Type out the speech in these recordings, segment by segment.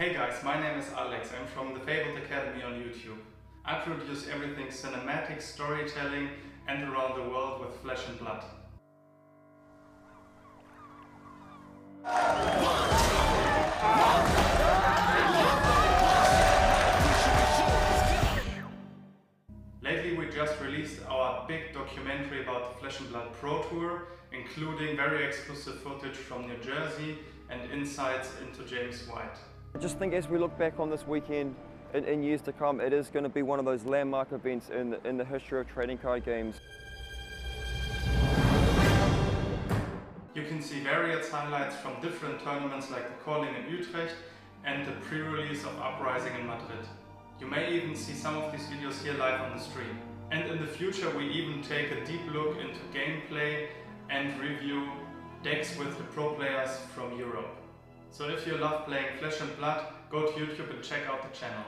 Hey guys, my name is Alex. I'm from the Fabled Academy on YouTube. I produce everything cinematic, storytelling and around the world with flesh and blood. Lately we just released our big documentary about the Flesh and Blood Pro Tour, including very exclusive footage from New Jersey and insights into James White. I just think as we look back on this weekend in years to come, it is going to be one of those landmark events in the history of trading card games. You can see various highlights from different tournaments like the Calling in Utrecht and the pre-release of Uprising in Madrid. You may even see some of these videos here live on the stream. And in the future we even take a deep look into gameplay and review decks with the pro players from Europe. So if you love playing Flesh and Blood, go to YouTube and check out the channel.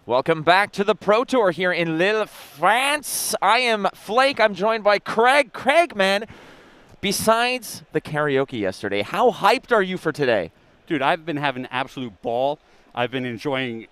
Welcome back to the Pro Tour here in Lille, France. I am Flake. I'm joined by Craig. Craig, man, besides the karaoke yesterday, how hyped are you for today? Dude, I've been having an absolute ball. I've been enjoying,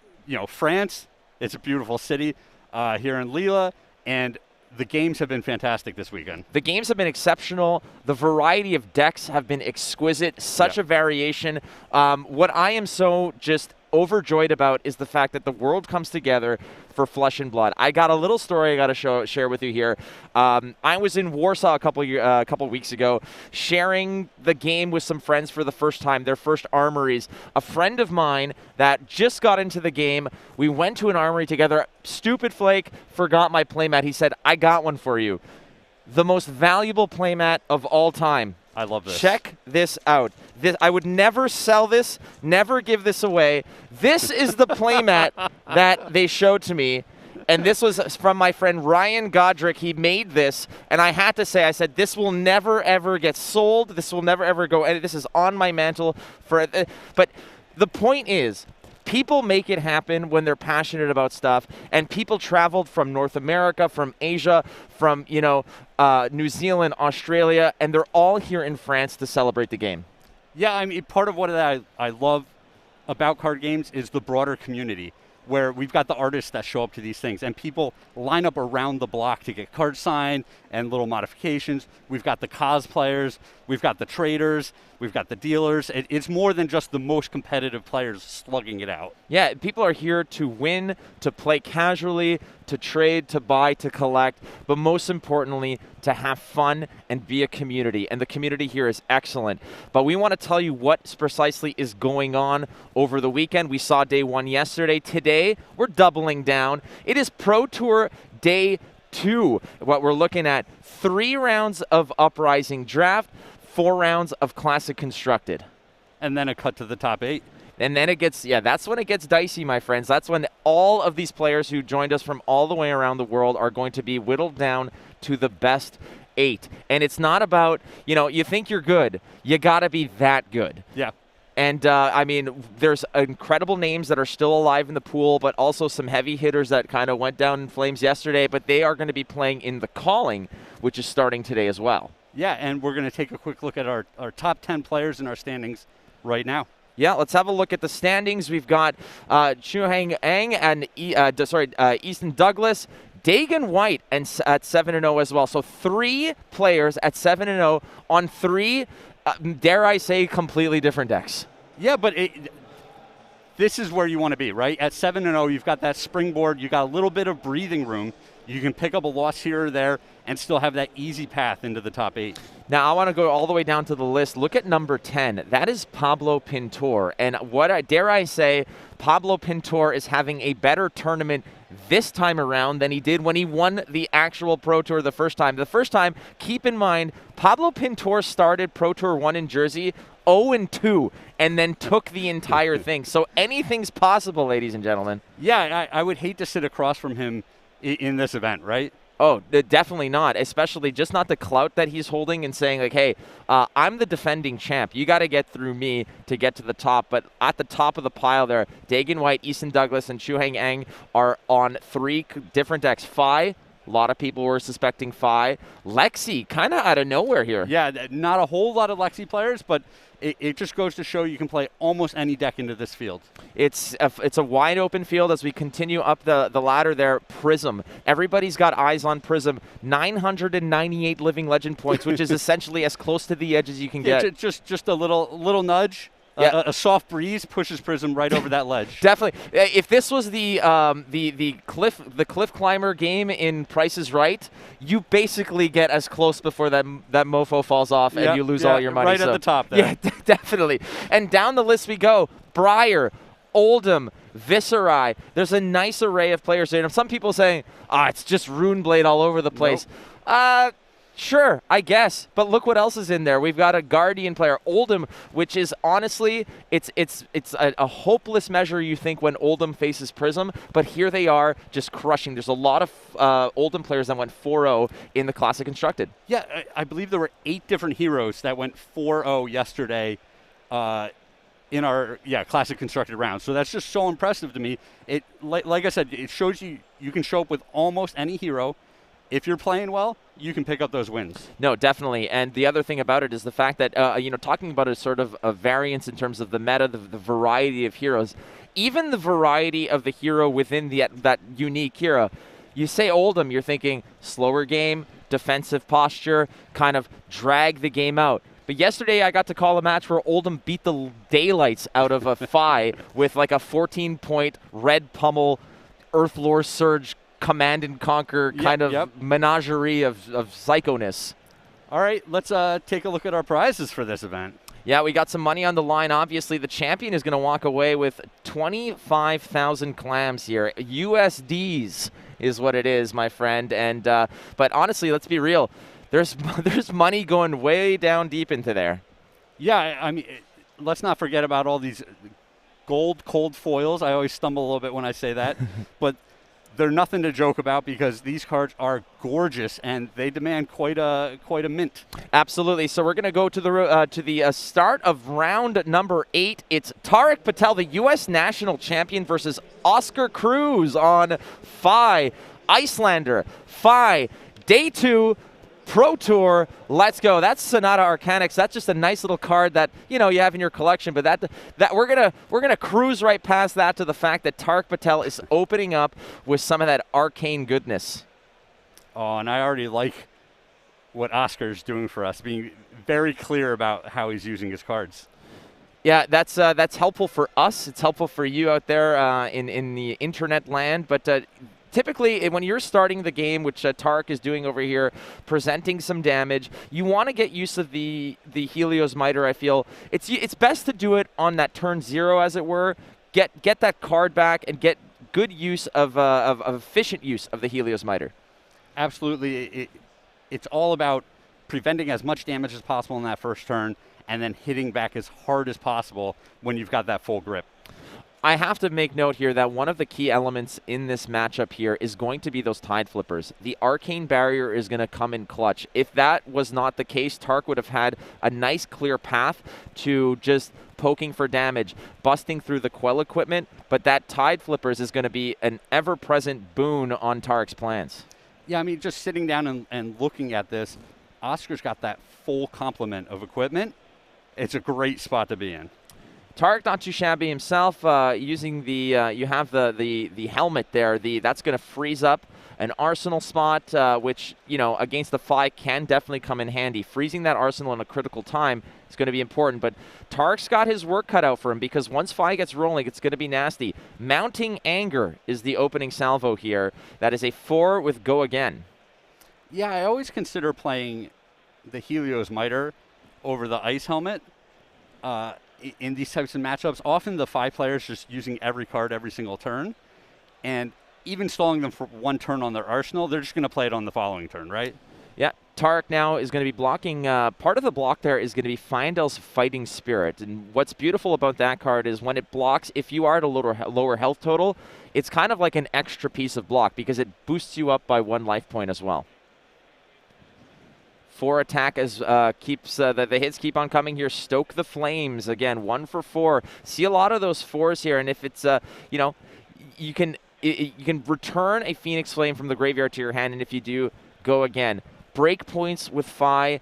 France. It's a beautiful city here in Lille, and the games have been fantastic this weekend. The games have been exceptional. The variety of decks have been exquisite. Such a variation. What I am so just overjoyed about is the fact that the world comes together for Flesh and Blood. I got a little story I got to share with you here. I was in Warsaw a couple weeks ago, sharing the game with some friends for the first time, their first armories. A friend of mine that just got into the game, we went to an armory together. Stupid Flake forgot my playmat. He said, I got one for you. The most valuable playmat of all time. I love this. Check this out. I would never sell this, never give this away. This is the playmat that they showed to me, and this was from my friend Ryan Godric. He made this, and I had to say, I said, this will never, ever get sold. This will never, ever go. And this is on my mantle. But the point is, people make it happen when they're passionate about stuff, and people traveled from North America, from Asia, from New Zealand, Australia, and they're all here in France to celebrate the game. Yeah, I mean, part of what I love about card games is the broader community, where we've got the artists that show up to these things, and people line up around the block to get cards signed and little modifications. We've got the cosplayers, we've got the traders, we've got the dealers. It's more than just the most competitive players slugging it out. Yeah, people are here to win, to play casually, to trade, to buy, to collect, but most importantly, to have fun and be a community. And the community here is excellent. But we want to tell you what precisely is going on over the weekend. We saw day 1 yesterday. Today, we're doubling down. It is Pro Tour Day 2. What we're looking at, 3 rounds of Uprising Draft, 4 rounds of Classic Constructed. And then a cut to the top 8. And then it gets, that's when it gets dicey, my friends. That's when all of these players who joined us from all the way around the world are going to be whittled down to the best 8. And it's not about, you think you're good. You got to be that good. Yeah. And, I mean, there's incredible names that are still alive in the pool, but also some heavy hitters that kind of went down in flames yesterday. But they are going to be playing in the Calling, which is starting today as well. Yeah, and we're going to take a quick look at our top 10 players in our standings right now. Yeah, let's have a look at the standings. We've got Chuhang Ang and Easton Douglas, Dagan White at 7-0 as well. So 3 players at 7-0 on 3, dare I say, completely different decks. Yeah, but this is where you want to be, right? At 7-0, you've got that springboard. You've got a little bit of breathing room. You can pick up a loss here or there and still have that easy path into the top 8. Now, I want to go all the way down to the list. Look at number 10. That is Pablo Pintor. And dare I say, Pablo Pintor is having a better tournament this time around than he did when he won the actual Pro Tour the first time. The first time, keep in mind, Pablo Pintor started Pro Tour 1 in Jersey 0-2 and then took the entire thing. So anything's possible, ladies and gentlemen. Yeah, I would hate to sit across from him in this event, right? Oh, definitely not, especially just not the clout that he's holding and saying, like, hey, I'm the defending champ. You got to get through me to get to the top. But at the top of the pile there, Dagan White, Easton Douglas, and Chuhang Ang are on 3 different decks. Phi, a lot of people were suspecting Phi. Lexi, kind of out of nowhere here. Yeah, not a whole lot of Lexi players, but it just goes to show you can play almost any deck into this field. It's a wide open field as we continue up the ladder there. Prism. Everybody's got eyes on Prism. 998 living legend points, which is essentially as close to the edge as you can get. Just a little nudge. Yeah. A soft breeze pushes Prism right over that ledge. Definitely. If this was the cliff climber game in Price is Right, you basically get as close before that mofo falls off and you lose all your money. Right at the top there. Yeah, definitely. And down the list we go. Briar, Oldham, Viserai. There's a nice array of players there. And some people saying, it's just Runeblade all over the place. Nope. Sure, I guess, but look what else is in there. We've got a Guardian player, Oldham, which is honestly, it's a hopeless measure, you think, when Oldham faces Prism, but here they are just crushing. There's a lot of Oldham players that went 4-0 in the Classic Constructed. Yeah, I believe there were 8 different heroes that went 4-0 yesterday in our classic constructed round. So that's just so impressive to me. It like I said, it shows you can show up with almost any hero. If you're playing well, you can pick up those wins. No, definitely. And the other thing about it is the fact that, talking about a sort of a variance in terms of the meta, the variety of heroes, even the variety of the hero within that unique hero. You say Oldhim, you're thinking slower game, defensive posture, kind of drag the game out. But yesterday I got to call a match where Oldhim beat the daylights out of a Phi with like a 14-point red pummel, Earthlore Surge, command and conquer kind of menagerie of psychoness. All right, let's take a look at our prizes for this event. Yeah, we got some money on the line. Obviously, the champion is going to walk away with 25,000 clams here. USDs is what it is, my friend. And but honestly, let's be real. There's money going way down deep into there. Yeah, I mean, let's not forget about all these gold cold foils. I always stumble a little bit when I say that, but they're nothing to joke about because these cards are gorgeous and they demand quite a mint. Absolutely. So we're going to go to the start of round number 8. It's Tarek Patel, the U.S. national champion, versus Oscar Cruz on Phi. Icelander, Phi, Day 2, Pro Tour, let's go. That's Sonata Arcanix. That's just a nice little card that you have in your collection. But that we're gonna cruise right past that to the fact that Tarek Patel is opening up with some of that arcane goodness. Oh, and I already like what Oscar's doing for us, being very clear about how he's using his cards. Yeah, that's helpful for us. It's helpful for you out there in the internet land, but. Typically, when you're starting the game, which Tarek is doing over here, presenting some damage, you want to get use of the Helios Miter. I feel it's best to do it on that turn 0, as it were. Get that card back and get good use of efficient use of the Helios Miter. Absolutely, it's all about preventing as much damage as possible in that first turn, and then hitting back as hard as possible when you've got that full grip. I have to make note here that one of the key elements in this matchup here is going to be those Tide Flippers. The Arcane Barrier is going to come in clutch. If that was not the case, Tark would have had a nice clear path to just poking for damage, busting through the Quell equipment, but that Tide Flippers is going to be an ever-present boon on Tarek's plans. Yeah, I mean, just sitting down and looking at this, Oscar's got that full complement of equipment. It's a great spot to be in. Tarek not too shabby himself, using the you have the helmet there. That's going to freeze up an arsenal spot, which against the Phi can definitely come in handy. Freezing that arsenal in a critical time is going to be important. But Tarek's got his work cut out for him because once Phi gets rolling, it's going to be nasty. Mounting Anger is the opening salvo here. That is a 4 with Go Again. Yeah, I always consider playing the Helios Miter over the Ice Helmet. In these types of matchups, often the Phi players just using every card every single turn, and even stalling them for one turn on their arsenal, they're just going to play it on the following turn, right? Yeah, Tarek now is going to be blocking. Part of the block there is going to be Feindel's Fighting Spirit, and what's beautiful about that card is when it blocks, if you are at a lower health total, it's kind of like an extra piece of block because it boosts you up by 1 life point as well. 4 attack as keeps the hits keep on coming here. Stoke the Flames again, 1 for 4. See a lot of those 4s here, and if it's you can return a Phoenix Flame from the graveyard to your hand, and if you do, Go Again. Break points with Phi,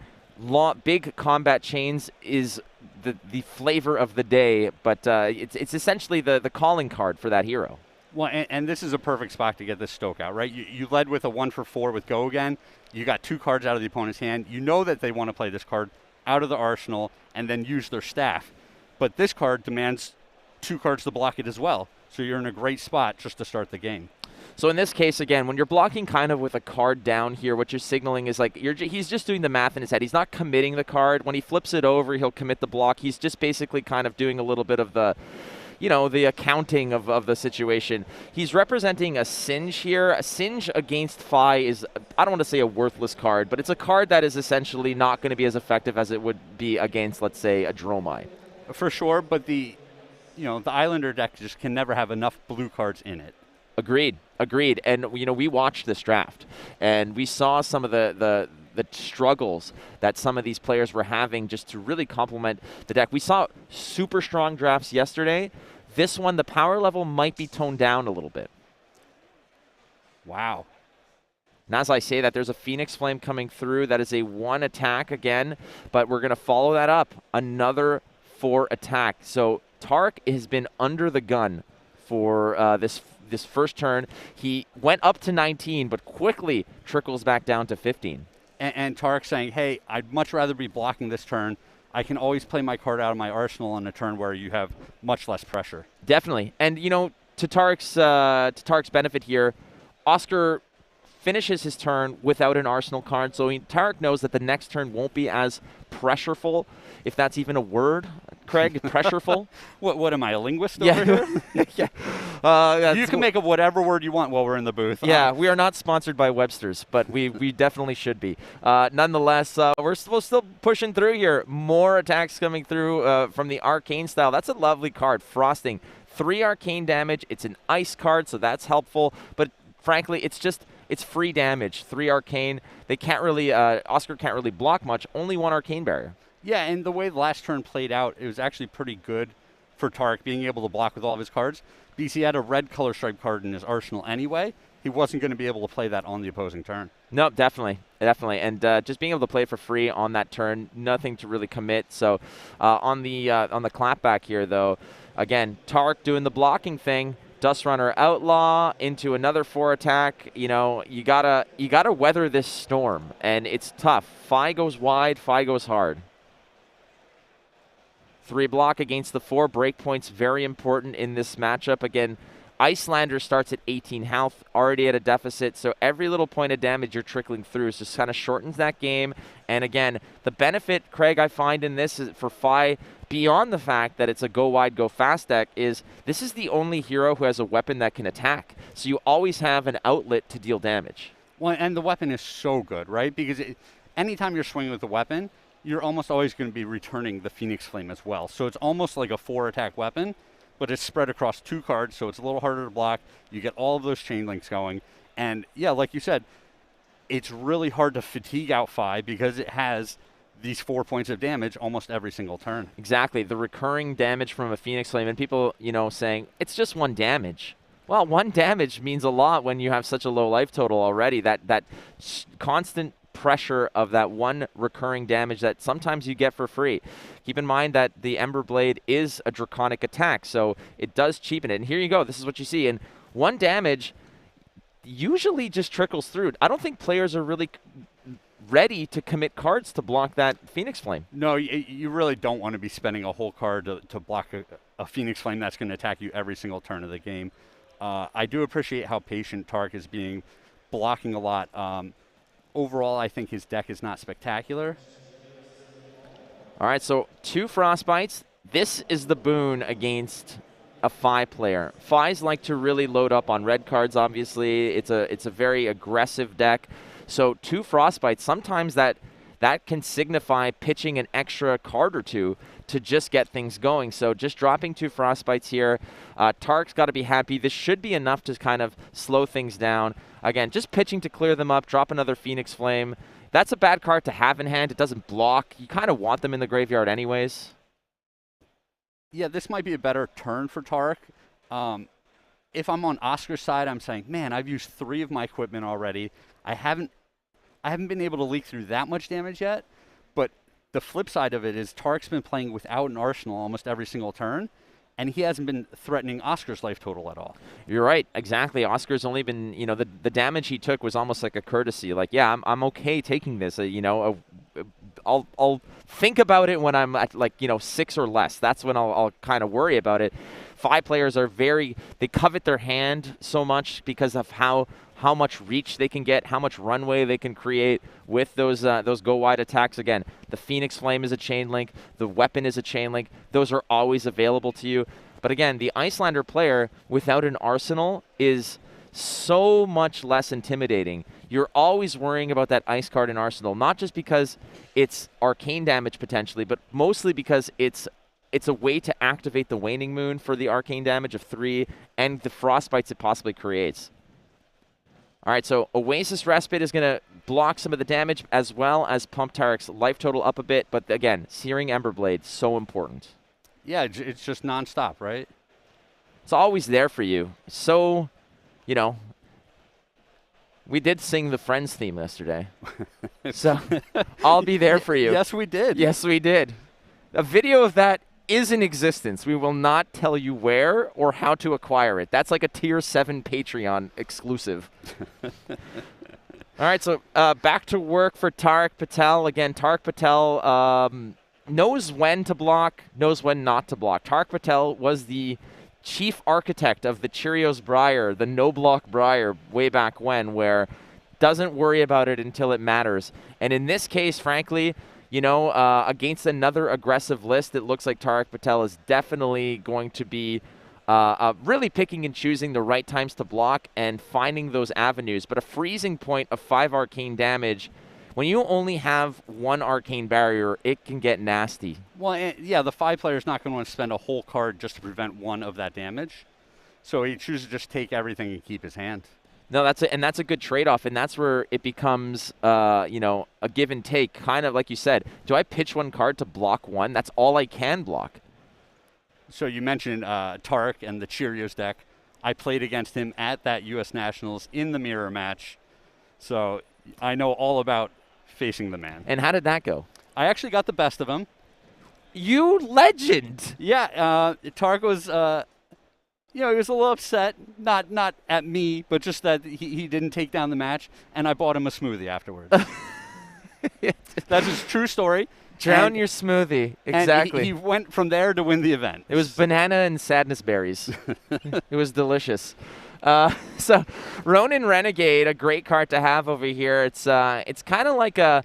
big combat chains is the flavor of the day, but it's essentially the calling card for that hero. Well, and this is a perfect spot to get this Stoke out, right? You led with a 1 for 4 with Go Again. You got 2 cards out of the opponent's hand. You know that they want to play this card out of the arsenal and then use their staff. But this card demands 2 cards to block it as well. So you're in a great spot just to start the game. So in this case, again, when you're blocking kind of with a card down here, what you're signaling is like he's just doing the math in his head. He's not committing the card. When he flips it over, he'll commit the block. He's just basically kind of doing a little bit of the accounting of the situation. He's representing a Singe here. A Singe against Phi is, I don't want to say a worthless card, but it's a card that is essentially not going to be as effective as it would be against, let's say, a Dromai. For sure, but the Islander deck just can never have enough blue cards in it. Agreed. And we watched this draft, and we saw some of the the struggles that some of these players were having just to really complement the deck. We saw super strong drafts yesterday. This one, the power level might be toned down a little bit. Wow. And as I say that, there's a Phoenix Flame coming through. That is a 1 attack again, but we're going to follow that up. Another 4 attack. So Tark has been under the gun for this first turn. He went up to 19, but quickly trickles back down to 15. And Tark saying, hey, I'd much rather be blocking this turn. I can always play my card out of my arsenal on a turn where you have much less pressure. Definitely. And, you know, to Tark's benefit here, Oscar finishes his turn without an arsenal card, so Tarek knows that the next turn won't be as pressureful, if that's even a word, Craig, pressureful. What am I, a linguist over here? Yeah. You can make up whatever word you want while we're in the booth. Yeah, we are not sponsored by Webster's, but we definitely should be. Nonetheless, we're still pushing through here. More attacks coming through from the Arcane style. That's a lovely card, Frosting. 3 arcane damage. It's an ice card, so that's helpful, but frankly, it's free damage. 3 arcane. They can't really, Oscar can't really block much. Only 1 arcane barrier. Yeah, and the way the last turn played out, it was actually pretty good for Tark being able to block with all of his cards. Because he had a red color stripe card in his arsenal anyway. He wasn't going to be able to play that on the opposing turn. No, definitely. And just being able to play it for free on that turn, nothing to really commit. So on the clapback here, though, again, Tark doing the blocking thing. Dust Runner Outlaw into another 4 attack. You know, you gotta weather this storm, and it's tough. Fi goes wide, Fi goes hard. 3 block against the 4 breakpoints, very important in this matchup. Again, Icelander starts at 18 health, already at a deficit, so every little point of damage you're trickling through just kind of shortens that game. And again, the benefit, Craig, I find in this is for Fi, beyond the fact that it's a go wide, go fast deck, is this is the only hero who has a weapon that can attack. So you always have an outlet to deal damage. Well, and the weapon is so good, right? Because anytime you're swinging with a weapon, you're almost always going to be returning the Phoenix Flame as well. So it's almost like a 4 attack weapon, but it's spread across 2 cards, so it's a little harder to block. You get all of those chain links going. And yeah, like you said, it's really hard to fatigue out Fi because it has these 4 points of damage almost every single turn. Exactly. The recurring damage from a Phoenix Flame, and people, you know, saying, it's just 1 damage. Well, 1 damage means a lot when you have such a low life total already. That constant pressure of that 1 recurring damage that sometimes you get for free. Keep in mind that the Ember Blade is a draconic attack, so it does cheapen it. And here you go. This is what you see. And 1 damage usually just trickles through. I don't think players are really ready to commit cards to block that Phoenix Flame. No, you really don't want to be spending a whole card to block a Phoenix Flame that's going to attack you every single turn of the game. I do appreciate how patient Tark is being, blocking a lot. Overall, I think his deck is not spectacular. All right, so 2 Frostbites. This is the boon against a Fi player. Fis like to really load up on red cards, obviously. It's a very aggressive deck. So 2 Frostbites, sometimes that can signify pitching an extra card or 2 to just get things going. So just dropping 2 Frostbites here. Tark's got to be happy. This should be enough to kind of slow things down. Again, just pitching to clear them up, drop another Phoenix Flame. That's a bad card to have in hand. It doesn't block. You kind of want them in the graveyard anyways. Yeah, this might be a better turn for Tark. If I'm on Oscar's side, I'm saying, man, I've used 3 of my equipment already. I haven't been able to leak through that much damage yet, but the flip side of it is Tark's been playing without an arsenal almost every single turn, and he hasn't been threatening Oscar's life total at all. You're right, exactly. Oscar's only been, you know, the damage he took was almost like a courtesy. Like, yeah, I'm okay taking this. You know, I'll think about it when I'm at, like, you know, 6 or less. That's when I'll kind of worry about it. Fi players are they covet their hand so much because of how much reach they can get, how much runway they can create with those go wide attacks. Again, the Phoenix Flame is a chain link, the weapon is a chain link. Those are always available to you. But again, the Icelander player without an arsenal is so much less intimidating. You're always worrying about that ice card in arsenal, not just because it's arcane damage potentially, but mostly because it's a way to activate the Waning Moon for the arcane damage of 3 and the frostbites it possibly creates. All right, so Oasis Respite is going to block some of the damage as well as pump Tarek's life total up a bit. But again, Searing Emberblade, so important. Yeah, it's just nonstop, right? It's always there for you. So, you know, we did sing the Friends theme yesterday. So I'll be there for you. Yes, we did. Yes, we did. A video of that is in existence. We will not tell you where or how to acquire it. That's like a Tier 7 Patreon exclusive. All right, so back to work for Tarek Patel. Again, Tarek Patel knows when to block, knows when not to block. Tarek Patel was the chief architect of the Cheerios Briar, the no-block Briar, way back when, where doesn't worry about it until it matters. And in this case, frankly, you know, against another aggressive list, it looks like Tarek Patel is definitely going to be really picking and choosing the right times to block and finding those avenues. But a freezing point of 5 arcane damage, when you only have 1 arcane barrier, it can get nasty. Well, yeah, the 5 player is not going to want to spend a whole card just to prevent 1 of that damage. So he chooses to just take everything and keep his hand. No, that's a good trade-off, and that's where it becomes, you know, a give and take. Kind of like you said, do I pitch 1 card to block 1? That's all I can block. So you mentioned Tarek and the Cheerios deck. I played against him at that U.S. Nationals in the mirror match, so I know all about facing the man. And how did that go? I actually got the best of him. You legend! Yeah, Tarek was, you know, he was a little upset, not at me, but just that he didn't take down the match, and I bought him a smoothie afterwards. That's his true story. Drown your smoothie. Exactly. And he went from there to win the event. It was banana and sadness berries. It was delicious. So Ronin Renegade, a great card to have over here. It's kind of like a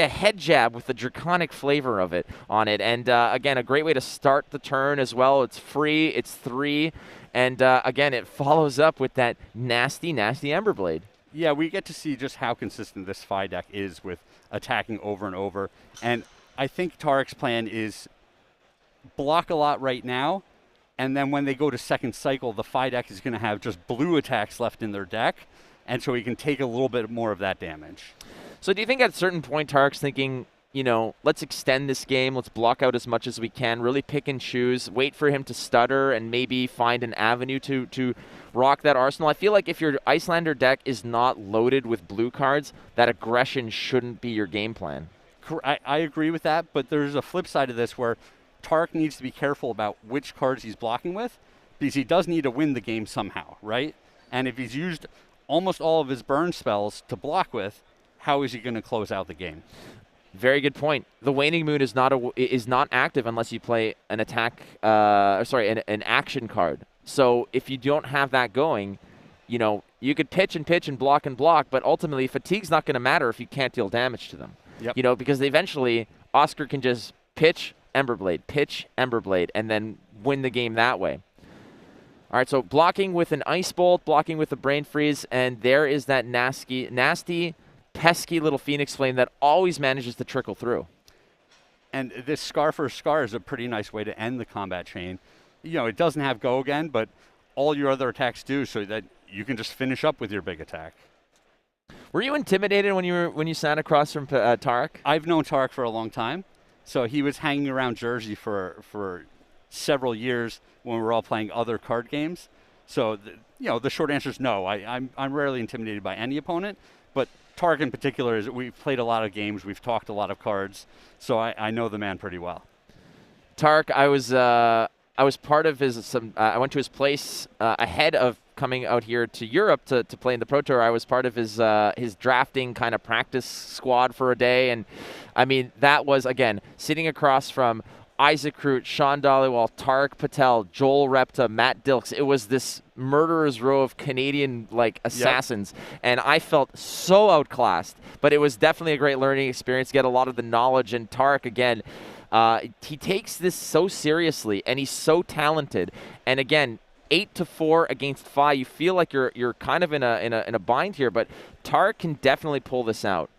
head jab with the draconic flavor of it on it, and again, a great way to start the turn as well. It's free. It's 3, and again, it follows up with that nasty Emberblade. Yeah, we get to see just how consistent this Phi deck is with attacking over and over, and I think Tarek's plan is block a lot right now. And then when they go to second cycle, the Phi deck is going to have just blue attacks left in their deck, and so he can take a little bit more of that damage. So do you think at a certain point Tarek's thinking, you know, let's extend this game, let's block out as much as we can, really pick and choose, wait for him to stutter, and maybe find an avenue to rock that arsenal? I feel like if your Icelander deck is not loaded with blue cards, that aggression shouldn't be your game plan. I agree with that, but there's a flip side of this where Tarek needs to be careful about which cards he's blocking with, because he does need to win the game somehow, right? And if he's used almost all of his burn spells to block with, how is he going to close out the game? Very good point. The Waning Moon is not active unless you play an attack, an action card. So if you don't have that going, you know, you could pitch and block, but ultimately fatigue's not going to matter if you can't deal damage to them. Yep. You know, because eventually Oscar can just pitch Emberblade, and then win the game that way. All right, so blocking with an Ice Bolt, blocking with a Brain Freeze, and there is that nasty, pesky little Phoenix Flame that always manages to trickle through. And this Scar for Scar is a pretty nice way to end the combat chain. You know, it doesn't have Go Again, but all your other attacks do, so that you can just finish up with your big attack. Were you intimidated when you sat across from Tarek? I've known Tarek for a long time. So he was hanging around Jersey for several years when we were all playing other card games. So, you know, the short answer is no. I'm rarely intimidated by any opponent, but Tarek in particular, we've played a lot of games, we've talked a lot of cards, so I know the man pretty well. Tarek, I was part of his I went to his place ahead of coming out here to Europe to play in the Pro Tour. I was part of his drafting kind of practice squad for a day, and I mean, that was, again, sitting across from Isaac Root, Sean Dhaliwal, Tarek Patel, Joel Repta, Matt Dilks. It was this murderer's row of Canadian assassins, yep. And I felt so outclassed, but it was definitely a great learning experience, get a lot of the knowledge, and Tarek, again, he takes this so seriously, and he's so talented, and again, 8-4 against Phi, you feel like you're kind of in a bind here, but Tarek can definitely pull this out.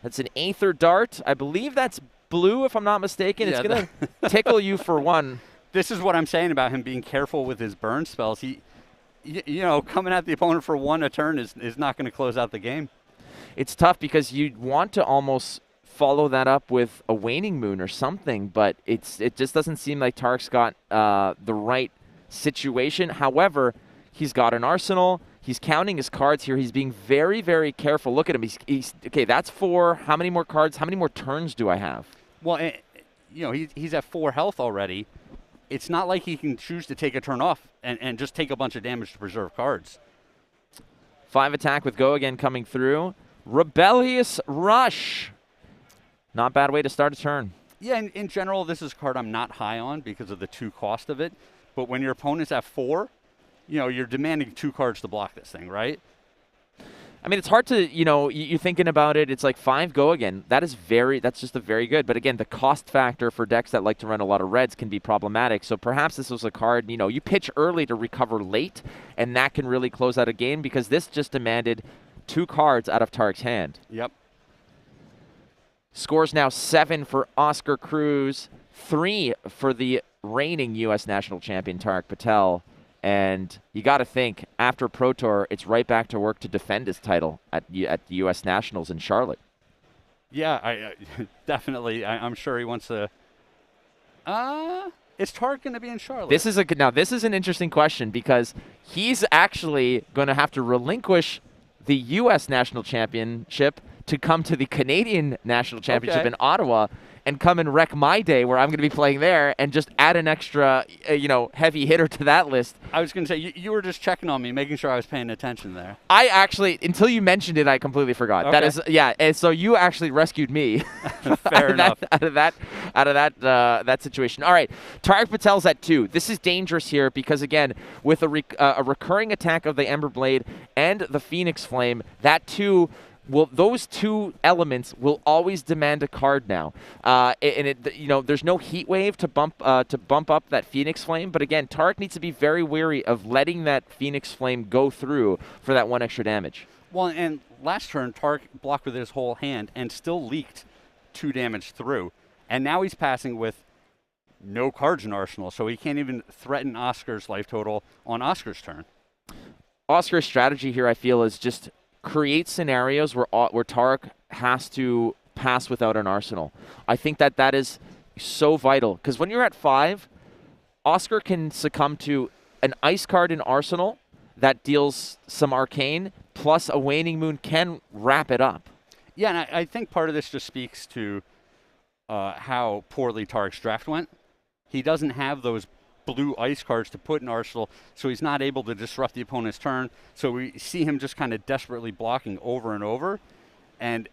That's an Aether Dart. I believe that's blue, if I'm not mistaken. Yeah, it's going to tickle you for 1. This is what I'm saying about him being careful with his burn spells. you know, coming at the opponent for 1 a turn is not going to close out the game. It's tough because you want to almost follow that up with a waning moon or something, but it just doesn't seem like Tarek's got the right situation. However, he's got an arsenal. He's counting his cards here. He's being very, very careful. Look at him. He's okay, that's 4. How many more cards? How many more turns do I have? Well, you know, he's at 4 health already. It's not like he can choose to take a turn off and just take a bunch of damage to preserve cards. 5 attack with Go Again coming through. Rebellious Rush. Not a bad way to start a turn. Yeah, in general, this is a card I'm not high on because of the 2 cost of it. But when your opponent's at 4, you know, you're demanding 2 cards to block this thing, right? I mean, it's hard to, you know, you're thinking about it. It's like 5 Go Again. That's just a very good. But again, the cost factor for decks that like to run a lot of reds can be problematic. So perhaps this was a card, you know, you pitch early to recover late, and that can really close out a game because this just demanded 2 cards out of Tarek's hand. Yep. Scores now 7 for Oscar Cruz, 3 for the reigning U.S. national champion Tarek Patel. And you got to think, after Pro Tour, it's right back to work to defend his title at the U.S. Nationals in Charlotte. Yeah, I definitely. I'm sure he wants to. Is Tarek going to be in Charlotte? This is an interesting question because he's actually going to have to relinquish the U.S. national championship to come to the Canadian national championship in Ottawa and come and wreck my day where I'm going to be playing there and just add an extra, heavy hitter to that list. I was going to say, you were just checking on me, making sure I was paying attention there. I actually, until you mentioned it, I completely forgot. Okay. That is, yeah, and so you actually rescued me Fair enough. out of that situation. All right, Tarek Patel's at 2. This is dangerous here because, again, with a recurring attack of the Ember Blade and the Phoenix Flame, that 2... Well, those 2 elements will always demand a card now, there's no heat wave to bump up that Phoenix Flame. But again, Tarek needs to be very wary of letting that Phoenix Flame go through for that 1 extra damage. Well, and last turn Tarek blocked with his whole hand and still leaked 2 damage through, and now he's passing with no cards in arsenal, so he can't even threaten Oscar's life total on Oscar's turn. Oscar's strategy here, I feel, is just create scenarios where Tarek has to pass without an arsenal. I think that is so vital because when you're at 5, Oscar can succumb to an ice card in arsenal that deals some arcane, plus a waning moon can wrap it up. Yeah, and I think part of this just speaks to how poorly Tarek's draft went. He doesn't have those blue ice cards to put in arsenal, so he's not able to disrupt the opponent's turn. So we see him just kind of desperately blocking over and over, and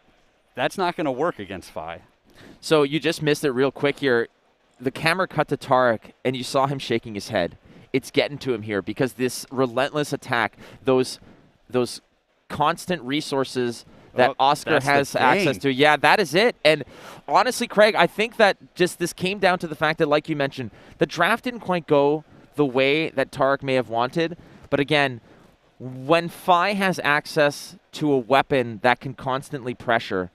that's not going to work against Fi. So you just missed it real quick here. The camera cut to Tarek, and you saw him shaking his head. It's getting to him here because this relentless attack, those constant resources that Oscar has access to. Yeah, that is it. And honestly, Craig, I think that just this came down to the fact that, like you mentioned, the draft didn't quite go the way that Tarek may have wanted. But again, when Fi has access to a weapon that can constantly pressure,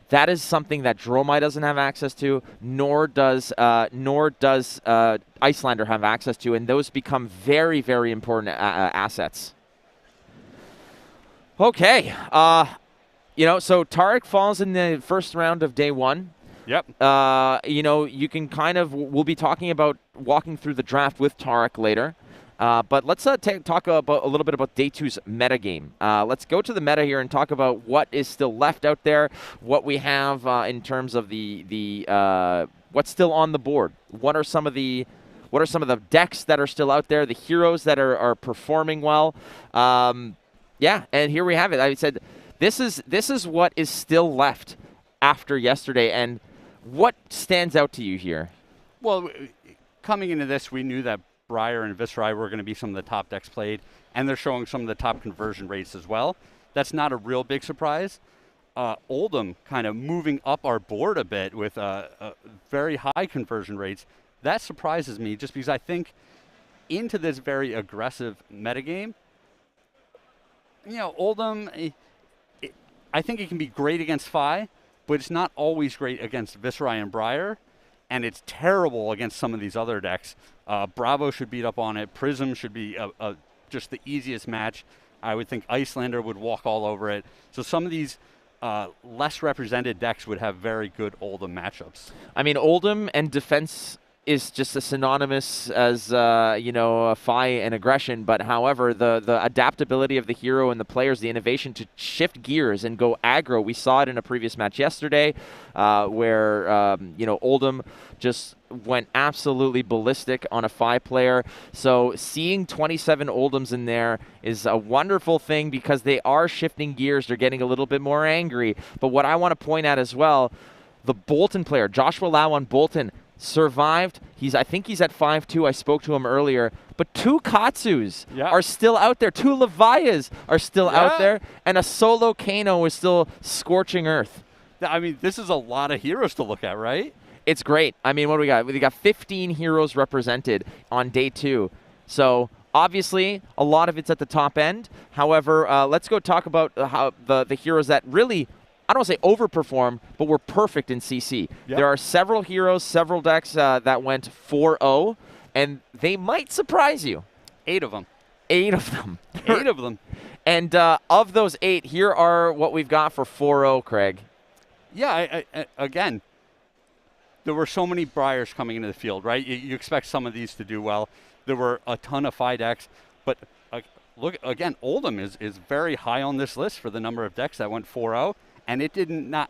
that is something that Dromai doesn't have access to, nor does Icelander have access to, and those become very, very important assets. Okay. So Tarek falls in the first round of day 1. Yep. You can we'll be talking about walking through the draft with Tarek later. But let's talk about a little bit about day 2's metagame. Let's go to the meta here and talk about what is still left out there, what we have in terms of the what's still on the board. What are some of the decks that are still out there, the heroes that are performing well. And here we have it. I said this is what is still left after yesterday, and what stands out to you here? Well, coming into this, we knew that Briar and Viserai were going to be some of the top decks played, and they're showing some of the top conversion rates as well. That's not a real big surprise. Oldham kind of moving up our board a bit with very high conversion rates. That surprises me just because I think into this very aggressive metagame, Oldham, I think it can be great against Fi, but it's not always great against Viserai and Briar, and it's terrible against some of these other decks. Bravo should beat up on it. Prism should be a just the easiest match. I would think Icelander would walk all over it. So some of these less represented decks would have very good Oldhim matchups. I mean, Oldhim and defense is just as synonymous as Fi and aggression, but however, the adaptability of the hero and the players, the innovation to shift gears and go aggro, we saw it in a previous match yesterday, where Oldhim just went absolutely ballistic on a Fi player. So seeing 27 Oldhims in there is a wonderful thing because they are shifting gears, they're getting a little bit more angry. But what I want to point out as well, the Bolton player, Joshua Lau on Bolton, survived. I think he's at 5-2. I spoke to him earlier. But 2 Katsus are still out there. 2 Levias are still out there. And a solo Kano is still scorching earth. I mean, this is a lot of heroes to look at, right? It's great. I mean, what do we got? We got 15 heroes represented on day 2. So obviously, a lot of it's at the top end. However, let's go talk about how the heroes that really, I don't want to say overperformed, but were perfect in CC. Yep. There are several heroes, several decks that went 4-0, and they might surprise you. 8 of them. 8 of them. 8 of them. And of those 8, here are what we've got for 4-0, Craig. Yeah, again, there were so many Briars coming into the field, right? You expect some of these to do well. There were a ton of Fi decks, but look, again, Oldhim is very high on this list for the number of decks that went 4-0. And it did not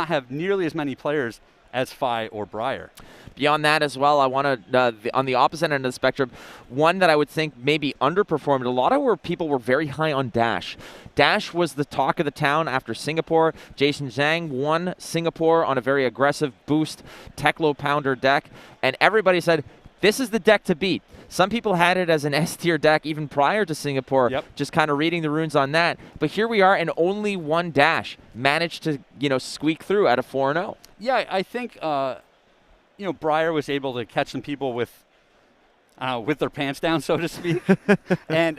have nearly as many players as Fi or Briar. Beyond that as well, I want to, on the opposite end of the spectrum, one that I would think maybe underperformed. A lot of people were very high on Dash. Dash was the talk of the town after Singapore. Jason Zhang won Singapore on a very aggressive boost Teklo Pounder deck. And everybody said, this is the deck to beat. Some people had it as an S-tier deck even prior to Singapore, just kind of reading the runes on that. But here we are, and only one Dash managed to, squeak through at a 4-0. Yeah, I think, Briar was able to catch some people with their pants down, so to speak, and,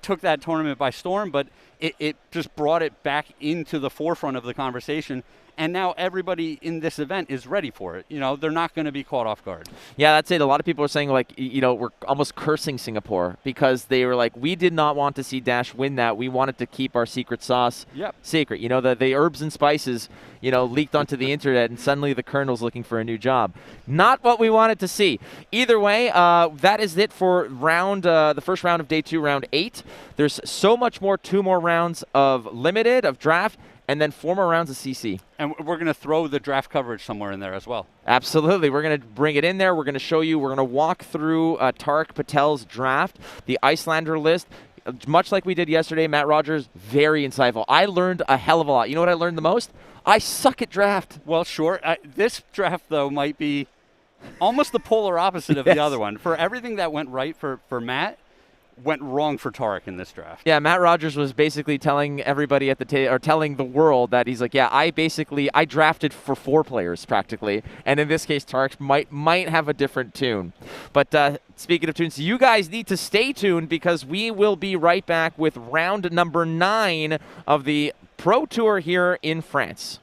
took that tournament by storm. But it just brought it back into the forefront of the conversation. And now everybody in this event is ready for it. They're not going to be caught off guard. Yeah, that's it. A lot of people are saying, we're almost cursing Singapore because they were like, we did not want to see Dash win that. We wanted to keep our secret sauce secret. The herbs and spices, leaked onto the internet, and suddenly the Colonel's looking for a new job. Not what we wanted to see. Either way, that is it for the first round of day 2, round 8. There's so much more, 2 more rounds of limited, of draft, and then 4 more rounds of CC. And we're going to throw the draft coverage somewhere in there as well. Absolutely. We're going to bring it in there. We're going to show you. We're going to walk through Tarek Patel's draft, the Icelander list. Much like we did yesterday, Matt Rogers, very insightful. I learned a hell of a lot. You know what I learned the most? I suck at draft. Well, sure. This draft, though, might be almost the polar opposite of the other one. For everything that went right for Matt, went wrong for Tarek in this draft. Yeah, Matt Rogers was basically telling everybody at the table, or telling the world that he's like, yeah, I drafted for 4 players practically, and in this case, Tarek might have a different tune. But speaking of tunes, you guys need to stay tuned because we will be right back with round number 9 of the Pro Tour here in France.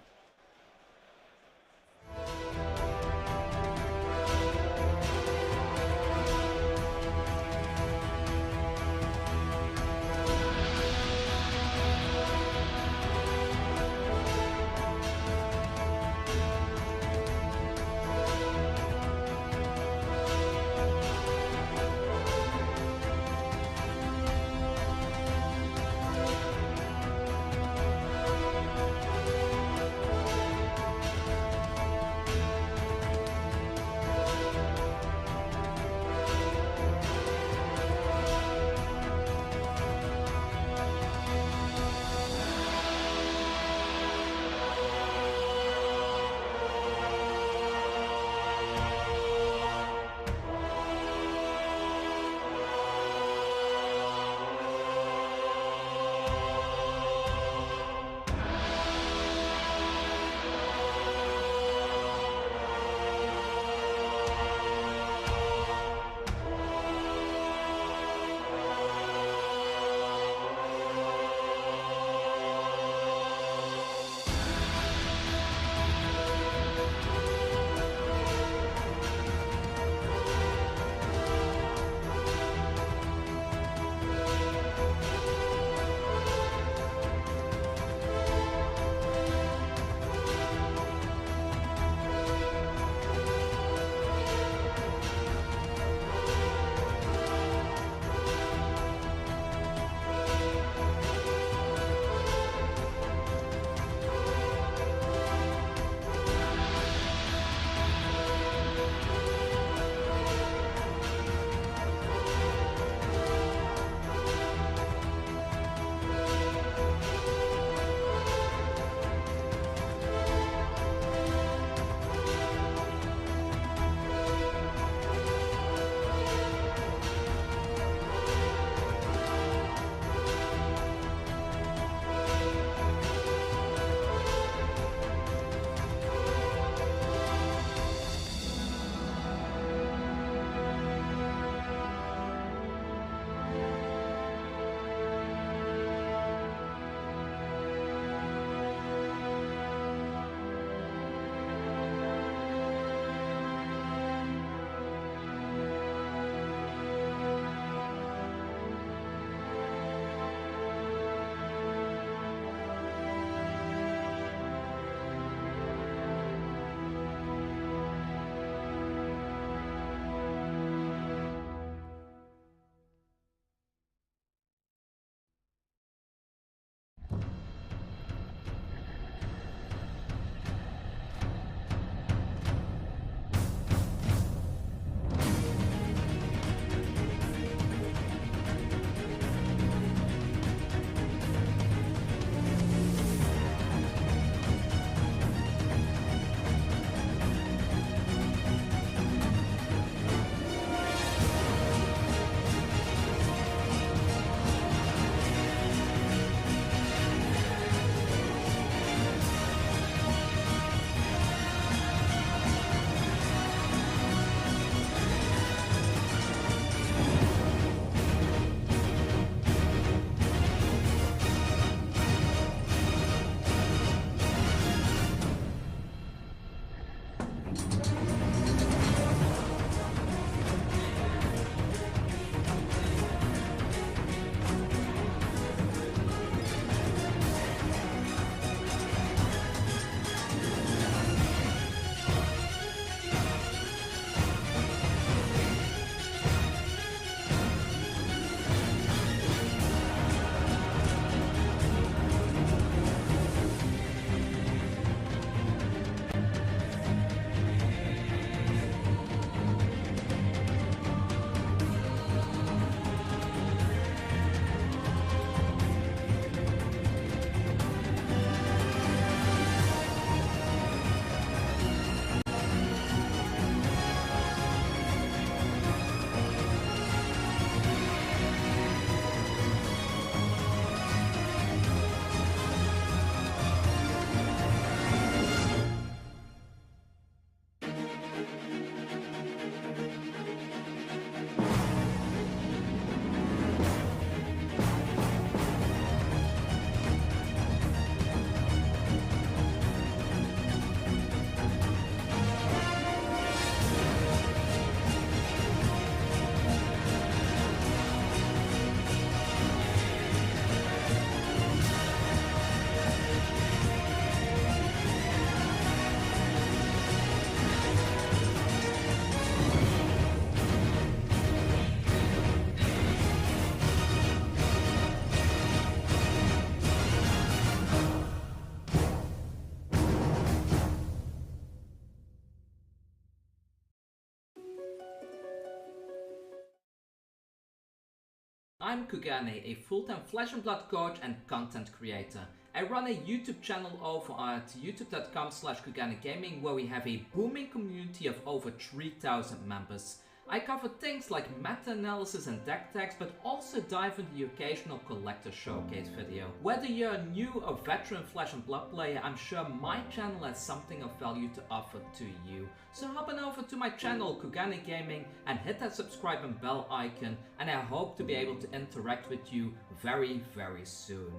I'm Kugane, a full-time Flesh and Blood coach and content creator. I run a YouTube channel over at youtube.com/KuganeGaming, where we have a booming community of over 3,000 members. I cover things like meta-analysis and deck tags, but also dive into the occasional collector showcase video. Whether you're a new or veteran Flesh and Blood player, I'm sure my channel has something of value to offer to you. So hop on over to my channel, Kugane Gaming, and hit that subscribe and bell icon, and I hope to be able to interact with you very, very soon.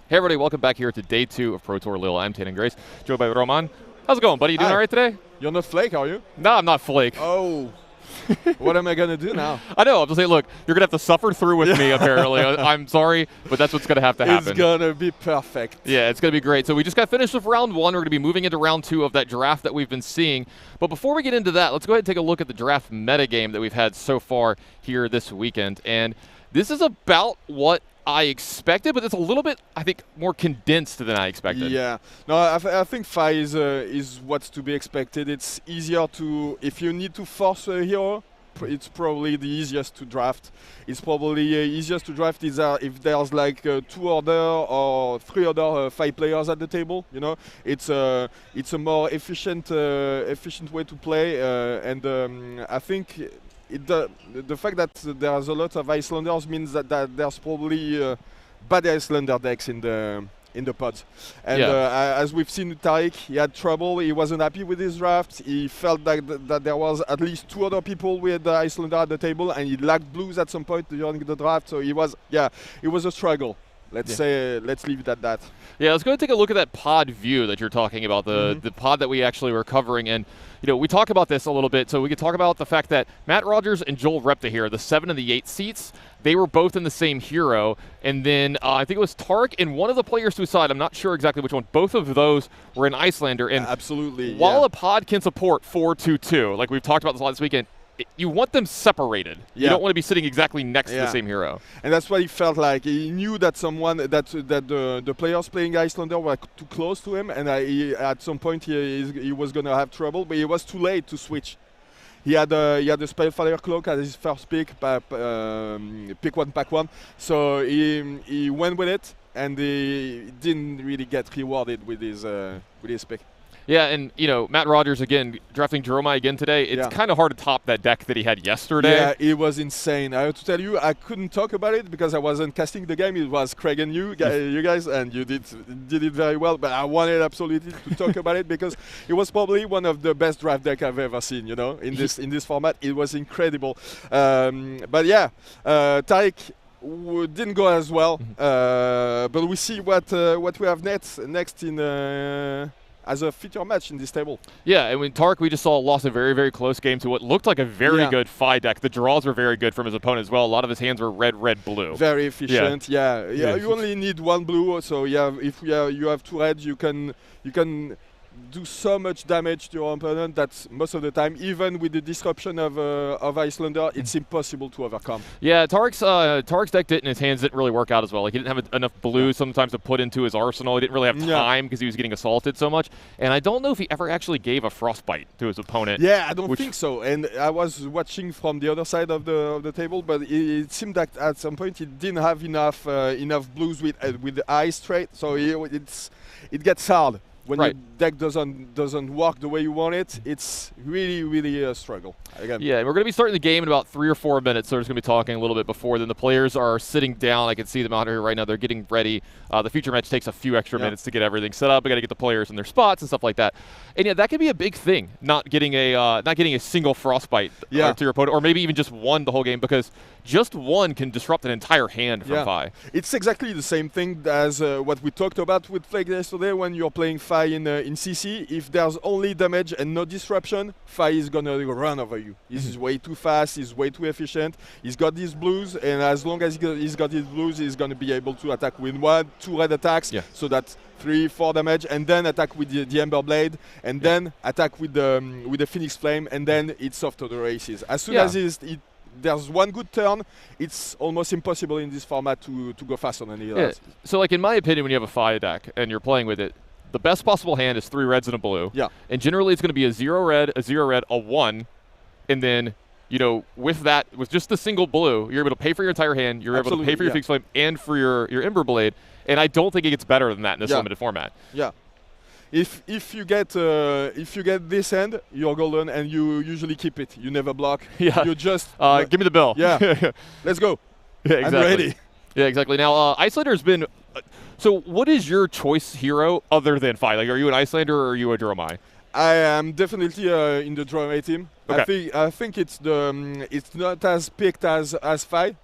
Hey everybody, welcome back here to day 2 of Pro Tour Lille. I'm Tannen Grace, joined by Roman. How's it going, buddy? You doing all right today? You're not Flake, are you? No, I'm not Flake. Oh. What am I going to do now? I know. I'm just saying, look, you're going to have to suffer through with me, apparently. I'm sorry, but that's what's going to have to happen. It's going to be perfect. Yeah, it's going to be great. So we just got finished with round 1. We're going to be moving into round 2 of that draft that we've been seeing. But before we get into that, let's go ahead and take a look at the draft metagame that we've had so far here this weekend. And this is about what I expected, but it's a little bit, I think, more condensed than I expected. Yeah. No, I think Fi is what's to be expected. It's easier to, if you need to force a hero, it's probably the easiest to draft. It's probably easiest to draft if there's like 2 other or 3 other 5 players at the table. You know, it's a more efficient way to play, and I think. The fact that there's a lot of Icelanders means that there's probably bad Icelander decks in the pods. And as we've seen with Tariq, he had trouble. He wasn't happy with his draft. He felt that there was at least 2 other people with Icelander at the table, and he lacked blues at some point during the draft. So it was a struggle. Let's leave it at that. Yeah, let's go and take a look at that pod view that you're talking about, the pod that we actually were covering. And, you know, we talk about this a little bit, so we could talk about the fact that Matt Rogers and Joel Repta here, the 7 and the 8 seats, they were both in the same hero. And then I think it was Tark and one of the players to his side, I'm not sure exactly which one, both of those were in Icelander. And absolutely. While a pod can support 4-2-2, like we've talked about this a lot this weekend, you want them separated. Yeah. You don't want to be sitting exactly next to the same hero. And that's what he felt like. He knew that the players playing Icelander were too close to him, and at some point he was going to have trouble, but it was too late to switch. He had a Spellfire Cloak as his first pick, pick 1, pack 1. So he went with it, and he didn't really get rewarded with his pick. Yeah, and, you know, Matt Rogers, again, drafting Jerome again today, it's kind of hard to top that deck that he had yesterday. Yeah, it was insane. I have to tell you, I couldn't talk about it because I wasn't casting the game. It was Craig and you guys, and you did it very well. But I wanted absolutely to talk about it because it was probably one of the best draft deck I've ever seen, you know, in this format. It was incredible. But yeah, Tariq didn't go as well. But we see what we have next in... as a feature match in this table. Yeah, and when Tark, we just saw lost a very, very close game to what looked like a very good Fi deck. The draws were very good from his opponent as well. A lot of his hands were red, red, blue. Very efficient, yeah. You only need 1 blue, so if you have 2 reds, you can do so much damage to your opponent that most of the time, even with the disruption of Iyslander, it's impossible to overcome. Yeah, Tarek's deck in his hands didn't really work out as well. Like he didn't have enough blues sometimes to put into his arsenal. He didn't really have time because he was getting assaulted so much. And I don't know if he ever actually gave a frostbite to his opponent. Yeah, I don't think so. And I was watching from the other side of the table, but it seemed that at some point he didn't have enough blues with the ice trait, so it gets hard. When your deck doesn't work the way you want it, it's really a struggle. Again. Yeah, we're going to be starting the game in about 3 or 4 minutes, so we're just going to be talking a little bit before. Then the players are sitting down. I can see them out here right now. They're getting ready. The feature match takes a few extra minutes to get everything set up. We got to get the players in their spots and stuff like that. And yeah, that could be a big thing, not getting a single frostbite to your opponent, or maybe even just one the whole game, because just one can disrupt an entire hand from Fi. It's exactly the same thing as what we talked about with Flake yesterday when you're playing Fi in CC. If there's only damage and no disruption, Fi is going to run over you. He's way too fast, he's way too efficient, he's got these blues, and as long as he's got his blues, he's going to be able to attack with 1, 2 red attacks, so that's 3, 4 damage, and then attack with the Ember Blade, and then attack with the Phoenix Flame, and then it's off to the races. As soon as there's one good turn, it's almost impossible in this format to go faster than the others. So like in my opinion, when you have a Fi deck and you're playing with it, the best possible hand is 3 reds and a blue. Yeah. And generally it's going to be a 0 red, a 1, and then, you know, with just the single blue, you're able to pay for your entire hand, you're able to pay for your Phoenix Flame and for your Ember Blade, and I don't think it gets better than that in this limited format. Yeah. If you get this hand, you're golden, and you usually keep it. You never block. Yeah. You just give me the bill. Yeah. Let's go. Yeah, exactly. I'm ready. Yeah, exactly. Now, Icelander's been. So, what is your choice hero other than Fi? Like, are you an Icelander or are you a Dromai? I am definitely in the Dromai team. Okay. I think it's not as picked as Fi.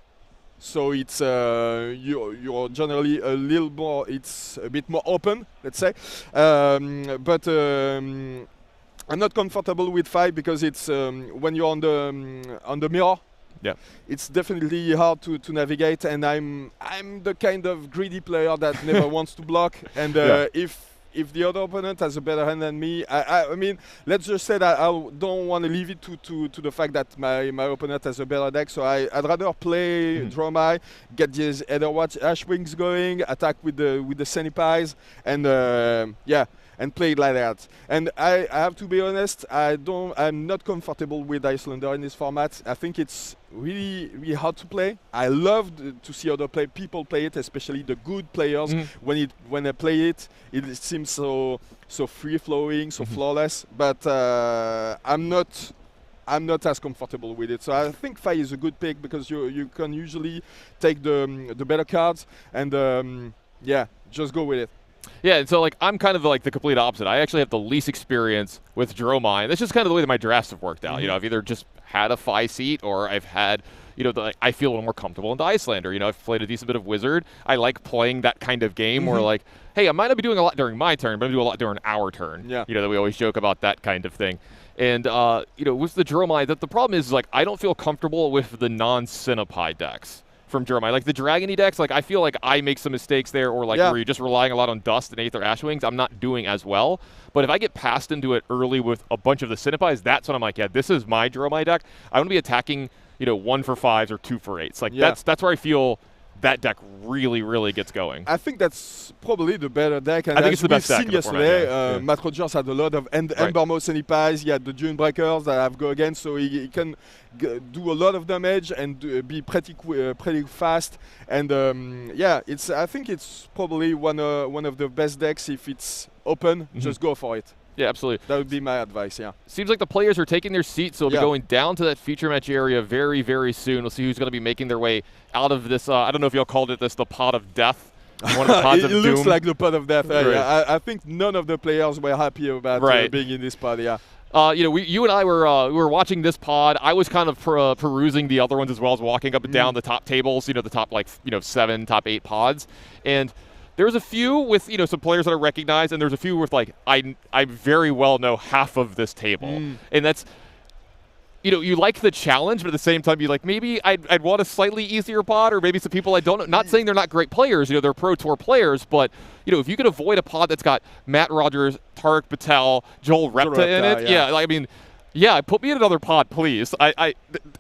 So it's you're generally a little more. It's a bit more open, let's say. But I'm not comfortable with Fi because it's when you're on the mirror. Yeah, it's definitely hard to navigate, and I'm the kind of greedy player that never wants to block. And if the other opponent has a better hand than me, I mean, let's just say that I don't want to leave it to the fact that my opponent has a better deck. So I'd rather play Dromai, get these Etherwatch Ashwings going, attack with the Senipais, and and play it like that. And I have to be honest, I'm not comfortable with Iyslander in this format. I think it's really hard to play. I love to see other people play it, especially the good players. When they play it, it seems so free flowing, so flawless. But I'm not as comfortable with it. So I think Fi is a good pick because you can usually take the better cards and just go with it. Yeah, and so like I'm kind of like the complete opposite. I actually have the least experience with Dromai. That's just kind of the way that my drafts have worked out. You know, I've either just had a Fi seat or I've had, you know, I feel a little more comfortable in the Icelander. You know, I've played a decent bit of Wizard. I like playing that kind of game where like, hey, I might not be doing a lot during my turn, but I'm doing a lot during our turn. Yeah. You know, that we always joke about that kind of thing. And, you know, with the Dromai, the problem is like I don't feel comfortable with the non-Cinnapai decks from Dromai. Like the Dragony decks, like I feel like I make some mistakes there, or like where you're just relying a lot on Dust and Aether Ashwings, I'm not doing as well. But if I get passed into it early with a bunch of the Cinnapais, that's when I'm like, yeah, this is my Dromai deck. I want to be attacking, you know, 1 for 5s or 2 for 8s. Like that's where I feel that deck really gets going. I think that's probably the better deck. And I think it's the best deck seen yesterday, Matt Rogers had a lot of Embermo Senipais. He had the Dune Breakers that have go against, so he can do a lot of damage and be pretty fast. And I think it's probably one of the best decks if it's open. Just go for it. Yeah, absolutely. That would be my advice, yeah. Seems like the players are taking their seats, so they'll be going down to that feature match area very soon. We'll see who's going to be making their way out of this. I don't know if y'all called it the pot of death. One of the pods of doom. It looks like the pot of death. I think none of the players were happy about being in this pod, yeah. You know, you and I were watching this pod. I was kind of perusing the other ones as well as walking up and down the top tables, you know, the top 7, top 8 pods. And there's a few with, you know, some players that I recognize, and there's a few with like I very well know half of this table. And you know, you like the challenge, but at the same time, you like, maybe I'd want a slightly easier pod, or maybe some people I don't know. Not saying they're not great players, you know, they're Pro Tour players, but, you know, if you could avoid a pod that's got Matt Rogers, Tarek Patel, Joel Repta in it, yeah, I mean, yeah, put me in another pod, please.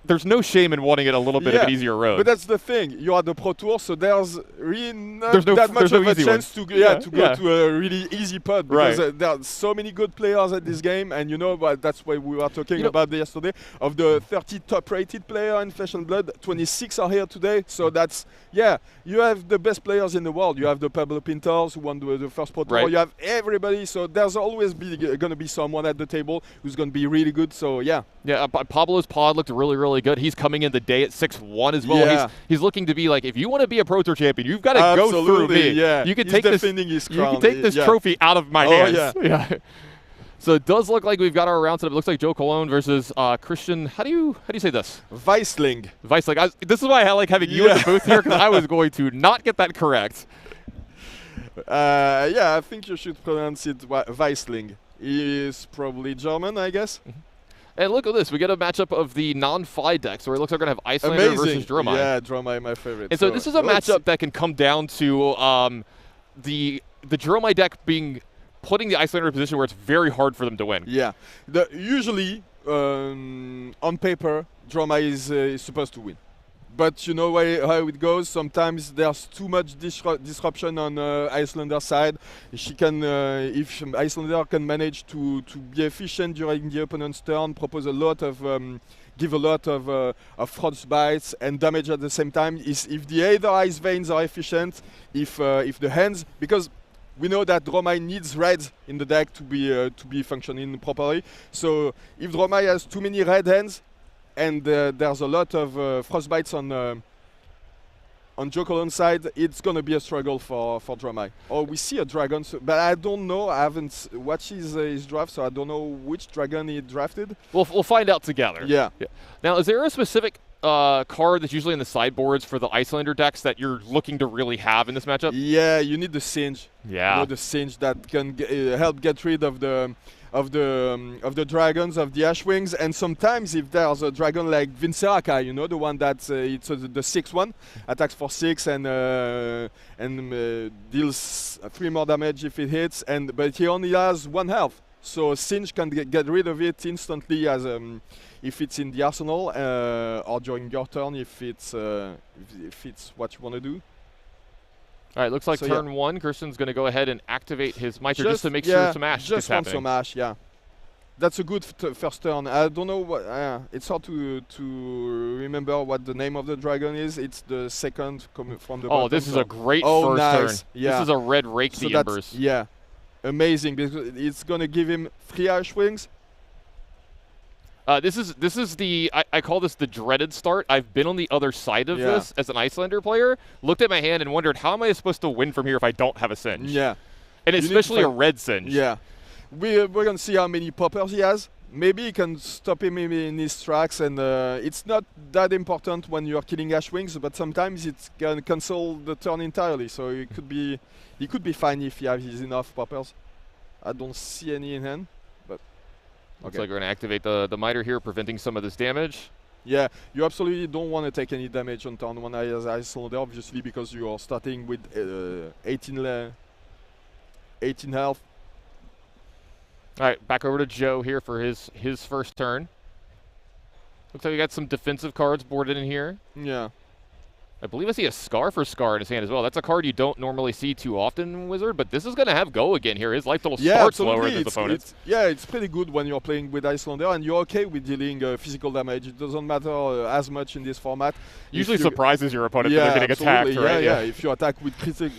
There's no shame in wanting it a little bit of an easier road. But that's the thing. You are the Pro Tour, so there's really not that much of a chance to go to a really easy pod, because there are so many good players at this game, and you know, that's why we were talking about yesterday. Of the 30 top-rated players in Flesh and Blood, 26 are here today. So that's you have the best players in the world. You have the Pablo Pintors who won the first Pro Tour. You have everybody. So there's always going to be someone at the table who's going to be really good. So Pablo's pod looked really, really good. He's coming in the day at 6-1 as well. He's looking to be like, if you want to be a Pro Tour champion, you've got to go through me. You can take this trophy out of my hands. So it does look like we've got our round set up. It looks like Joe Cologne versus Christian. How do you say this? Weisling. This is why I like having you in the booth here, because I was going to not get that correct. I think you should pronounce it Weisling. He is probably German, I guess. And look at this. We get a matchup of the non-fly decks where it looks like we're going to have Icelander versus Dromai. Yeah, Dromai, my favorite. And so this is a matchup that can come down to the Dromai deck putting the Icelander in a position where it's very hard for them to win. Yeah. Usually, on paper, Dromai is supposed to win. But you know how it goes. Sometimes there's too much disruption on Icelander's side. She can, if Icelander can manage to be efficient during the opponent's turn, propose a lot of, give a lot of frostbites and damage at the same time. If the Aether Ice Veins are efficient, if the hands, because we know that Dromai needs red in the deck to be functioning properly. So if Dromai has too many red hands, and there's a lot of frostbites on Joe Colon's side, it's going to be a struggle for Dromai. Oh, we see a dragon, but I don't know. I haven't watched his draft, so I don't know which dragon he drafted. We'll find out together. Yeah. Now, is there a specific card that's usually in the sideboards for the Icelander decks that you're looking to really have in this matchup? Yeah, you need the Singe. Yeah. You know, the Singe that can help get rid of the dragons, of the Ashwings, and sometimes if there's a dragon like Vinceraka, you know, the one that's it's the 6-1, attacks for 6 and deals 3 more damage if it hits, but he only has 1 health, so Singe can get rid of it instantly as if it's in the arsenal or during your turn if it's what you want to do. All right, looks like turn 1, Christian's going to go ahead and activate his Mitre just to make sure some Ash is happening. Just want some Ash, yeah. That's a good first turn. I don't know what. It's hard to remember what the name of the dragon is. It's the second coming from the bottom. Oh, this is a great first turn. Yeah. This is a red Rake the Embers. Yeah, amazing, because it's going to give him 3 Ashwings. This is the I call this the dreaded start. I've been on the other side of this as an Icelander player. Looked at my hand and wondered, how am I supposed to win from here if I don't have a Singe? Yeah, and especially a red Singe. Yeah, we're gonna see how many poppers he has. Maybe he can stop him in his tracks, and it's not that important when you're killing Ashwings, but sometimes it can cancel the turn entirely. So he could be fine if he has enough poppers. I don't see any in hand. Looks like we're going to activate the Mitre here, preventing some of this damage. Yeah, you absolutely don't want to take any damage on turn 1 as Icelander, obviously, because you are starting with 18 health. All right, back over to Joe here for his first turn. Looks like we got some defensive cards boarded in here. Yeah. I believe I see a Scar for Scar in his hand as well. That's a card you don't normally see too often, Wizard, but this is going to have go again here. His life total starts lower than his opponent's. It's pretty good when you're playing with Icelander and you're okay with dealing physical damage. It doesn't matter as much in this format. Usually surprises your opponent when they're getting attacked, right? Yeah, if you attack with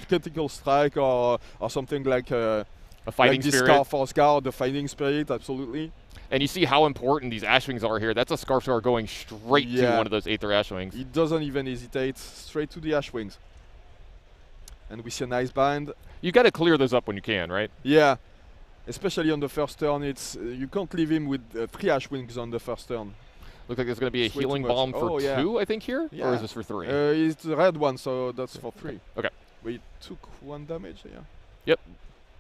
critical strike or something like a Fighting like Spirit. Scar for Scar, the Fighting Spirit, absolutely. And you see how important these Ashwings are here. That's a Scarf Scar going straight to one of those Aether Ashwings. He doesn't even hesitate, straight to the Ashwings. And we see a nice bind. You got to clear those up when you can, right? Yeah, especially on the first turn. It's you can't leave him with 3 Ashwings on the first turn. Looks like there's going to be a healing bomb for 2, I think, here? Yeah. Or is this for 3? It's the red one, so that's for 3. Okay. We took 1 damage, yeah. Yep.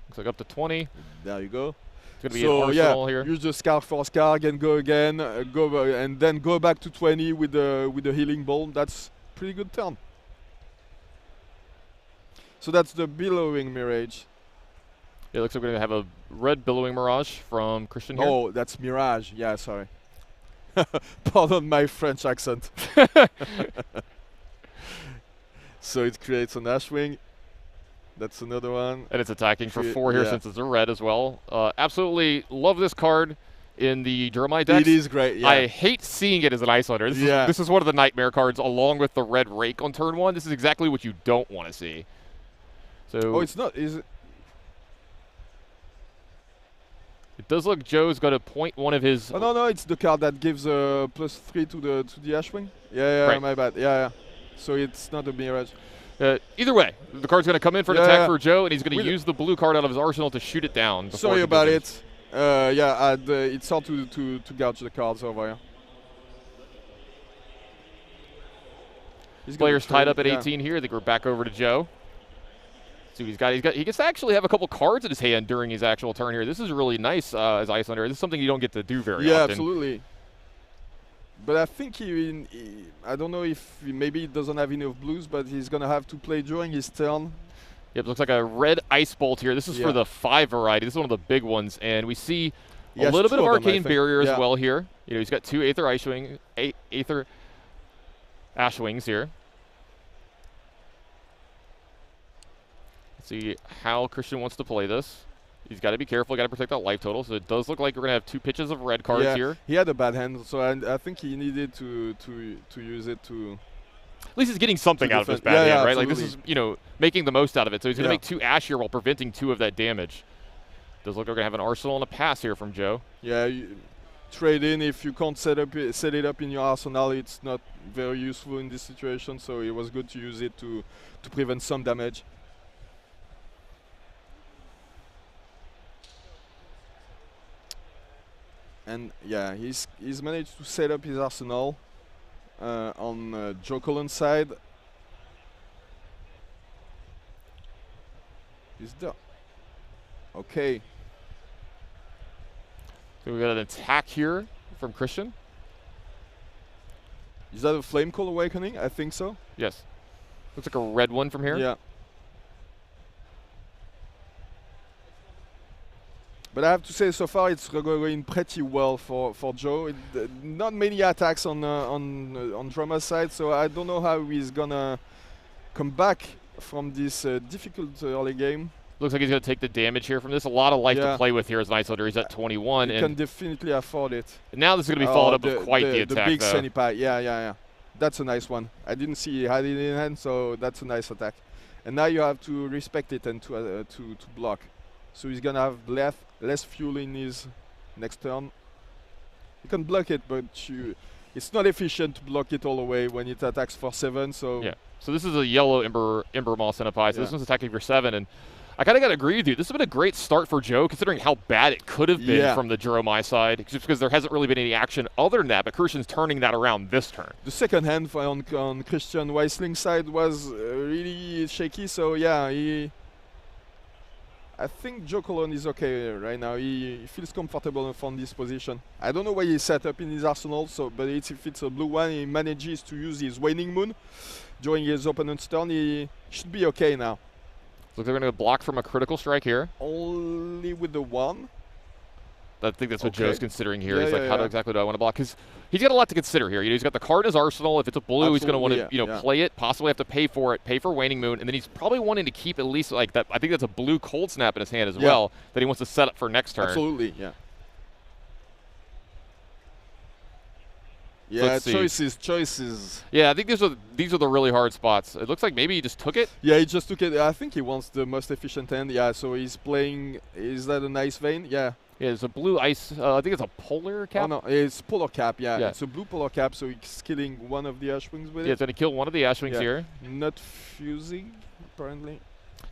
Looks like up to 20. There you go. It's going to be an arsenal here. Use the Scar for Scar and go again, and then go back to 20 with the healing ball. That's pretty good turn. So that's the billowing mirage. It looks like we're going to have a red billowing mirage from Christian here. Oh, that's mirage. Yeah, sorry. Pardon my French accent. So it creates an Ashwing. That's another one. And it's attacking for 4 here since it's a red as well. Absolutely love this card in the Jeremiah decks. It is great, yeah. I hate seeing it as an Icelander. This is one of the nightmare cards along with the red Rake on turn 1. This is exactly what you don't want to see. So oh, it's not, is it? It does look Joe's got to point one of his... Oh, no, it's the card that gives +3 to the Ashwing. Yeah, right. My bad. Yeah. So it's not a mirage. Either way, the card's going to come in for an attack for Joe, and he's going to use the blue card out of his arsenal to shoot it down. Sorry about it. It's hard to gouge the cards over here. Players tied up at 18 here. I think we're back over to Joe. See what he's got. He gets to actually have a couple cards in his hand during his actual turn here. This is really nice as Icelander. This is something you don't get to do very often. Yeah, absolutely. But I think I don't know if maybe he doesn't have enough blues, but he's going to have to play during his turn. Yep, looks like a red Ice Bolt here. This is for the 5 variety. This is one of the big ones. And we see a little bit of Arcane Barrier as well here. You know, he's got 2 Aether Aether Ashwings here. Let's see how Christian wants to play this. He's got to be careful. Got to protect that life total. So it does look like we're going to have 2 pitches of red cards here. He had a bad hand, so I think he needed to use it to... At least he's getting something out of his bad hand, right? Absolutely. Like this is, making the most out of it. So he's going to make 2 Ash here while preventing 2 of that damage. Does look like we're going to have an arsenal and a pass here from Joe. Yeah, trade in if you can't set it up in your arsenal. It's not very useful in this situation, so it was good to use it to prevent some damage. And yeah, he's managed to set up his arsenal on Joe Cullen's side. He's done. Okay. So we got an attack here from Christian. Is that a Flame Call Awakening? I think so. Yes. Looks like a red one from here. Yeah. But I have to say, so far it's going pretty well for Joe. Not many attacks on Drama's side, so I don't know how he's gonna come back from this difficult early game. Looks like he's going to take the damage here from this. A lot of life to play with here as an Icelander. He's at 21. He can definitely afford it. And now this is going to be followed up with quite the attack, the big though. Sunny Pie. Yeah. That's a nice one. I didn't see he had it in hand, so that's a nice attack. And now you have to respect it and to block. So he's going to have less fuel in his next turn. You can block it, but it's not efficient to block it all the way when it attacks for 7. So yeah. So this is a yellow Ember Moss Centipi. So this one's attacking for 7. And I kind of got to agree with you. This has been a great start for Joe, considering how bad it could have been from the Jeremiah side, just because there hasn't really been any action other than that, but Christian's turning that around this turn. The second hand on Christian Weisling's side was really shaky, so yeah, I think Joe Cullen is okay right now. He feels comfortable from this position. I don't know why he set up in his arsenal, but if it's a blue one, he manages to use his Waning Moon during his opponent's turn. He should be okay now. Looks like they're going to block from a critical strike here. Only with the 1? I think that's what Joe's considering here. He's like, how exactly do I want to block? Because he's got a lot to consider here. He's got the card in his arsenal. If it's a blue, he's going to want to play it, possibly have to pay for it, pay for Waning Moon, and then he's probably wanting to keep at least like that. I think that's a blue Cold Snap in his hand as well that he wants to set up for next turn. Absolutely, yeah. Yeah, choices. Yeah, I think these are the really hard spots. It looks like maybe he just took it. Yeah, he just took it. I think he wants the most efficient hand. Yeah, so he's playing. Is that an Ice Vein? Yeah. Yeah, it's a blue ice. I think it's a polar cap. Oh no, it's polar cap. Yeah, it's a blue polar cap. So he's killing one of the Ashwings with it. Yeah, it's going to kill one of the Ashwings here. Not fusing, apparently.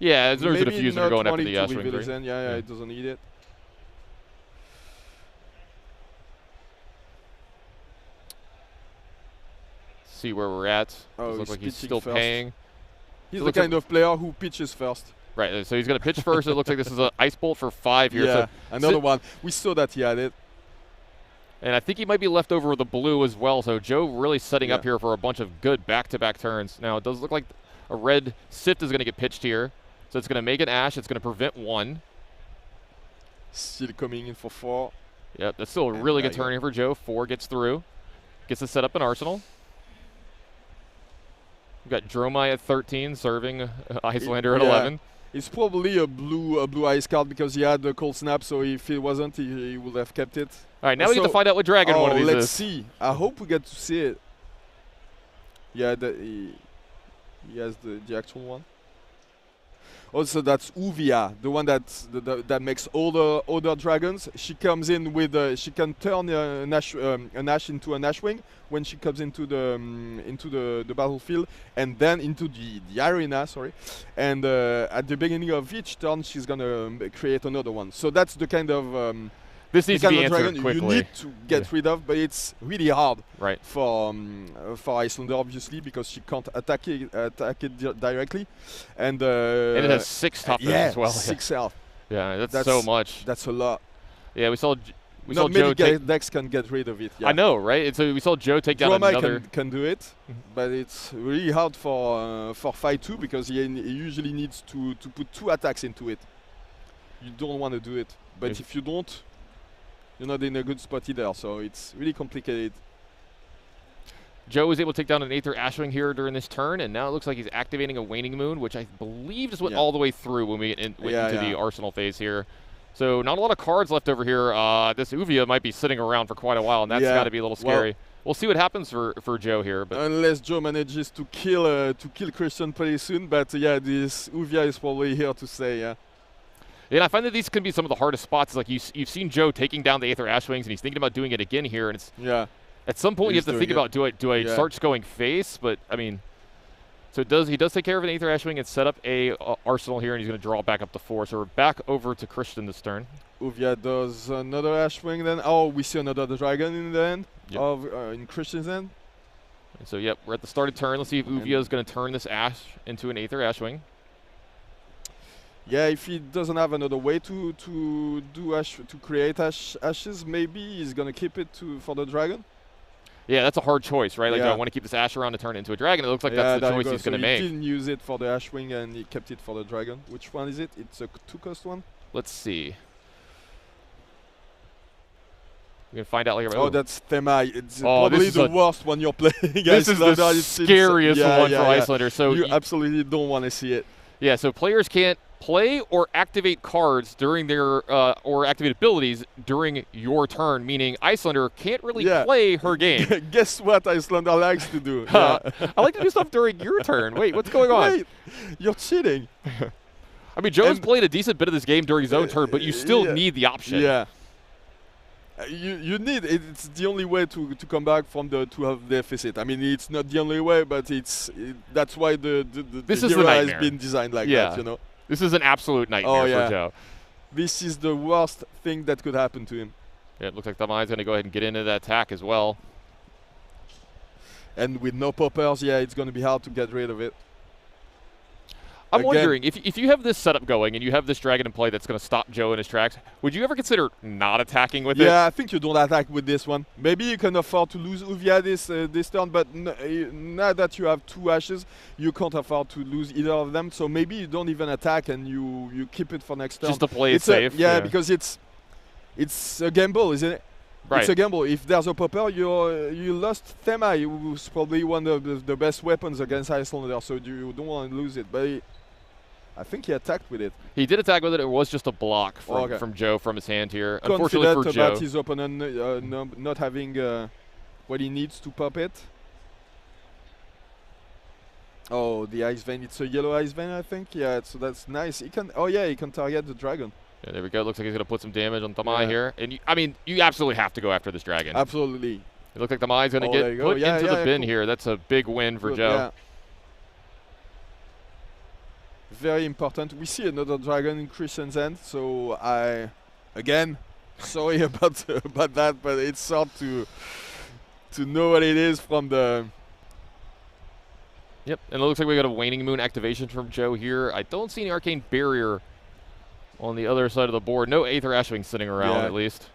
Yeah, there's a fuser going after the Ashwings. Right? Yeah, it doesn't need it. See where we're at. Oh, looks like he's still paying. He's the kind of player who pitches first. Right, so he's going to pitch first. It looks like this is an Ice Bolt for 5 here. Yeah, So another one. We saw that he had it. And I think he might be left over with the blue as well. So Joe really setting up here for a bunch of good back-to-back turns. Now, it does look like a red Sift is going to get pitched here. So it's going to make an Ash. It's going to prevent 1. Still coming in for 4. Yep, that's still a really good turn here for Joe. 4 gets through. Gets to set up an Arsenal. We've got Dromai at 13, serving Icelander at 11. It's probably a blue ice card because he had the cold snap, so if it wasn't, he would have kept it. All right, now we get to find out what dragon one of these let's is. see. I hope we get to see it. Yeah, he has the actual one. Also, that's Uvia, the one that makes all the dragons. She comes in with she can turn an ash into an Ashwing when she comes into the battlefield, and then into the arena. Sorry, and at the beginning of each turn, she's gonna create another one. So that's the kind of this needs to be answered dragon quickly. You need to get rid of, but it's really hard right. for Icelander, obviously, because she can't attack it directly, and it has 6 toughness as well. 6 health. Yeah, that's so much. That's a lot. Yeah, we saw Not Joe many decks can get rid of it. Yeah. I know, right? So we saw Joe take down another. Can do it, but it's really hard for Fight 2 because he usually needs to put 2 attacks into it. You don't want to do it, but if you don't, you're not in a good spot either, so it's really complicated. Joe was able to take down an Aether Ashwing here during this turn, and now it looks like he's activating a Waning Moon, which I believe just went all the way through when we went into the Arsenal phase here. So not a lot of cards left over here. This Uvia might be sitting around for quite a while, and that's got to be a little scary. We'll see what happens for Joe here. But unless Joe manages to kill Christian pretty soon, but yeah, this Uvia is probably here to stay. Yeah. Yeah, I find that these can be some of the hardest spots. Like you've seen Joe taking down the Aether Ashwings, and he's thinking about doing it again here. And it's at some point you have to think about do I start just going face? But I mean, so he does take care of an Aether Ashwing and set up a Arsenal here, and he's going to draw back up to 4. So we're back over to Christian this turn. Uvia does another Ashwing then. Oh, we see another dragon in the end of in Christian's end. And so we're at the start of turn. Let's see if Uvia is going to turn this Ash into an Aether Ashwing. Yeah, if he doesn't have another way to create ashes, maybe he's gonna keep it for the dragon. Yeah, that's a hard choice, right? Like, do I want to keep this Ash around to turn it into a dragon? It looks like that's the choice he's gonna make. He didn't use it for the Ashwing and he kept it for the dragon. Which one is it? It's a 2-cost one. Let's see. We can find out later. Oh, that's Themai. It's probably the worst one you're playing. This is the scariest one for Icelander. So you absolutely don't want to see it. Yeah, so players can't play or activate cards during their or activate abilities during your turn, meaning Icelander can't really play her game. Guess what Icelander likes to do? I like to do stuff during your turn. Wait, what's going on? Wait, you're cheating. I mean, Joe's played a decent bit of this game during his own turn, but you still need the option. Yeah. You need it. It's the only way to come back from to have deficit. I mean, it's not the only way, but that's why the hero has been designed like that. You know. This is an absolute nightmare for Joe. This is the worst thing that could happen to him. Yeah, it looks like Tamai's going to go ahead and get into that attack as well. And with no poppers, it's going to be hard to get rid of it. I'm wondering, if you have this setup going and you have this dragon in play that's going to stop Joe in his tracks, would you ever consider not attacking with it? Yeah, I think you don't attack with this one. Maybe you can afford to lose Uvia this turn, but now that you have 2 ashes, you can't afford to lose either of them. So maybe you don't even attack and you keep it for next turn. Just to play it safe. Yeah, because it's a gamble, isn't it? Right. It's a gamble. If there's a popper, you lost Themai, who's probably one of the best weapons against Icelander, so you don't want to lose it. But I think he attacked with it. He did attack with it. It was just a block from Joe from his hand here. Unfortunately for Joe. About his opponent not having what he needs to pop it. Oh, the Ice Vein. It's a yellow Ice Vein, I think. Yeah, so that's nice. He can. Oh yeah, he can target the dragon. Yeah, there we go. Looks like he's going to put some damage on Tamai here. And you absolutely have to go after this dragon. Absolutely. It looks like Tamai's going to get put into the bin here. That's a big win for Joe. Yeah. Very important. We see another dragon in Christian's end, so again, sorry about that, but it's hard to know what it is from the. Yep, and it looks like we got a Waning Moon activation from Joe here. I don't see any Arcane Barrier on the other side of the board. No Aether Ashwing sitting around, at least.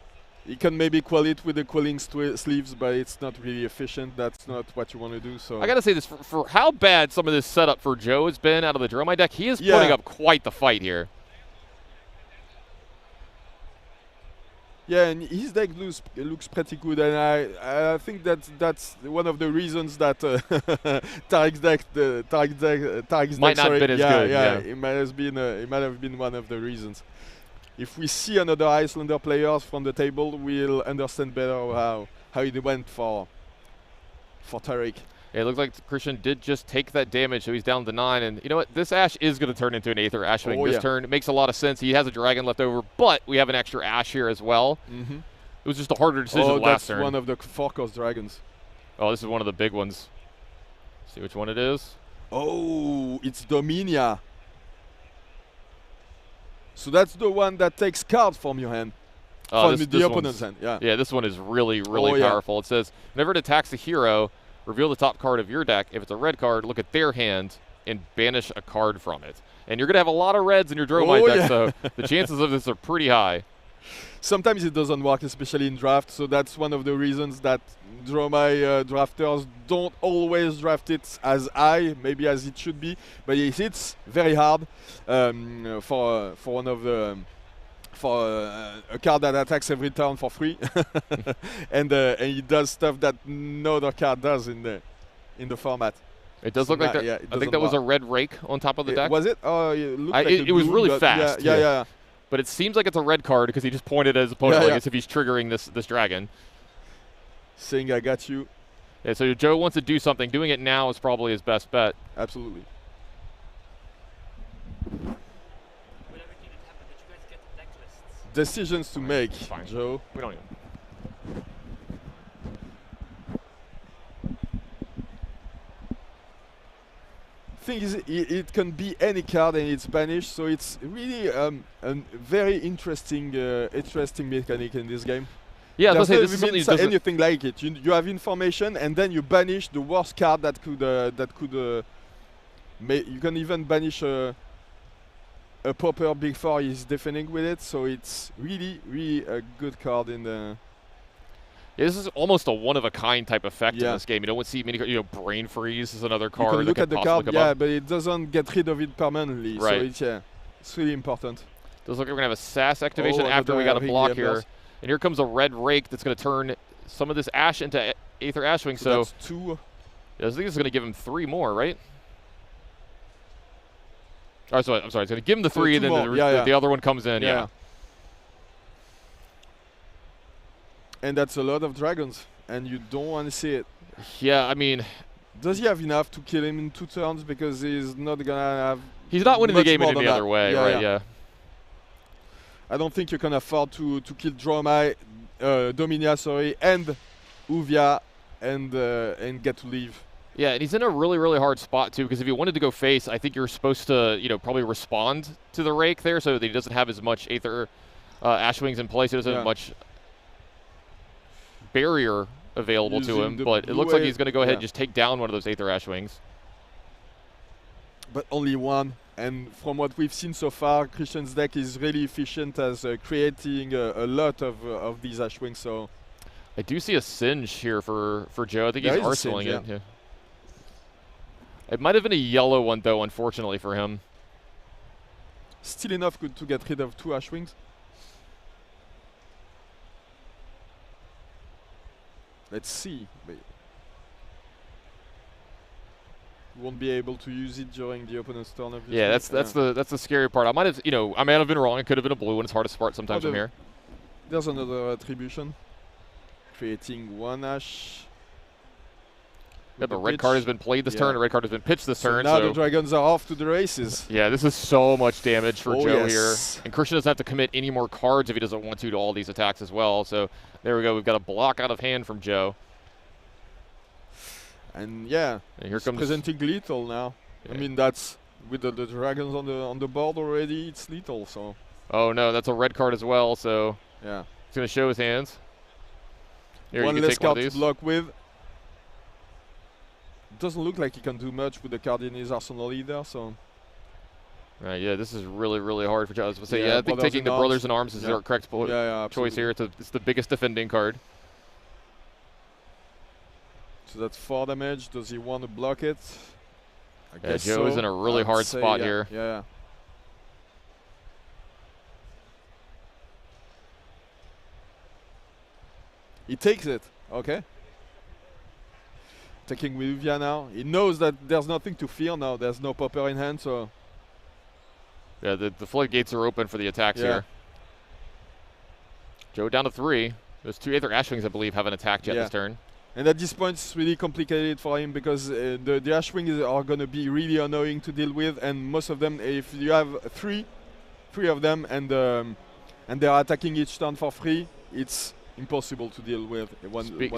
You can maybe quell it with the quelling sleeves, but it's not really efficient. That's not what you want to do. So I got to say this, for how bad some of this setup for Joe has been out of the Dromai deck, he is putting up quite the fight here. Yeah, and his deck looks pretty good, and I think that's one of the reasons that Tarek's deck might not have been as good. Yeah, it might have been one of the reasons. If we see another Icelander players from the table, we'll understand better how it went for Tarek. Yeah, it looks like Christian did just take that damage, so he's down to 9. And you know what? This Ash is going to turn into an Aether Ashwing this turn. It makes a lot of sense. He has a Dragon left over, but we have an extra Ash here as well. It was just a harder decision last turn. That's one of the 4-cost dragons. Oh, this is one of the big ones. See which one it is. Oh, it's Dominia. So that's the one that takes cards from your hand. From the opponent's hand. Yeah, this one is really, really powerful. It says, whenever it attacks a hero, reveal the top card of your deck. If it's a red card, look at their hand and banish a card from it. And you're going to have a lot of reds in your Dromai deck, so the chances of this are pretty high. Sometimes it doesn't work, especially in draft, so that's one of the reasons that Dromai drafters don't always draft it as high, maybe as it should be, but it hits very hard for one of the a card that attacks every turn for free, and it does stuff that no other card does in the format. It does look like that. I think that was a red rake on top of the deck. Was it? Oh, it looked like it was really fast. Yeah. But it seems like it's a red card because he just pointed at his opponent as if he's triggering this dragon. Saying, I got you. Yeah, so Joe wants to do something. Doing it now is probably his best bet. Absolutely. Decisions to make, Joe. We don't even. Thing is, it can be any card and it's banished, so it's really a very interesting mechanic in this game. Yeah, there's this is anything like it. You have information and then you banish the worst card that could. You can even banish a proper big 4 is defending with it, so it's really a good card in the. Yeah, this is almost a one-of-a-kind type effect in this game. You don't see many. Brain Freeze is another card. You can look at the card, but it doesn't get rid of it permanently. Right. So it's really important. Does look like we're gonna have a SAS activation after we got a block here, and here comes a red rake that's gonna turn some of this Ash into Aether Ashwing. So that's 2. Yeah, I think it's gonna give him 3 more, right? Oh, so I'm sorry. It's gonna give him the 3, and then the other one comes in. Yeah. And that's a lot of dragons, and you don't want to see it. Yeah, I mean, does he have enough to kill him in 2 turns? Because he's not gonna have. He's not winning the game in any other way, right? Yeah. I don't think you can afford to kill Dromai, Dominia, and Uvia, and get to leave. Yeah, and he's in a really, really hard spot too. Because if he wanted to go face, I think you're supposed to, probably respond to the rake there, so that he doesn't have as much Aether Ashwings in place. He doesn't have much barrier available to him, but it looks like he's going to go ahead and just take down one of those Aether Ashwings. But only one, and from what we've seen so far, Christian's deck is really efficient as creating a lot of these Ashwings. So I do see a Singe here for Joe. I think he's arsenalling it. Yeah. It might have been a yellow one though, unfortunately for him. Still enough to get rid of 2 Ashwings. Let's see. Won't be able to use it during the opponent's turn. Obviously. Yeah, that's the scary part. I might have been wrong. It could have been a blue, and it's hard to spot sometimes from here. There's another attribution, creating 1 Ash. Yeah, the red card has been played this turn. The red card has been pitched this turn. Now the dragons are off to the races. Yeah, this is so much damage for Joe here. And Christian doesn't have to commit any more cards if he doesn't want to all these attacks as well. So there we go. We've got a block out of hand from Joe. And here comes presenting lethal now. Yeah. I mean, that's with the dragons on the board already. It's lethal. So. Oh no, that's a red card as well. So yeah, he's gonna show his hands. Here, one less card to block with. doesn't look like he can do much with the card in his arsenal either. So. Right, yeah, this is really, really hard for Joe. I was going to say, Yeah, I think taking the Brothers in Arms is the correct choice here. It's the biggest defending card. So that's 4 damage. Does he want to block it? I guess Joe is in a really hard spot here. Yeah. He takes it. Okay. Taking Wiluvia now. He knows that there's nothing to fear now. There's no popper in hand, so. Yeah, the floodgates are open for the attacks here. Joe down to 3. Those 2 Aether Ashwings, I believe, haven't attacked yet this turn. And at this point, it's really complicated for him because the Ashwings are going to be really annoying to deal with, and most of them, if you have three of them, and they are attacking each turn for free, it's impossible to deal with.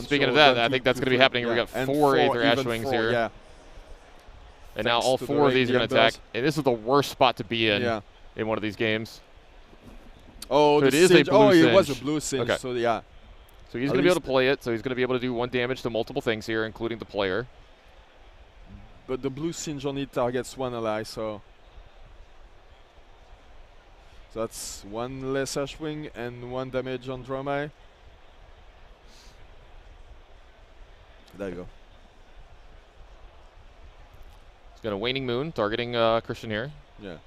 Speaking of that, I think that's going to be happening. We got 4 Aether Ashwings here. Yeah. And now all 4 of these are going to attack. And this is the worst spot to be in one of these games. Oh, so it is a blue Singe. It was a blue Singe, okay. So yeah. So he's going to be able to play it, so he's going to be able to do 1 damage to multiple things here, including the player. But the blue Singe only targets 1 ally, so that's 1 less Ashwing and 1 damage on Dromai. There you go. He's going to Waning Moon, targeting Christian here. Yeah.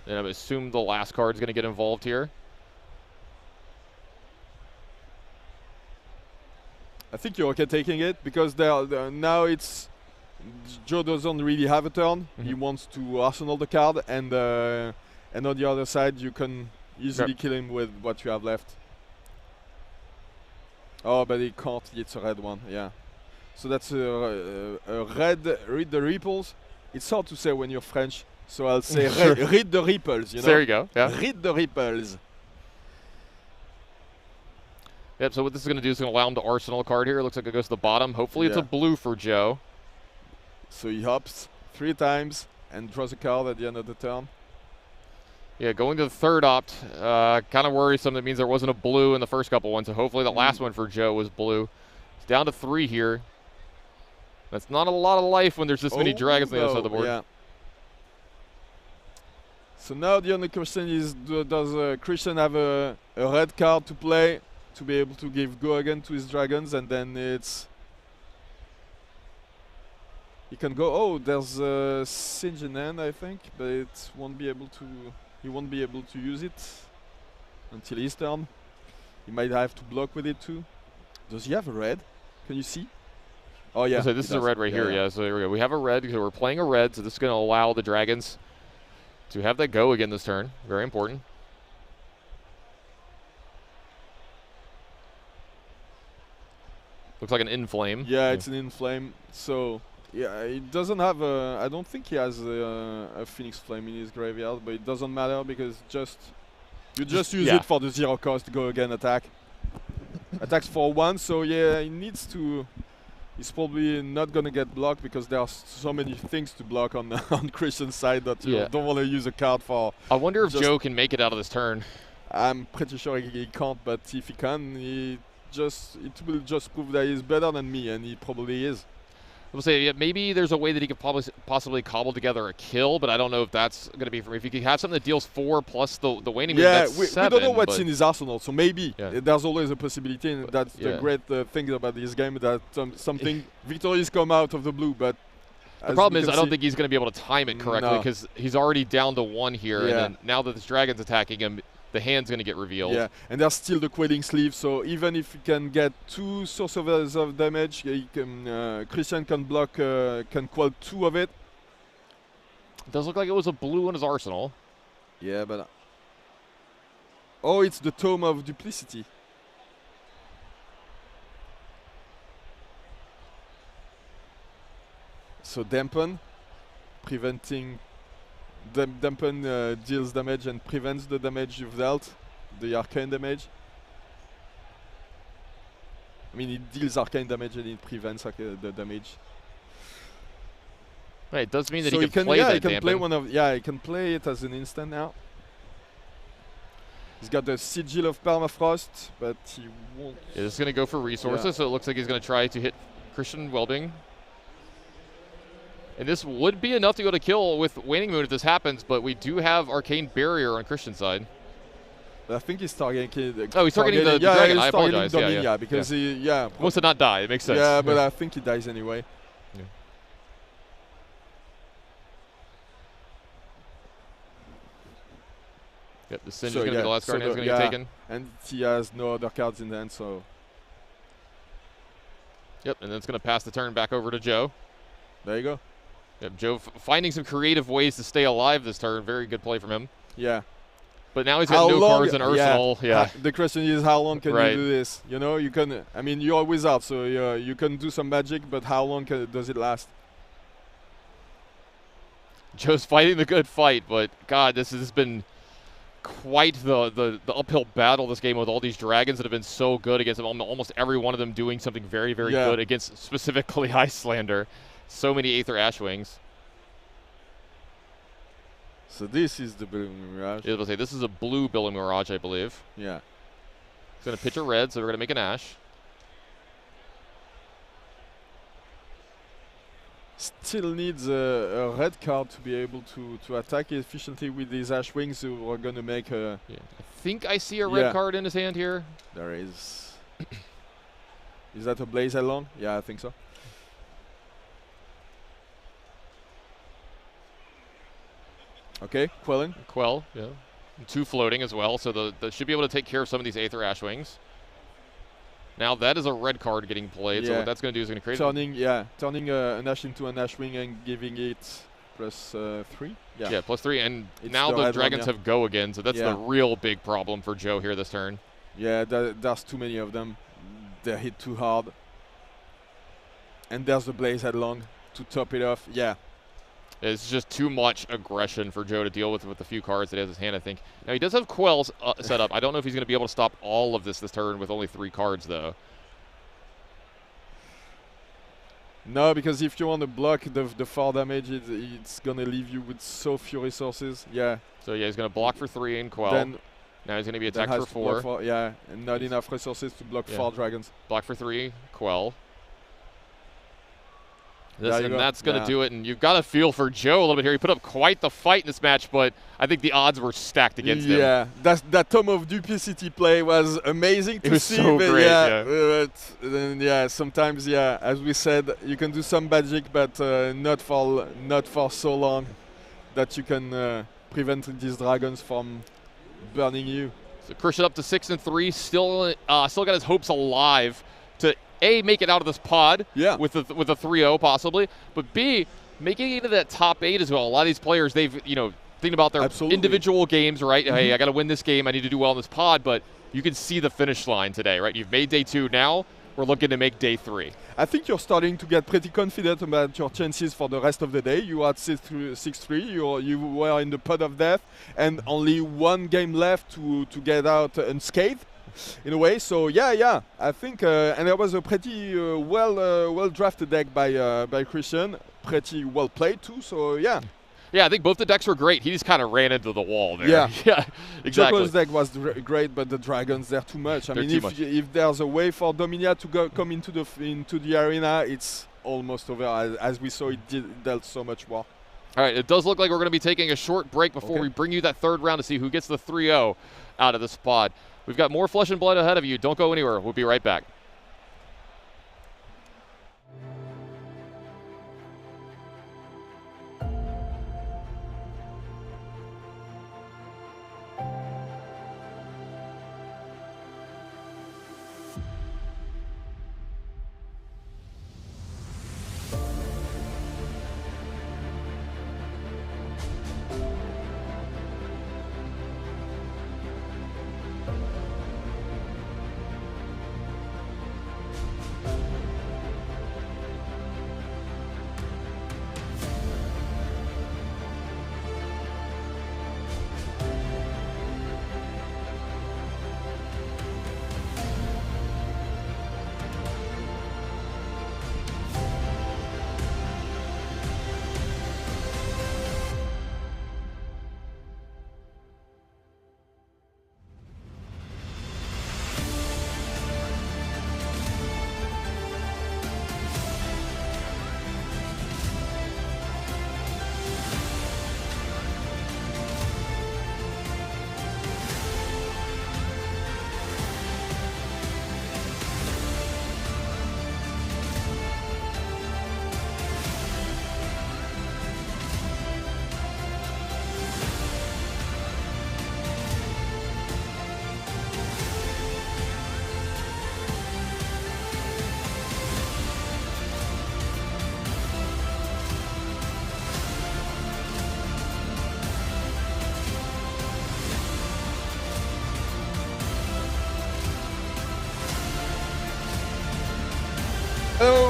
And I assume the last card's going to get involved here. I think you're okay taking it because now it's Joe doesn't really have a turn. He wants to arsenal the card, and on the other side you can easily kill him with what you have left. Oh, but he can't. It's a red one. Yeah. So that's a red. Read the ripples. It's hard to say when you're French, so I'll say read the ripples. You know. There you go. Yeah. Read the ripples. Yep, so what this is going to do is going to allow him to arsenal a card here. It looks like it goes to the bottom. Hopefully it's a blue for Joe. So he hops 3 times and draws a card at the end of the turn. Yeah, going to the 3rd opt, kind of worrisome. That means there wasn't a blue in the first couple ones, so hopefully the last one for Joe was blue. It's down to 3 here. That's not a lot of life when there's this many dragons on the other side of the board. Yeah. So now the only question is, does Christian have a red card to play to be able to give go again to his dragons, and then it's he can go. Oh, there's a Singe in hand, I think, but it won't be able to. He won't be able to use it until his turn. He might have to block with it too. Does he have a red? Can you see? Oh yeah. So this is a red right here. Yeah. So here we go. We have a red. So we're playing a red. So this is going to allow the dragons to have that go again this turn. Very important. Looks like an inflame. Yeah, it's an inflame. So yeah, he doesn't have a. I don't think he has a Phoenix Flame in his graveyard, but it doesn't matter because you just use it for the 0 cost go again attack. Attacks for 1, so yeah, he needs to. He's probably not gonna get blocked because there are so many things to block on on Christian's side that you don't want to use a card for. I wonder if Joe can make it out of this turn. I'm pretty sure he can't, but if he can, it will just prove that he's better than me, and he probably is. I will say, maybe there's a way that he could possibly cobble together a kill, but I don't know if that's going to be for me. If you could have something that deals 4 plus the waning moon, that's 7. We don't know what's in his arsenal, so maybe there's always a possibility, and that's the great thing about this game, that something victorious come out of the blue, but the problem is I don't think he's going to be able to time it correctly because he's already down to 1 here, and then now that this dragon's attacking him, the hand's going to get revealed. Yeah, and there's still the Quelling Sleeve, so even if he can get 2 sources of damage, he can, Christian can block, can quell 2 of it. It does look like it was a blue in his arsenal. Yeah, but... oh, it's the Tome of Duplicity. So Dampen, preventing... Dampen deals damage and prevents the damage you've dealt, the arcane damage. I mean, it deals arcane damage and it prevents the damage. Right, it does mean that he can play that he can play Dampen. he can play it as an instant now. He's got the Sigil of Permafrost, but he won't. Yeah, this is going to go for resources, so it looks like he's going to try to hit Christian Welding. And this would be enough to go to kill with Waning Moon if this happens, but we do have Arcane Barrier on Christian's side. I think he's targeting. Oh, he's targeting the dragon. I apologize. Dominia, because he wants to not die. It makes sense. Yeah, but I think he dies anyway. Yeah. Yep, the Singe is going to be the last card that's going to get taken. And he has no other cards in hand, so. Yep, and then it's going to pass the turn back over to Joe. There you go. Yep, Joe finding some creative ways to stay alive this turn. Very good play from him. Yeah. But now he's got no cards in arsenal. Yeah. The question is, how long can Right. you do this? You know, you can. I mean, you're a wizard, so you can do some magic, but how long does it last? Joe's fighting the good fight, but God, this has been quite the uphill battle this game with all these dragons that have been so good against them. Almost every one of them doing something very, very good against specifically Icelander. So many Aether Ashwings. So this is the Billowing Mirage. I was say this is a blue Billowing Mirage, I believe. Yeah. He's going to pitch a red, so we're going to make an Ash. Still needs a red card to be able to attack efficiently with these Ash Wings. So we're going to make a... Yeah. I think I see a red card in his hand here. There is. Is that a Blaze Headlong? Yeah, I think so. Okay, quelling. Quell, yeah. And 2 floating as well, so they should be able to take care of some of these Aether Ashwings. Now that is a red card getting played, so what that's going to do is going to create... Turning an Ash into an Ashwing and giving it +3. Yeah, +3, and now the dragons have go again, so that's the real big problem for Joe here this turn. Yeah, there's too many of them. They're hit too hard. And there's the Blaze Headlong to top it off. Yeah. It's just too much aggression for Joe to deal with the few cards that he has in his hand, I think. Now, he does have Quells set up. I don't know if he's going to be able to stop all of this turn with only 3 cards, though. No, because if you want to block the 4 damage, it's going to leave you with so few resources. Yeah. So, yeah, he's going to block for 3 and Quell. Then now he's going to be attacked for 4. Yeah, and not enough resources to block 4 dragons. Block for 3, Quell. That's going to do it, and you've got to feel for Joe a little bit here. He put up quite the fight in this match, but I think the odds were stacked against him. Yeah, that Tome of Duplicity play was amazing to see. So but great, yeah, sometimes, as we said, you can do some magic, but not for so long that you can prevent these dragons from burning you. So Christian up to 6-3, still got his hopes alive to make it out of this pod with a 3-0 possibly, but B, making it into that top 8 as well. A lot of these players, they've, thinking about their individual games, right? Hey, I got to win this game. I need to do well in this pod, but you can see the finish line today, right? You've made day 2. Now we're looking to make day 3. I think you're starting to get pretty confident about your chances for the rest of the day. You are 6-3. You were in the pod of death, and only 1 game left to get out unscathed. In a way, so I think, and it was a pretty well drafted deck by Christian, pretty well played too. So yeah, I think both the decks were great. He just kind of ran into the wall there. Yeah, exactly. Joko's deck was great, but the dragons, they're too much. I mean, if there's a way for Dominia to come into the arena, it's almost over. As we saw, it dealt so much more. All right, it does look like we're going to be taking a short break before we bring you that 3rd round to see who gets the 3-0 out of this pod. We've got more Flesh and Blood ahead of you. Don't go anywhere. We'll be right back.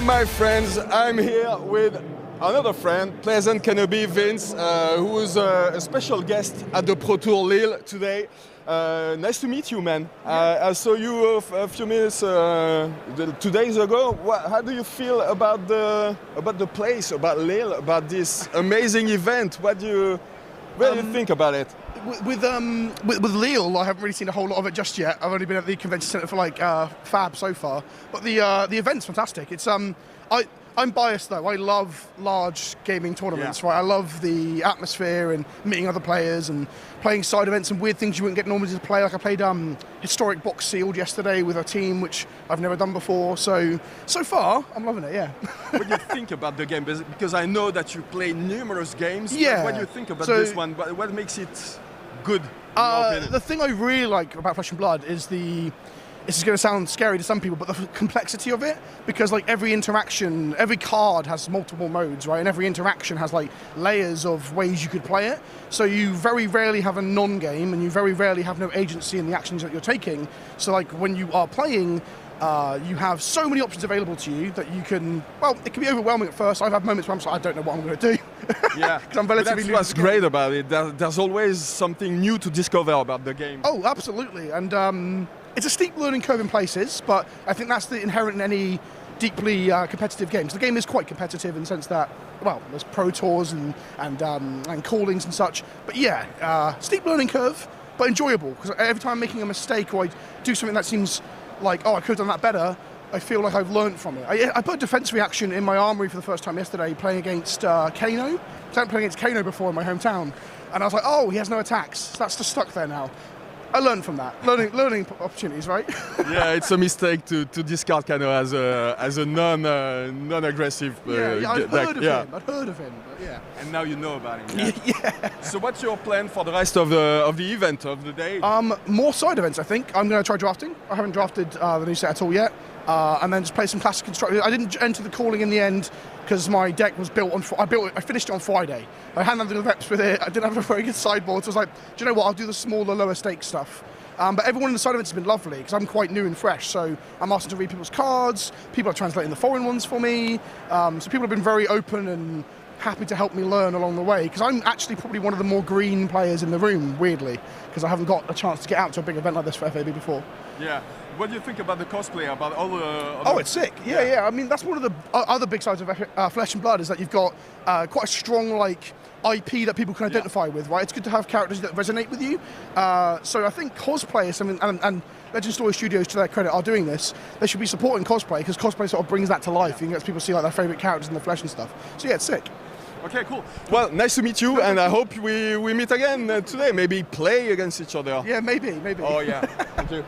my friends, I'm here with another friend, Pleasant Kenobi Vince, who is a special guest at the Pro Tour Lille today. Nice to meet you, man. I saw you a few minutes, 2 days ago. How do you feel about the place, about Lille, about this amazing event? What do you think about it? With Lille, I haven't really seen a whole lot of it just yet. I've only been at the convention centre for like Fab so far, but the event's fantastic. It's I'm biased though. I love large gaming tournaments, right? I love the atmosphere and meeting other players and playing side events and weird things you wouldn't get normally to play. Like I played Historic Box Sealed yesterday with a team, which I've never done before. So far, I'm loving it, yeah. What do you think about the game? Because I know that you play numerous games. Yeah. What do you think about this one? What makes it good, in your opinion? The thing I really like about Flesh and Blood is this is going to sound scary to some people, but the complexity of it, because like every interaction, every card has multiple modes, right? And every interaction has like layers of ways you could play it. So you very rarely have a non-game and you very rarely have no agency in the actions that you're taking. So like when you are playing, you have so many options available to you that you can, well, it can be overwhelming at first. I've had moments where I'm just like, I don't know what I'm going to do. Yeah, because I'm relatively that's what's great about it. There's always something new to discover about the game. Oh, absolutely. And it's a steep learning curve in places, but I think that's the inherent in any deeply competitive games. The game is quite competitive in the sense that, well, there's pro tours and callings and such. But yeah, steep learning curve, but enjoyable, because every time I'm making a mistake or I do something that seems like, oh, I could have done that better, I feel like I've learned from it. I put a defense reaction in my armory for the first time yesterday, playing against Kano. I haven't played against Kano before in my hometown, and I was like, oh, he has no attacks. So that's just stuck there now. I learned from that. Learning opportunities, right? Yeah, it's a mistake to discard Kano as a non-aggressive. I'd heard of him, but yeah. And now you know about him. Yeah. Yeah. So what's your plan for the rest of the event of the day? More side events, I think. I'm going to try drafting. I haven't drafted the new set at all yet. And then just play some classic constructed. I didn't enter the calling in the end because my deck was built on. I finished it on Friday. I hadn't had the reps with it. I didn't have a very good sideboard, so I was like, do you know what? I'll do the smaller, lower stakes stuff. But everyone in the side events has been lovely because I'm quite new and fresh. So I'm asking to read people's cards. People are translating the foreign ones for me. So people have been very open and happy to help me learn along the way, because I'm actually probably one of the more green players in the room, weirdly, because I haven't got a chance to get out to a big event like this for FAB before. Yeah. What do you think about the cosplay, about all the... Oh, it's sick. Yeah. I mean, that's one of the other big sides of Flesh and Blood, is that you've got quite a strong, like, IP that people can identify with, right? It's good to have characters that resonate with you. So I think cosplay is something, and Legend Story Studios, to their credit, are doing this. They should be supporting cosplay, because cosplay sort of brings that to life and gets people to see like their favourite characters in the flesh and stuff. So yeah, it's sick. Okay, cool. Well, nice to meet you, and I hope we meet again today. Maybe play against each other. Yeah, maybe. Oh yeah. Thank you.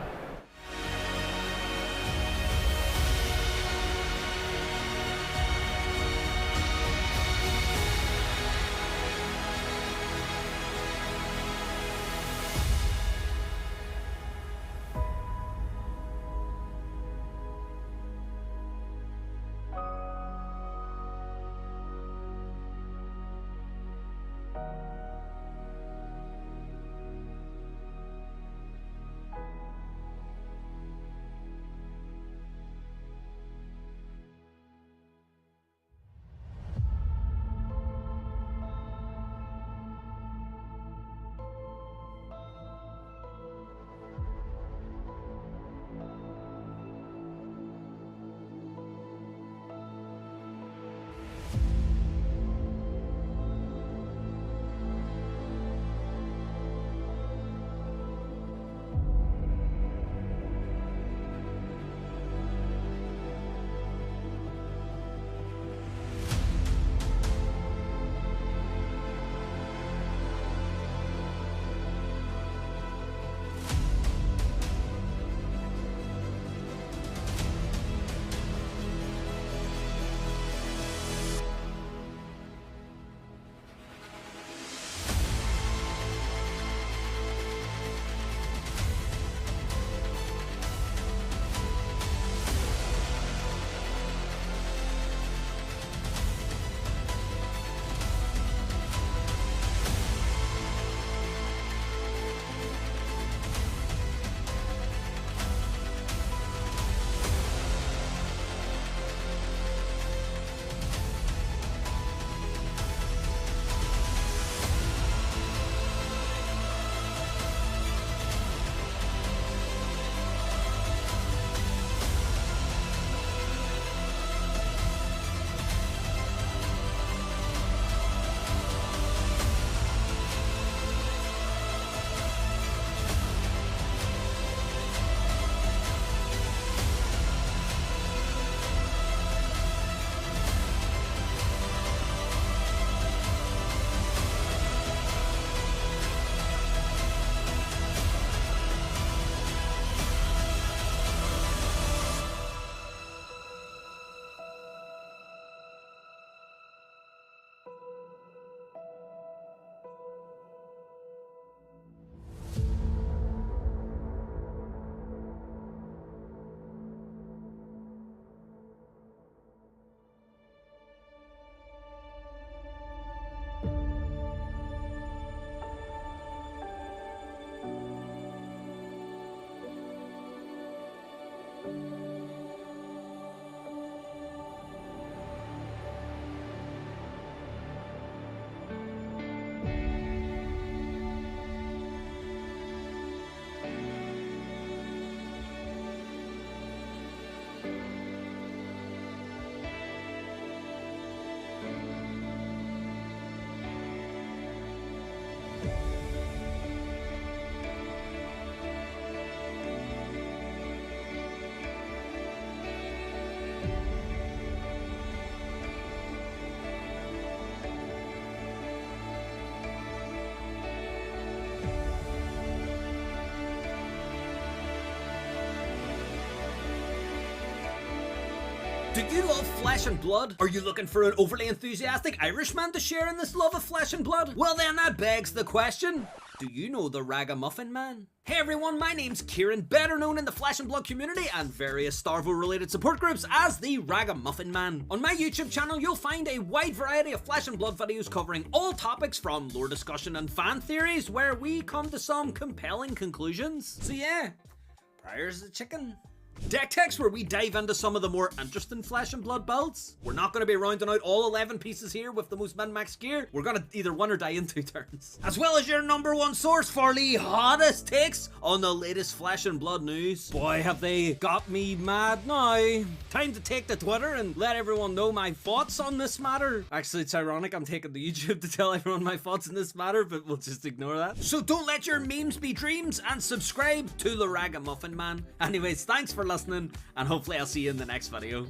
Do you love flesh and blood? Are you looking for an overly enthusiastic Irishman to share in this love of flesh and blood? Well then that begs the question, do you know the Ragamuffin Man? Hey everyone, my name's Kieran, better known in the Flesh and Blood community and various Starvo related support groups as the Ragamuffin Man. On my YouTube channel you'll find a wide variety of Flesh and Blood videos covering all topics from lore discussion and fan theories where we come to some compelling conclusions. So yeah, prayers the chicken. Deck Techs, where we dive into some of the more interesting Flesh and Blood builds. We're not going to be rounding out all 11 pieces here with the most min-max gear. We're going to either win or die in 2 turns. As well as your #1 source for the hottest takes on the latest Flesh and Blood news. Boy, have they got me mad now. Time to take to Twitter and let everyone know my thoughts on this matter. Actually, it's ironic I'm taking to YouTube to tell everyone my thoughts on this matter, but we'll just ignore that. So don't let your memes be dreams and subscribe to the Ragamuffin Man. Anyways, thanks for listening, and hopefully I'll see you in the next video.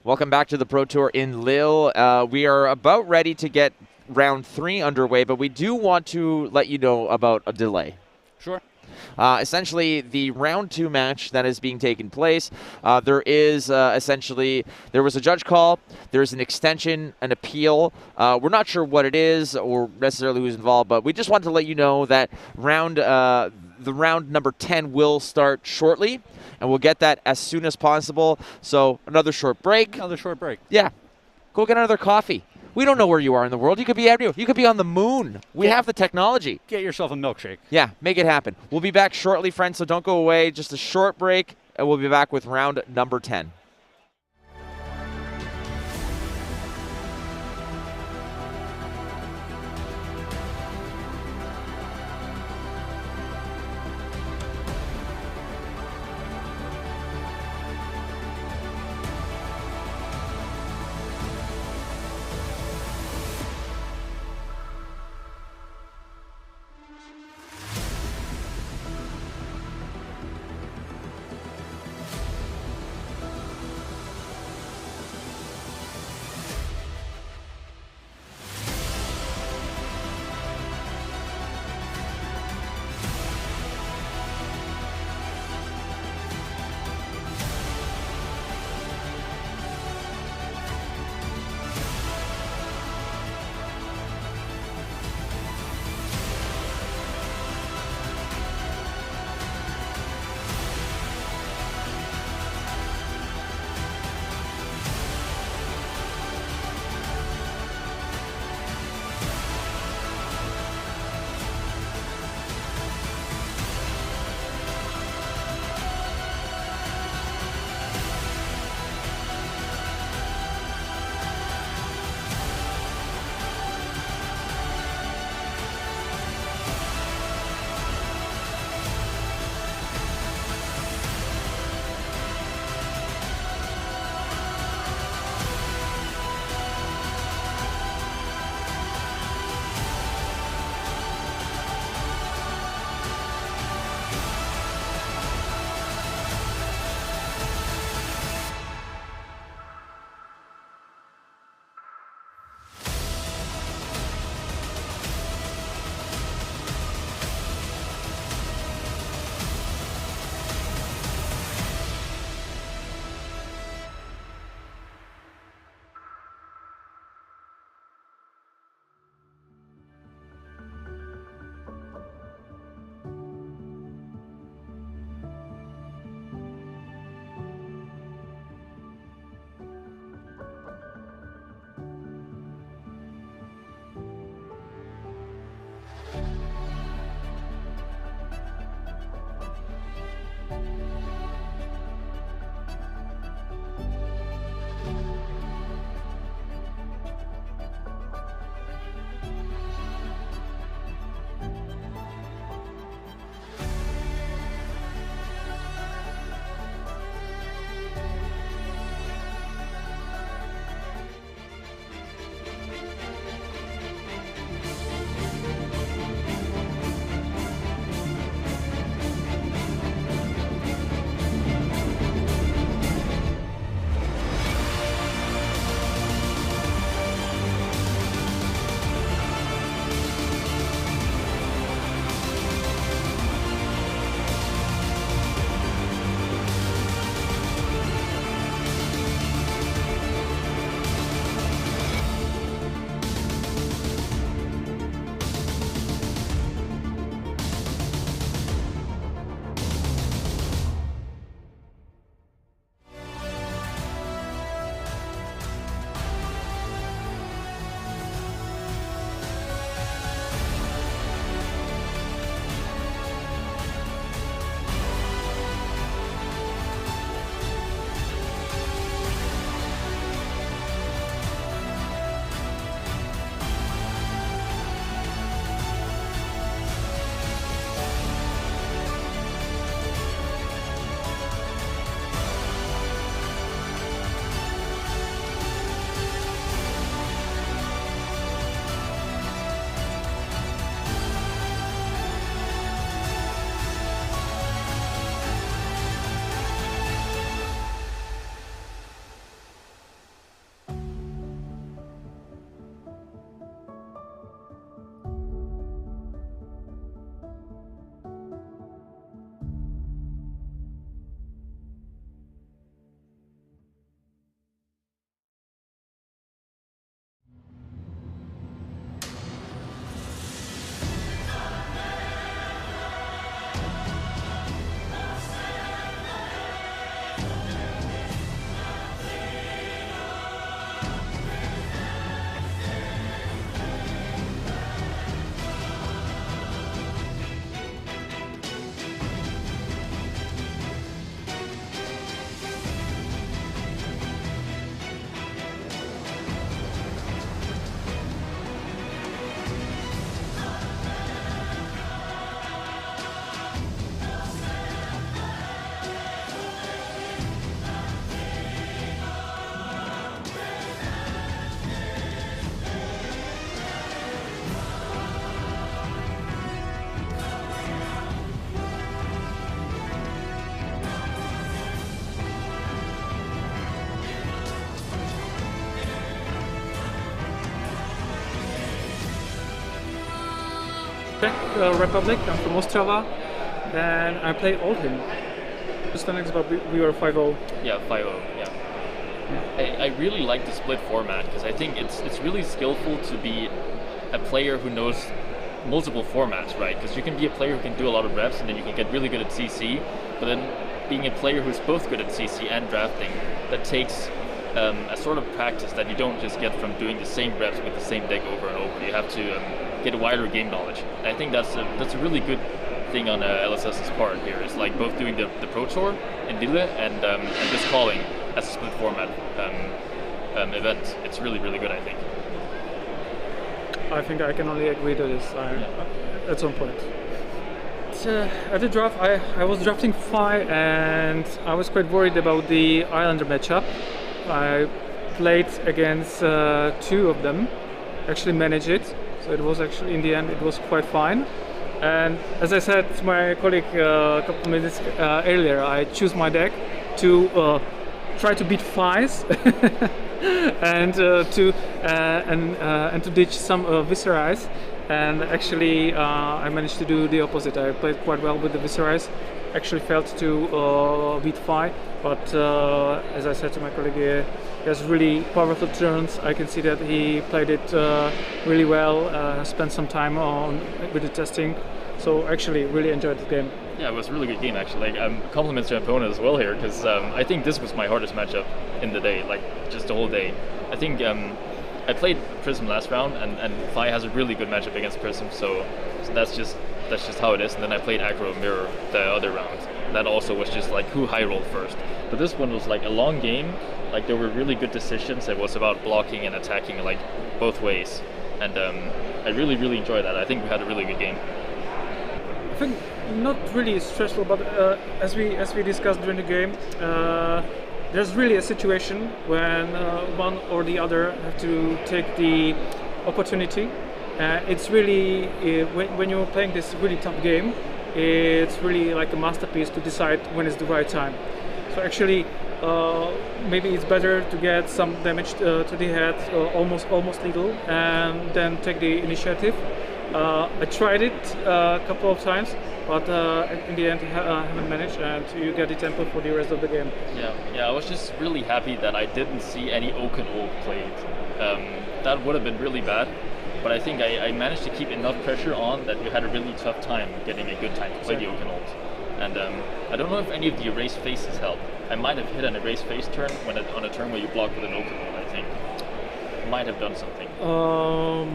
Welcome back to the Pro Tour in Lille. We are about ready to get round 3 underway, but we do want to let you know about a delay. Sure. Essentially, the round 2 match that is being taken place, there was a judge call, there's an extension, an appeal. We're not sure what it is or necessarily who's involved, but we just wanted to let you know that the round number 10 will start shortly, and we'll get that as soon as possible. So another short break. Another short break. Yeah. Go get another coffee. We don't know where you are in the world. You could be everywhere. You could be on the moon. We have the technology. Get yourself a milkshake. Yeah, make it happen. We'll be back shortly, friends, so don't go away. Just a short break, and we'll be back with round number 10. Czech Republic. I'm from Ostrava, and I play Oldhim. But we were 5-0. Yeah, 5-0. Yeah. I really like the split format because I think it's really skillful to be a player who knows multiple formats, right? Because you can be a player who can do a lot of reps and then you can get really good at CC, but then being a player who's both good at CC and drafting, that takes a sort of practice that you don't just get from doing the same reps with the same deck over and over. You have to get a wider game knowledge. And I think that's a really good thing on LSS's part here. It's like both doing the Pro Tour in Lille and just calling as a split format event. It's really, really good, I think. I think I can only agree to this at some point. At the draft, I was drafting 5 and I was quite worried about the Islander matchup. I played against 2 of them, actually managed it, so it was actually, in the end, it was quite fine. And as I said to my colleague a couple minutes earlier, I choose my deck to try to beat Fies and to ditch some Viserais. And actually, I managed to do the opposite. I played quite well with the Viserais. Actually, failed to beat Fi, but as I said to my colleague, he has really powerful turns. I can see that he played it really well. Spent some time with the testing, so actually really enjoyed the game. Yeah, it was a really good game actually. Like, compliments to my opponent as well here, because I think this was my hardest matchup in the day, like just the whole day. I think I played Prism last round, and Fi has a really good matchup against Prism, so that's just how it is. And then I played Aggro Mirror the other round. That also was just like who high rolled first. But this one was like a long game. Like there were really good decisions. It was about blocking and attacking like both ways, and I really enjoyed that. I think we had a really good game. I think not really stressful, but as we discussed during the game, there's really a situation when one or the other have to take the opportunity. It's really, when you're playing this really tough game, it's really like a masterpiece to decide when is the right time. So actually, maybe it's better to get some damage to the head, almost lethal, and then take the initiative. I tried it a couple of times, but in the end haven't managed, and you get the tempo for the rest of the game. Yeah, I was just really happy that I didn't see any Oaken Ult played. That would have been really bad, but I think I managed to keep enough pressure on that you had a really tough time getting a good time to play the Oaken Ult. And I don't know if any of the erase faces help. I might have hit an erase face turn on a turn where you block with an Oaken Ult, I think. Might have done something.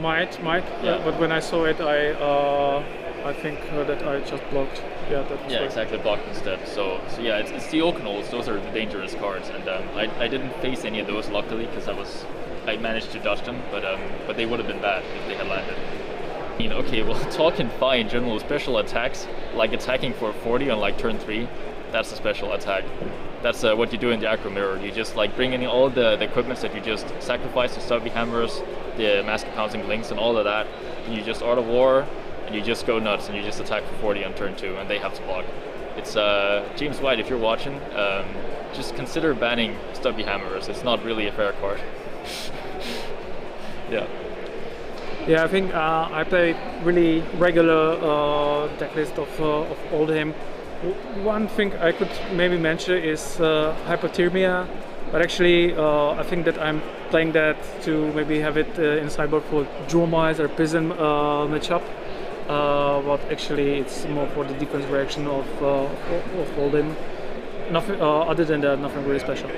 Might. Yeah. But when I saw it, I think that I just blocked. Yeah, that was right. Exactly, blocked instead. So yeah, it's the Oaken Ults. Those are the dangerous cards, and I didn't face any of those luckily because I managed to dodge them, but they would have been bad if they had landed. I mean, okay, well, talking Fi in general, special attacks, like attacking for 40 on like turn 3, that's a special attack. That's what you do in the Aggro Mirror. You just like bring in all the equipments that you just sacrifice, the stubby hammers, the mask pouncing links and all of that, and you just Art of War, and you just go nuts, and you just attack for 40 on turn 2, and they have to block. It's James White, if you're watching, just consider banning stubby hammers. It's not really a fair card. Yeah. Yeah, I think I played really regular deck list of Oldhim. One thing I could maybe mention is Hypothermia, but actually I think that I'm playing that to maybe have it in sideboard for Dromais or Prism matchup, but actually it's more for the defense reaction of Oldhim. Nothing other than that, nothing really special.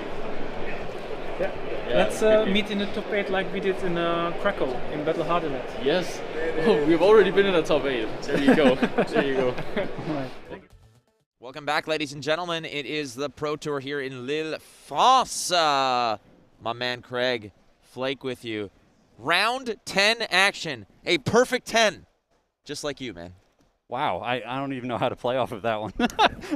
Yeah. Let's meet in the top 8 like we did in Krakow in Battle Hardenet. Yes. Oh, we've already been in the top 8. There you go. There you go. Right. Welcome back, ladies and gentlemen. It is the Pro Tour here in Lille, France. My man Craig Flake with you. Round 10 action. A perfect 10. Just like you, man. Wow, I don't even know how to play off of that one.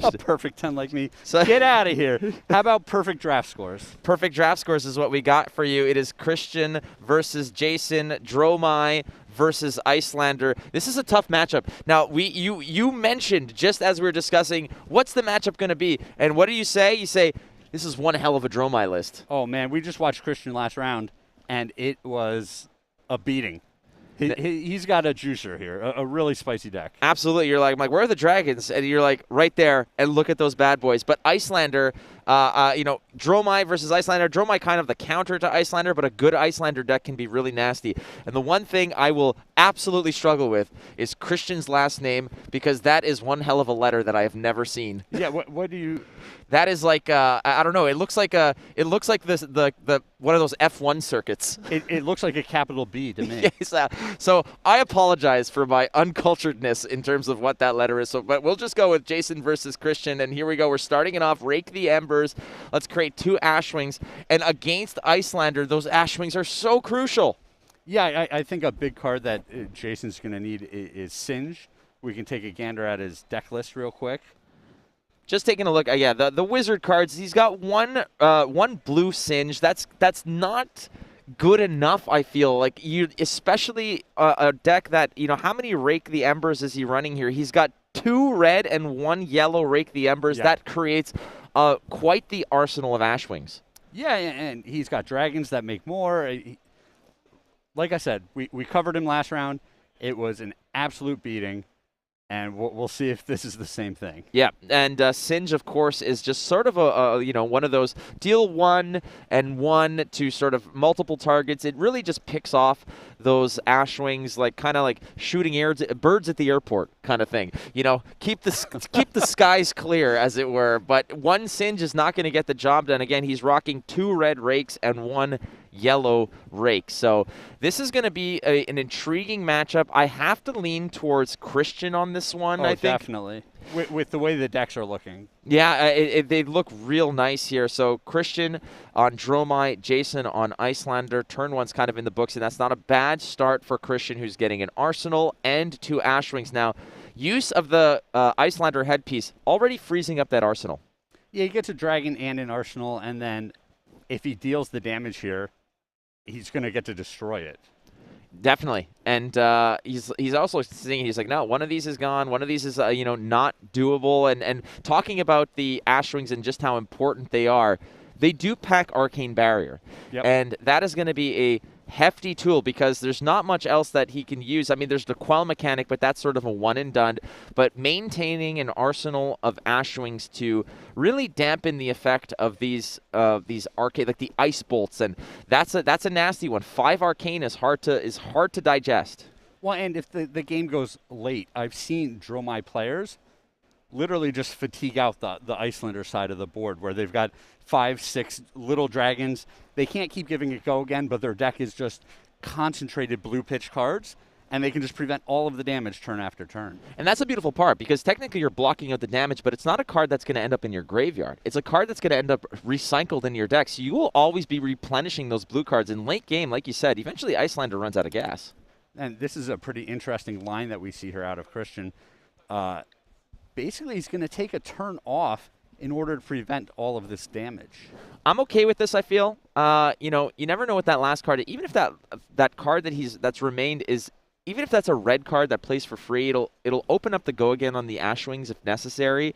A perfect 10 like me. So get out of here. How about perfect draft scores? Perfect draft scores is what we got for you. It is Christian versus Jason, Dromai versus Icelander. This is a tough matchup. Now, you mentioned, just as we were discussing, what's the matchup going to be? And what do you say? You say, this is one hell of a Dromai list. Oh, man, we just watched Christian last round, and it was a beating. He's got a juicer here, a really spicy deck. Absolutely. You're like, where are the dragons? And you're like, right there, and look at those bad boys. But Icelander, Dromai versus Icelander. Dromai kind of the counter to Icelander, but a good Icelander deck can be really nasty. And the one thing I will absolutely struggle with is Christian's last name, because that is one hell of a letter that I have never seen. Yeah, what do you... That is like I don't know. It looks like this the one of those F1 circuits. It looks like a capital B to me. Yes, so I apologize for my unculturedness in terms of what that letter is. So, but we'll just go with Jason versus Christian, and here we go. We're starting it off. Rake the Embers. Let's create 2 Ashwings, and against Icelander, those Ashwings are so crucial. Yeah, I think a big card that Jason's going to need is Singe. We can take a gander at his deck list real quick. Just taking a look, yeah, the wizard cards. He's got one blue Singe. That's not good enough. I feel like especially a deck that how many Rake the Embers is he running here? He's got 2 red and 1 yellow Rake the Embers. Yeah. That creates quite the arsenal of Ashwings. Yeah, and he's got dragons that make more. Like I said, we covered him last round. It was an absolute beating. And we'll see if this is the same thing. Yeah, and Singe, of course, is just sort of one of those deal 1 and 1 to sort of multiple targets. It really just picks off those Ashwings, like kind of like shooting birds at the airport kind of thing. Keep the skies clear, as it were. But 1 Singe is not going to get the job done. Again, he's rocking 2 red Rakes and 1 yellow Rake. So this is going to be an intriguing matchup. I have to lean towards Christian on this one, I think. Definitely. With the way the decks are looking. Yeah, they look real nice here. So Christian on Dromai, Jason on Icelander. Turn 1's kind of in the books, and that's not a bad start for Christian, who's getting an Arsenal and 2 Ashwings. Now, use of the Icelander headpiece already freezing up that Arsenal. Yeah, he gets a dragon and an Arsenal, and then if he deals the damage here, he's going to get to destroy it. Definitely. And he's also saying, he's like, no, one of these is gone. One of these is, not doable. And talking about the Ashwings and just how important they are, they do pack Arcane Barrier. Yep. And that is going to be a hefty tool because there's not much else that he can use. I mean, there's the Quell mechanic, but that's sort of a one and done. But maintaining an arsenal of Ashwings to really dampen the effect of these arcane, like the ice bolts, and that's a nasty one. 5 arcane is hard to digest. Well, and if the game goes late, I've seen Dromai players literally just fatigue out the Icelander side of the board, where they've got 5, 6 little dragons. They can't keep giving it go again, but their deck is just concentrated blue pitch cards, and they can just prevent all of the damage turn after turn. And that's a beautiful part, because technically you're blocking out the damage, but it's not a card that's going to end up in your graveyard. It's a card that's going to end up recycled in your deck, so you will always be replenishing those blue cards. In late game, like you said, eventually Icelander runs out of gas. And this is a pretty interesting line that we see here out of Christian. Basically, he's going to take a turn off in order to prevent all of this damage. I'm okay with this, I feel. You never know what that last card, even if that card that's remained is, even if that's a red card that plays for free, it'll open up the go again on the Ashwings if necessary.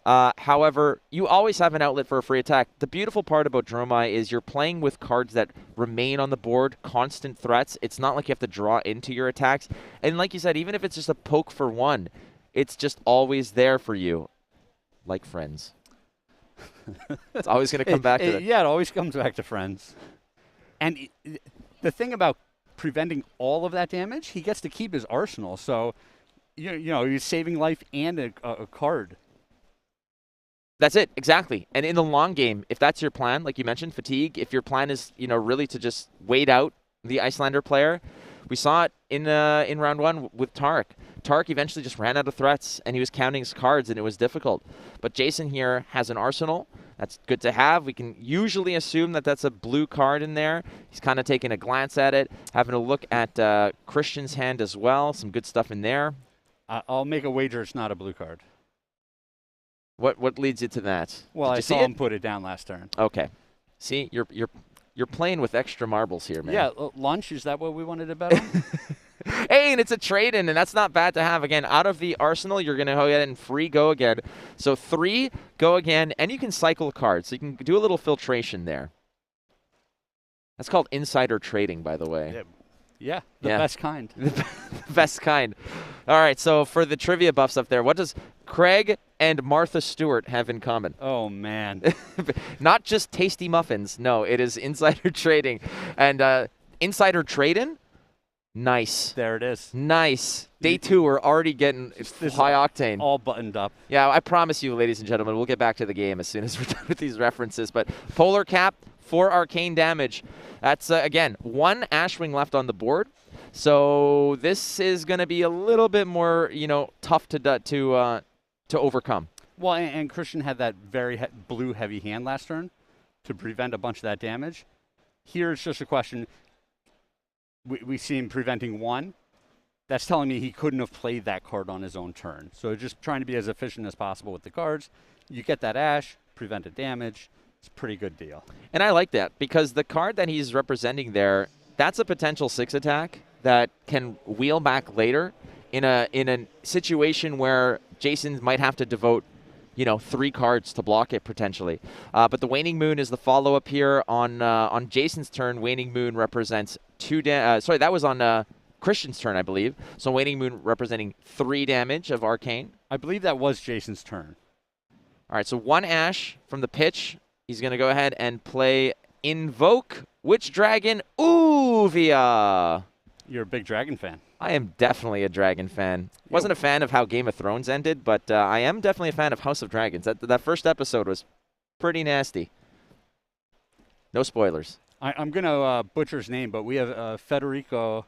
However, you always have an outlet for a free attack. The beautiful part about Dromai is you're playing with cards that remain on the board, constant threats. It's not like you have to draw into your attacks. And like you said, even if it's just a poke for 1, it's just always there for you, like Friends. It's always going to come back to it. Yeah, it always comes back to Friends. And the thing about preventing all of that damage, he gets to keep his arsenal. So, he's saving life and a card. That's it, exactly. And in the long game, if that's your plan, like you mentioned, fatigue, if your plan is, really to just wait out the Icelander player, we saw it in round 1 with Tarek. Tarek eventually just ran out of threats, and he was counting his cards, and it was difficult. But Jason here has an arsenal. That's good to have. We can usually assume that that's a blue card in there. He's kind of taking a glance at it, having a look at Christian's hand as well. Some good stuff in there. I'll make a wager it's not a blue card. What leads you to that? Well, I saw him put it down last turn. Okay. See, you're playing with extra marbles here, man. Yeah, lunch, is that what we wanted to bet on? Hey, and it's a trade-in, and that's not bad to have. Again, out of the arsenal, you're going to go ahead and free go again. So 3 go again, and you can cycle cards. So you can do a little filtration there. That's called insider trading, by the way. Yeah, the best kind. The best kind. All right, so for the trivia buffs up there, what does Craig and Martha Stewart have in common? Oh, man. Not just tasty muffins. No, it is insider trading. And insider trading? Nice. There it is. Nice. Day 2, we're already getting high octane. All buttoned up. Yeah, I promise you, ladies and gentlemen, we'll get back to the game as soon as we're done with these references. But Polar Cap for arcane damage. That's, again, 1 Ashwing left on the board. So this is going to be a little bit more, tough to overcome. Well, and Christian had that very blue heavy hand last turn to prevent a bunch of that damage. Here it's just a question. We see him preventing 1. That's telling me he couldn't have played that card on his own turn. So just trying to be as efficient as possible with the cards. You get that Ash, prevented damage. It's a pretty good deal. And I like that because the card that he's representing there, that's a potential 6 attack that can wheel back later in a situation where Jason might have to devote 3 cards to block it potentially. But the Waning Moon is the follow-up here on Jason's turn. Waning Moon represents 2 sorry, that was on Christian's turn, I believe. So Waning Moon representing 3 damage of arcane. I believe that was Jason's turn. All right, so 1 Ash from the pitch. He's going to go ahead and play Invoke Witch Dragon Uvia. You're a big dragon fan. I am definitely a dragon fan. Wasn't a fan of how Game of Thrones ended, but I am definitely a fan of House of Dragons. That first episode was pretty nasty. No spoilers. I'm going to butcher his name, but we have Federico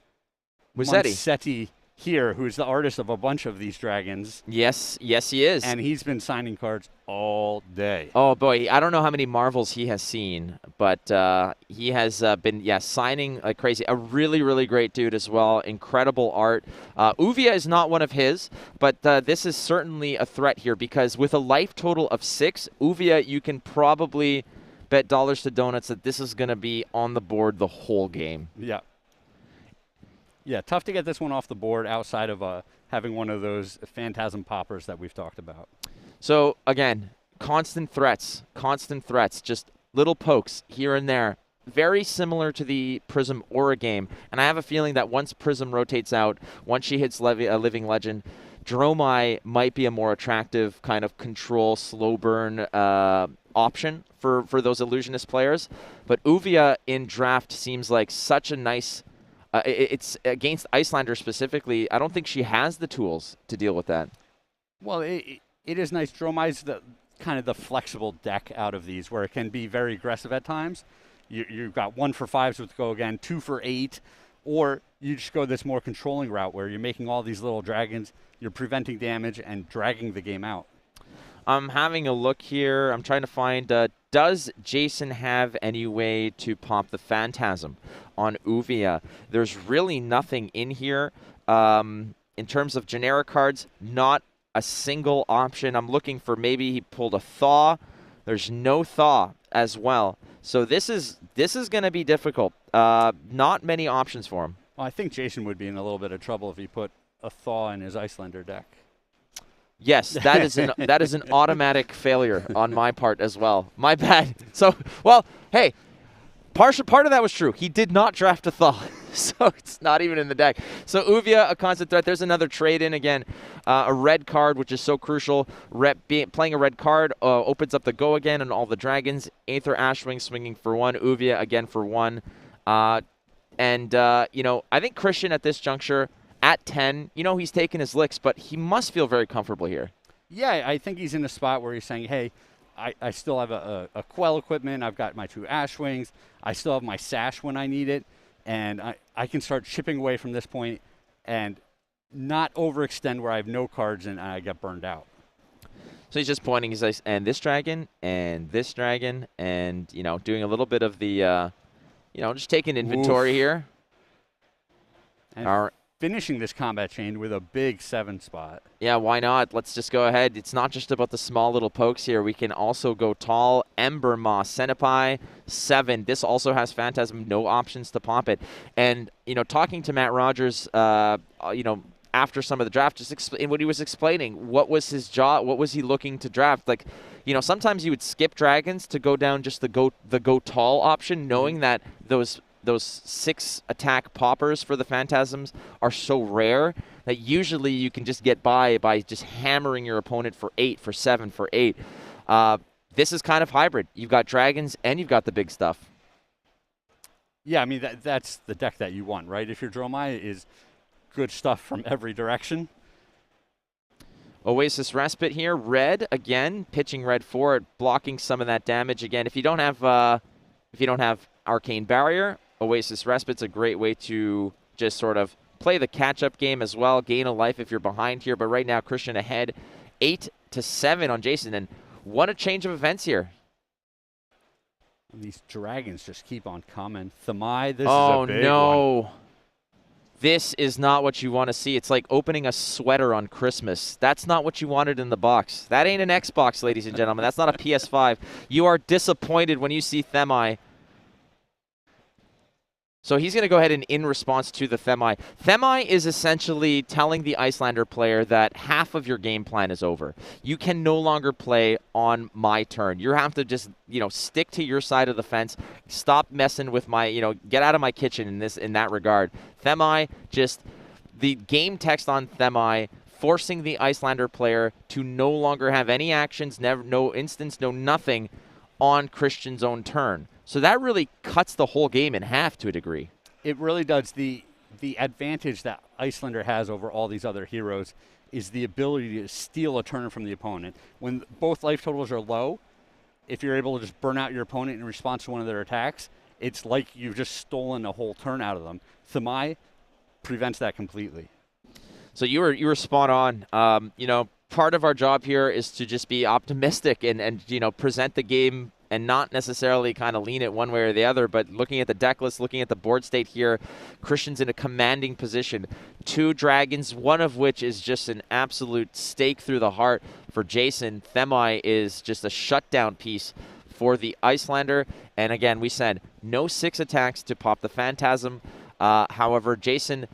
Musetti here, who's the artist of a bunch of these dragons. Yes, he is. And he's been signing cards all day. Oh, boy. I don't know how many Marvels he has seen, but he has been, signing like crazy. A really, really great dude as well. Incredible art. Uvia is not one of his, but this is certainly a threat here because with a life total of 6, Uvia, you can probably bet dollars to donuts that this is going to be on the board the whole game. Yeah. Yeah, tough to get this one off the board outside of having one of those phantasm poppers that we've talked about. So, again, constant threats, just little pokes here and there. Very similar to the Prism Aura game. And I have a feeling that once Prism rotates out, once she hits Living Legend, Dromai might be a more attractive kind of control, slow burn option for those Illusionist players. But Uvia in draft seems like such a nice... it's against Icelander specifically. I don't think she has the tools to deal with that. Well, it is nice. Dromai's the kind of the flexible deck out of these where it can be very aggressive at times. You've got 1 for 5s with go again, 2 for 8, or you just go this more controlling route where you're making all these little dragons, you're preventing damage and dragging the game out. I'm having a look here. I'm trying to find, does Jason have any way to pop the Phantasm on Uvia? There's really nothing in here. In terms of generic cards, not a single option. I'm looking for maybe he pulled a Thaw. There's no Thaw as well. So this is going to be difficult. Not many options for him. Well, I think Jason would be in a little bit of trouble if he put a Thaw in his Icelander deck. Yes, that is an automatic failure on my part as well. My bad. So, well, hey, part of that was true. He did not draft a Thaw, so it's not even in the deck. So Uvia, a constant threat. There's another trade-in again. A red card, which is so crucial. Playing a red card opens up the go again on all the dragons. Aether Ashwing swinging for 1. Uvia again for 1. I think Christian at this juncture, at 10, he's taking his licks, but he must feel very comfortable here. Yeah, I think he's in a spot where he's saying, hey, I still have a Quell equipment. I've got my 2 Ashwings. I still have my Sash when I need it. And I can start chipping away from this point and not overextend where I have no cards and I get burned out. So he's just pointing his dice, and this dragon, and doing a little bit of the, just taking inventory here. And finishing this combat chain with a big 7 spot. Yeah, why not? Let's just go ahead. It's not just about the small little pokes here. We can also go tall. Ember Moss, Centipede, 7. This also has Phantasm, no options to pop it. And, talking to Matt Rogers, after some of the draft, just what he was explaining, what was his job, what was he looking to draft? Like, sometimes you would skip dragons to go down just the go tall option, knowing that those those 6 attack poppers for the Phantasms are so rare that usually you can just get by just hammering your opponent for 8, for 7, for 8. This is kind of hybrid. You've got dragons and you've got the big stuff. Yeah, I mean, that's the deck that you want, right? If your Dromai is good stuff from every direction. Oasis Respite here, red again, pitching red for it, blocking some of that damage again. If you don't have Arcane Barrier, Oasis Respite's a great way to just sort of play the catch-up game as well, gain a life if you're behind here. But right now, Christian ahead, 8-7 on Jason, and what a change of events here. These dragons just keep on coming. Thamai, this is a big no. one. This is not what you want to see. It's like opening a sweater on Christmas. That's not what you wanted in the box. That ain't an Xbox, ladies and gentlemen. That's not a PS5. You are disappointed when you see Thamai. So he's going to go ahead and in response to the Thamai. Thamai is essentially telling the Icelander player that half of your game plan is over. You can no longer play on my turn. You have to just, stick to your side of the fence. Stop messing with my, get out of my kitchen in that regard. Thamai, just the game text on Thamai forcing the Icelander player to no longer have any actions, no instance, no nothing on Christian's own turn. So that really cuts the whole game in half to a degree. It really does. The advantage that Icelander has over all these other heroes is the ability to steal a turn from the opponent. When both life totals are low, if you're able to just burn out your opponent in response to one of their attacks, it's like you've just stolen a whole turn out of them. Thamai prevents that completely. So you were spot on. Part of our job here is to just be optimistic and present the game and not necessarily kind of lean it one way or the other, but looking at the deck list, looking at the board state here, Christian's in a commanding position. 2 dragons, one of which is just an absolute stake through the heart for Jason. Thamai is just a shutdown piece for the Icelander. And again, we said no 6 attacks to pop the Phantasm. However, Jason,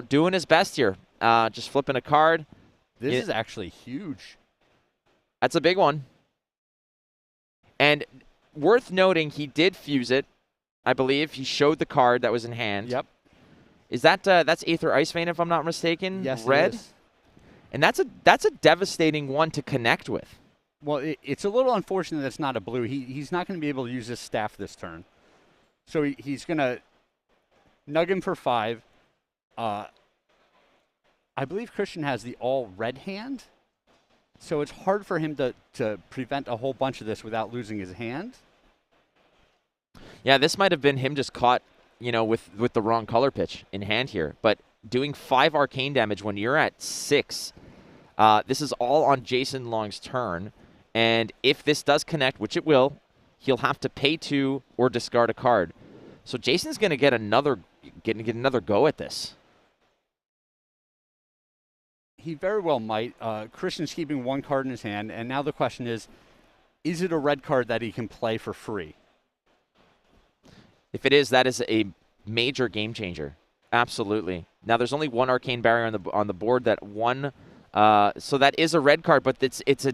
doing his best here, just flipping a card. This is actually huge. That's a big one. And worth noting, he did fuse it. I believe he showed the card that was in hand. Yep. Is that that's Aether Ice Vein, if I'm not mistaken? Yes, red. It is. And that's a devastating one to connect with. Well, it's a little unfortunate that it's not a blue. He's not going to be able to use his staff this turn. So he's going to nug him for 5. I believe Christian has the all red hand. So it's hard for him to prevent a whole bunch of this without losing his hand. Yeah, this might have been him just caught, with the wrong color pitch in hand here. But doing 5 arcane damage when you're at 6, this is all on Jason Long's turn. And if this does connect, which it will, he'll have to pay 2 or discard a card. So Jason's going to get another go at this. He very well might. Christian's keeping 1 card in his hand, and now the question is it a red card that he can play for free? If it is, that is a major game changer. Absolutely. Now, there's only 1 Arcane Barrier on the board. That one, so that is a red card, but it's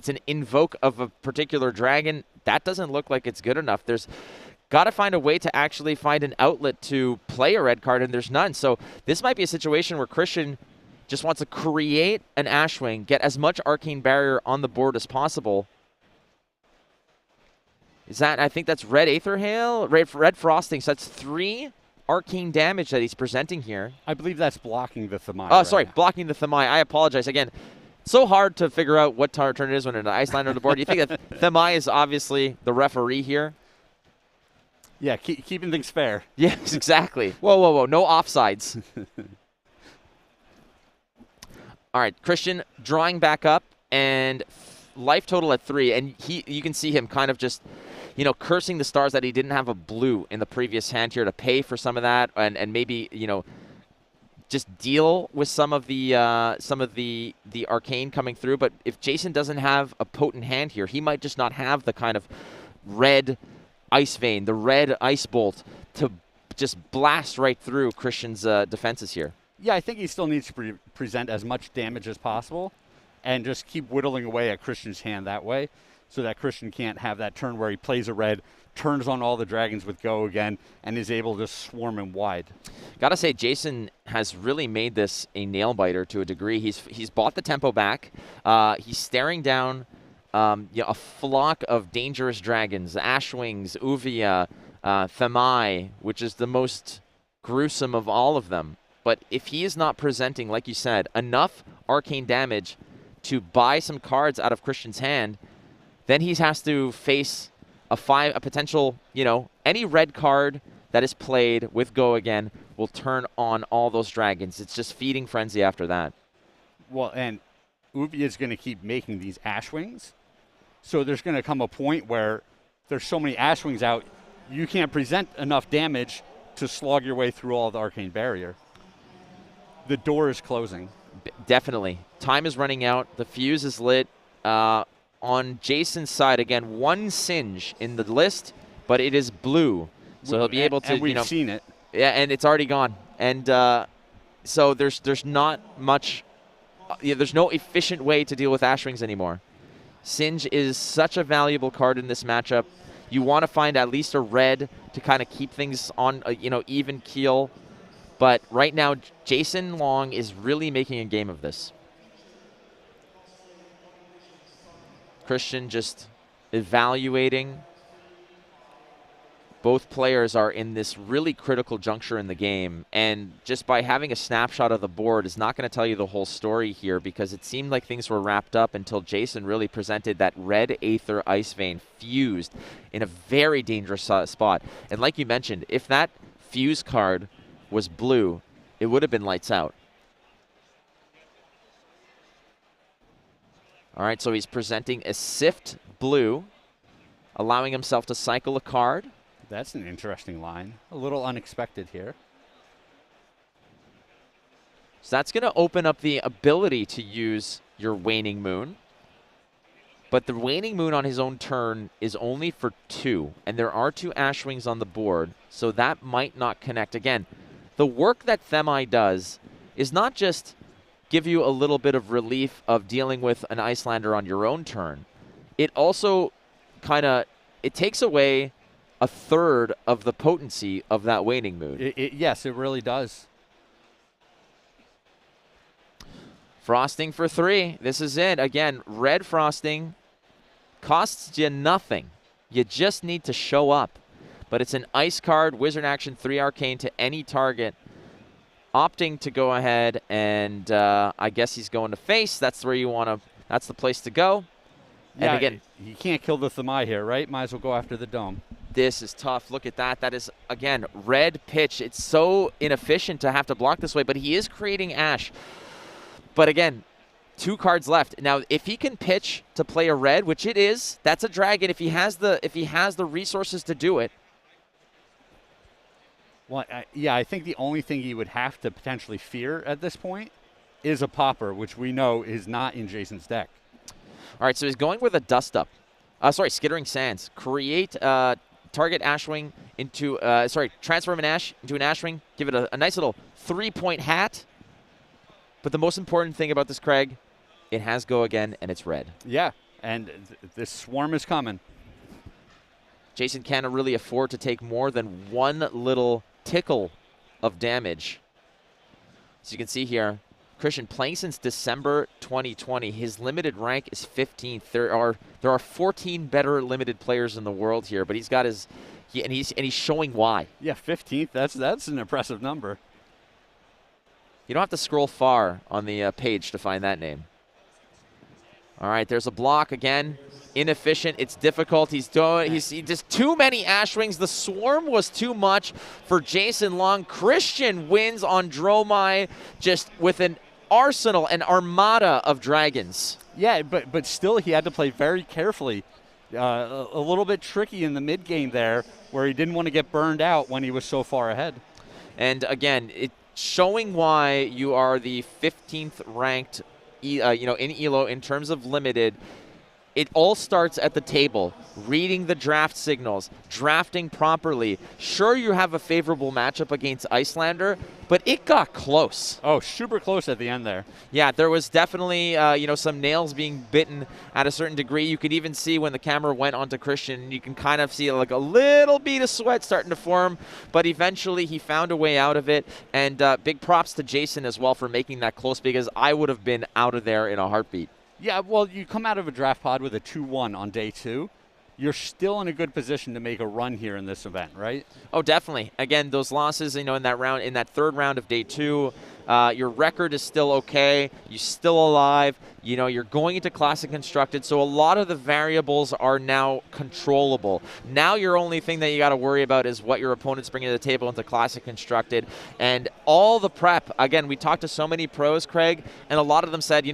an invoke of a particular dragon. That doesn't look like it's good enough. There's got to find a way to actually find an outlet to play a red card, and there's none. So this might be a situation where Christian just wants to create an Ashwing, get as much Arcane Barrier on the board as possible. I think that's Red Aether Hail, Red Frosting. So that's 3 arcane damage that he's presenting here. I believe that's blocking the Thamai. Oh, sorry, blocking the Thamai. I apologize. Again, so hard to figure out what turn it is when an Icelander on the board. You think that Thamai is obviously the referee here? Yeah, keeping things fair. Yes, exactly. Whoa. No offsides. All right, Christian drawing back up and life total at 3. And you can see him kind of just, cursing the stars that he didn't have a blue in the previous hand here to pay for some of that and maybe, just deal with some of the arcane coming through. But if Jason doesn't have a potent hand here, he might just not have the kind of red Ice Vein, the red Ice Bolt to just blast right through Christian's defenses here. Yeah, I think he still needs to present as much damage as possible and just keep whittling away at Christian's hand that way. so that Christian can't have that turn where he plays a red, turns on all the dragons with Go again, and is able to swarm him wide. Gotta say, Jason has really made this a nail-biter to a degree. He's bought the tempo back. He's staring down a flock of dangerous dragons, Ashwings, Uvia, Thamai, which is the most gruesome of all of them. But if he is not presenting, like you said, enough arcane damage to buy some cards out of Christian's hand, then he has to face a potential, any red card that is played with Go again will turn on all those dragons. It's just feeding frenzy after that. Well, and Uvia is going to keep making these Ashwings. So there's going to come a point where there's so many Ashwings out, you can't present enough damage to slog your way through all the arcane barrier. The door is closing. Definitely. Time is running out. The fuse is lit. On Jason's side, again, one Singe in the list, but it is blue. So he'll be able to, and we've seen it. Yeah, and it's already gone. And so there's not much, there's no efficient way to deal with Ashwings anymore. Singe is such a valuable card in this matchup. You want to find at least a red to kind of keep things on, even keel. But right now, Jason Long is really making a game of this. Christian just evaluating. Both players are in this really critical juncture in the game, and just by having a snapshot of the board is not going to tell you the whole story here, because it seemed like things were wrapped up until Jason really presented that red Aether Ice Vein fused in a very dangerous spot. And like you mentioned, if that fuse card was blue, it would have been lights out. All right, so he's presenting a Sift blue, allowing himself to cycle a card. That's an interesting line. A little unexpected here. So that's going to open up the ability to use your Waning Moon. But the Waning Moon on his own turn is only for 2, and there are 2 Ashwings on the board, so that might not connect. Again, the work that Thamai does is not just give you a little bit of relief of dealing with an Icelander on your own turn. It also it takes away a third of the potency of that Waning Moon. Yes, it really does. Frosting for 3. This is it. Again, red frosting costs you nothing. You just need to show up. But it's an ice card, wizard action, 3 arcane to any target. Opting to go ahead and I guess he's going to face. That's where you want to, that's the place to go. Yeah, and again, you can't kill the Thamai here, right? Might as well go after the dome. This is tough. Look at that. That is, again, red pitch. It's so inefficient to have to block this way, but he is creating Ash. But again, 2 cards left. Now, if he can pitch to play a red, which it is, that's a dragon. If he has the resources to do it. Well, yeah, I think the only thing he would have to potentially fear at this point is a popper, which we know is not in Jason's deck. All right, so he's going with a Dust Up. Skittering Sands. Create target Ashwing into, transform an Ash into an Ashwing. Give it a nice little 3-point hat. But the most important thing about this, Craig, it has Go again, and it's red. Yeah, and this swarm is coming. Jason can't really afford to take more than one little tickle of damage. As you can see here, Christian playing since December 2020. His limited rank is 15th. There are 14 better limited players in the world here, but he's got his, and he's showing why. Yeah, 15th. That's an impressive number. You don't have to scroll far on the page to find that name. All right, there's a block again. Inefficient. It's difficult. He just too many Ashwings. The swarm was too much for Jason Long. Christian wins on Dromai just with an arsenal, an armada of dragons. Yeah, but still he had to play very carefully. A little bit tricky in the mid game there, where he didn't want to get burned out when he was so far ahead. And again, showing why you are the 15th ranked, in ELO in terms of limited. It all starts at the table, reading the draft signals, drafting properly. Sure, you have a favorable matchup against Icelander, but it got close. Oh, super close at the end there. Yeah, there was definitely some nails being bitten at a certain degree. You could even see when the camera went onto Christian, you can kind of see like a little bead of sweat starting to form, but eventually he found a way out of it. And big props to Jason as well for making that close, because I would have been out of there in a heartbeat. Yeah, well, you come out of a draft pod with a 2-1 on day 2. You're still in a good position to make a run here in this event, right? Oh, definitely. Again, those losses, in that third round of day 2, your record is still okay. You're still alive. You're going into Classic Constructed, so a lot of the variables are now controllable. Now your only thing that you got to worry about is what your opponent's bringing to the table into Classic Constructed. And all the prep, again, we talked to so many pros, Craig, and a lot of them said,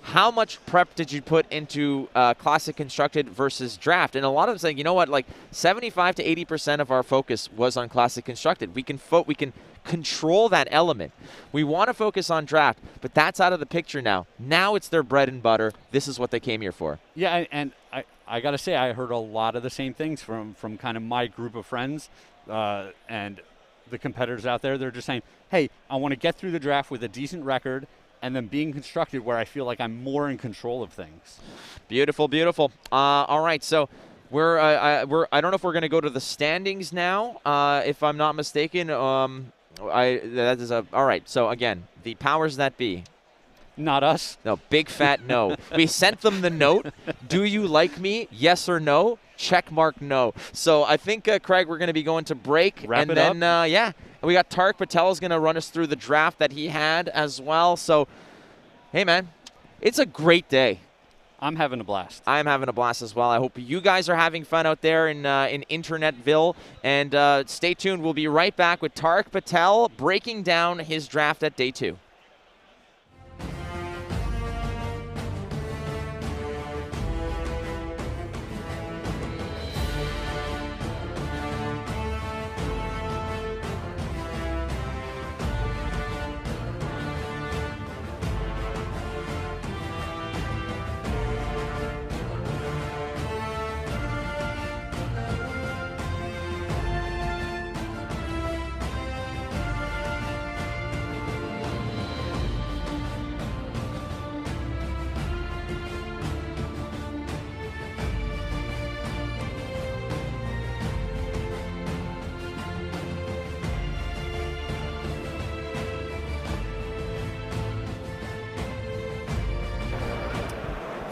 how much prep did you put into Classic Constructed versus Draft? And a lot of them saying, you know what, like 75 to 80% of our focus was on Classic Constructed. We can control that element. We want to focus on Draft, but that's out of the picture now. Now it's their bread and butter. This is what they came here for. Yeah, and I got to say, I heard a lot of the same things from kind of my group of friends and the competitors out there. They're just saying, hey, I want to get through the draft with a decent record, and then being constructed where I feel like I'm more in control of things. Beautiful, beautiful. All right, so I don't know if we're going to go to the standings now, if I'm not mistaken. All right. So again, the powers that be. Not us. No, big fat no. We sent them the note. Do you like me? Yes or no? Check mark no. So I think, Craig, we're going to be going to break. Wrap it up. Yeah. We got Tarek Patel is going to run us through the draft that he had as well. So, hey, man, it's a great day. I'm having a blast. I'm having a blast as well. I hope you guys are having fun out there in Internetville. And stay tuned. We'll be right back with Tarek Patel breaking down his draft at day 2.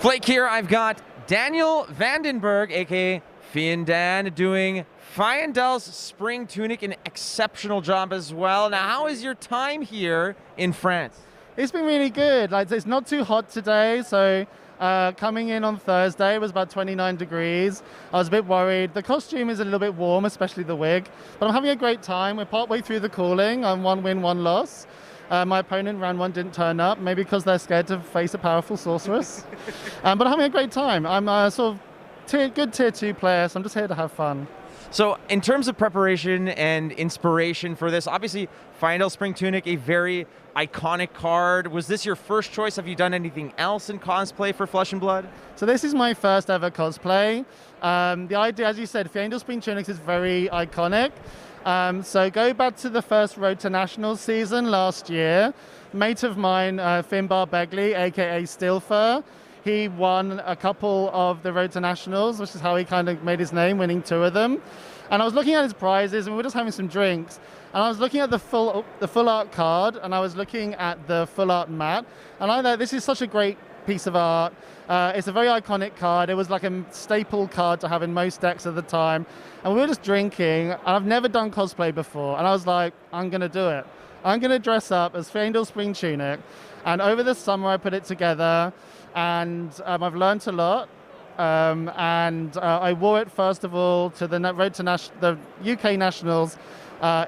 Flake here, I've got Daniel Vandenberg, aka Fiendan, doing Fiendel's Spring Tunic, an exceptional job as well. Now, how is your time here in France? It's been really good. Like, it's not too hot today, so coming in on Thursday, it was about 29 degrees. I was a bit worried. The costume is a little bit warm, especially the wig, but I'm having a great time. We're partway through the calling. I'm 1 win, 1 loss. My opponent, round 1, didn't turn up, maybe because they're scared to face a powerful sorceress. But I'm having a great time. I'm a sort of good tier 2 player, so I'm just here to have fun. So in terms of preparation and inspiration for this, obviously Fiendel Spring Tunic, a very iconic card. Was this your first choice? Have you done anything else in cosplay for Flesh and Blood? So this is my first ever cosplay. The idea, as you said, Fiendel Spring Tunic is very iconic. So go back to the first Road to Nationals season last year. Mate of mine, Finbar Begley, aka Steelfur, he won a couple of the Road to Nationals, which is how he kind of made his name, winning 2 of them. And I was looking at his prizes, and we were just having some drinks. And I was looking at the full art card, and I was looking at the full art mat. And I thought, this is such a great piece of art. It's a very iconic card. It was like a staple card to have in most decks at the time. And we were just drinking, and I've never done cosplay before. And I was like, I'm going to do it. I'm going to dress up as Fiendel Spring Tunic. And over the summer, I put it together, and I've learned a lot. I wore it, first of all, to the Road to the UK Nationals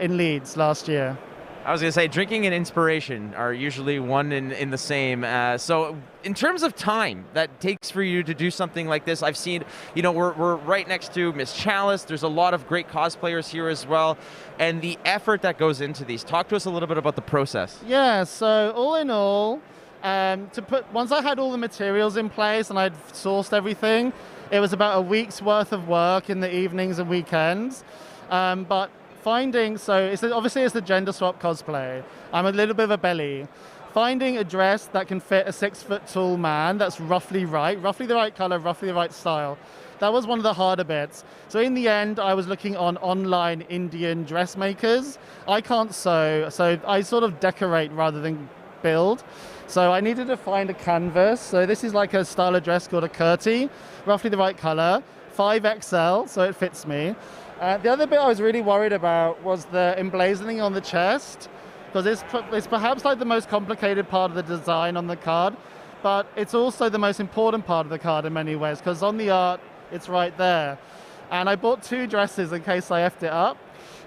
in Leeds last year. I was going to say, drinking and inspiration are usually one in the same. So in terms of time that takes for you to do something like this, I've seen, we're right next to Miss Chalice. There's a lot of great cosplayers here as well. And the effort that goes into these. Talk to us a little bit about the process. Yeah, so all in all, Once I had all the materials in place and I'd sourced everything, it was about a week's worth of work in the evenings and weekends. But obviously it's the gender swap cosplay. I'm a little bit of a belly. Finding a dress that can fit a 6-foot tall man that's roughly the right color, roughly the right style. That was one of the harder bits. So in the end, I was looking on online Indian dressmakers. I can't sew, so I sort of decorate rather than build. So I needed to find a canvas. So this is like a style of dress called a kurti, roughly the right color, 5XL, so it fits me. The other bit I was really worried about was the emblazoning on the chest, because it's perhaps like the most complicated part of the design on the card, but it's also the most important part of the card in many ways, because on the art, it's right there. And I bought 2 dresses in case I effed it up.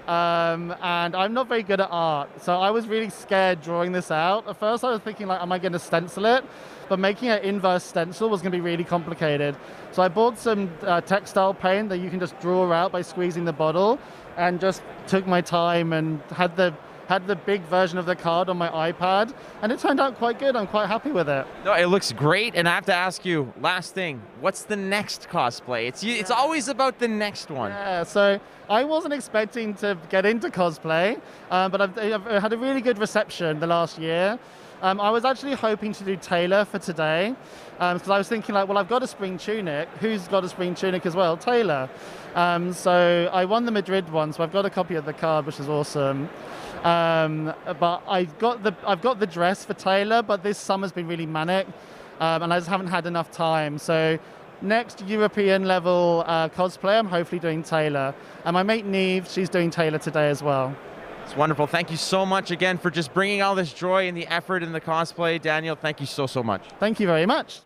And I'm not very good at art, so I was really scared drawing this out. At first I was thinking, like, am I going to stencil it? But making an inverse stencil was going to be really complicated. So I bought some textile paint that you can just draw out by squeezing the bottle, and just took my time and had the big version of the card on my iPad, and it turned out quite good. I'm quite happy with it. No, it looks great, and I have to ask you, last thing, what's the next cosplay? It's always about the next one. Yeah, so I wasn't expecting to get into cosplay, but I've had a really good reception the last year. I was actually hoping to do Taylor for today, because I was thinking, like, well, I've got a spring tunic. Who's got a spring tunic as well? Taylor. So I won the Madrid one, so I've got a copy of the card, which is awesome. But I've got the dress for Taylor, but this summer's been really manic, and I just haven't had enough time. So next European level cosplay, I'm hopefully doing Taylor. And my mate Neve, she's doing Taylor today as well. It's wonderful. Thank you so much again for just bringing all this joy and the effort in the cosplay. Daniel, thank you so much. Thank you very much.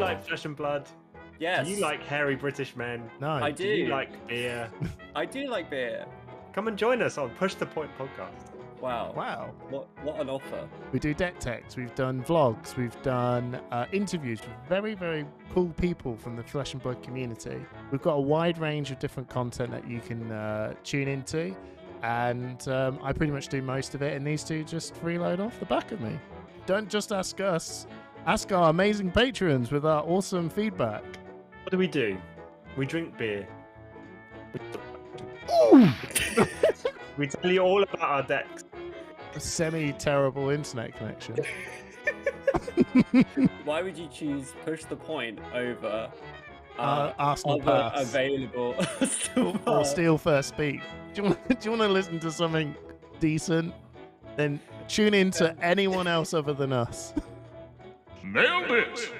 like Flesh and Blood? Yes. Do you like hairy British men? No. I do. Do you like beer? I do like beer. Come and join us on Push the Point podcast. Wow. Wow. What an offer. We do deck techs, we've done vlogs, we've done interviews with very, very cool people from the Flesh and Blood community. We've got a wide range of different content that you can tune into, and I pretty much do most of it, and these two just freeload off the back of me. Don't just ask us, ask our amazing patrons with our awesome feedback. What do? We drink beer. We tell you all about our decks. A semi-terrible internet connection. Why would you choose Push the Point over Arsenal other Pass available or Steel First Speed? Do you want to listen to something decent? Then tune in to anyone else other than us. Nailed it!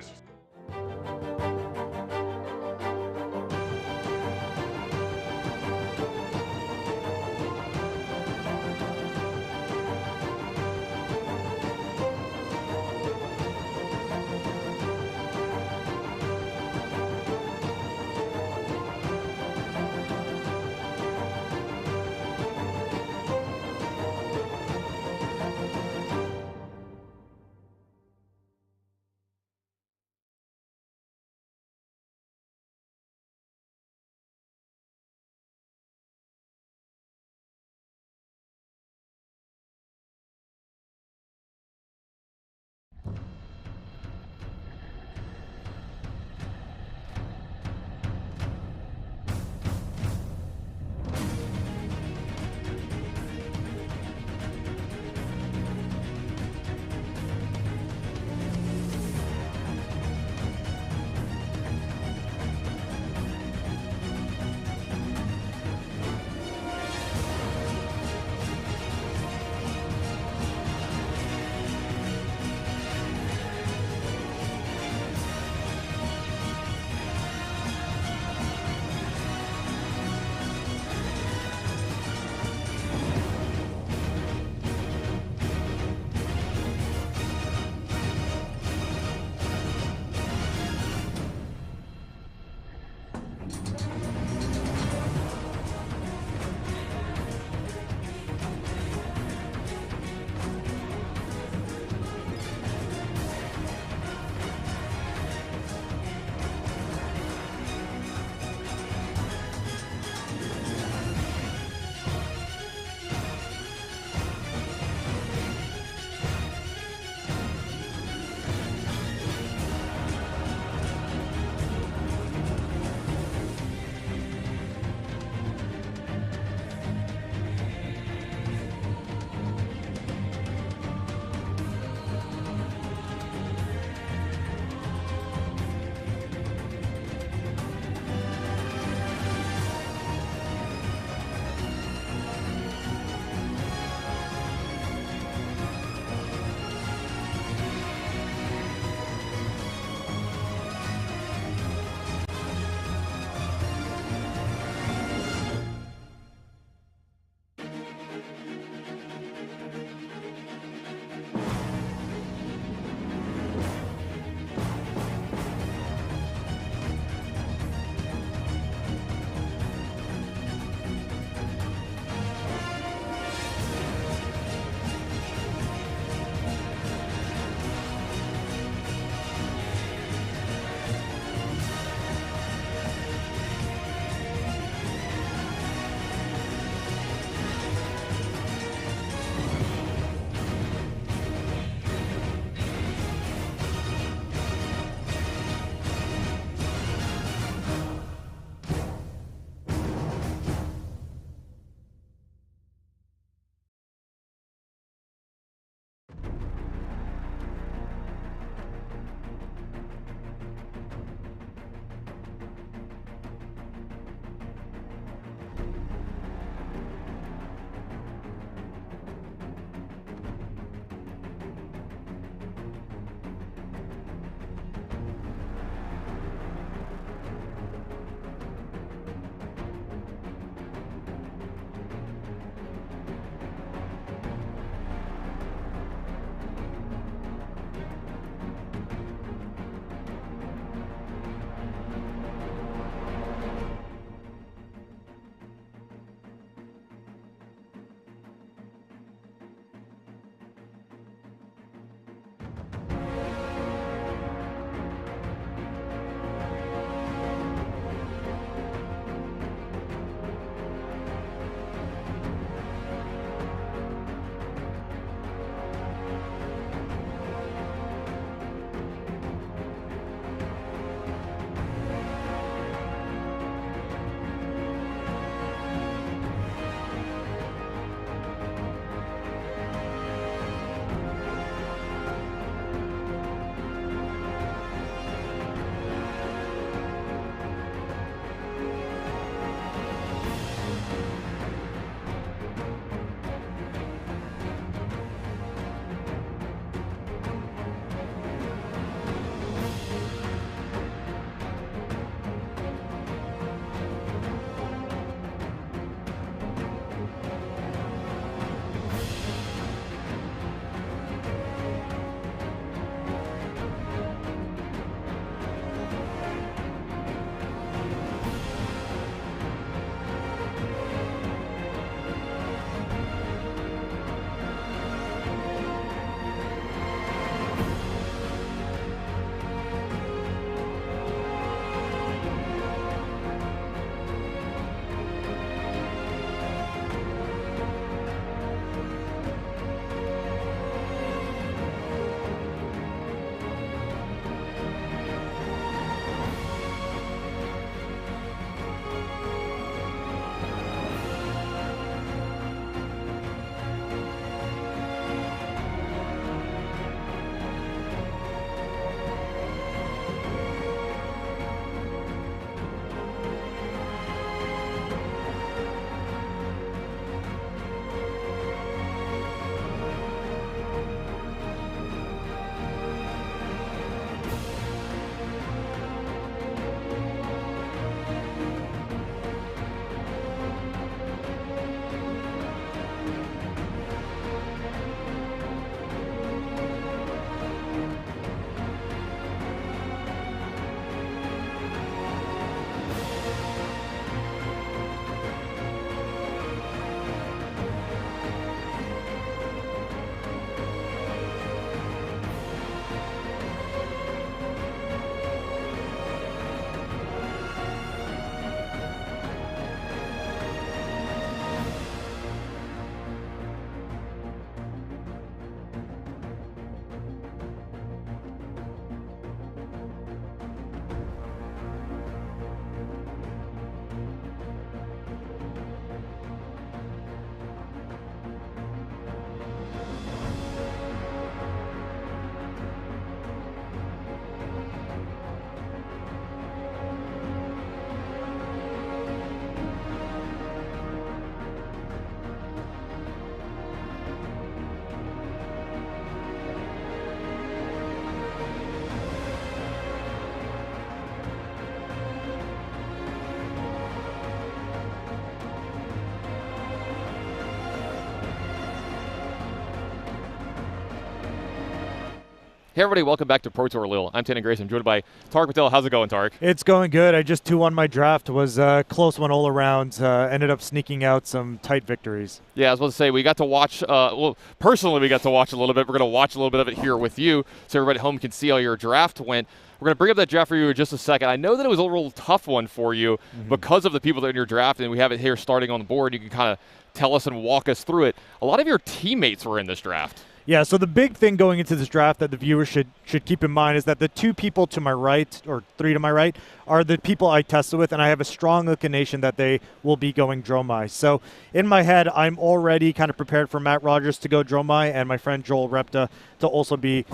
Hey everybody, welcome back to Pro Tour Lille. I'm Tannen Grace. I'm joined by Tarek Patel. How's it going, Tarek? It's going good. I just 2-1 my draft. Was a close one all around. Ended up sneaking out some tight victories. Yeah, I was about to say, we got to watch, well, personally we got to watch a little bit. We're going to watch a little bit of it here with you so everybody at home can see how your draft went. We're going to bring up that draft for you in just a second. I know that it was a little tough one for you because of the people that are in your draft, and we have it here starting on the board. You can kind of tell us and walk us through it. A lot of your teammates were in this draft. Yeah, so the big thing going into this draft that the viewers should keep in mind is that the 2 people to my right, or 3 to my right, are the people I tested with, and I have a strong inclination that they will be going Dromai. So in my head, I'm already kind of prepared for Matt Rogers to go Dromai and my friend Joel Repta to also be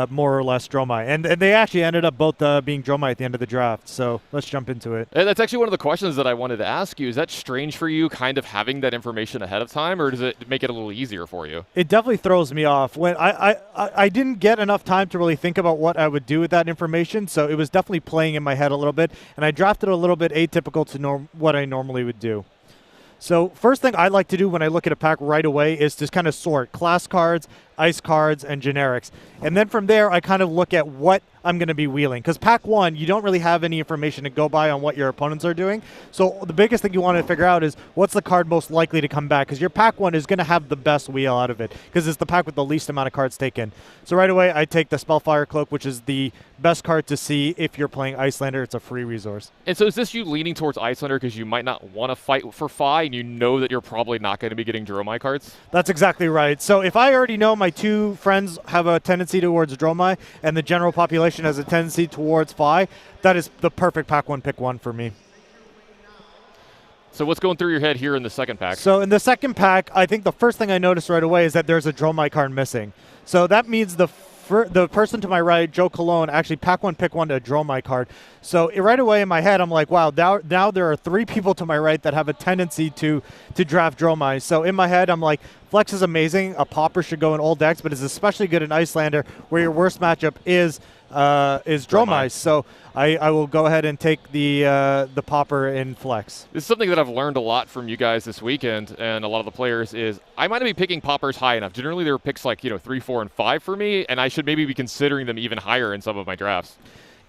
more or less Dromai. And they actually ended up both being Dromai at the end of the draft. So let's jump into it. And that's actually one of the questions that I wanted to ask you. Is that strange for you, kind of having that information ahead of time, or does it make it a little easier for you? It definitely throws me off. When I didn't get enough time to really think about what I would do with that information, so it was definitely playing in my head a little bit, and I drafted a little bit atypical to what I normally would do. So first thing I like to do when I look at a pack right away is just kind of sort class cards, ice cards, and generics. And then from there, I kind of look at what I'm going to be wheeling. Because pack 1, you don't really have any information to go by on what your opponents are doing. So the biggest thing you want to figure out is what's the card most likely to come back. Because your pack 1 is going to have the best wheel out of it. Because it's the pack with the least amount of cards taken. So right away, I take the Spellfire Cloak, which is the best card to see if you're playing Icelander. It's a free resource. And so is this you leaning towards Icelander because you might not want to fight for Fi, and you know that you're probably not going to be getting Dromai cards? That's exactly right. So if I already know my 2 friends have a tendency towards Dromai, and the general population has a tendency towards Fi, that is the perfect pack 1 pick 1 for me. So what's going through your head here in the second pack? So in the second pack, I think the first thing I noticed right away is that there's a Dromai card missing. So that means the person to my right, Joe Cologne, actually pack 1 pick 1 to draw my card. So right away in my head, I'm like, wow, now there are 3 people to my right that have a tendency to draft Dromai. So in my head, I'm like, Flex is amazing. A Popper should go in all decks, but is especially good in Icelander, where your worst matchup is Dromai. So I will go ahead and take the Popper in Flex. This is something that I've learned a lot from you guys this weekend and a lot of the players is I might not be picking Poppers high enough. Generally, there are picks like 3, 4, and 5 for me, and I should maybe be considering them even higher in some of my drafts.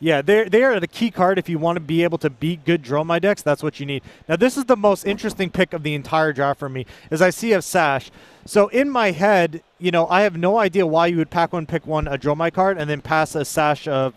Yeah, they are the key card if you want to be able to beat good Dromai decks. That's what you need. Now, this is the most interesting pick of the entire draft for me, is I see a Sash. So in my head, I have no idea why you would pack 1, pick 1 a Dromai card and then pass a Sash of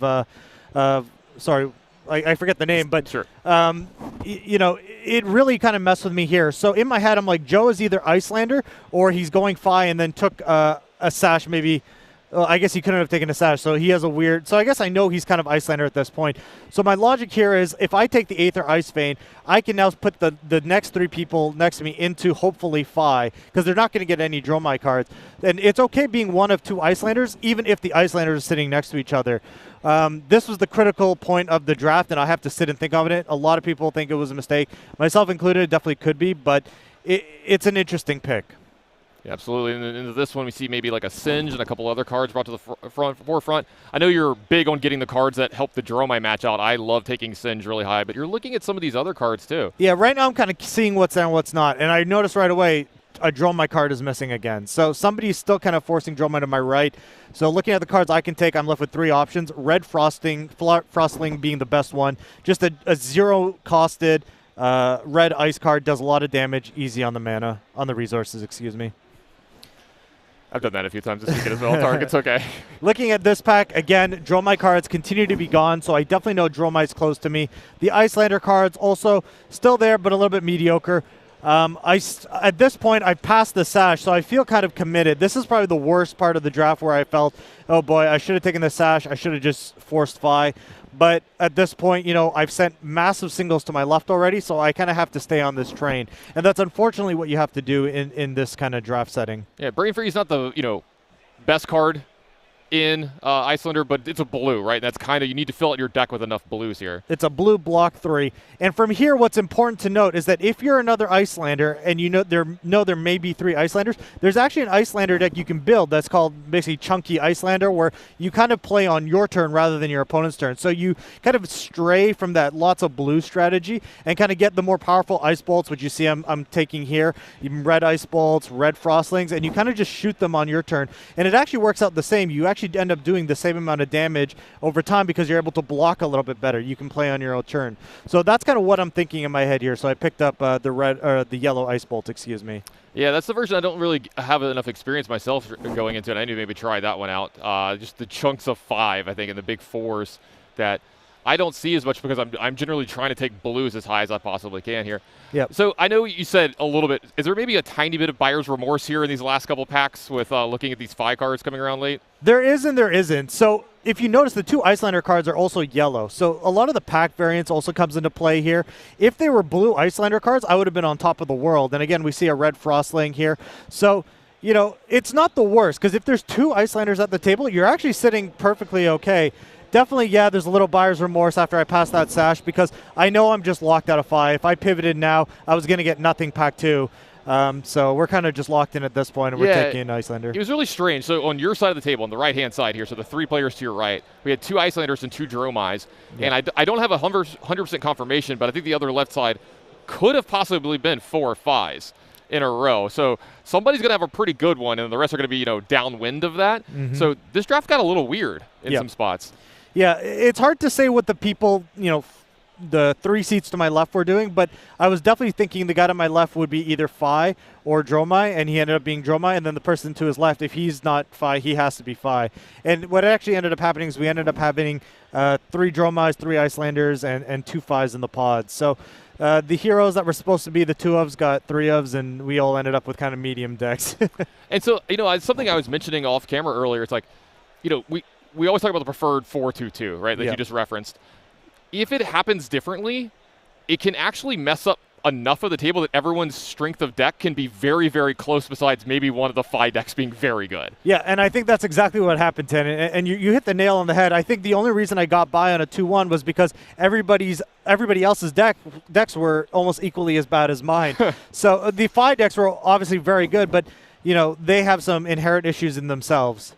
sorry, I forget the name, but sure. It really kind of messed with me here. So in my head, I'm like, Joe is either Icelander or he's going Fi and then took a Sash maybe. Well, I guess he couldn't have taken a Sash, so he has a weird... So I guess I know he's kind of Icelander at this point. So my logic here is if I take the Aether Ice Vein, I can now put the next 3 people next to me into hopefully Fi, because they're not going to get any Dromai cards. And it's okay being one of 2 Icelanders, even if the Icelanders are sitting next to each other. This was the critical point of the draft, and I have to sit and think of it. A lot of people think it was a mistake. Myself included, it definitely could be, but it's an interesting pick. Yeah, absolutely. And in this one, we see maybe like a Singe and a couple other cards brought to the forefront. I know you're big on getting the cards that help the Dromai match out. I love taking Singe really high, but you're looking at some of these other cards too. Yeah, right now I'm kind of seeing what's there and what's not. And I noticed right away a Dromai card is missing again. So somebody's still kind of forcing Dromai to my right. So looking at the cards I can take, I'm left with 3 options. Red Frostling being the best one. Just a 0-costed red ice card, does a lot of damage, easy on the mana, on the resources, excuse me. I've done that a few times this weekend as well. Target's okay. Looking at this pack, again, Dromai cards continue to be gone, so I definitely know Dromai's close to me. The Icelander cards also still there, but a little bit mediocre. At this point, I passed the Sash, so I feel kind of committed. This is probably the worst part of the draft where I felt, oh boy, I should have taken the Sash. I should have just forced Fi. But at this point, I've sent massive singles to my left already, so I kind of have to stay on this train. And that's unfortunately what you have to do in this kind of draft setting. Yeah, Brain Freeze is not the, best card in Icelander, but it's a blue, right? That's kind of, you need to fill out your deck with enough blues here. It's a blue block 3. And from here, what's important to note is that if you're another Icelander and there may be 3 Icelanders, there's actually an Icelander deck you can build that's called basically Chunky Icelander, where you kind of play on your turn rather than your opponent's turn. So you kind of stray from that lots of blue strategy and kind of get the more powerful Ice Bolts, which you see I'm taking here, even red Ice Bolts, red Frostlings, and you kind of just shoot them on your turn. And it actually works out the same. You actually actually end up doing the same amount of damage over time because you're able to block a little bit better. You can play on your own turn. So that's kind of what I'm thinking in my head here. So I picked up the yellow Ice Bolt, excuse me. Yeah, that's the version I don't really have enough experience myself going into it. I need to maybe try that one out. Just the chunks of 5, I think, and the big 4s that I don't see as much because I'm generally trying to take blues as high as I possibly can here. Yep. So I know you said a little bit. Is there maybe a tiny bit of buyer's remorse here in these last couple packs with looking at these 5 cards coming around late? There is and there isn't. So if you notice, the 2 Iyslander cards are also yellow. So a lot of the pack variance also comes into play here. If they were blue Iyslander cards, I would have been on top of the world. And again, we see a red Frostling here. So, you know, it's not the worst because if there's 2 Icelanders at the table, you're actually sitting perfectly okay. Definitely, yeah, there's a little buyer's remorse after I passed that sash because I know I'm just locked out of 5. If I pivoted now, I was going to get nothing pack 2. So we're kind of just locked in at this point, and we're taking an Iyslander. It was really strange. So on your side of the table, on the right-hand side here, so the 3 players to your right, we had 2 Icelanders and 2 Dromais. Yeah. And I don't have 100% confirmation, but I think the other left side could have possibly been 4 or 5s in a row. So somebody's going to have a pretty good one, and the rest are going to be, you know, downwind of that. Mm-hmm. So this draft got a little weird in some spots. Yeah, it's hard to say what the people, you know, the 3 seats to my left were doing, but I was definitely thinking the guy to my left would be either Phi or Dromai, and he ended up being Dromai, and then the person to his left, if he's not Phi, he has to be Phi. And what actually ended up happening is we ended up having 3 Dromais, 3 Icelanders, and 2 Phis in the pod. So the heroes that were supposed to be the 2 ofs got 3 ofs, and we all ended up with kind of medium decks. And so, you know, it's something I was mentioning off camera earlier. It's like, you know, we always talk about the preferred 4-2-2, right, that you just referenced. If it happens differently, it can actually mess up enough of the table that everyone's strength of deck can be very, very close besides maybe one of the Phi decks being very good. Yeah, and I think that's exactly what happened, Ten. And you hit the nail on the head. I think the only reason I got by on a 2-1 was because everybody else's decks were almost equally as bad as mine. So the Phi decks were obviously very good, but, you know, they have some inherent issues in themselves.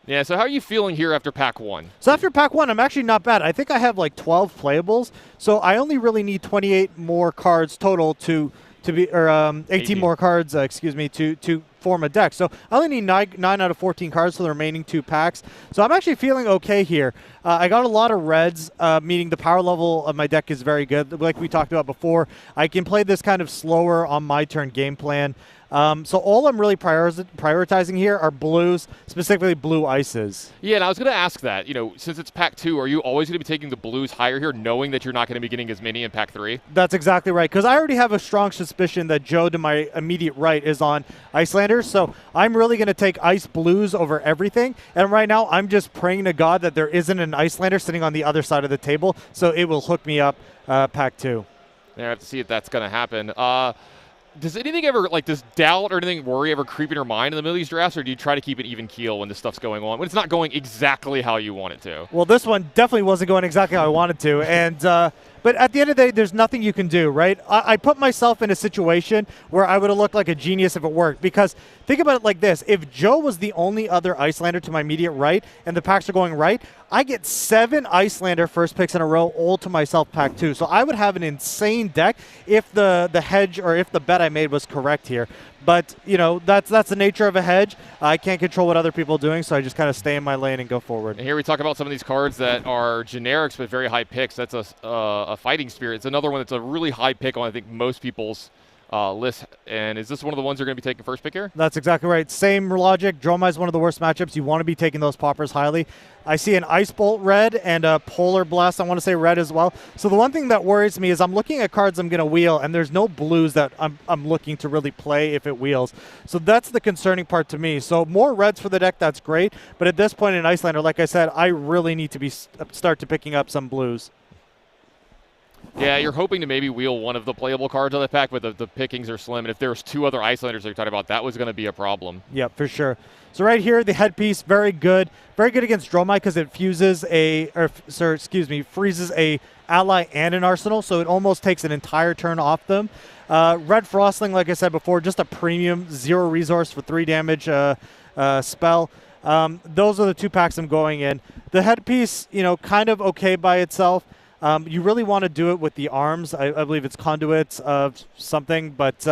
Yeah, so how are you feeling here after pack 1? So after pack 1, I'm actually not bad. I think I have like 12 playables, so I only really need 28 more cards total to be, or 18 more cards, to form a deck. So I only need 9 out of 14 cards for the remaining 2 packs. So I'm actually feeling okay here. I got a lot of reds, meaning the power level of my deck is very good. Like we talked about before, I can play this kind of slower on my turn game plan. So all I'm really prioritizing here are blues, specifically blue ices. Yeah, and I was going to ask that. You know, since it's pack 2, are you always going to be taking the blues higher here, knowing that you're not going to be getting as many in pack 3? That's exactly right, because I already have a strong suspicion that Joe to my immediate right is on Icelanders, so I'm really going to take ice blues over everything. And right now, I'm just praying to God that there isn't an Icelander sitting on the other side of the table, so it will hook me up pack 2. Yeah, I have to see if that's going to happen. Does anything ever, like, does doubt or anything worry ever creep in your mind in the middle of these drafts, or do you try to keep an even keel when this stuff's going on, when it's not going exactly how you want it to? Well, this one definitely wasn't going exactly how I wanted to, and but at the end of the day, there's nothing you can do, right? I put myself in a situation where I would have looked like a genius if it worked, because think about it like this. If Joe was the only other Icelander to my immediate right, and the packs are going right, I get 7 Icelander first picks in a row all to myself pack 2. So I would have an insane deck if the hedge or if the bet I made was correct here. But, you know, that's the nature of a hedge. I can't control what other people are doing, so I just kind of stay in my lane and go forward. And here we talk about some of these cards that are generics but very high picks. That's a Fighting Spirit. It's another one that's a really high pick on, I think, most people's list. And is this one of the ones you're going to be taking first pick here? That's exactly right. Same logic. Dromai is one of the worst matchups. You want to be taking those poppers highly. I see an Ice Bolt red and a Polar Blast, I want to say red as well. So the one thing that worries me is I'm looking at cards I'm going to wheel, and there's no blues that I'm looking to really play if it wheels. So that's the concerning part to me. So more reds for the deck, that's great. But at this point in Icelander, like I said, I really need to start to picking up some blues. Yeah, you're hoping to maybe wheel one of the playable cards on the pack, but the pickings are slim. And if there's 2 other Icelanders that you're talking about, that was going to be a problem. Yeah, for sure. So right here, the headpiece, very good. Very good against Dromai because it freezes a ally and an arsenal, so it almost takes an entire turn off them. Red Frostling, like I said before, just a premium 0 resource for 3 damage spell. Those are the 2 packs I'm going in. The headpiece, you know, kind of okay by itself. You really want to do it with the arms. I believe it's conduits of something. But,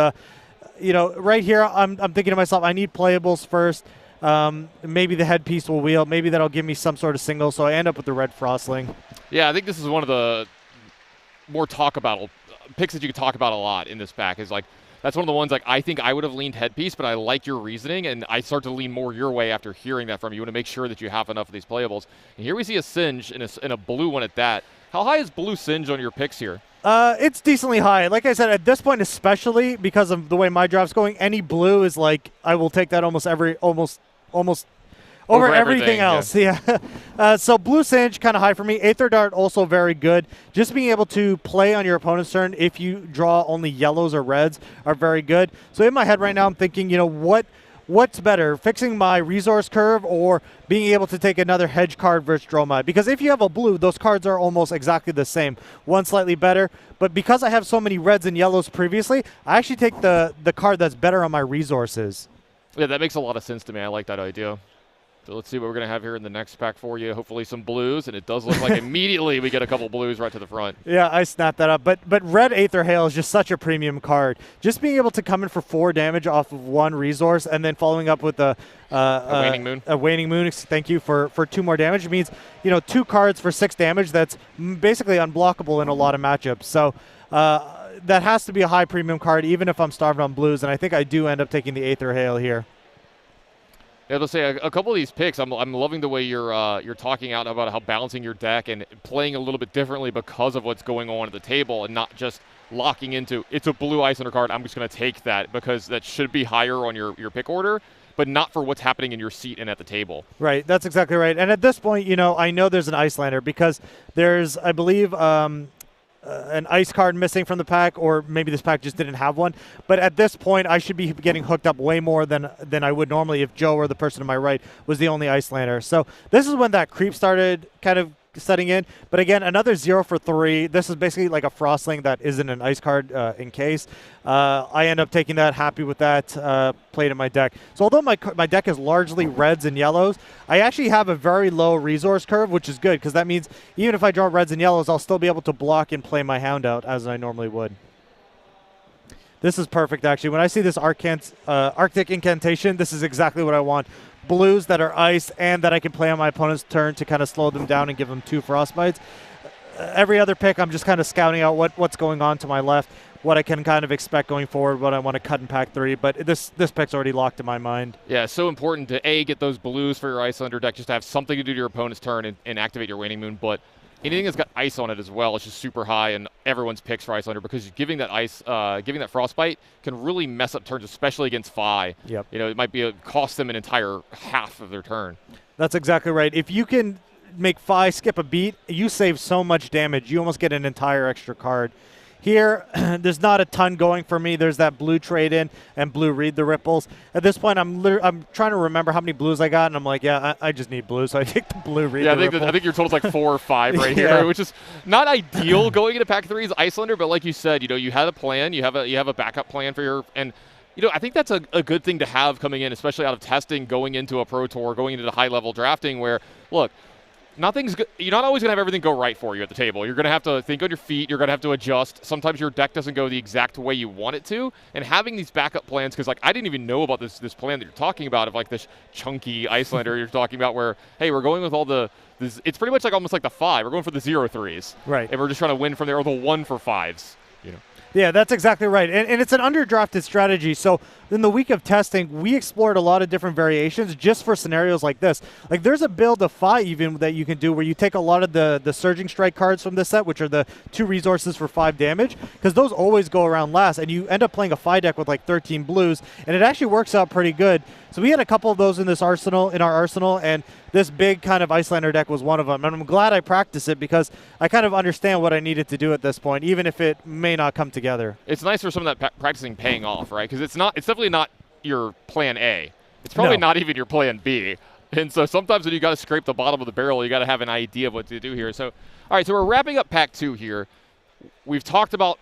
you know, right here, I'm thinking to myself, I need playables first. Maybe the headpiece will wheel. Maybe that'll give me some sort of single, so I end up with the red Frostling. Yeah, I think this is one of the more picks that you can talk about a lot in this pack. Is like, that's one of the ones like I think I would have leaned headpiece, but I like your reasoning, and I start to lean more your way after hearing that from you. You want to make sure that you have enough of these playables. And here we see a Singe in a blue one at that. How high is blue Singe on your picks here? It's decently high. Like I said, at this point, especially because of the way my draft's going, any blue is like I will take that almost over everything else. Yeah. So blue Singe kind of high for me. Aether Dart also very good. Just being able to play on your opponent's turn if you draw only yellows or reds are very good. So in my head right now, I'm thinking, what's better, fixing my resource curve or being able to take another hedge card versus Dromai? Because if you have a blue, those cards are almost exactly the same. One slightly better, but because I have so many reds and yellows previously, I actually take the card that's better on my resources. Yeah, that makes a lot of sense to me. I like that idea. So let's see what we're going to have here in the next pack for you. Hopefully some blues, and it does look like immediately we get a couple blues right to the front. Yeah, I snapped that up. But red Aether Hail is just such a premium card. Just being able to come in for 4 damage off of 1 resource and then following up with a Waning Moon. A Waning Moon, thank you, for 2 more damage means, 2 cards for 6 damage. That's basically unblockable in a lot of matchups. So that has to be a high premium card, even if I'm starved on blues, and I think I do end up taking the Aether Hail here. Yeah, let's say a couple of these picks, I'm loving the way you're talking out about how balancing your deck and playing a little bit differently because of what's going on at the table and not just locking into, it's a blue Icelander card, I'm just going to take that because that should be higher on your pick order, but not for what's happening in your seat and at the table. Right, that's exactly right. And at this point, I know there's an Icelander because there's, I believe, an ice card missing from the pack, or maybe this pack just didn't have one. But at this point, I should be getting hooked up way more than I would normally if Joe or the person to my right was the only Icelander. So this is when that creep started kind of setting in. But again, another 0 for 3. This is basically like a Frostling that isn't an ice card in case. I end up taking that, happy with that, played in my deck. So although my deck is largely reds and yellows, I actually have a very low resource curve, which is good because that means even if I draw reds and yellows, I'll still be able to block and play my Hound out as I normally would. This is perfect, actually. When I see this Arctic Incantation, this is exactly what I want. Blues that are ice and that I can play on my opponent's turn to kind of slow them down and give them 2 Frostbites. Every other pick, I'm just kind of scouting out what's going on to my left, what I can kind of expect going forward, what I want to cut in pack 3. But this pick's already locked in my mind. Yeah, it's so important to, get those blues for your Icelander deck, just to have something to do to your opponent's turn and activate your Waning Moon. But anything that's got ice on it as well, it's just super high in everyone's picks for Icelander because giving that Frostbite can really mess up turns, especially against Fi. Yep. It might cost them an entire half of their turn. That's exactly right. If you can make Fi skip a beat, you save so much damage. You almost get an entire extra card. Here, there's not a ton going for me. There's that blue trade in and blue read the ripples. At this point, I'm trying to remember how many blues I got, and I'm like, yeah, I just need blue, so I take the blue read the ripple. I think your total's like 4 or 5 right here, which is not ideal going into pack 3 as Icelander, but like you said, you had a plan, you have a backup plan for your, and I think that's a good thing to have coming in, especially out of testing, going into a pro tour, going into the high level drafting where, look, you're not always going to have everything go right for you at the table. You're going to have to think on your feet. You're going to have to adjust. Sometimes your deck doesn't go the exact way you want it to. And having these backup plans, because I didn't even know about this plan that you're talking about of this chunky Icelander you're talking about where, hey, we're going with all it's pretty much almost like the 5. We're going for the 0-3s. Right. And we're just trying to win from there, or the 1 for 5s. Yeah, that's exactly right. And it's an underdrafted strategy. So in the week of testing, we explored a lot of different variations just for scenarios like this. Like there's a build of Fi even that you can do where you take a lot of the Surging Strike cards from this set, which are the 2 resources for 5 damage, because those always go around last. And you end up playing a Fi deck with like 13 blues, and it actually works out pretty good. So we had a couple of those in our arsenal, and this big kind of Icelander deck was one of them. And I'm glad I practiced it because I kind of understand what I needed to do at this point, even if it may not come together. It's nice for some of that practicing paying off, right? Because it's definitely not your plan A. It's probably not even your plan B. And so sometimes when you got to scrape the bottom of the barrel, you got to have an idea of what to do here. So, all right, so we're wrapping up pack 2 here. We've talked about,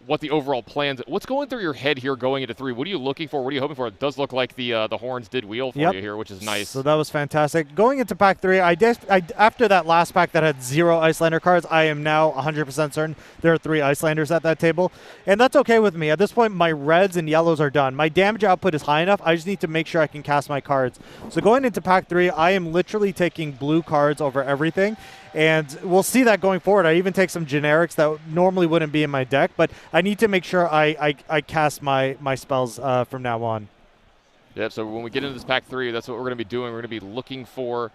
what the overall plans. What's going through your head here going into 3? What are you looking for? What are you hoping for? It does look like the horns did wheel for you here, which is nice. So that was fantastic. Going into pack 3, after that last pack that had 0 Icelander cards, I am now 100% certain there are 3 Icelanders at that table. And that's okay with me. At this point, my reds and yellows are done. My damage output is high enough. I just need to make sure I can cast my cards. So going into pack 3, I am literally taking blue cards over everything. And we'll see that going forward. I even take some generics that normally wouldn't be in my deck, but I need to make sure I cast my spells from now on. Yep, so when we get into this pack 3, that's what we're going to be doing. We're going to be looking for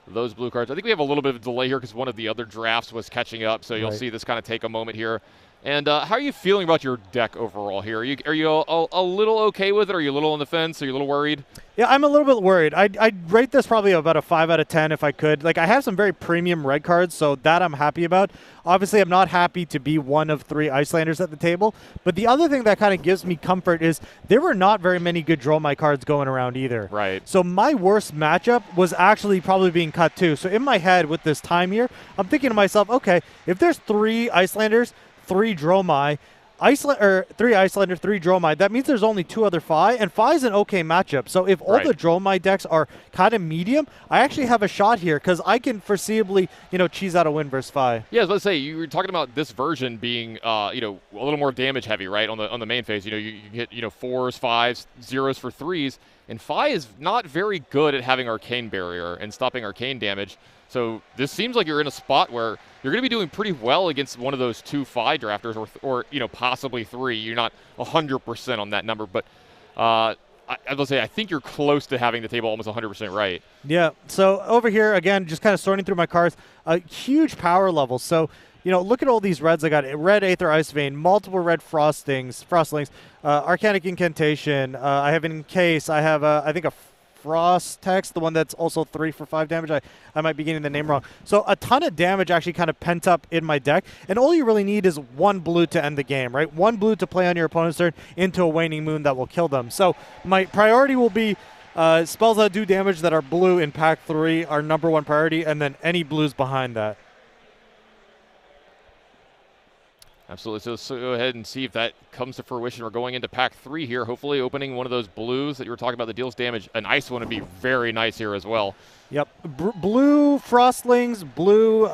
those blue cards. I think we have a little bit of a delay here because one of the other drafts was catching up, so you'll see this kind of take a moment here. And how are you feeling about your deck overall here? Are you a little okay with it? Are you a little on the fence? Are you a little worried? Yeah, I'm a little bit worried. I'd rate this probably about a 5 out of 10 if I could. Like, I have some very premium red cards, so that I'm happy about. Obviously, I'm not happy to be one of 3 Icelanders at the table. But the other thing that kind of gives me comfort is there were not very many good draw my cards going around either. Right. So my worst matchup was actually probably being cut too. So in my head with this time here, I'm thinking to myself, okay, if there's 3 Icelanders, 3 Dromai, 3 Icelander, 3 Dromai, that means there's only 2 other Fi, and Fi is an okay matchup. So if all the Dromai decks are kind of medium, I actually have a shot here because I can foreseeably, cheese out a win versus Fi. Yeah, I was about to say, you were talking about this version being, a little more damage heavy, right, on the main phase. You get, 4s, 5s, 0s for 3s, and Fi is not very good at having Arcane Barrier and stopping Arcane damage. So this seems like you're in a spot where you're going to be doing pretty well against one of those 2 Fi drafters or possibly 3. You're not 100% on that number, but I will say I think you're close to having the table almost 100% right. Yeah, so over here, again, just kind of sorting through my cards, a huge power level. So, look at all these reds. I got red Aether Ice Vein, multiple red Frostlings, Arcanic Incantation. I have an Encase. I have, I think, a Frost Text, the one that's also 3 for 5 damage. I might be getting the name wrong. So a ton of damage actually kind of pent up in my deck, and all you really need is 1 blue to end the game, right? 1 blue to play on your opponent's turn into a Waning Moon that will kill them. So my priority will be spells that do damage that are blue in pack 3 are #1 priority, and then any blues behind that. Absolutely. So let's go ahead and see if that comes to fruition. We're going into pack 3 here, hopefully opening one of those blues that you were talking about that deals damage. A nice one would be very nice here as well. Yep. Blue Frostlings, blue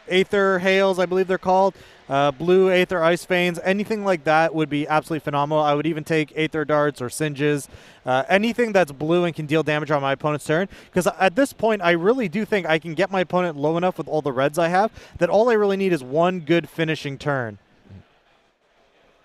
Aether Hails, I believe they're called. Blue Aether Ice Veins, anything like that would be absolutely phenomenal. I would even take Aether Darts or Singes, anything that's blue and can deal damage on my opponent's turn. Because at this point, I really do think I can get my opponent low enough with all the reds I have that all I really need is 1 good finishing turn.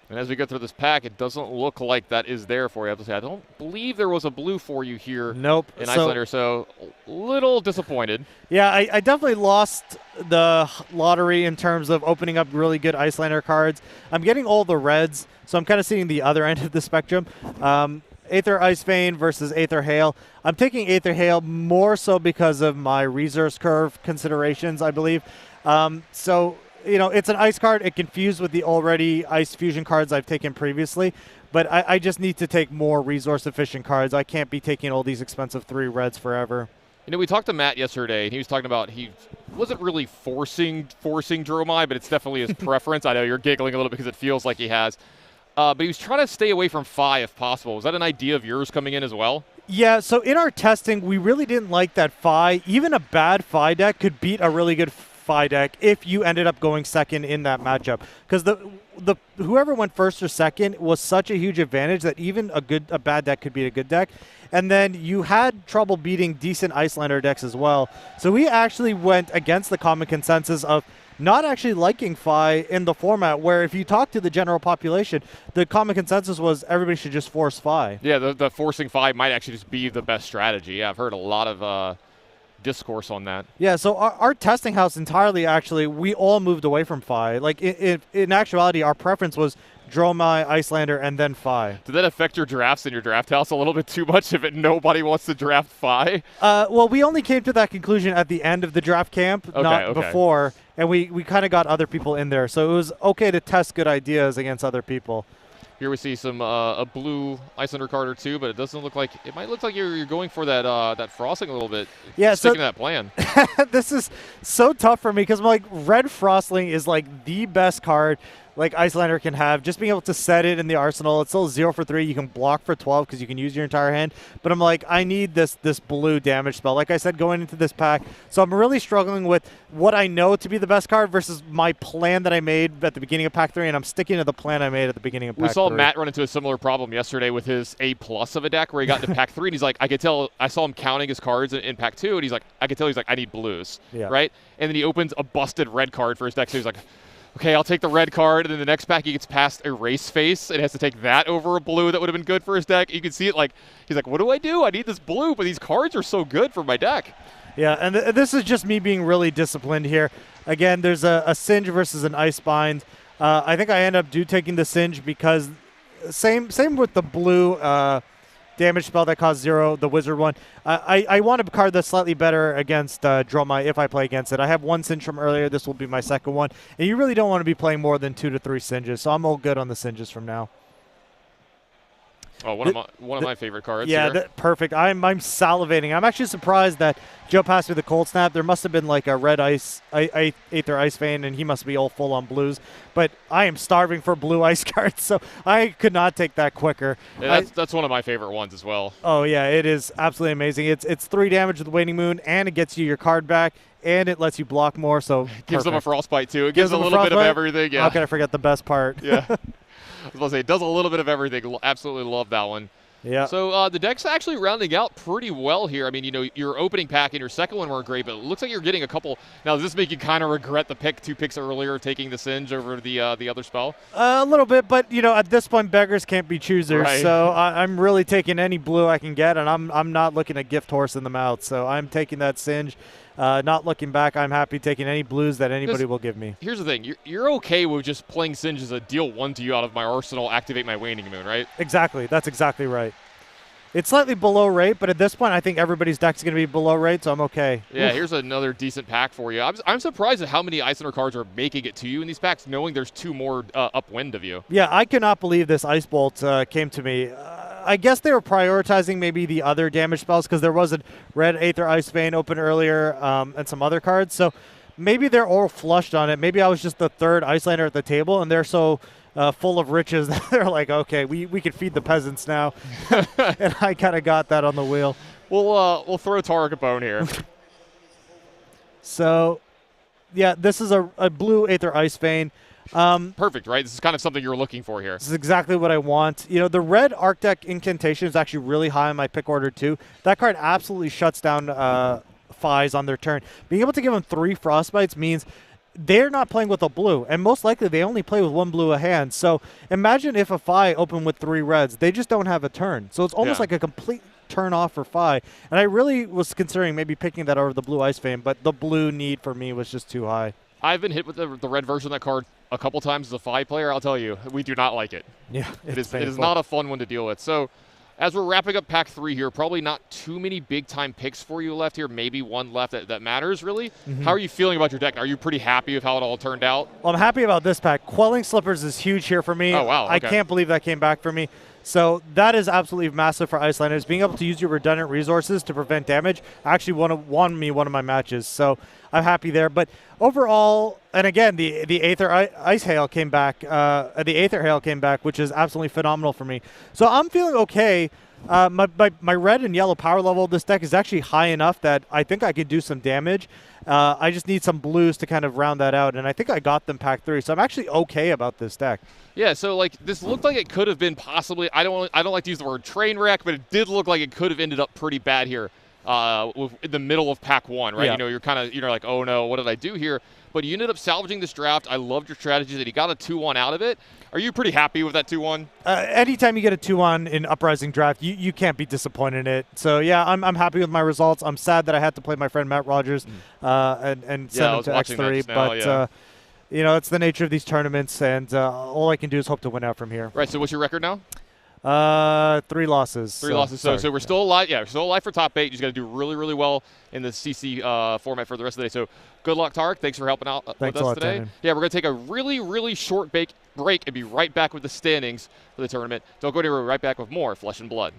And as we go through this pack, it doesn't look like that is there for you. I have to say, I don't believe there was a blue for you here in Icelander, so a little disappointed. Yeah, I definitely lost the lottery in terms of opening up really good Icelander cards. I'm getting all the reds, so I'm kind of seeing the other end of the spectrum. Aether Ice Vein versus Aether Hail. I'm taking Aether Hail more so because of my resource curve considerations, I believe. It's an ice card. It can fuse with the already ice fusion cards I've taken previously, but I just need to take more resource-efficient cards. I can't be taking all these expensive 3 reds forever. We talked to Matt yesterday, and he was talking about he wasn't really forcing Dromai, but it's definitely his preference. I know you're giggling a little bit because it feels like he has. But he was trying to stay away from Fi if possible. Was that an idea of yours coming in as well? Yeah, so in our testing, we really didn't like that Fi. Even a bad Fi deck could beat a really good Fi deck if you ended up going second in that matchup, because the whoever went first or second was such a huge advantage that even a bad deck could beat a good deck, and then you had trouble beating decent Icelander decks as well. So we actually went against the common consensus of not actually liking Fi in the format, where if you talk to the general population, the common consensus was everybody should just force Fi. Yeah, the forcing Fi might actually just be the best strategy. Yeah, I've heard a lot of discourse on that. Yeah, so our testing house entirely, actually, we all moved away from Fi. Like, in actuality, our preference was Dromai, Icelander, and then Fi. Did that affect your drafts in your draft house a little bit too much if nobody wants to draft Fi? Well, we only came to that conclusion at the end of the draft camp, not before, and we kind of got other people in there. So it was okay to test good ideas against other people. Here we see some a blue Icelander card or two, but it doesn't look like it might look like you're going for that that frosting a little bit. Yeah, sticking to that plan. This is so tough for me because I'm like, Red Frostling is like the best card like Icelander can have. Just being able to set it in the arsenal. It's still 0 for 3. You can block for 12 because you can use your entire hand. But I'm like, I need this blue damage spell. Like I said, going into this pack. So I'm really struggling with what I know to be the best card versus my plan that I made at the beginning of pack 3, and I'm sticking to the plan I made at the beginning of pack 3. We saw Matt run into a similar problem yesterday with his A+ of a deck where he got into pack 3, and he's like, I could tell, I saw him counting his cards in pack 2, and he's like, I could tell he's like, I need blues, right? And then he opens a busted red card for his deck, so he's like, okay, I'll take the red card, and then the next pack he gets past Erase Face and has to take that over a blue that would have been good for his deck. You can see it like, he's like, what do? I need this blue, but these cards are so good for my deck. Yeah, and this is just me being really disciplined here. Again, there's a Singe versus an Icebind. I think I end up taking the Singe because same with the blue damage spell that costs 0, the wizard one. I want a card that's slightly better against Dromai if I play against it. I have 1 Singe from earlier. This will be my second one. And you really don't want to be playing more than 2 to 3 Singes, so I'm all good on the Singes from now. Oh, one of my favorite cards. Yeah, perfect. I'm salivating. I'm actually surprised that Joe passed me the Cold Snap. There must have been like a red Aether Ice Vein, and he must be all full on blues. But I am starving for blue ice cards, so I could not take that quicker. Yeah, that's one of my favorite ones as well. Oh yeah, it is absolutely amazing. It's 3 damage with Waning Moon, and it gets you your card back, and it lets you block more. So gives them a Frostbite too. It gives a little bit of everything. Yeah. How can I forget the best part? Yeah. I was going to say, it does a little bit of everything. Absolutely love that one. Yeah. So the deck's actually rounding out pretty well here. I mean, you know, your opening pack and your second one weren't great, but it looks like you're getting a couple. Now, does this make you kind of regret the 2 picks earlier, taking the Singe over the other spell? A little bit, but, you know, at this point, beggars can't be choosers. Right. So I'm really taking any blue I can get, and I'm not looking at gift horse in the mouth. So I'm taking that Singe. Not looking back, I'm happy taking any blues that anybody will give me. Here's the thing. You're okay with just playing Singe as a deal 1 to you out of my arsenal, activate my Waning Moon, right? Exactly. That's exactly right. It's slightly below rate, but at this point, I think everybody's deck's going to be below rate, so I'm okay. Yeah, here's another decent pack for you. I'm surprised at how many Icelander cards are making it to you in these packs, knowing there's 2 more upwind of you. Yeah, I cannot believe this Ice Bolt came to me. I guess they were prioritizing maybe the other damage spells because there was a red Aether Ice Vein open earlier and some other cards. So maybe they're all flushed on it. Maybe I was just the 3rd Icelander at the table, and they're so full of riches that they're like, okay, we can feed the peasants now. And I kind of got that on the wheel. We'll throw Tarek a bone here. So, yeah, this is a blue Aether Ice Vein. Perfect, right? This is kind of something you're looking for here. This is exactly what I want. You know, the red Arc Deck Incantation is actually really high on my pick order too. That card absolutely shuts down Fies on their turn. Being able to give them 3 Frostbites means they're not playing with a blue, and most likely they only play with 1 blue a hand. So imagine if a Fi opened with 3 reds. They just don't have a turn. So it's almost like a complete turn off for Fi. And I really was considering maybe picking that over the blue Ice Vein, but the blue need for me was just too high. I've been hit with the red version of that card a couple times as a Fi player. I'll tell you, we do not like it. Yeah, it is not a fun one to deal with. So as we're wrapping up pack 3 here, probably not too many big-time picks for you left here, maybe 1 left that matters, really. How are you feeling about your deck? Are you pretty happy with how it all turned out? Well, I'm happy about this pack. Quelling Slippers is huge here for me. Oh, wow. Okay. I can't believe that came back for me. So that is absolutely massive for Icelanders. Being able to use your redundant resources to prevent damage actually won me one of my matches. So I'm happy there. But overall, and again, the Aether Ice Hail came back. The Aether Hail came back, which is absolutely phenomenal for me. So I'm feeling okay. My red and yellow power level of this deck is actually high enough that I think I could do some damage. I just need some blues to kind of round that out, and I think I got them pack 3. So I'm actually okay about this deck. Yeah, so like this looked like it could have been possibly. I don't like to use the word train wreck, but it did look like it could have ended up pretty bad here in the middle of pack 1, right? Yeah. You know, you're like, oh no, what did I do here? But you ended up salvaging this draft. I loved your strategy that you got a 2-1 out of it. Are you pretty happy with that 2-1? Anytime you get a 2-1 in Uprising draft, you can't be disappointed in it. So yeah, I'm happy with my results. I'm sad that I had to play my friend Matt Rogers and send him to X3, but you know, it's the nature of these tournaments, and all I can do is hope to win out from here. Right. So what's your record now? 3 losses. 3 losses. So we're still alive. Yeah, we're still alive for top 8. You just got to do really, really well in the CC format for the rest of the day. So good luck, Tarek. Thanks for helping out with us today. Tanner. Yeah, we're going to take a really, really short break and be right back with the standings for the tournament. Don't go anywhere. We're right back with more Flesh and Blood.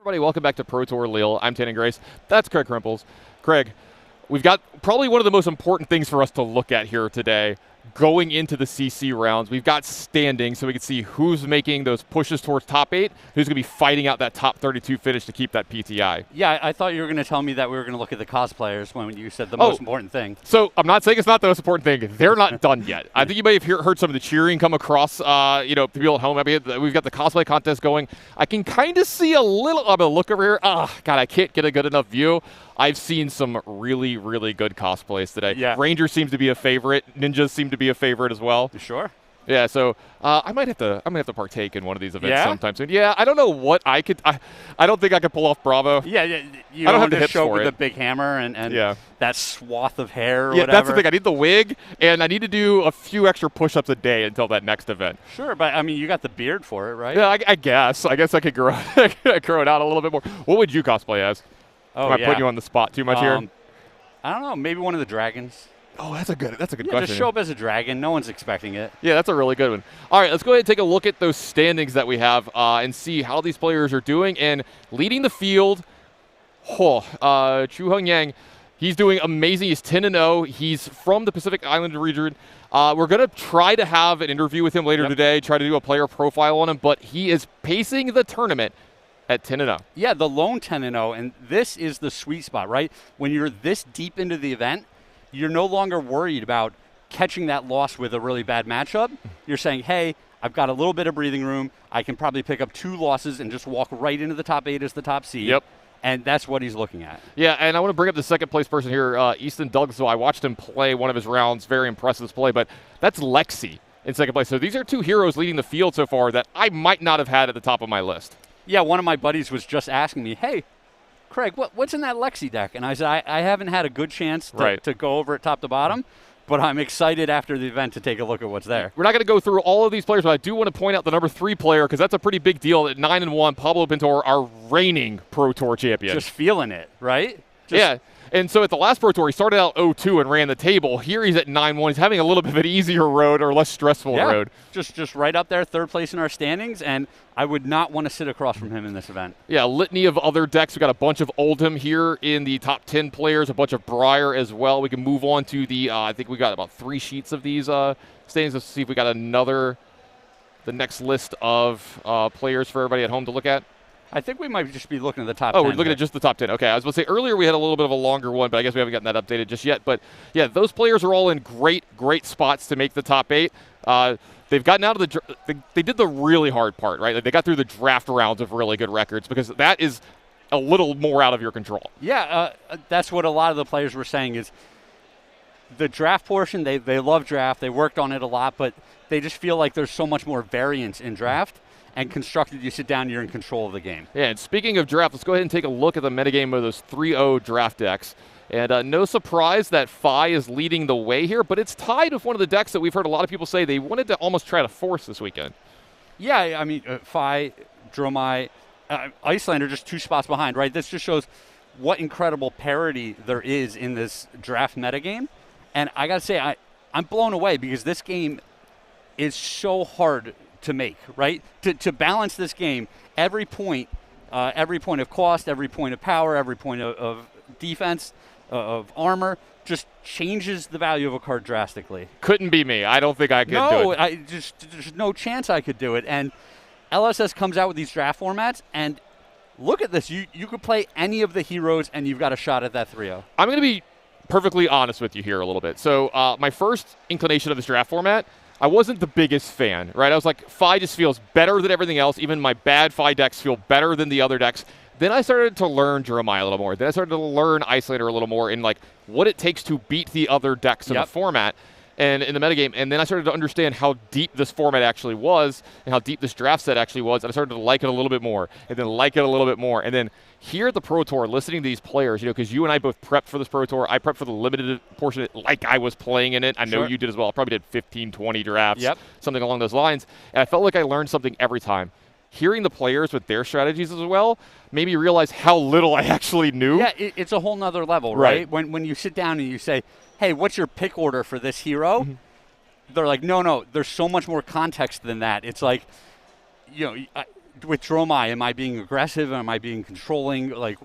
Everybody, welcome back to Pro Tour Lille. I'm Tannen Grace. That's Craig Krimpels. Craig, we've got probably one of the most important things for us to look at here today. Going into the CC rounds, we've got standings so we can see who's making those pushes towards top 8, who's going to be fighting out that top 32 finish to keep that PTI. Yeah, I thought you were going to tell me that we were going to look at the cosplayers when you said the most important thing. So I'm not saying it's not the most important thing. They're not done yet. I think you may have heard some of the cheering come across, people at home. I mean, we've got the cosplay contest going. I can kind of see a little, I'm going to look over here. God, I can't get a good enough view. I've seen some really, really good cosplays today. Yeah. Ranger seems to be a favorite. Ninjas seem to be a favorite as well. Sure. Yeah, so I might have to partake in one of these events Yeah? sometime soon. Yeah, I don't know what I could. I don't think I could pull off Bravo. Yeah, you I don't have to the hips show for with it. the big hammer and Yeah. that swath of hair or Yeah, whatever. that's the thing. I need the wig, and I need to do a few extra push-ups a day until that next event. Sure, but I mean, you got the beard for it, right? Yeah, I guess. I guess I could grow grow it out a little bit more. What would you cosplay as? Oh, Am I yeah. putting you on the spot too much here? I don't know. Maybe one of the dragons. Oh, that's a good Yeah, question. just show up as a dragon. No one's expecting it. Yeah, that's a really good one. All right, let's go ahead and take a look at those standings that we have and see how these players are doing. And leading the field, Chu Hung Yang, he's doing amazing. He's 10-0. He's from the Pacific Island region. We're going to try to have an interview with him later today, try to do a player profile on him, but he is pacing the tournament at 10-0. Yeah, the lone 10-0, and this is the sweet spot, right? When you're this deep into the event, you're no longer worried about catching that loss with a really bad matchup. You're saying, hey, I've got a little bit of breathing room. I can probably pick up 2 losses and just walk right into the top 8 as the top seed. Yep. And that's what he's looking at. Yeah, and I want to bring up the second place person here, Easton Douglasville. I watched him play one of his rounds. Very impressive display, but that's Lexi in second place. So these are 2 heroes leading the field so far that I might not have had at the top of my list. Yeah, one of my buddies was just asking me, hey, Craig, what's in that Lexi deck? And I said, I haven't had a good chance to go over it top to bottom, but I'm excited after the event to take a look at what's there. We're not going to go through all of these players, but I do want to point out the number 3 player because that's a pretty big deal. At 9-1, Pablo Pintor, our reigning Pro Tour champion. Just feeling it, right? Yeah. And so at the last Pro Tour, he started out 0-2 and ran the table. Here he's at 9-1. He's having a little bit of an easier road or less stressful road. Just right up there, 3rd place in our standings, and I would not want to sit across from him in this event. Yeah, litany of other decks. We've got a bunch of Oldham here in the top 10 players, a bunch of Briar as well. We can move on to the, I think we got about 3 sheets of these standings. Let's see if we got the next list of players for everybody at home to look at. I think we might just be looking at the top 10. Oh, we're looking at just the top 10. Okay, I was going to say earlier we had a little bit of a longer one, but I guess we haven't gotten that updated just yet. But, yeah, those players are all in great spots to make the top 8. They've gotten out of they did the really hard part, right? Like they got through the draft rounds of really good records because that is a little more out of your control. Yeah, that's what a lot of the players were saying is the draft portion, they love draft. They worked on it a lot, but they just feel like there's so much more variance in draft. And constructed, you sit down, you're in control of the game. Yeah, and speaking of draft, let's go ahead and take a look at the metagame of those 3-0 draft decks. And no surprise that Phi is leading the way here, but it's tied with one of the decks that we've heard a lot of people say they wanted to almost try to force this weekend. Yeah, I mean, Phi, Dromai, Icelander just 2 spots behind, right? This just shows what incredible parity there is in this draft metagame. And I got to say, I'm blown away because this game is so hard to make, right? To balance this game, every point of cost, every point of power, every point of defense, of armor, just changes the value of a card drastically. Couldn't be me. I don't think I could do it. There's no chance I could do it. And LSS comes out with these draft formats, and look at this. You could play any of the heroes, and you've got a shot at that 3-0. I'm going to be perfectly honest with you here a little bit. So my first inclination of this draft format, I wasn't the biggest fan, right? I was like, Phi just feels better than everything else. Even my bad Phi decks feel better than the other decks. Then I started to learn Jeremiah a little more. Then I started to learn Isolator a little more in like what it takes to beat the other decks in the format and in the metagame. And then I started to understand how deep this format actually was and how deep this draft set actually was. And I started to like it a little bit more and then like it a little bit more. And then here at the Pro Tour, listening to these players, because you and I both prepped for this Pro Tour. I prepped for the limited portion like I was playing in it. I know you did as well. I probably did 15, 20 drafts, something along those lines. And I felt like I learned something every time. Hearing the players with their strategies as well made me realize how little I actually knew. Yeah, it's a whole nother level, right? When you sit down and you say, hey, what's your pick order for this hero? They're like, no, there's so much more context than that. It's like, with Dromai, am I being aggressive? Am I being controlling? Like,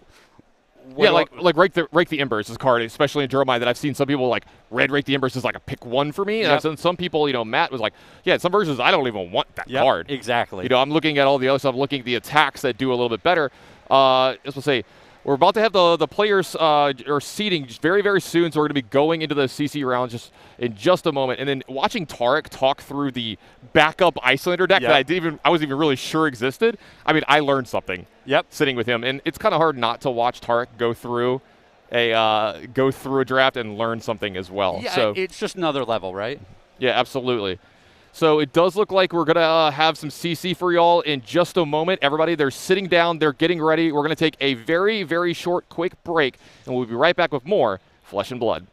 yeah, like Rake the Embers is a card, especially in Dromai, that I've seen some people like Rake the Embers is like a pick one for me. Yep. And some people, Matt was like, yeah, in some versions I don't even want that card. Exactly. I'm looking at all the other stuff, looking at the attacks that do a little bit better. As we'll say, we're about to have the players are seating very, very soon, so we're going to be going into the CC rounds just in just a moment. And then watching Tarek talk through the backup Icelander deck that I wasn't even really sure existed. I mean, I learned something. Sitting with him, and it's kind of hard not to watch Tarek go through a draft and learn something as well. Yeah, so it's just another level, right? Yeah, absolutely. So it does look like we're going to have some CC for y'all in just a moment. Everybody, they're sitting down. They're getting ready. We're going to take a very, very short, quick break, and we'll be right back with more Flesh and Blood.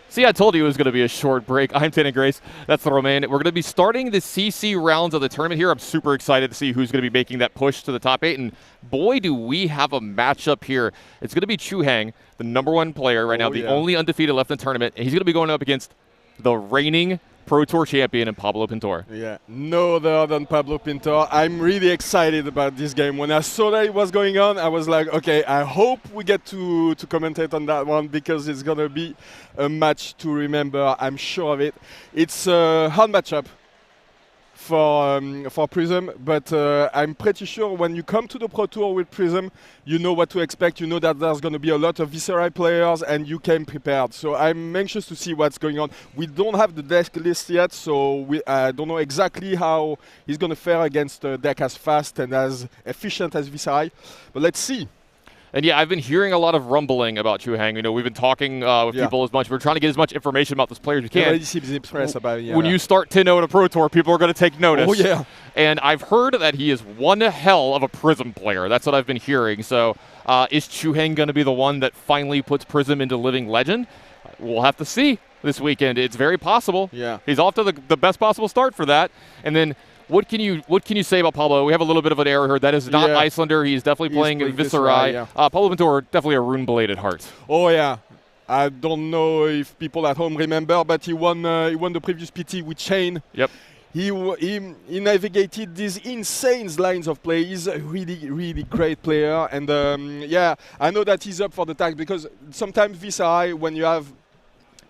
See, I told you it was going to be a short break. I'm Tana Grace. That's the Romain. We're going to be starting the CC rounds of the tournament here. I'm super excited to see who's going to be making that push to the top 8. And boy, do we have a matchup here. It's going to be Chu Hang, the #1 player right now, the only undefeated left in the tournament. And he's going to be going up against the reigning Pro Tour champion and Pablo Pintor. Yeah, no other than Pablo Pintor. I'm really excited about this game. When I saw that it was going on, I was like, okay, I hope we get to commentate on that one because it's going to be a match to remember. I'm sure of it. It's a hard matchup for Prism, but I'm pretty sure when you come to the Pro Tour with Prism, you know what to expect. You know that there's going to be a lot of Viscerai players and you came prepared. So I'm anxious to see what's going on. We don't have the deck list yet, so I don't know exactly how he's going to fare against a deck as fast and as efficient as Viscerai, but let's see. And yeah, I've been hearing a lot of rumbling about Chu Hang. You know, we've been talking with people as much. We're trying to get as much information about this player as we can. When you start 10-0 in a Pro Tour, people are going to take notice. Oh, yeah. And I've heard that he is one hell of a Prism player. That's what I've been hearing. So is Chu Hang going to be the one that finally puts Prism into living legend? We'll have to see this weekend. It's very possible. Yeah. He's off to the best possible start for that. And then what can you say about Pablo? We have a little bit of an error here. That is not Icelander. He's definitely playing Viscerai. Pablo Pintor, definitely a Rune-Bladed Heart. Oh, yeah. I don't know if people at home remember, but he won the previous PT with Chain. Yep. He navigated these insane lines of play. He's a really, really great player. And yeah, I know that he's up for the task because sometimes Viscerai, when you have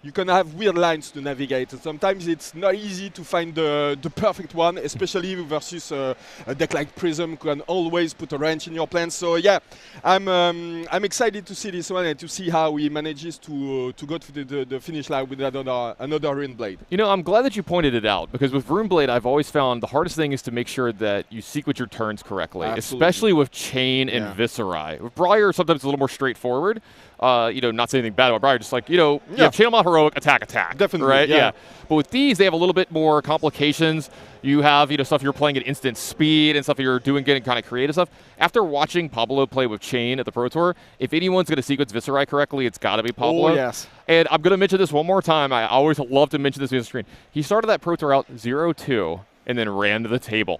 you can have weird lines to navigate. Sometimes it's not easy to find the perfect one, especially versus a deck like Prism, who can always put a wrench in your plans. So yeah, I'm excited to see this one and to see how he manages to go to the finish line with another Rune Blade. You know, I'm glad that you pointed it out, because with Rune Blade, I've always found the hardest thing is to make sure that you sequence your turns correctly, especially with Chain and Viserai. With Briar, sometimes it's a little more straightforward. You know, not saying anything bad about Briar, just like, you know, you have Chain Mod Heroic, attack. Definitely, right? Yeah. But with these, they have a little bit more complications. You have, you know, stuff you're playing at instant speed and stuff you're doing, getting kind of creative stuff. After watching Pablo play with Chain at the Pro Tour, if anyone's going to sequence Viserai correctly, it's got to be Pablo. Oh, yes. And I'm going to mention this one more time. I always love to mention this on the screen. He started that Pro Tour out 0-2 and then ran to the table.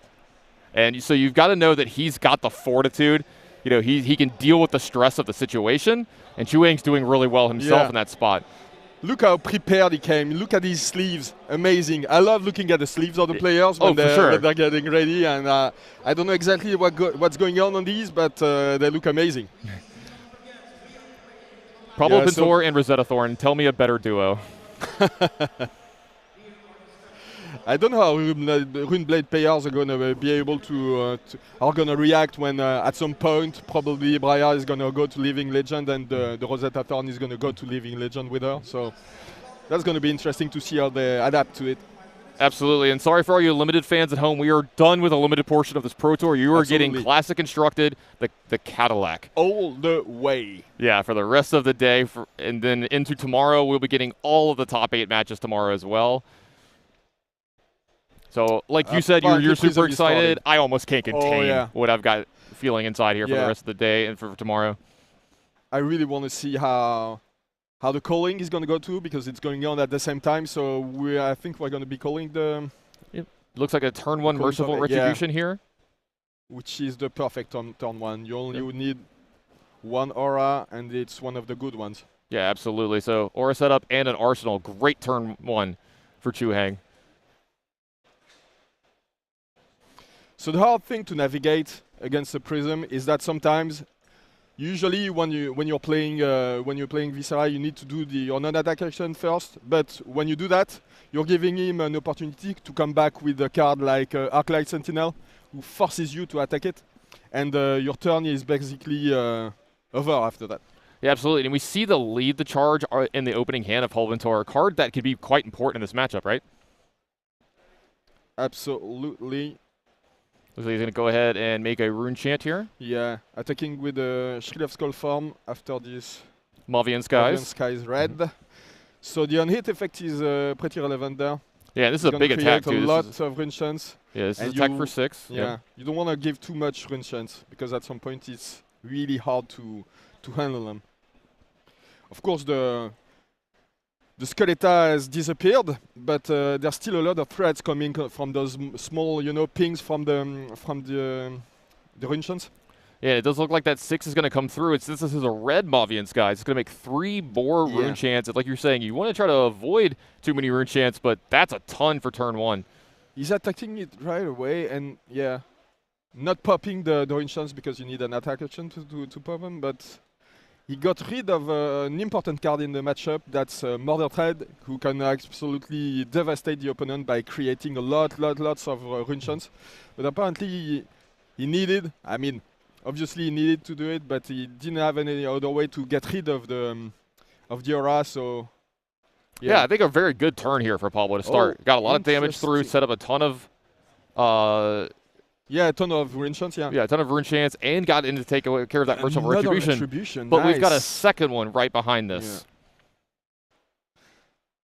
And so you've got to know that he's got the fortitude. You know, he can deal with the stress of the situation. And Chu Yang's doing really well himself in that spot. Look how prepared he came. Look at his sleeves. Amazing. I love looking at the sleeves of the players when they're getting ready. And I don't know exactly what's going on these, but they look amazing. Pablo Pintor and Rosetta Thorn. Tell me a better duo. I don't know how Rune Blade players are going to be able to are going to react when at some point probably Briar is going to go to Living Legend and the Rosetta Thorn is going to go to Living Legend with her. So that's going to be interesting to see how they adapt to it. Absolutely, and sorry for all you limited fans at home. We are done with a limited portion of this Pro Tour. You are getting Classic Constructed, the Cadillac. All the way. Yeah, for the rest of the day. And then into tomorrow, we'll be getting all of the top 8 matches tomorrow as well. So, like you said, you're super excited. I almost can't contain what I've got feeling inside here for the rest of the day and for tomorrow. I really want to see how the calling is going to go too, because it's going on at the same time. So I think we're going to be calling the... It looks like a turn 1 Merciful Retribution here. Which is the perfect turn 1. You only need 1 aura, and it's one of the good ones. Yeah, absolutely. So aura setup and an arsenal. Great turn 1 for Chu Hang. So the hard thing to navigate against the Prism is that sometimes, usually when you're playing Viserai, you need to do your non-attack action first. But when you do that, you're giving him an opportunity to come back with a card like Arclight Sentinel, who forces you to attack it, and your turn is basically over after that. Yeah, absolutely. And we see the lead the charge in the opening hand of Hulventor, a card that could be quite important in this matchup, right? Absolutely. Looks like he's going to go ahead and make a rune chant here. Yeah, attacking with the Shrill of Skull form after this Mavian Skies. Mavian Skies red. So the on-hit effect is pretty relevant there. Yeah, this is a big attack too. A lot of rune chance. Yeah, this is attack for 6. Yeah, you don't want to give too much rune chance, because at some point it's really hard to handle them. Of course, the Skeleton has disappeared, but there's still a lot of threats coming from those small, pings from the rune chants. Yeah, it does look like that 6 is going to come through. This is a red Mavian Skies. It's going to make 3 more rune chants. Like you're saying, you want to try to avoid too many rune chants, but that's a ton for turn 1. He's attacking it right away, and not popping the rune chants because you need an attack action to pop them, but he got rid of an important card in the matchup. That's Murder Thread, who can absolutely devastate the opponent by creating lots of rune chants. But apparently he needed, obviously he needed to do it, but he didn't have any other way to get rid of the aura, so... Yeah, I think a very good turn here for Pablo to start. Got a lot of damage through, set up a ton of... a ton of rune chants, Yeah, a ton of rune chants, and got in to take care of that Merciful Retribution. But nice. We've got a second one right behind this.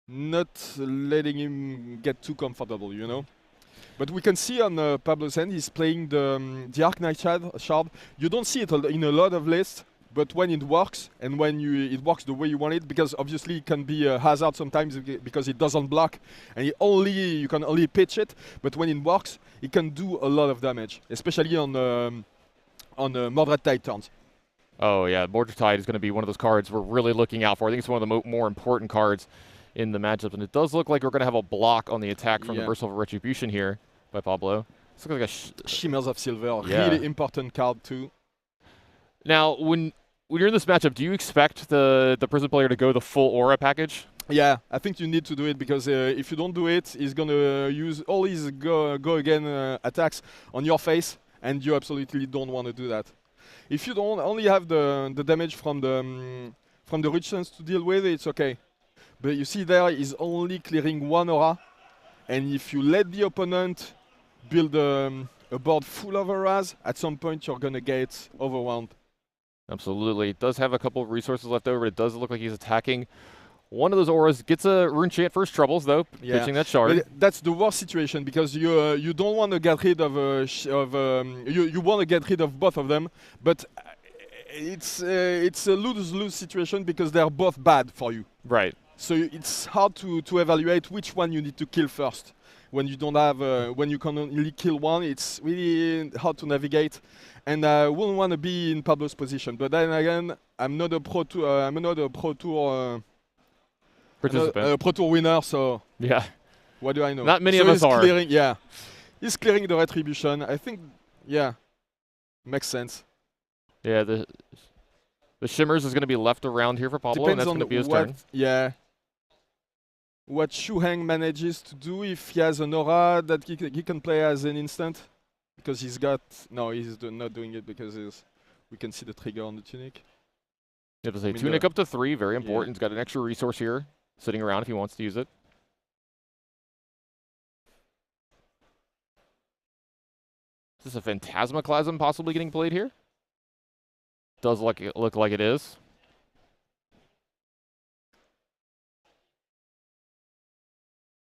Not letting him get too comfortable, But we can see on Pablo's end, he's playing the Arc Knight Shard. You don't see it in a lot of lists, but when it works, and when it works the way you want it, because obviously it can be a hazard sometimes because it doesn't block, and you can only pitch it. But when it works, it can do a lot of damage, especially on Mordred Tide turns. Oh yeah, Mordred Tide is going to be one of those cards we're really looking out for. I think it's one of the more important cards in the matchup, and it does look like we're going to have a block on the attack from the Merciful Retribution here by Pablo. This looks like a Shimmers of Silver, really important card too. Now, when you're in this matchup, do you expect the Prism player to go the full aura package? Yeah, I think you need to do it because if you don't do it, he's gonna use all his go again attacks on your face, and you absolutely don't want to do that. If you don't only have the damage from the rich to deal with, it's okay. But you see there, he's only clearing one aura, and if you let the opponent build a board full of auras, at some point you're gonna get overwhelmed. Absolutely. It does have a couple of resources left over. It does look like he's attacking one of those auras. Gets a rune chant for his troubles, though, pitching that shard. But that's the worst situation because you don't want to get rid of you want to get rid of both of them, but it's a lose-lose situation because they're both bad for you. Right. So it's hard to evaluate which one you need to kill first. When you don't have when you can only kill one, it's really hard to navigate. And I wouldn't want to be in Pablo's position. But then again, I'm not a pro tour. I'm not a pro tour. Pro Tour winner, so yeah. What do I know? Not many of us are. Yeah, he's clearing the retribution. I think, yeah, makes sense. Yeah, the shimmers is going to be left around here for Pablo, and that's going to be his turn. Yeah. What Shu Heng manages to do if he has an aura that he can play as an instant, because he's got he's not doing it because we can see the trigger on the tunic. You have to say tunic up to 3, very important. He's got an extra resource here, sitting around if he wants to use it. Is this a Phantasmaclasm possibly getting played here? Does look like it is.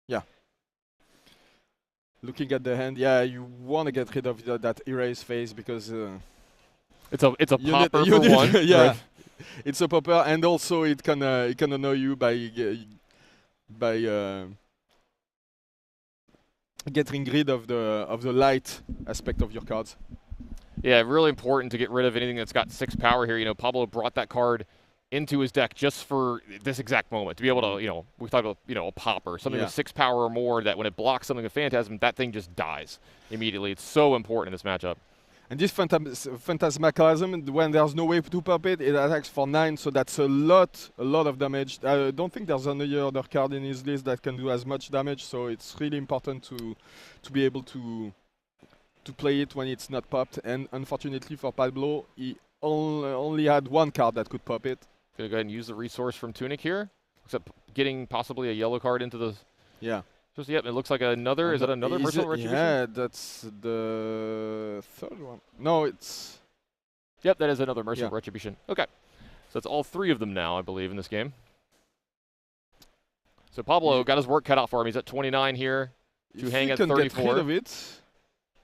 Yeah. Looking at the hand, yeah, you want to get rid of that erase phase because it's a popper for one. Yeah. Right. It's a popper, and also it can annoy you by getting rid of the light aspect of your cards. Yeah, really important to get rid of anything that's got 6 power here. You know, Pablo brought that card into his deck just for this exact moment to be able to, you know, we talked about, you know, a popper, something with 6 power or more that when it blocks something with Phantasm, that thing just dies immediately. It's so important in this matchup. And this Phantasmaclasm, when there's no way to pop it, it attacks for 9, so that's a lot of damage. I don't think there's any other card in his list that can do as much damage, so it's really important to be able to play it when it's not popped. And unfortunately for Pablo, he only had 1 card that could pop it. Gonna go ahead and use the resource from Tunic here, except getting possibly a yellow card into the... Yeah. Just, yep, it looks like another. Is that another Merciful Retribution? Yeah, that's the 3rd one. No, it's... Yep, that is another Merciful Retribution. Okay. So that's all 3 of them now, I believe, in this game. So Pablo got his work cut out for him. He's at 29 here. Shu Heng at 34. Get rid of it.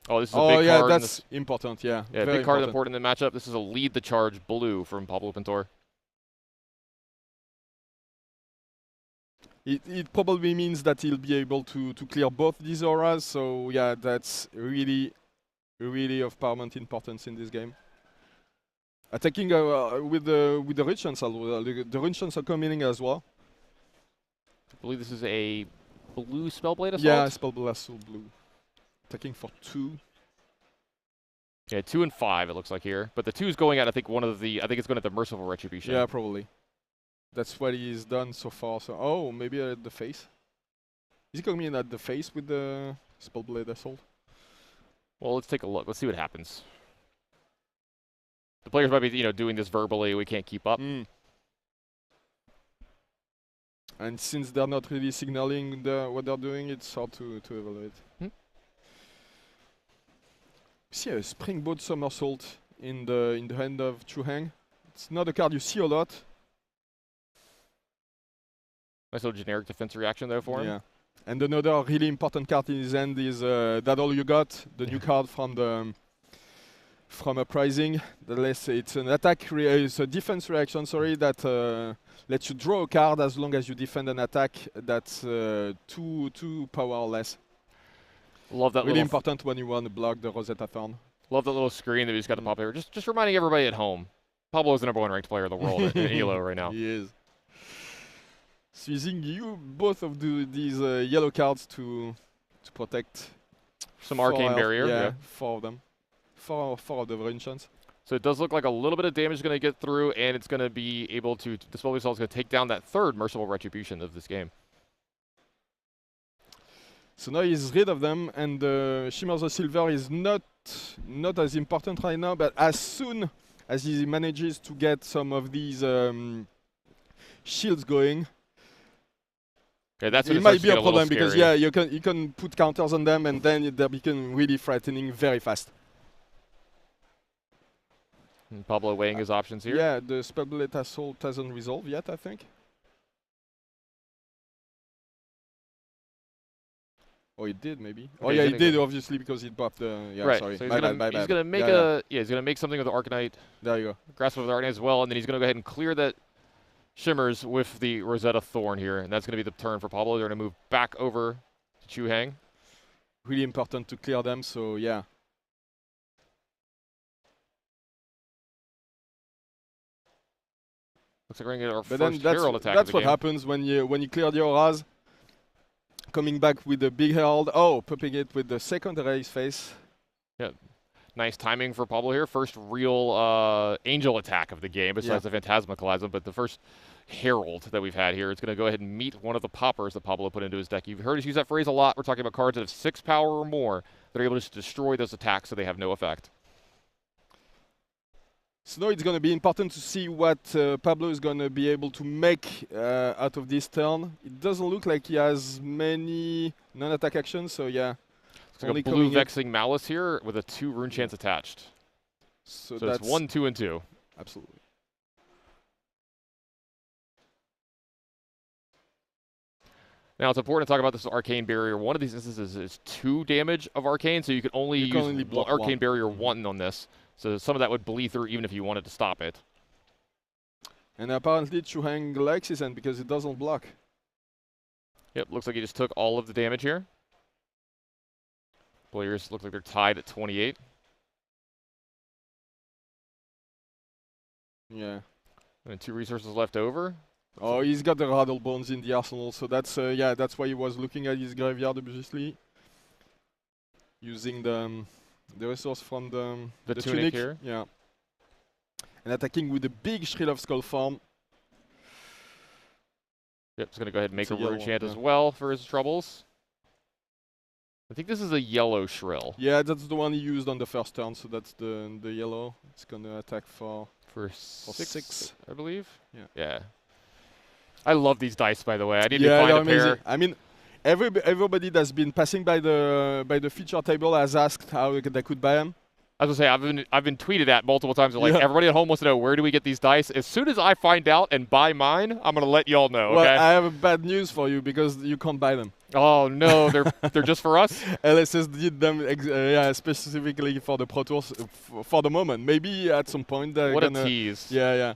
Oh, this is a big card. Oh, yeah, that's important, yeah. Yeah, big card important in the matchup. This is a lead the charge blue from Pablo Pintor. It probably means that he'll be able to clear both these auras, so yeah, that's really of paramount importance in this game. Attacking with the rune chancel, the rune chancel coming as well. I believe this is a blue Spellblade Assault? Yeah, Spellblade Assault blue. Attacking for 2. Yeah, 2 and 5 it looks like here, but the 2 is going at I think it's going at the Merciful Retribution. Yeah, probably. That's what he's done so far. So, oh, maybe at the face. Is he coming in at the face with the Spellblade Assault? Well, let's take a look. Let's see what happens. The players might be, doing this verbally. We can't keep up. And since they're not really signaling what they're doing, it's hard to evaluate. See a Springboard Somersault in the hand of Shu Heng. It's not a card you see a lot. Nice little generic defense reaction there for him. Yeah. And another really important card in his hand is That All You Got, the new card from Uprising. It's an attack, it's a defense reaction, sorry, that lets you draw a card as long as you defend an attack that's 2 power or less. Love that. Really important when you want to block the Rosetta Thorn. Love that little screen that we just got to pop here. Just reminding everybody at home, Pablo is the #1 ranked player in the world in ELO right now. He is. So using both of these yellow cards to protect some arcane barrier. Yeah, 4 of them. 4 of the rune chants. So it does look like a little bit of damage is going to get through, and it's going to be able to, Dispel Assault is going to take down that third Merciful Retribution of this game. So now he's rid of them, and Shimmer the Silver is not as important right now, but as soon as he manages to get some of these shields going, okay, that's it might be a problem because you can put counters on them, and then they become really threatening very fast. And Pablo weighing his options here. Yeah, the Spellblade Assault hasn't resolved yet, I think. Oh, it did maybe. Okay, oh yeah, he did obviously because he buffed the. Yeah, right. sorry. So he's gonna make he's gonna make something with the Arcanite. There you go. Grasp of the Arcanite as well, and then he's gonna go ahead and clear that Shimmers with the Rosetta Thorn here, and that's gonna be the turn for Pablo. They're gonna move back over to Chu Hang. Really important to clear them. So yeah. Looks like we're gonna get our first Herald attack. That's what happens when you clear the auras. Coming back with the big herald. Oh, popping it with the second raise face. Yeah, nice timing for Pablo here. First real angel attack of the game, besides the Phantasmacalism, but the first herald that we've had here. It's going to go ahead and meet one of the poppers that Pablo put into his deck. You've heard us use that phrase a lot. We're talking about cards that have 6 power or more that are able to destroy those attacks so they have no effect. So now it's going to be important to see what Pablo is going to be able to make out of this turn. It doesn't look like he has many non-attack actions, so yeah. It's like a blue Vexing Malice here with a 2 Rune Chance attached. So it's 1, 2, and 2. Absolutely. Now it's important to talk about this Arcane Barrier. One of these instances is 2 damage of Arcane, so you can only use Arcane Barrier 1 on this. So some of that would bleed through even if you wanted to stop it. And apparently Chu Hang likes his hand because it doesn't block. Yep, looks like he just took all of the damage here. Players look like they're tied at 28. Yeah. And 2 resources left over. Oh, he's got the Rattle Bones in the arsenal, so that's yeah, that's why he was looking at his graveyard obviously. Using the resource from the tunic here. Yeah. And attacking with the big Shrill of Skull form. Yep, he's going to go ahead and make a Rune Chant as well for his troubles. I think this is a yellow Shrill. Yeah, that's the one he used on the first turn, so that's the yellow. It's going to attack for 6, I believe. Yeah. Yeah. I love these dice, by the way. I need to find a pair. I mean, everybody that's been passing by the feature table has asked how they could buy them. I was gonna say I've been tweeted at multiple times. Like everybody at home wants to know, where do we get these dice? As soon as I find out and buy mine, I'm gonna let y'all know. Well, okay? I have bad news for you because you can't buy them. Oh no, they're just for us. LSS did them specifically for the Pro Tours for the moment. Maybe at some point they're gonna. What a tease. Yeah.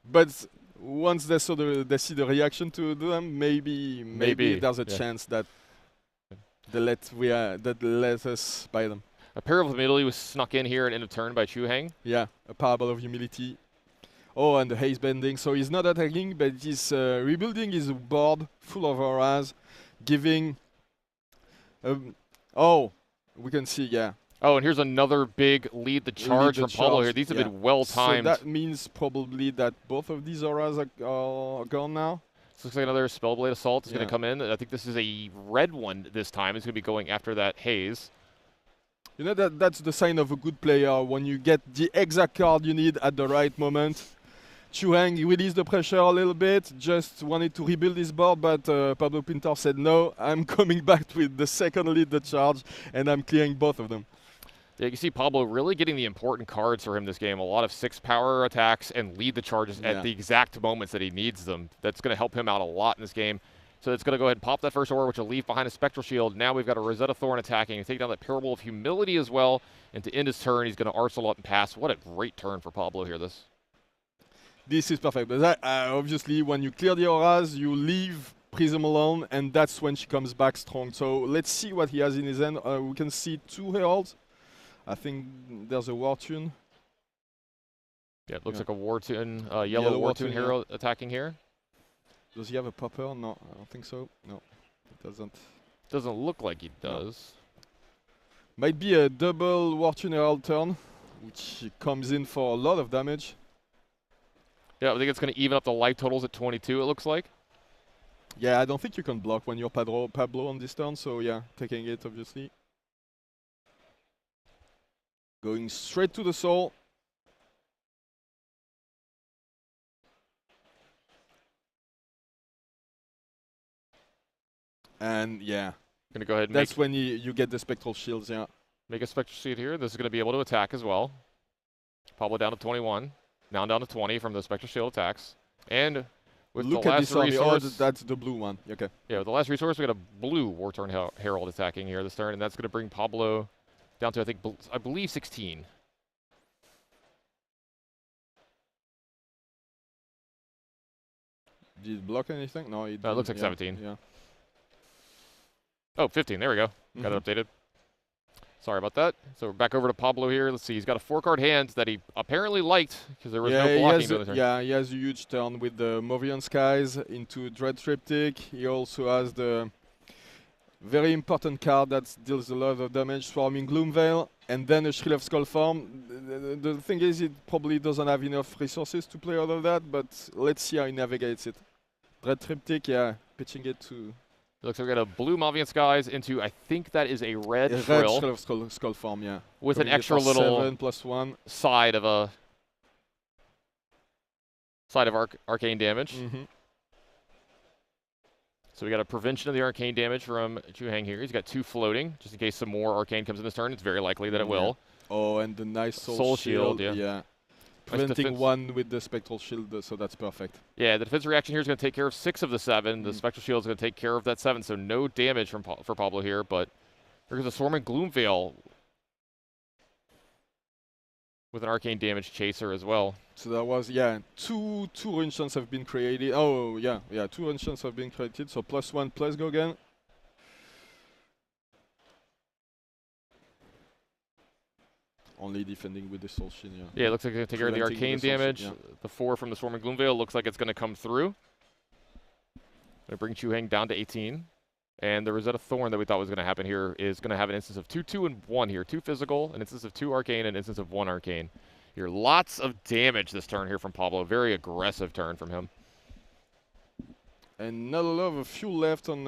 But once they see the reaction to them, maybe there's a chance that they let us buy them. A Parable of Humility was snuck in here at end of turn by Chu Hang. Yeah, a Parable of Humility. Oh, and the Haze Bending. So he's not attacking, but he's rebuilding his board full of auras, giving... oh, we can see, yeah. Oh, and here's another big lead the charge from Pablo here. These have been well-timed. So that means probably that both of these auras are gone now. This looks like another Spellblade Assault is going to come in. I think this is a red one this time. It's going to be going after that Haze. You know, that's the sign of a good player, when you get the exact card you need at the right moment. Chu Hang released the pressure a little bit, just wanted to rebuild his board, but Pablo Pintor said, no, I'm coming back with the second lead the charge, and I'm clearing both of them. Yeah, you can see Pablo really getting the important cards for him this game. A lot of 6 power attacks and lead the charges at the exact moments that he needs them. That's going to help him out a lot in this game. So it's going to go ahead and pop that first aura, which will leave behind a Spectral Shield. Now we've got a Rosetta Thorn attacking and take down that Parable of Humility as well. And to end his turn, he's going to Arsenal up and pass. What a great turn for Pablo here. This is perfect. But that, obviously, when you clear the auras, you leave Prism alone, and that's when she comes back strong. So let's see what he has in his hand. We can see 2 Heralds. I think there's a War Tune. Yeah, it looks like a War Tune, yellow War Tune Herald attacking here. Does he have a popper? No, I don't think so. No, it doesn't. Doesn't look like he does. No. Might be a double War Tune Herald turn. which comes in for a lot of damage. Yeah, I think it's going to even up the life totals at 22, it looks like. Yeah, I don't think you can block when you're Pablo on this turn, so yeah, taking it obviously. Going straight to the soul. And yeah, Gonna go ahead and that's when you get the spectral shields, yeah. Make a spectral shield here. This is going to be able to attack as well. Pablo down to 21. Now down to 20 from the spectral shield attacks. And with Look the at last this army. resource, That's the blue one. Okay. Yeah, with the last resource, we got a blue War Torn Herald attacking here this turn, and that's going to bring Pablo down to, I believe 16. Did it block anything? No, it It looks like yeah, 17. Yeah. Oh, 15. There we go. Got it updated. Sorry about that. So we're back over to Pablo here. Let's see. He's got a 4-card hand that he apparently liked because there was no blocking during the turn. Yeah, he has a huge turn with the Movian Skies into Dread Triptych. He also has the very important card that deals a lot of damage, Swarming Gloomveil, and then a Shrill of Skullform. The thing is, it probably doesn't have enough resources to play all of that, but let's see how he navigates it. Dread Triptych, yeah, pitching it to... It looks like we got a blue Mavian Skies into, I think that is a red Red Shrill. Shrill of Skullform, yeah. With an Going extra for little 7+1 side of a arcane damage. So we got a prevention of the arcane damage from Chuhang here. He's got 2 floating, just in case some more arcane comes in this turn. It's very likely that it will. Oh, and the nice Soul Shield, yeah. Preventing 1 with the Spectral Shield, so that's perfect. Yeah, the defense reaction here is going to take care of 6 of the 7. The Spectral Shield is going to take care of that 7, so no damage for Pablo here. But there's a Swarming Gloomveil with an arcane damage chaser as well. So that was, yeah, two instants have been created. Oh, yeah, 2 instants have been created. So +1, plus go again. Only defending with the Soul Shield, yeah. Yeah, it looks like it's going to take care of the arcane damage. Yeah. The 4 from the Swarming Gloomveil looks like it's going to come through. Going to bring Chuhang down to 18. And the Rosetta Thorn that we thought was going to happen here is going to have an instance of 2, 2, and 1 here. 2 physical, an instance of 2 arcane, and an instance of 1 arcane. Here, lots of damage this turn here from Pablo. Very aggressive turn from him. And not a lot of fuel left on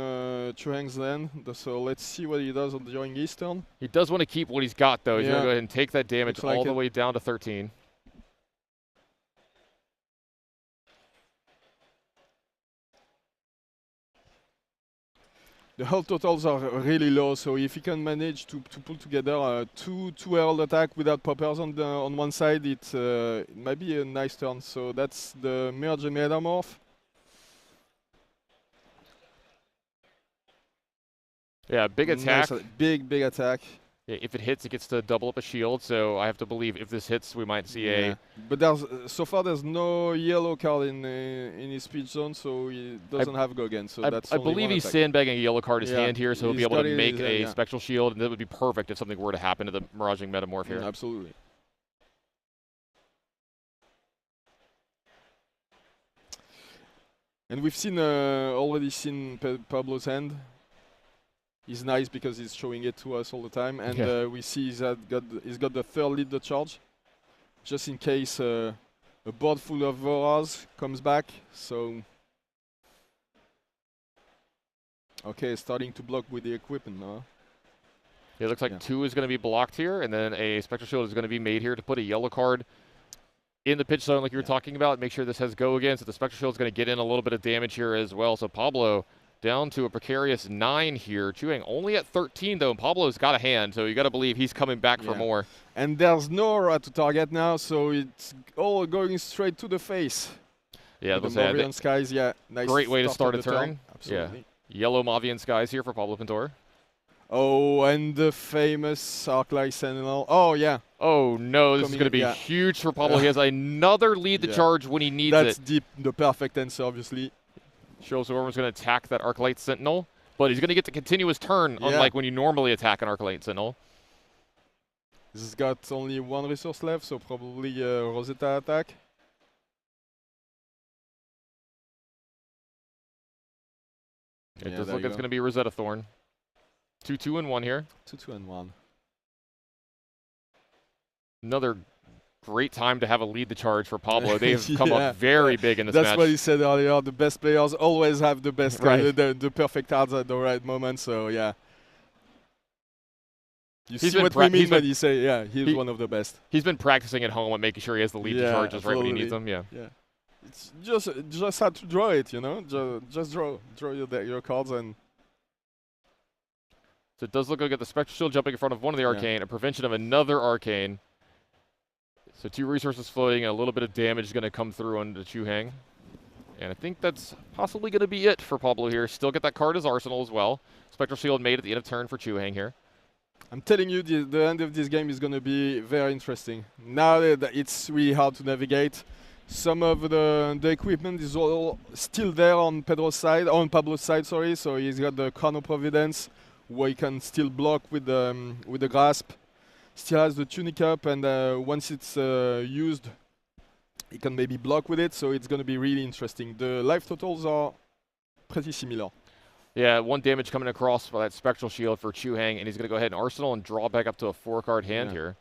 Chuhang's land, so let's see what he does during his turn. He does want to keep what he's got, though. He's going to go ahead and take that damage Looks like all the way down to 13. The health totals are really low, so if he can manage to pull together two herald attack without poppers on one side, it might be a nice turn. So that's the Merge and Metamorph. Yeah, big attack. Nice, big attack. Yeah, if it hits, it gets to double up a shield. So I have to believe if this hits, we might see a. But there's so far there's no yellow card in his speech zone, so he doesn't have go again. So that's. I believe he's sandbagging a yellow card in his hand here, so he'll be able to make a yeah. spectral shield, and that would be perfect if something were to happen to the Miraging Metamorph here. Absolutely. And we've seen already seen Pablo's hand. He's nice because he's showing it to us all the time, and we see he's got the 3rd lead the charge, just in case a board full of Voras comes back. So okay, starting to block with the equipment now. It looks like 2 is going to be blocked here, and then a spectral shield is going to be made here to put a yellow card in the pitch zone, like you were talking about. Make sure this has go again, so the spectral shield is going to get in a little bit of damage here as well. So Pablo down to a precarious 9 here. Chuhang only at 13, though, and Pablo's got a hand, so you got to believe he's coming back for more. And there's no aura to target now, so it's all going straight to the face. Yeah, the Mavian Skies, nice. Great way to start a turn. Absolutely. Yeah. Yellow Mavian Skies here for Pablo Pintor. Oh, and the famous Arclight Sentinel. Oh, yeah. Oh, no, this is going to be huge for Pablo. He has another lead to charge when he needs it. That's the perfect answer, obviously. Shows Orm's going to attack that Arclight Sentinel, but he's going to get to continue his turn, unlike when you normally attack an Arclight Sentinel. This has got only 1 resource left, so probably a Rosetta attack. It does look like it's going to be Rosetta Thorn. 2, 2, and 1 here. 2, 2, and 1. Another great time to have a lead the charge for Pablo. They've come up very big in this match. That's what he said earlier. The best players always have the best, the perfect cards at the right moment. So yeah, you see what we mean when you say he's one of the best. He's been practicing at home and making sure he has the lead the charges right when he needs them. Yeah. It's just had to draw it, you know. Just draw your cards and. So it does look like the Spectral Shield jumping in front of one of the Arcane, a prevention of another Arcane. So 2 resources floating, and a little bit of damage is going to come through on the Chu-Hang. And I think that's possibly going to be it for Pablo here. Still get that card as Arsenal as well. Spectral Shield made at the end of turn for Chu-Hang here. I'm telling you, the end of this game is going to be very interesting. Now that it's really hard to navigate. Some of the equipment is all still there on Pablo's side, sorry. So he's got the Chrono Providence, where he can still block with the grasp. Still has the tunic up, and once it's used, he can maybe block with it. So it's going to be really interesting. The life totals are pretty similar. Yeah, 1 damage coming across by that Spectral Shield for Chu-Hang, and he's going to go ahead and Arsenal and draw back up to a 4-card hand here.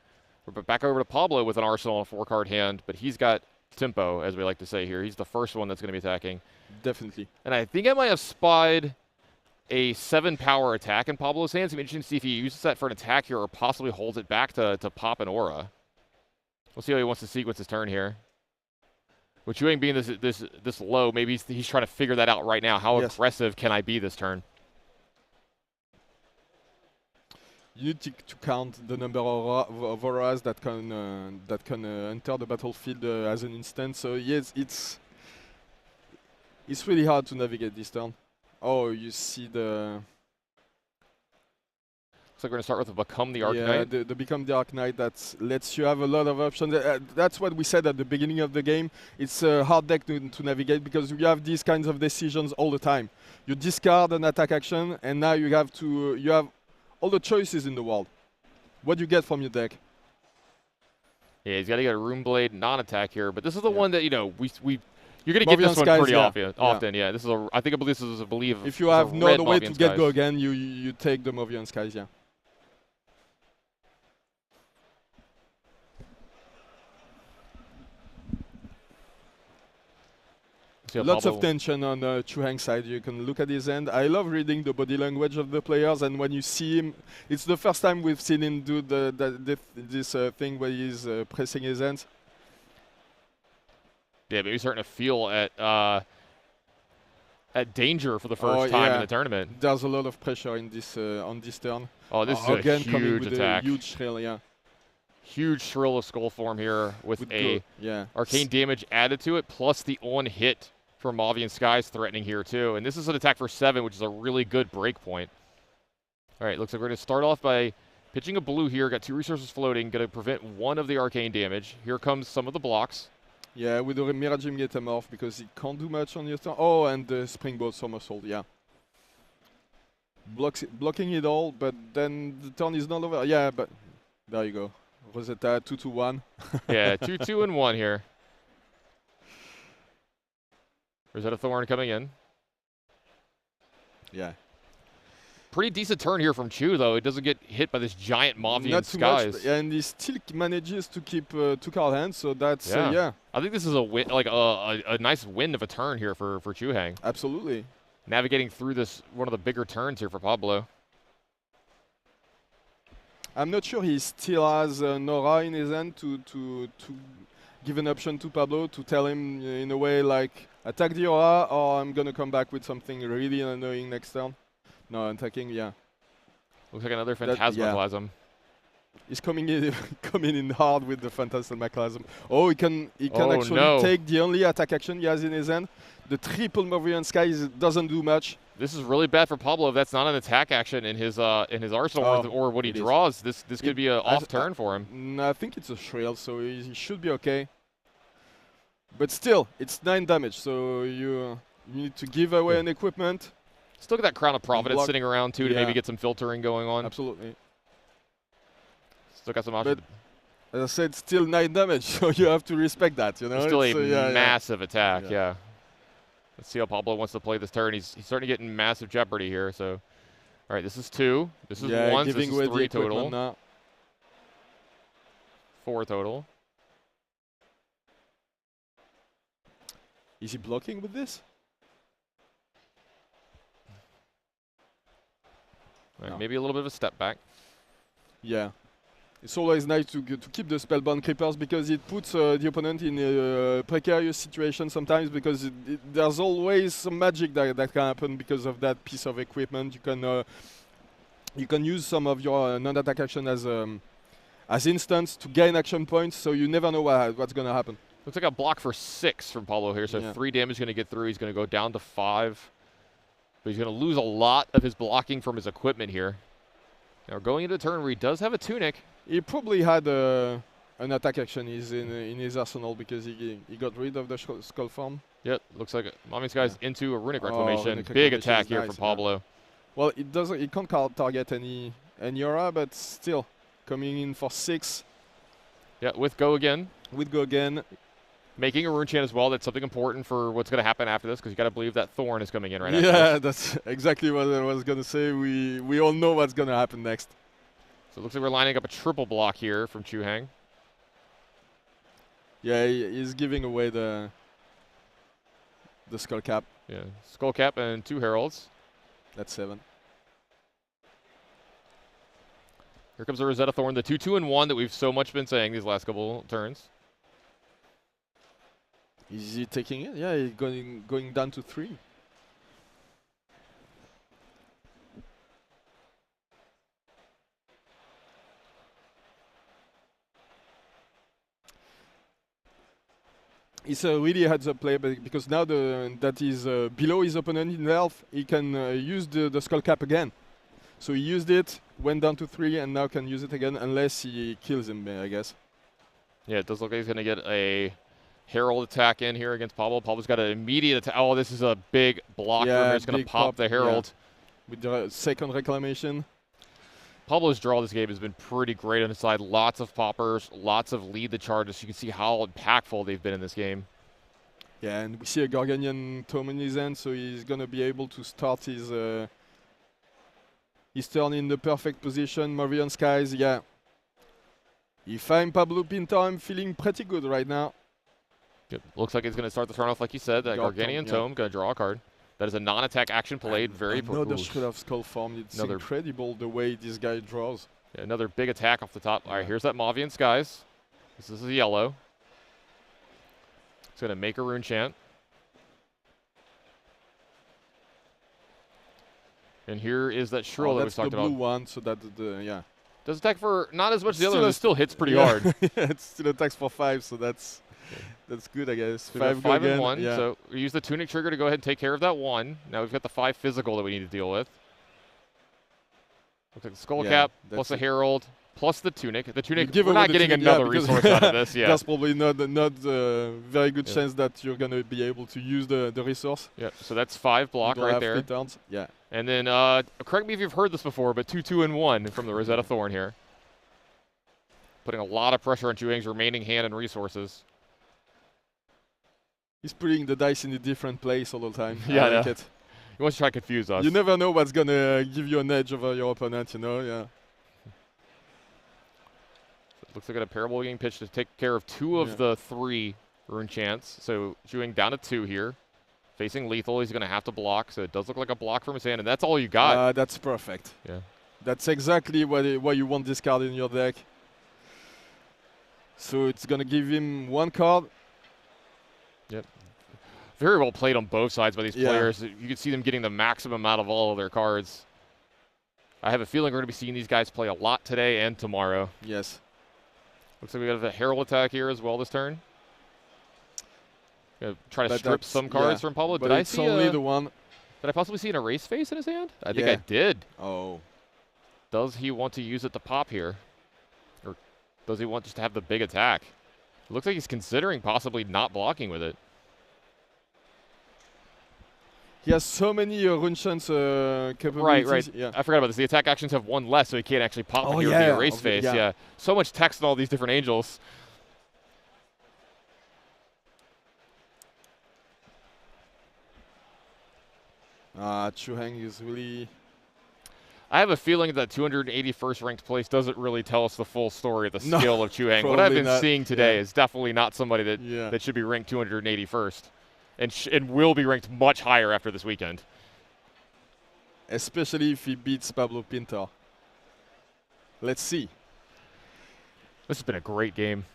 We're back over to Pablo with an Arsenal and a 4-card hand, but he's got tempo, as we like to say here. He's the first one that's going to be attacking. Definitely. And I think I might have spied a 7-power attack in Pablo's hands. It'll be interesting to see if he uses that for an attack here or possibly holds it back to pop an aura. We'll see how he wants to sequence his turn here. With Chu-Hang being this low, maybe he's trying to figure that out right now. How aggressive can I be this turn? You need to count the number of auras that can enter the battlefield as an instant. So yes, it's really hard to navigate this turn. Oh, you see the. Looks like we're gonna start with the Become the Arcanite. Yeah, the Become the Arcanite that lets you have a lot of options. That's what we said at the beginning of the game. It's a hard deck to navigate because you have these kinds of decisions all the time. You discard an attack action, and now you have all the choices in the world. What do you get from your deck? Yeah, he's got to get a Rune Blade non-attack here, but this is the one that, you know, you're going to get this one pretty often. Yeah, this is I believe this is a belief. If you have no other way to get go again, you take the Movian Skies, yeah. Lots of tension on Chu-Hang's side. You can look at his hand. I love reading the body language of the players, and when you see him, it's the first time we've seen him do this thing where he's pressing his hands. Yeah, but he's starting to feel at danger for the first time in the tournament. There's a lot of pressure in this on this turn. Oh, this is a huge attack. Huge shrill, yeah. Huge Shrill of Skull form here with a arcane damage added to it, plus the on-hit for Mavian Skies threatening here too. And this is an attack for 7, which is a really good break point. All right, looks like we're going to start off by pitching a blue here. Got 2 resources floating, going to prevent 1 of the arcane damage. Here comes some of the blocks. Yeah, with the Miragem Metamorph because it can't do much on your turn. Oh, and the Springboard Somersault, yeah. Blocking it all, but then the turn is not over. Yeah, but there you go. Rosetta 2-2-1. Yeah, 2-2-1 here. Rosetta Thorn coming in. Yeah. Pretty decent turn here from Chu, though. It doesn't get hit by this giant Mavian Skies. Much, and he still manages to keep 2-card hands, so that's, yeah. I think this is a win, like a nice win of a turn here for Chu-Hang. Absolutely. Navigating through this, one of the bigger turns here for Pablo. I'm not sure he still has Nora in his hand to give an option to Pablo to tell him in a way like attack the aura or I'm gonna come back with something really annoying next turn. No, attacking, yeah. Looks like another Phantasmaclasm. He's coming in hard with the Phantasmaclasm. Oh, he can actually take the only attack action he has in his hand. The triple Movian Skies doesn't do much. This is really bad for Pablo if that's not an attack action in his arsenal or what he draws. This could be an off turn for him. I think it's a Shrill, so he should be okay. But still, it's 9 damage, so you need to give away an equipment. Still got that Crown of Providence sitting around too to maybe get some filtering going on. Absolutely. Still got some options. But as I said, still 9 damage, so you have to respect that. You know, it's still a massive attack. Yeah. Let's see how Pablo wants to play this turn. He's starting to get in massive jeopardy here. So, all right, this is 2. This is 1. So this is 3 total. Now. 4 total. Is he blocking with this? Right, No. maybe a little bit of a step back. Yeah. It's always nice to keep the Spellbound Creepers because it puts the opponent in a precarious situation sometimes because there's always some magic that can happen because of that piece of equipment. You can use some of your non-attack action as instants to gain action points, so you never know what's going to happen. Looks like a block for 6 from Pablo here, so Yeah. 3 damage going to get through. He's going to go down to 5. But he's going to lose a lot of his blocking from his equipment here. Now going into a turn where he does have a tunic. He probably had an attack action in his arsenal because he got rid of the skull form. Yep, looks like Mommy's guy's into a runic Oh, reclamation. Runic Big Reclamation attack is here nice, from Pablo. yeah. Well, it can't target any aura, but still coming in for 6. Yeah, with go again. With go again. Making a rune chant as well. That's something important for what's going to happen after this because you got to believe that Thorn is coming in right after Yeah, this. that's exactly what I was going to say. We all know what's going to happen next. So it looks like we're lining up a triple block here from Chu Hang. Yeah, he's giving away the skull cap. Yeah, skull cap and 2 heralds. That's 7. Here comes the Rosetta Thorn, the 2/2 and 1 that we've so much been saying these last couple turns. Is he taking it? Yeah, he's going down to 3. It's a really heads-up play because now that is below his opponent in health, he can use the skull cap again. So he used it, went down to 3, and now can use it again unless he kills him, I guess. Yeah, it does look like he's going to get a Herald attack in here against Pablo. Pablo's got an immediate attack. Oh, this is a big block. Yeah, he's going to pop the Herald. Yeah. With the second reclamation. Pablo's draw this game has been pretty great on his side. Lots of poppers, lots of lead the charges. You can see how impactful they've been in this game. Yeah, and we see a Garganian Tome in his hand, so he's going to be able to start his turn in the perfect position. Morion Skies, yeah. If I'm Pablo Pinto, I'm feeling pretty good right now. Yep. Looks like he's going to start the turn off like you said. That Garganian Tome, going to draw a card. That is a non-attack action played. Another Shred of Skull form. It's incredible the way this guy draws. Yeah, another big attack off the top. All right, here's that Mavian Skies. This is a yellow. It's going to make a rune chant. And here is that Shrill that we talked about. That's the blue one, so that yeah. Does attack for not as much as the other one, it still hits pretty hard. Yeah, it still attacks for 5, so that's good, I guess. So 5 and 1. Yeah. So we use the Tunic trigger to go ahead and take care of that 1. Now we've got the 5 physical that we need to deal with. Looks like the Skull Cap plus the Herald plus the Tunic. The Tunic, we're not getting another resource out of this. Yeah, there's probably not a very good chance that you're going to be able to use the resource. Yeah, so that's 5 block right there. 3 turns. Yeah. And then, correct me if you've heard this before, but 2/2 and 1 from the Rosetta Thorn here. Putting a lot of pressure on Chu Hang's remaining hand and resources. He's putting the dice in a different place all the time. Yeah, I like it. He wants to try to confuse us. You never know what's going to give you an edge over your opponent, you know? Yeah. It looks like a parable getting pitched to take care of 2 of the 3 rune chants. So Chu Hang down to 2 here. Facing lethal, he's going to have to block, so it does look like a block from his hand, and that's all you got. That's perfect. Yeah. That's exactly why you want this card in your deck. So it's going to give him 1 card. Yep. Very well played on both sides by these players. You can see them getting the maximum out of all of their cards. I have a feeling we're going to be seeing these guys play a lot today and tomorrow. Yes. Looks like we got a Herald attack here as well this turn. Try to strip some cards from Pablo. But did it's I see only the one. Did I possibly see an erase face in his hand? I think I did. Oh. Does he want to use it to pop here? Or does he want just to have the big attack? It looks like he's considering possibly not blocking with it. He has so many rune chance capabilities. Right. Yeah. I forgot about this. The attack actions have 1 less, so he can't actually pop here with the erase face. Yeah. So much text in all these different angels. Chu Hang is really... I have a feeling that 281st ranked place doesn't really tell us the full story of the No, skill of Chuang. What I've been seeing today is definitely not somebody that should be ranked 281st, and will be ranked much higher after this weekend. Especially if he beats Pablo Pintor. Let's see. This has been a great game.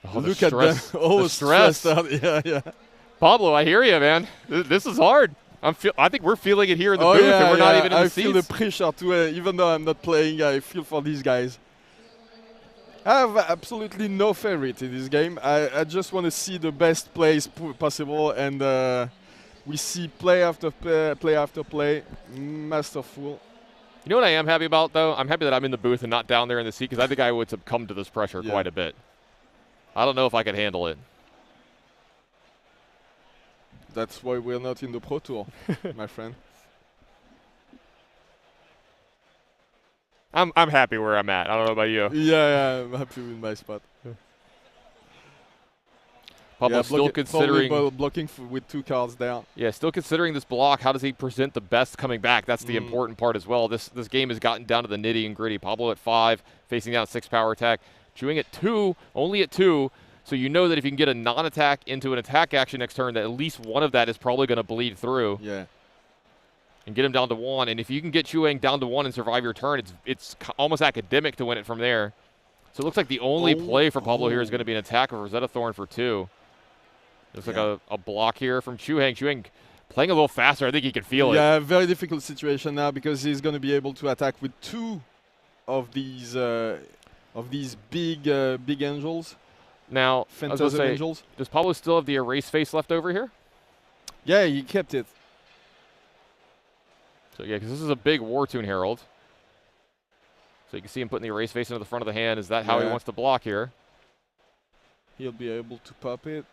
Oh, Look at them. Oh, stressed out. Yeah. Pablo, I hear you, man. This is hard. I think we're feeling it here in the booth, and we're not even in the seats. I feel the pressure too. Even though I'm not playing, I feel for these guys. I have absolutely no favorite in this game. I just want to see the best plays possible, and we see play after play, masterful. You know what I am happy about, though? I'm happy that I'm in the booth and not down there in the seat, because I think I would succumb to this pressure quite a bit. I don't know if I could handle it. That's why we're not in the Pro Tour, my friend. I'm happy where I'm at. I don't know about you. Yeah, I'm happy with my spot. Pablo's still considering blocking with 2 cards down. Yeah, still considering this block. How does he present the best coming back? That's the important part as well. This game has gotten down to the nitty and gritty. Pablo at 5, facing down 6 power attack. Chuang at 2, only at 2. So you know that if you can get a non-attack into an attack action next turn, that at least one of that is probably going to bleed through. Yeah. And get him down to 1. And if you can get Chuang down to 1 and survive your turn, it's almost academic to win it from there. So it looks like the only play for Pablo here is going to be an attack of Rosetta Thorn for 2. Looks like a block here from Chuang. Chuang playing a little faster. I think he can feel it. Yeah, very difficult situation now because he's going to be able to attack with 2 of these big angels. Now, I was gonna say, angels. Does Pablo still have the erase face left over here? Yeah, he kept it. So yeah, because this is a big War Tune Herald. So you can see him putting the erase face into the front of the hand. Is that how he wants to block here? He'll be able to pop it.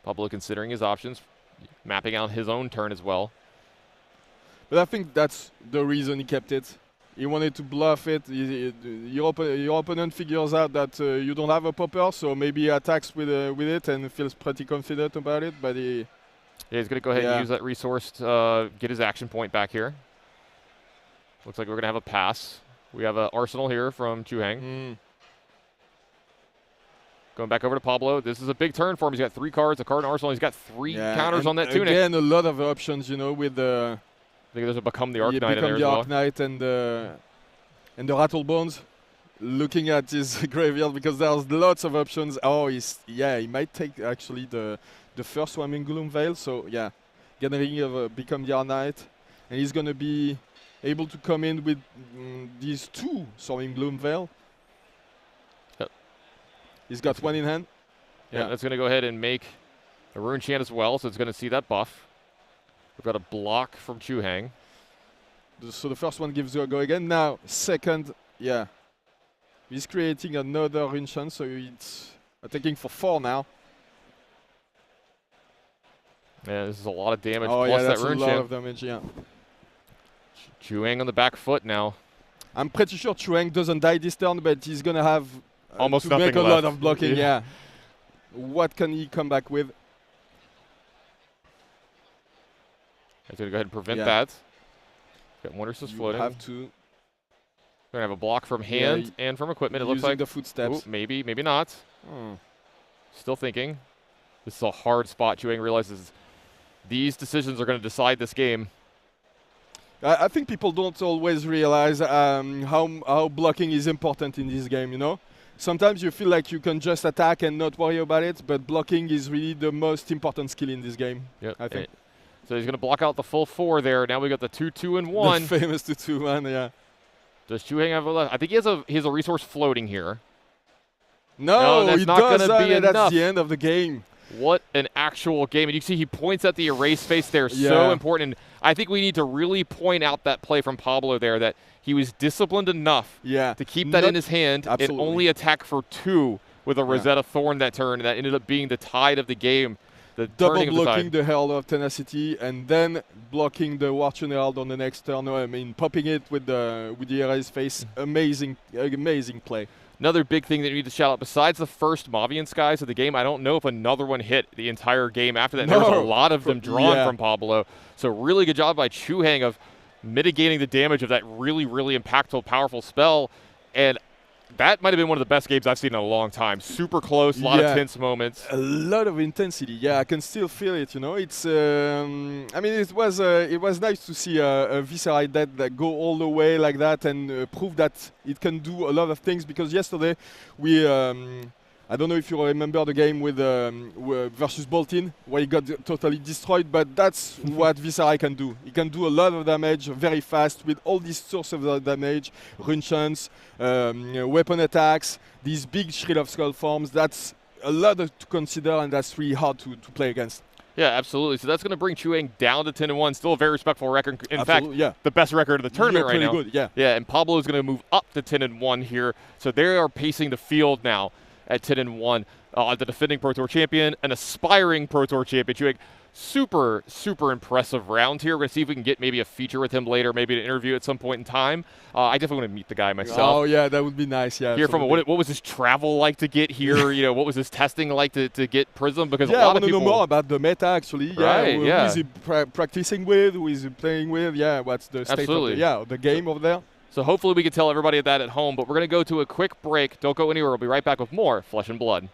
Pablo considering his options, mapping out his own turn as well. But I think that's the reason he kept it. He wanted to bluff it. Your opponent figures out that you don't have a popper, so maybe he attacks with it and feels pretty confident about it. But yeah, he's going to go ahead and use that resource to get his action point back here. Looks like we're going to have a pass. We have an arsenal here from Chuang. Going back over to Pablo. This is a big turn for him. He's got 3 cards, a card and arsenal. He's got 3 counters on that tunic. Again, a lot of options, you know, with the... I think there's a Become the Arc Knight in there as well. Become the Arc Knight and the Rattlebones. Looking at his graveyard because there's lots of options. Oh, he might take actually the first Swarming Gloom Veil. So yeah, getting Become the Arc Knight, and he's gonna be able to come in with these 2 Swarming Gloom Veil. Yep. He's got 1 in hand. Yeah, that's gonna go ahead and make a Rune Chant as well. So it's gonna see that buff. We've got a block from Chuang. So the first one gives you a go again. Now, second, he's creating another Rune Chant, so it's attacking for 4 now. Yeah, this is a lot of damage. Oh, plus that's that Rune a lot Chant. of damage, yeah. Chuang on the back foot now. I'm pretty sure Chuang doesn't die this turn, but he's going to have almost to nothing make a left. lot of blocking, yeah. What can he come back with? He's going to go ahead and prevent that. Got one resist floating. Have to. Going to have a block from hand and from equipment. It looks like the footsteps. Ooh, maybe not. Still thinking. This is a hard spot. Chuang realizes these decisions are going to decide this game. I think people don't always realize how blocking is important in this game, you know? Sometimes you feel like you can just attack and not worry about it, but blocking is really the most important skill in this game, I think. So he's going to block out the full 4 there. Now we got the 2-2-1. The famous 2-2-1, yeah. Does Chuang have a... I think he has a resource floating here. No, that's not going to be enough. That's the end of the game. What an actual game. And you see he points at the erase face there. So important. And I think we need to really point out that play from Pablo there, that he was disciplined enough to keep that in his hand and only attack for 2 with a Rosetta Thorn that turn. That ended up being the tide of the game. The double blocking the Herald of Tenacity and then blocking the War Tune Herald on the next turn. No, I mean popping it with the erase face. Amazing play. Another big thing that you need to shout out, besides the first Mavian Skies of the game, I don't know if another one hit the entire game after that. No. There was a lot of them drawn Yeah. from Pablo. So really good job by Chuhang of mitigating the damage of that really, really impactful, powerful spell. And that might have been one of the best games I've seen in a long time. Super close, a lot of tense moments. A lot of intensity. Yeah, I can still feel it. You know, it's. I mean, it was nice to see a Viscerai deck that go all the way like that and prove that it can do a lot of things. Because yesterday we. I don't know if you remember the game with versus Boltin, where he got totally destroyed, but that's what Viscerai can do. He can do a lot of damage very fast with all these sources of damage, rune chants, weapon attacks, these big Shrill of Skull forms. That's a lot to consider, and that's really hard to play against. Yeah, absolutely. So that's going to bring Chuhang down to 10-1. Still a very respectful record. In fact, yeah. the best record of the tournament right now. Good, yeah. Yeah, and Pablo is going to move up to 10-1 here. So they are pacing the field now at 10-1. The defending Pro Tour champion, an aspiring Pro Tour champion. Chuhang, super, super impressive round here. We're going to see if we can get maybe a feature with him later, maybe an interview at some point in time. I definitely want to meet the guy myself. Oh, yeah, that would be nice. Yeah, hear from him. What was his travel like to get here? You know, what was his testing like to get Prism? Because yeah, a lot I want of to people know more about the meta actually. Right, Who is he practicing with? Who is he playing with? Yeah, what's the state of the game over there? So hopefully we can tell everybody that at home. But we're going to go to a quick break. Don't go anywhere. We'll be right back with more Flesh and Blood.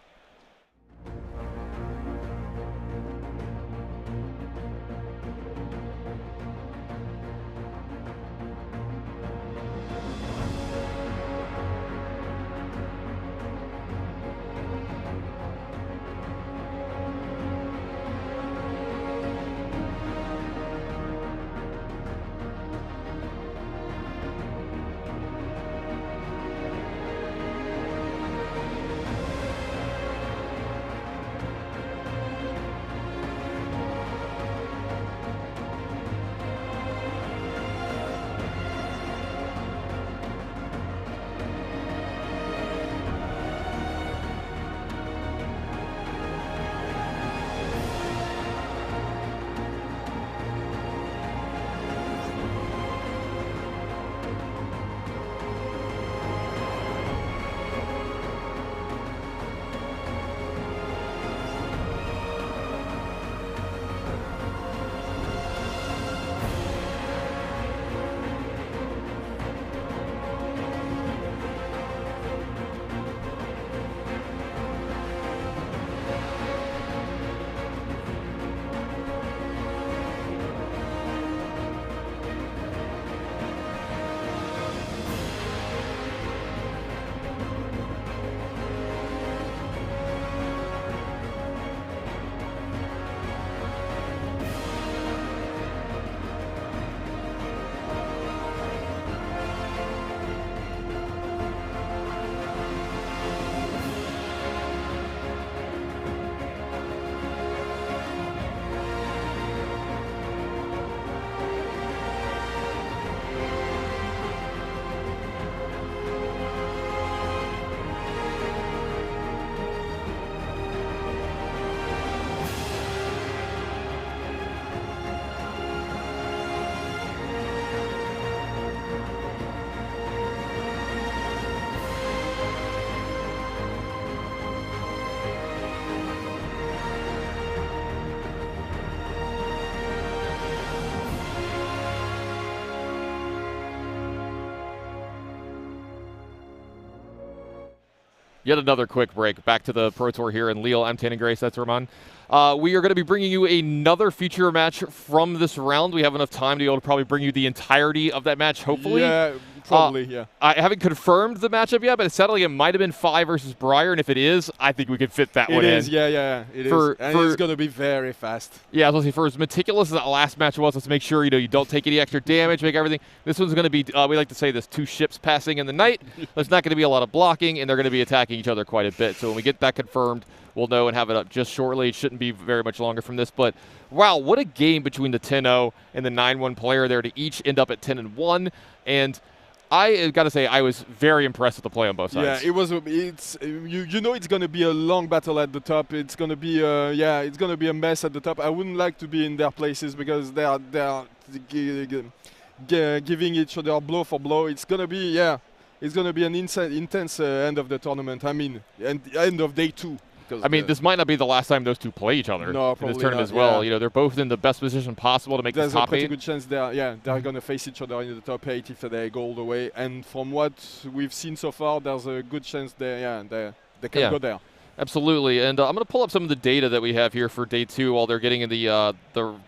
Yet another quick break. Back to the Pro Tour here in Lille. I'm Tannen Grace. That's Roman. We are going to be bringing you another feature match from this round. We have enough time to be able to probably bring you the entirety of that match, hopefully. Yeah, probably, yeah. I haven't confirmed the matchup yet, but it sounded like it might have been Fi versus Briar, and if it is, I think we could fit that one in. It is, yeah. It is. And it's going to be very fast. Yeah, I was going to say, for as meticulous as that last match was, let's make sure you don't take any extra damage, make everything. This one's going to be, we like to say this, two ships passing in the night. There's not going to be a lot of blocking, and they're going to be attacking each other quite a bit. So when we get that confirmed, we'll know and have it up just shortly. It shouldn't be very much longer from this. But, wow, what a game between the 10-0 and the 9-1 player there to each end up at 10-1. And I got to say, I was very impressed with the play on both sides. Yeah, it was. You know it's going to be a long battle at the top. It's going to be it's going to be a mess at the top. I wouldn't like to be in their places because they are giving each other blow for blow. It's going to be it's going to be an intense end of the tournament. I mean, and end of day 2. I mean, this might not be the last time those two play each other No, in this tournament not, as well. yeah. You know, they're both in the best position possible to make There's the top a pretty 8. good chance they're going to face each other in the top 8 if they go all the way. And from what we've seen so far, there's a good chance they can go there. Absolutely, and I'm going to pull up some of the data that we have here for day 2 while they're getting the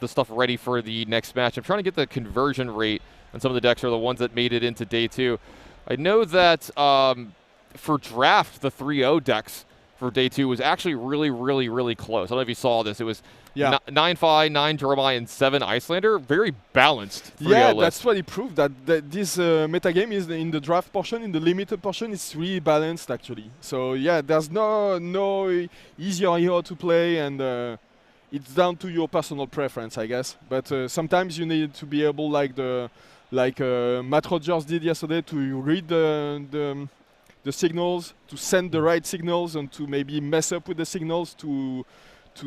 stuff ready for the next match. I'm trying to get the conversion rate on some of the decks or the ones that made it into day 2. I know that for draft, the 3-0 decks for day 2 was actually really, really, really close. I don't know if you saw this. It was 9 Fi, 9 Dromai, and 7 Icelander. Very balanced 3-0 Yeah, list. that's what it proved, that this metagame is in the draft portion, in the limited portion, it's really balanced actually. So yeah, there's no easier hero to play, and it's down to your personal preference, I guess. But sometimes you need to be able, like Matt Rogers did yesterday, to read the signals, to send the right signals, and to maybe mess up with the signals to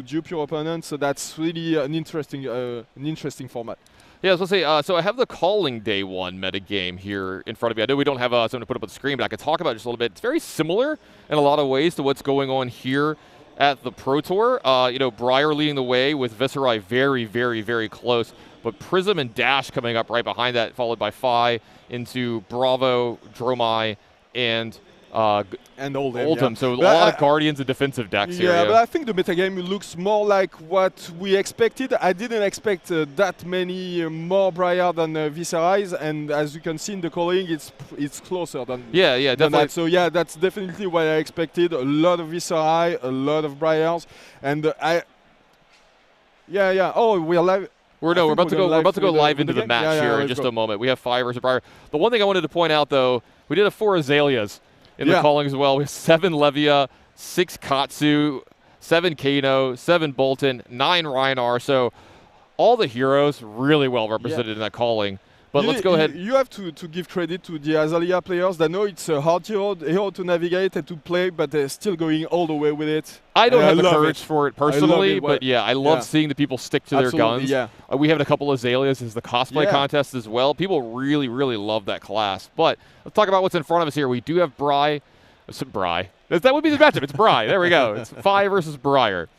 dupe your opponent. So that's really an interesting format. Yeah, I was going to say, so I have the calling day 1 metagame here in front of me. I know we don't have something to put up on the screen, but I could talk about it just a little bit. It's very similar in a lot of ways to what's going on here at the Pro Tour. You know, Briar leading the way with Viserai very, very, very close. But Prism and Dash coming up right behind that, followed by Fi into Bravo, Dromai, and Oldhim. So But a lot of Guardians and defensive decks here. Yeah, but I think the metagame looks more like what we expected. I didn't expect that many more Briar than Viserys, and as you can see in the calling, it's closer than definitely. that. So yeah, that's definitely what I expected. A lot of Viserai, a lot of Briars, and Oh, we're live. We're about to go live into the match here in just a moment. We have 5 versus Briar. The one thing I wanted to point out, though, we did have 4 Azaleas in the calling as well. We have 7 Levia, 6 Katsu, 7 Kano, 7 Bolton, 9 Rhinar. So all the heroes really well represented in that calling. But let's go ahead. You have to give credit to the Azalea players. They know it's a hard hero to navigate and to play, but they're still going all the way with it. I don't have the courage for it personally, but yeah, I love seeing the people stick to their guns. Yeah. We have a couple of Azaleas as the cosplay contest as well. People really, really love that class. But let's talk about what's in front of us here. We do have Bri. That would be the matchup. It's Bri. There we go. It's Fi versus Briar.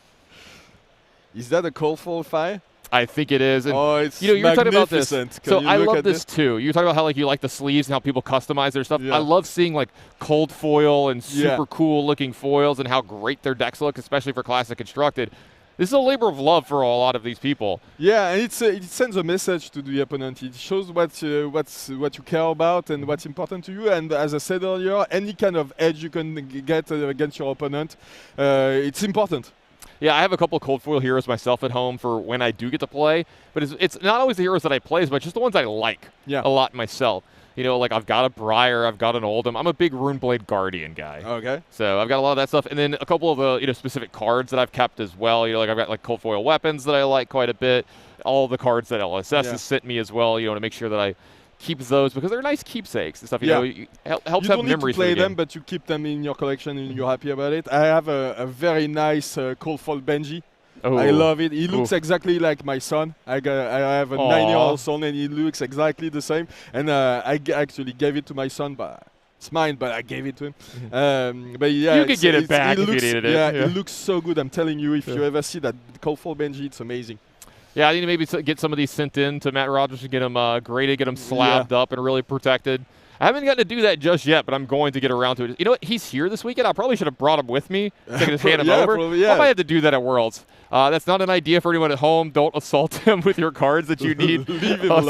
Is that a call for Fi? I think it is. And, it's you were talking about this. Can so I love this this too. You talk about how you like the sleeves and how people customize their stuff. Yeah. I love seeing cold foil and super cool looking foils and how great their decks look, especially for Classic Constructed. This is a labor of love for a lot of these people. Yeah, and it sends a message to the opponent. It shows what you care about and what's important to you. And as I said earlier, any kind of edge you can get against your opponent, it's important. Yeah, I have a couple of cold foil heroes myself at home for when I do get to play, but it's not always the heroes that I play, but just the ones I like a lot myself. You know, I've got a Briar, I've got an Oldhim. I'm a big Runeblade Guardian guy. Okay. So I've got a lot of that stuff, and then a couple of the specific cards that I've kept as well. You know, I've got cold foil weapons that I like quite a bit. All the cards that LSS has sent me as well. To make sure that I keep those because they're nice keepsakes and stuff. You know, helps have memories. You don't need to play them, but you keep them in your collection and you're happy about it. I have a very nice cold foil Benji. Oh. I love it. He looks exactly like my son. I have a 9-year-old son, and he looks exactly the same. And I actually gave it to my son, but it's mine. But I gave it to him. But yeah, you could get it back if you needed it. Yeah, it looks so good. I'm telling you, if you ever see that cold foil Benji, it's amazing. Yeah, I need to maybe get some of these sent in to Matt Rogers to get them graded, get them slabbed up and really protected. I haven't gotten to do that just yet, but I'm going to get around to it. You know what? He's here this weekend. I probably should have brought him with me so I could just hand him over. I might have to do that at Worlds. That's not an idea for anyone at home. Don't assault him with your cards that you need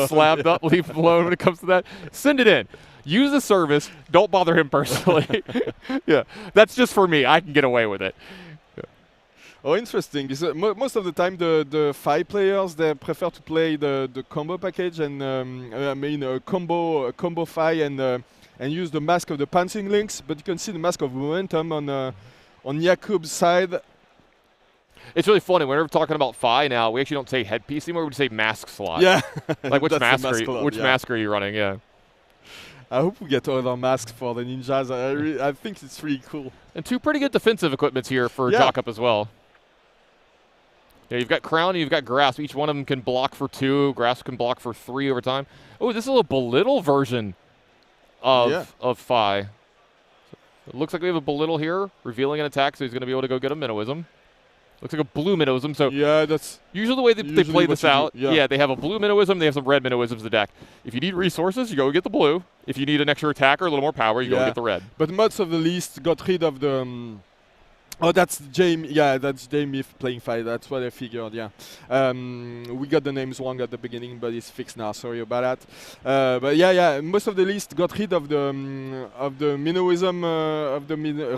slabbed up. Leave him alone when it comes to that. Send it in. Use the service. Don't bother him personally. Yeah, that's just for me. I can get away with it. Oh, interesting. Most of the time, the Fi players, they prefer to play the combo package and combo Fi and use the Mask of the Pouncing Lynx. But you can see the Mask of Momentum on Jakub's side. It's really funny. Whenever we're talking about Fi now, we actually don't say headpiece anymore. We say mask slot. Yeah. Which mask are you running? Yeah. I hope we get other masks for the ninjas. I think it's really cool. And 2 pretty good defensive equipments here for Jakob as well. Yeah, you've got Crown and you've got Grasp. Each one of them can block for 2. Grasp can block for 3 over time. Oh, this is a little belittle version of Phi. So it looks like we have a belittle here, revealing an attack, so he's going to be able to go get a Minnowism. Looks like a blue Minnowism. So yeah, that's usually the way they play this out. Yeah. They have a blue Minnowism, they have some red Minnowisms in the deck. If you need resources, you go get the blue. If you need an extra attack or a little more power, you go get the red. But most of the list got rid of the. Oh, that's Jamie. Yeah, that's Jamie playing Phi. That's what I figured. Yeah, we got the names wrong at the beginning, but it's fixed now. Sorry about that. But yeah, most of the list got rid of the Minnowism,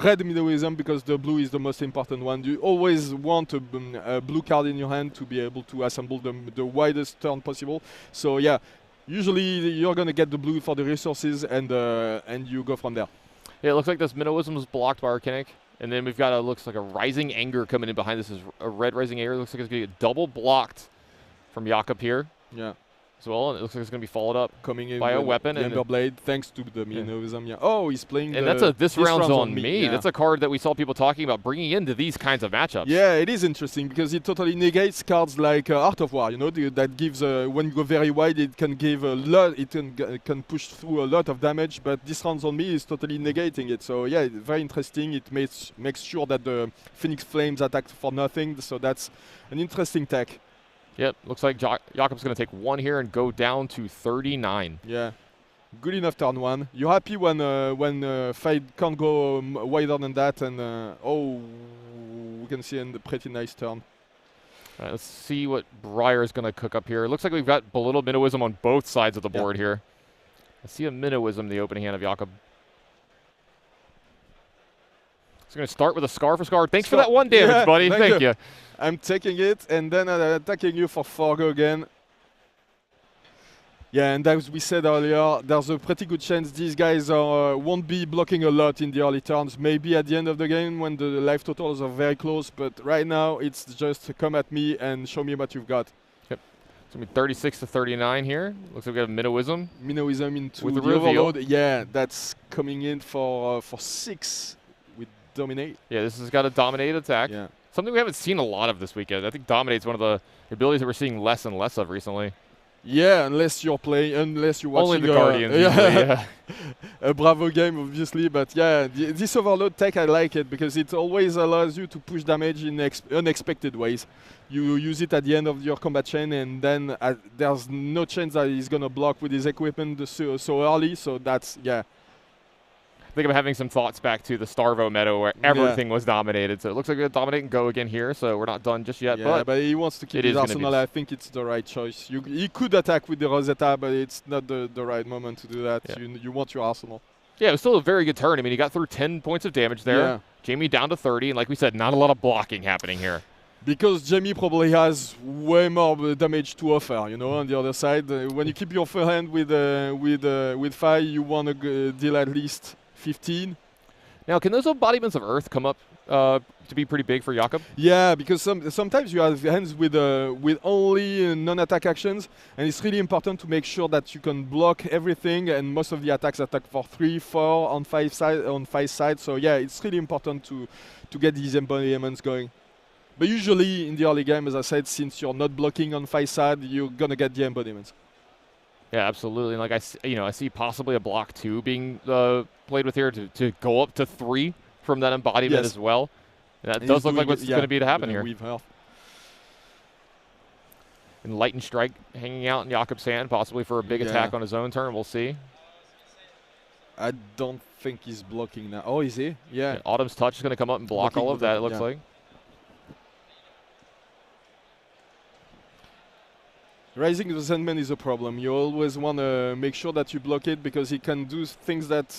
red Minnowism, because the blue is the most important one. You always want a blue card in your hand to be able to assemble the widest turn possible. So yeah, usually you're gonna get the blue for the resources, and you go from there. Yeah, it looks like this Minnowism is blocked by Arcanic. And then we've got looks like a Rising Anger coming in behind this. Is a red Rising Anger. Looks like it's going to get double blocked from Jakob here. Yeah. As well, and it looks like it's going to be followed up coming in by a with weapon. The Ember Blade, thanks to the Minnowism. Yeah. Oh, he's playing. And that's this round's on me. Yeah. That's a card that we saw people talking about bringing into these kinds of matchups. Yeah, it is interesting because it totally negates cards like Art of War. You know, that gives when you go very wide, it can give a lot. It can push through a lot of damage. But this round's on me is totally negating it. So yeah, very interesting. It makes sure that the Phoenix Flames attack for nothing. So that's an interesting tech. Yep, looks like Jakob's going to take one here and go down to 39. Yeah, good enough turn one. You're happy when fight can't go wider than that, and oh, we can see a pretty nice turn. All right, let's see what Breyer is going to cook up here. It looks like we've got Belittle Minnowism on both sides of the board here. I see a Minnowism, the opening hand of Jakob. He's going to start with a Scar for Scar. Thanks for that one damage, buddy. Thank you. I'm taking it, and then attacking you for 4 go again. Yeah, and as we said earlier, there's a pretty good chance these guys won't be blocking a lot in the early turns. Maybe at the end of the game when the life totals are very close, but right now it's just come at me and show me what you've got. Yep. It's going to be 36 to 39 here. Looks like we have Minnowism. Minnowism into with the Overload. Yeah, that's coming in for 6 with Dominate. Yeah, this has got a Dominate attack. Yeah. Something we haven't seen a lot of this weekend. I think Dominate's one of the abilities that we're seeing less and less of recently. Yeah, unless you're watching only the Guardians. Yeah. A Bravo game, obviously, but yeah, this Overload tech, I like it because it always allows you to push damage in unexpected ways. You use it at the end of your combat chain, and then there's no chance that he's gonna block with his equipment so early. So that's I think I'm having some thoughts back to the Starvo meta where everything was dominated. So it looks like we're going to dominate and go again here. So we're not done just yet. Yeah, but he wants to keep his arsenal. I think it's the right choice. He could attack with the Rosetta, but it's not the right moment to do that. Yeah. You want your arsenal. Yeah, it was still a very good turn. I mean, he got through 10 points of damage there. Yeah. Jamie down to 30. And like we said, not a lot of blocking happening here. Because Jamie probably has way more damage to offer, you know, on the other side. When you keep your forehand with 5, you want to deal at least 15. Now, can those embodiments of Earth come up to be pretty big for Jakob? Yeah, because sometimes you have hands with only non-attack actions, and it's really important to make sure that you can block everything. And most of the attacks attack for 3, 4 on 5 sides. So yeah, it's really important to get these embodiments going. But usually in the early game, as I said, since you're not blocking on 5 sides, you're gonna get the embodiments. Yeah, absolutely. And like I see possibly a block 2 being played with here to go up to 3 from that embodiment as well. And that does look like what's going to be to happen here. And Lightning Strike hanging out in Jakob's hand, possibly for a big attack on his own turn. We'll see. I don't think he's blocking now. Oh, is he? Yeah. Autumn's Touch is going to come up and block all of that, it looks like. Rising the Sandman is a problem. You always want to make sure that you block it because he can do things that...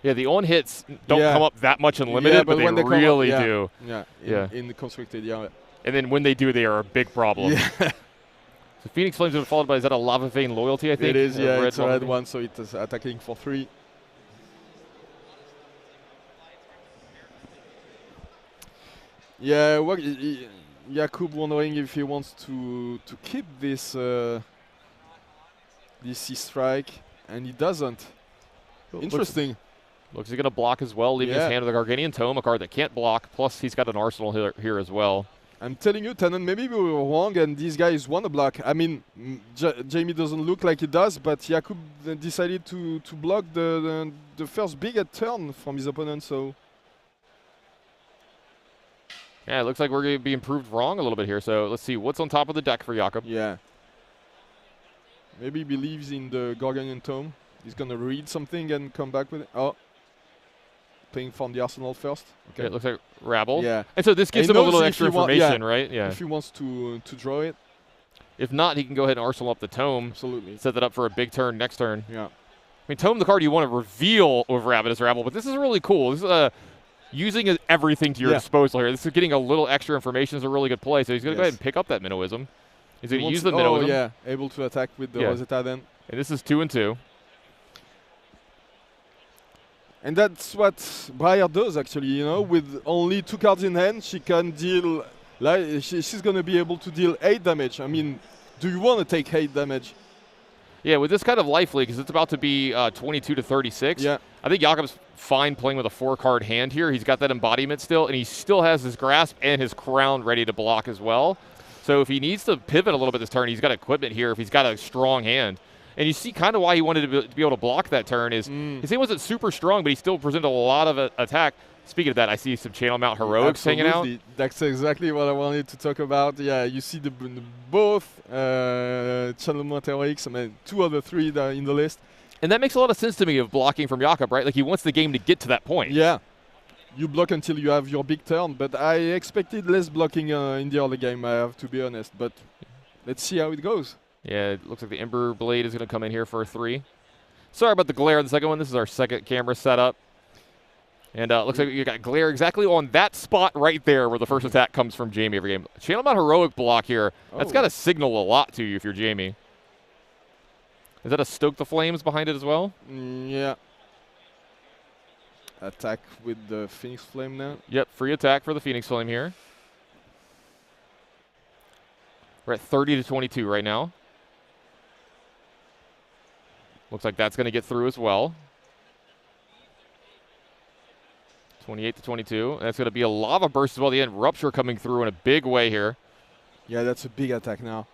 Yeah, the on hits don't come up that much in limited, but they really do. Yeah, in the constructed, And then when they do, they are a big problem. Yeah. So Phoenix Flames are followed by, is that a Lava Vein Loyalty, I think? It is, yeah, it's a red one, so it's attacking for 3. Yeah, what... Jakub wondering if he wants to keep this this C-Strike, and he doesn't. Interesting. Looks he's going to block as well, leaving his hand with a Garganian Tome, a card that can't block, plus he's got an arsenal here as well. I'm telling you, Tannen, maybe we were wrong and these guys want to block. I mean, Jamie doesn't look like he does, but Jakub decided to block the first big turn from his opponent, so... Yeah, it looks like we're going to be improved wrong a little bit here, so let's see what's on top of the deck for Jakub. Yeah. Maybe he believes in the Gorgonian Tome. He's going to read something and come back with it. Oh. Playing from the arsenal first. Okay, it looks like Rabble. Yeah. And so this gives him a little extra information, right? Yeah. If he wants to draw it. If not, he can go ahead and arsenal up the Tome. Absolutely. Set that up for a big turn next turn. Yeah. I mean, Tome, the card you want to reveal over Ravenous Rabble, but this is really cool. This is using everything to your disposal here. This is getting a little extra information. Is a really good play. So he's going to go ahead and pick up that Minnowism. He's going to use the Minnowism. Oh, yeah. Able to attack with the Rosetta then. And this is 2 and 2. And that's what Briar does, actually, you know. With only 2 cards in hand, she can deal... Like, she's going to be able to deal 8 damage. I mean, do you want to take 8 damage? Yeah, with this kind of life leak, because it's about to be 22 to 36. Yeah. I think Jakob's fine playing with a 4-card hand here. He's got that embodiment still, and he still has his grasp and his crown ready to block as well. So if he needs to pivot a little bit this turn, he's got equipment here if he's got a strong hand. And you see kind of why he wanted to be able to block that turn is his hand wasn't super strong, but he still presented a lot of attack. Speaking of that, I see some Channel Mount Heroics hanging out. That's exactly what I wanted to talk about. Yeah, you see both Channel Mount Heroics, I mean, 2 of the 3 that are in the list. And that makes a lot of sense to me of blocking from Jakub, right? Like he wants the game to get to that point. Yeah. You block until you have your big turn, but I expected less blocking in the early game, I have to be honest. But let's see how it goes. Yeah, it looks like the Ember Blade is going to come in here for a 3. Sorry about the glare on the second one. This is our second camera setup. And looks like you got glare exactly on that spot right there where the first attack comes from Jamie every game. Channel Mount Heroic block here. That's got to signal a lot to you if you're Jamie. Is that a Stoke the Flames behind it as well? Yeah. Attack with the Phoenix Flame now. Yep, free attack for the Phoenix Flame here. We're at 30 to 22 right now. Looks like that's going to get through as well. 28 to 22. And that's going to be a Lava Burst as well. The end Rupture coming through in a big way here. Yeah, that's a big attack now.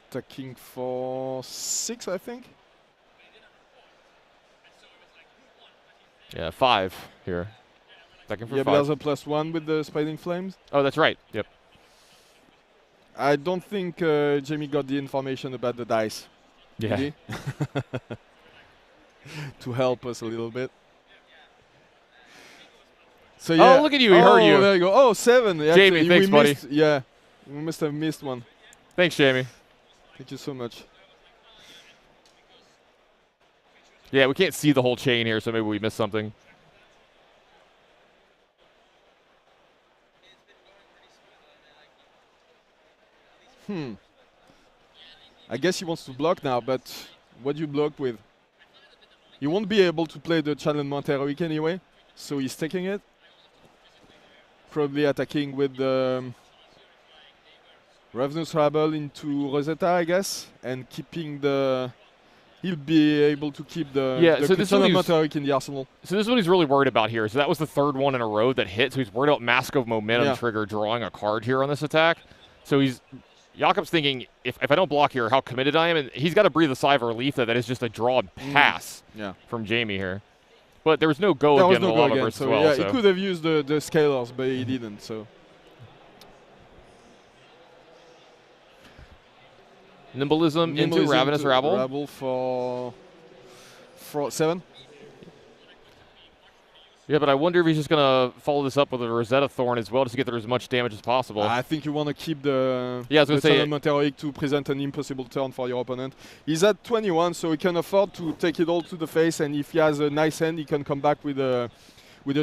Attacking for 6, I think. Yeah, 5 here. Attacking for 5. But there's a +1 with the Spiting Flames. Oh, that's right. Yep. I don't think Jamie got the information about the dice. Yeah. To help us a little bit. So yeah. Oh, look at you. He heard you. There you go. Oh, 7. Jamie, actually, thanks, buddy. Yeah. We must have missed one. Thanks, Jamie. Thank you so much. Yeah, we can't see the whole chain here, so maybe we missed something. I guess he wants to block now, but what do you block with? He won't be able to play the Channel Mount Heroic anyway, so he's taking it. Probably attacking with the Ravenous Rabble into Rosetta, I guess, and keeping the... He'll be able to keep the Channel Mount Heroic in the arsenal. So this is what he's really worried about here. So that was the 3rd one in a row that hit, so he's worried about Mask of Momentum trigger drawing a card here on this attack. So Jakob's thinking, if I don't block here, how committed I am, and he's got to breathe a sigh of relief that is just a draw and pass from Jamie here. But there was no go again. There was no go again, so yeah, he could have used the scalars, but he didn't, so... Nimblism into Ravenous Rabble. Rabble for 7. Yeah, but I wonder if he's just going to follow this up with a Rosetta Thorn as well, just to get through as much damage as possible. I think you want to keep the Channel Mount Heroic to present an impossible turn for your opponent. He's at 21, so he can afford to take it all to the face, and if he has a nice hand, he can come back with the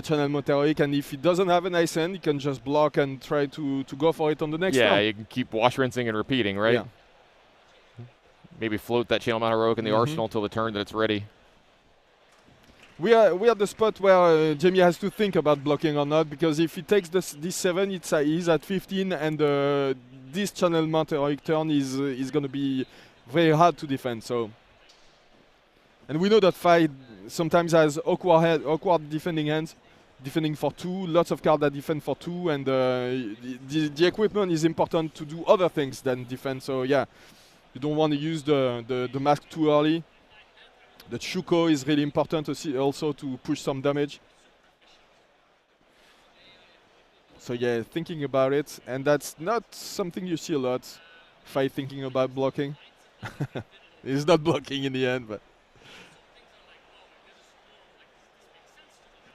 Channel Mount Heroic, and if he doesn't have a nice hand, he can just block and try to go for it on the next round. Yeah, you can keep wash, rinsing, and repeating, right? Yeah. Maybe float that Channel Mount Heroic in the arsenal until the turn that it's ready. We are at the spot where Jamie has to think about blocking or not, because if he takes this 7, he's at 15, and this Channel Mount Heroic turn is going to be very hard to defend. So, and we know that Fight sometimes has awkward defending hands, defending for 2, lots of cards that defend for 2, and the equipment is important to do other things than defend. So yeah, you don't want to use the mask too early. The Shuko is really important also to push some damage. So yeah, thinking about it, and that's not something you see a lot. Fai thinking about blocking. He's not blocking in the end, but.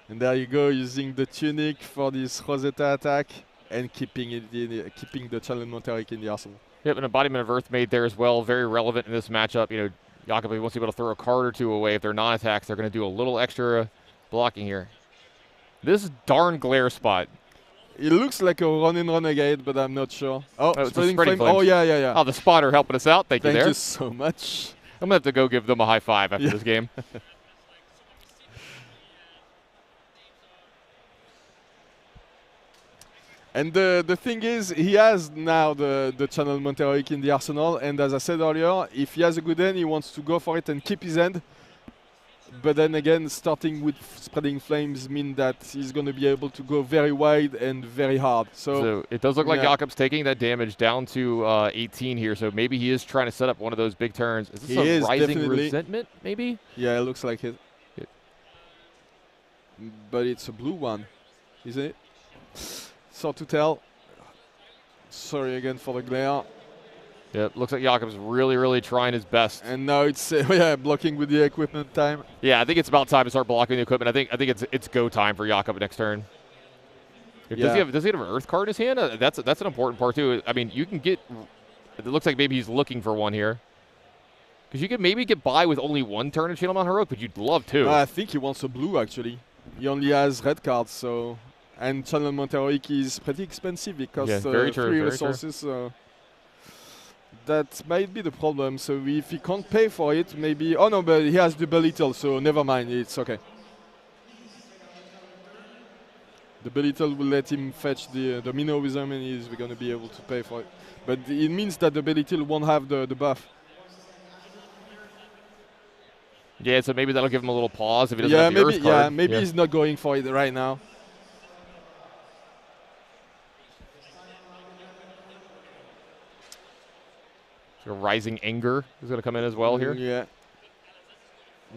And there you go, using the tunic for this Rosetta attack and keeping it keeping the Challenge Monteric in the arsenal. Yep, an embodiment of Earthmate there as well, very relevant in this matchup. You know, Jakob wants to be able to throw a card or two away if they're non-attacks. They're going to do a little extra blocking here. This darn glare spot. It looks like a run-in renegade, but I'm not sure. Oh, it's spreading flame. Oh, yeah. Oh, the spotter helping us out. Thank you there. Thank you so much. I'm going to have to go give them a high five after this game. And the thing is, he has now the Channel Monteric in the arsenal, and as I said earlier, if he has a good end, he wants to go for it and keep his end. But then again, starting with spreading flames mean that he's going to be able to go very wide and very hard. So it does look like Jakob's taking that damage down to 18 here, so maybe he is trying to set up one of those big turns. Is this a Rising Resentment, maybe? Yeah, it looks like it. But it's a blue one, isn't it? So to tell. Sorry again for the glare. Yep, looks like Jakob's really trying his best. And now it's blocking with the equipment time. Yeah, I think it's about time to start blocking the equipment. I think it's go time for Jakob next turn. Does he have an Earth card in his hand? That's an important part too. I mean, you can get. It looks like maybe he's looking for one here. Because you could maybe get by with only one turn in Channel Mount Heroic, but you'd love to. I think he wants a blue actually. He only has red cards, so. And Channel Monteric is pretty expensive because 3 resources. So that might be the problem. So if he can't pay for it, maybe. Oh no, but he has the Belittle, so never mind. It's okay. The Belittle will let him fetch the Minnowism, and he's going to be able to pay for it. But it means that the Belittle won't have the buff. Yeah, so maybe that'll give him a little pause if he doesn't have the Earth card. Maybe he's not going for it right now. So Rising Anger is going to come in as well here. Yeah.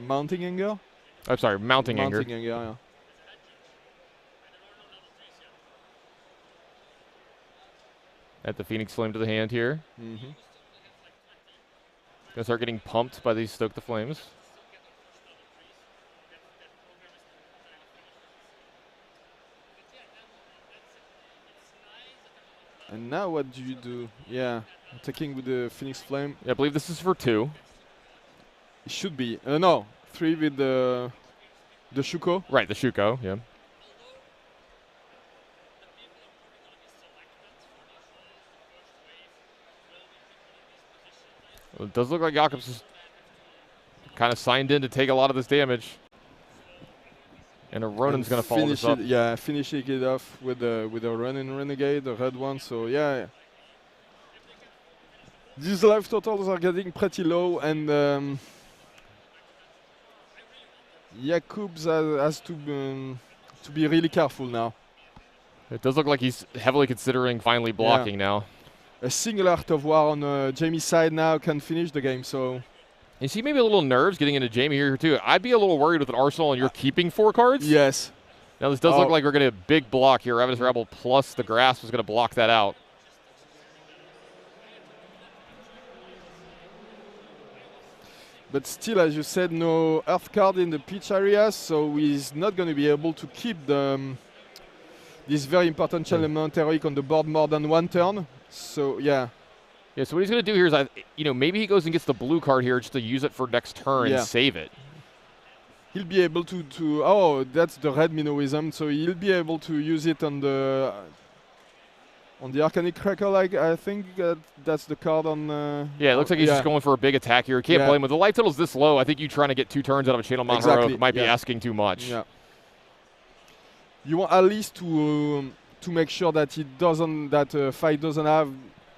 Mounting Anger? I'm sorry, Mounting Anger. Mounting Anger, yeah. At the Phoenix Flame to the hand here. Mm-hmm. Going to start getting pumped by these Stoke the Flames. And now what do you do? Yeah, attacking with the Phoenix Flame. Yeah, I believe this is for 2. It should be. No, 3 with the Shuko. Right, the Shuko, yeah. Well, it does look like Jakob's kind of signed in to take a lot of this damage. And a Ronin's going to follow this up. Yeah, finishing it off with a Ronin Renegade, the red one. So yeah. These life totals are getting pretty low, and Jakobs has to be really careful now. It does look like he's heavily considering finally blocking now. A single Art of War on Jamie's side now can finish the game. So. You see maybe a little nerves getting into Jamie here too. I'd be a little worried with an Arsenal and you're keeping 4 cards. Yes. Now this does look like we're going to have a big block here. Ravenous Rebel plus the Grasp is going to block that out. But still, as you said, no Earth card in the pitch area, so he's not going to be able to keep this very important Channel Monteric on the board more than 1 turn. So yeah. Yeah, so what he's going to do here is, maybe he goes and gets the blue card here just to use it for next turn and save it. He'll be able to oh, that's the red Minnowism, so he'll be able to use it on the Arcanic Cracker, like I think that's the card on... yeah, it looks like he's just going for a big attack here. Can't blame him. With the life total's this low, I think you trying to get 2 turns out of a Channel Mount Heroic might be asking too much. Yeah. You want at least to make sure that Fai doesn't have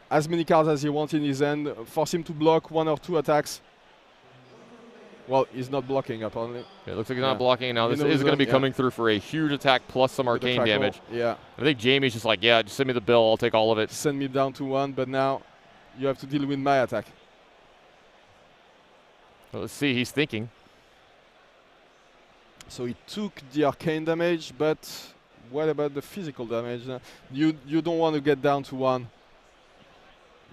as many cards as he wants in his hand, force him to block 1 or 2 attacks. Well, he's not blocking apparently. Yeah, it looks like he's not blocking. Now this You know, is going to be yeah. coming through for a huge attack plus some With the arcane crackle, damage. Yeah. I think Jamie's just like, yeah, just send me the bill. I'll take all of it. Send me down to 1, but now you have to deal with my attack. Well, let's see. He's thinking. So he took the arcane damage, but what about the physical damage? You don't want to get down to 1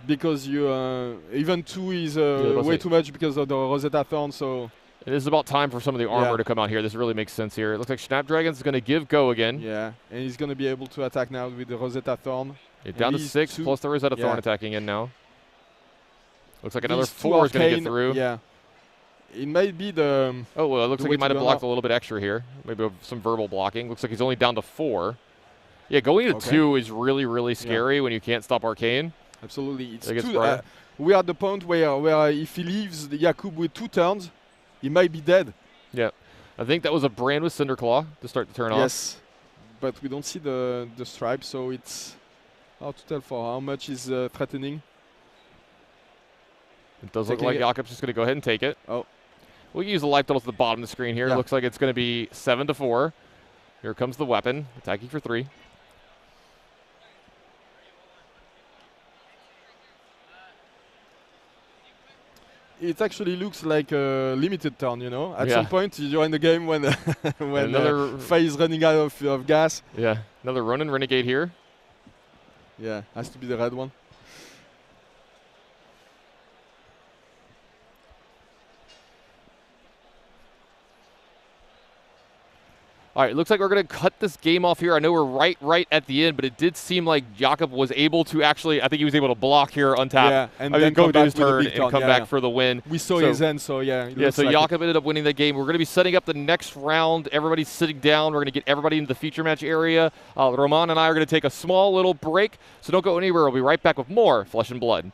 because you even 2 is way too much because of the Rosetta Thorn. So it is about time for some of the armor to come out here. This really makes sense here. It looks like Snapdragon's going to give go again. Yeah, and he's going to be able to attack now with the Rosetta Thorn. Down to 6 plus the Rosetta Thorn attacking in now. Looks like another 4 is going to get through. Yeah. It might be the... Oh, well, it looks like he might have blocked a little bit extra here. Maybe some verbal blocking. Looks like he's only down to 4. Yeah, going to 2 is really, really scary when you can't stop Arcane. Absolutely. It's we are at the point where if he leaves Jakub with 2 turns, he might be dead. Yeah. I think that was a brand with Cinderclaw to start to turn off. Yes. But we don't see the stripe, so it's hard to tell for how much is threatening. It does look like Jakub's just going to go ahead and take it. Oh. We'll use the life totals at the bottom of the screen here. It looks like it's going to be 7-4. Here comes the weapon, attacking for 3. It actually looks like a limited turn, you know. At some point, you're in the game when when Faye is running out of gas. Yeah, another Ronin Renegade here. Yeah, has to be the red one. All right, looks like we're going to cut this game off here. I know we're right at the end, but it did seem like Jakub was able to actually, I think he was able to block here, untap, yeah, and then go to his turn and come back for the win. We saw his end, so yeah. Yeah, so like Jakub ended up winning the game. We're going to be setting up the next round. Everybody's sitting down. We're going to get everybody into the feature match area. Roman and I are going to take a small little break, so don't go anywhere. We'll be right back with more Flesh and Blood.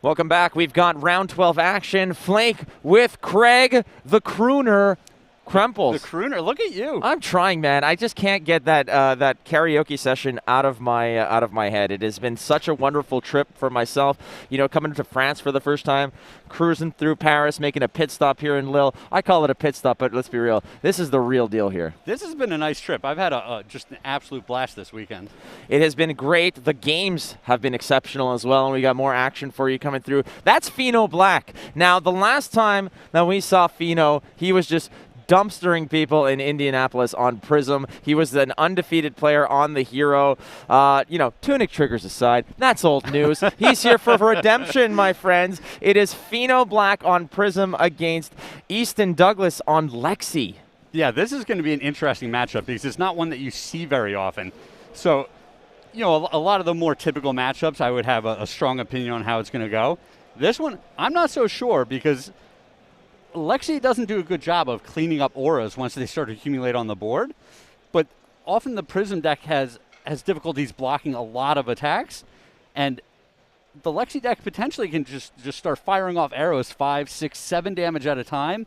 Welcome back. We've got round 12 action. Flank with Craig, the crooner, Krempels. The crooner, look at you. I'm trying, man. I just can't get that that karaoke session out of my head. It has been such a wonderful trip for myself. You know, coming to France for the first time, cruising through Paris, making a pit stop here in Lille. I call it a pit stop, but let's be real. This is the real deal here. This has been a nice trip. I've had just an absolute blast this weekend. It has been great. The games have been exceptional as well, and we got more action for you coming through. That's Fino Black. Now, the last time that we saw Fino, he was just dumpstering people in Indianapolis on Prism. He was an undefeated player on the hero. Tunic triggers aside, that's old news. He's here for redemption, my friends. It is Fino Black on Prism against Easton Douglas on Lexi. Yeah, this is going to be an interesting matchup because it's not one that you see very often. So, a lot of the more typical matchups, I would have a strong opinion on how it's going to go. This one, I'm not so sure because Lexi doesn't do a good job of cleaning up auras once they start to accumulate on the board. But often the Prism deck has difficulties blocking a lot of attacks. And the Lexi deck potentially can just start firing off arrows 5, 6, 7 damage at a time.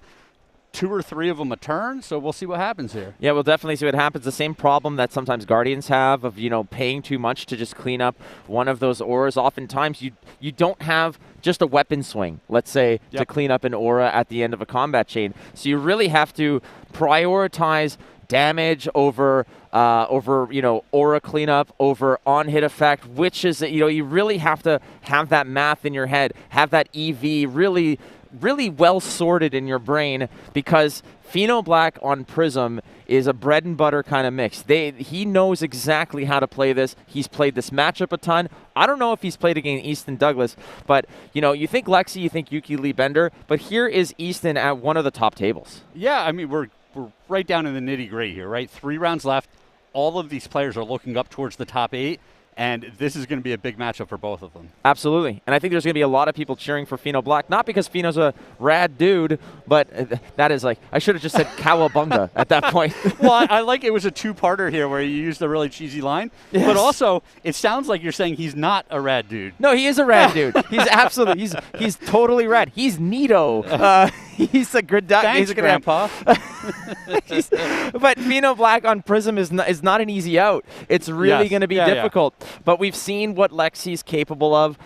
2 or 3 of them a turn, so we'll see what happens here. Yeah, we'll definitely see what happens. The same problem that sometimes Guardians have of, paying too much to just clean up one of those auras. Oftentimes, you don't have just a weapon swing, let's say, to clean up an aura at the end of a combat chain. So you really have to prioritize damage over aura cleanup, over on-hit effect, which is, you really have to have that math in your head, have that EV really well sorted in your brain, because Fino Black on Prism is a bread and butter kind of mix. He knows exactly how to play this. He's played this matchup a ton. I don't know if he's played against Easton Douglas, but you think Lexi, you think Yuki Lee Bender, but here is Easton at one of the top tables. Yeah, I mean, we're right down in the nitty-gritty here, right? 3 rounds left. All of these players are looking up towards the top 8. And this is going to be a big matchup for both of them. Absolutely. And I think there's going to be a lot of people cheering for Fino Black, not because Fino's a rad dude, but that is I should have just said cowabunga at that point. Well, I like it was a 2-parter here where you used a really cheesy line. Yes. But also, it sounds like you're saying he's not a rad dude. No, he is a rad dude. He's absolutely, he's totally rad. He's neato. He's a good guy. Thanks, Grandpa. But Fino Black on Prism is not an easy out. It's really going to be difficult. Yeah. But we've seen what Lexi's capable of.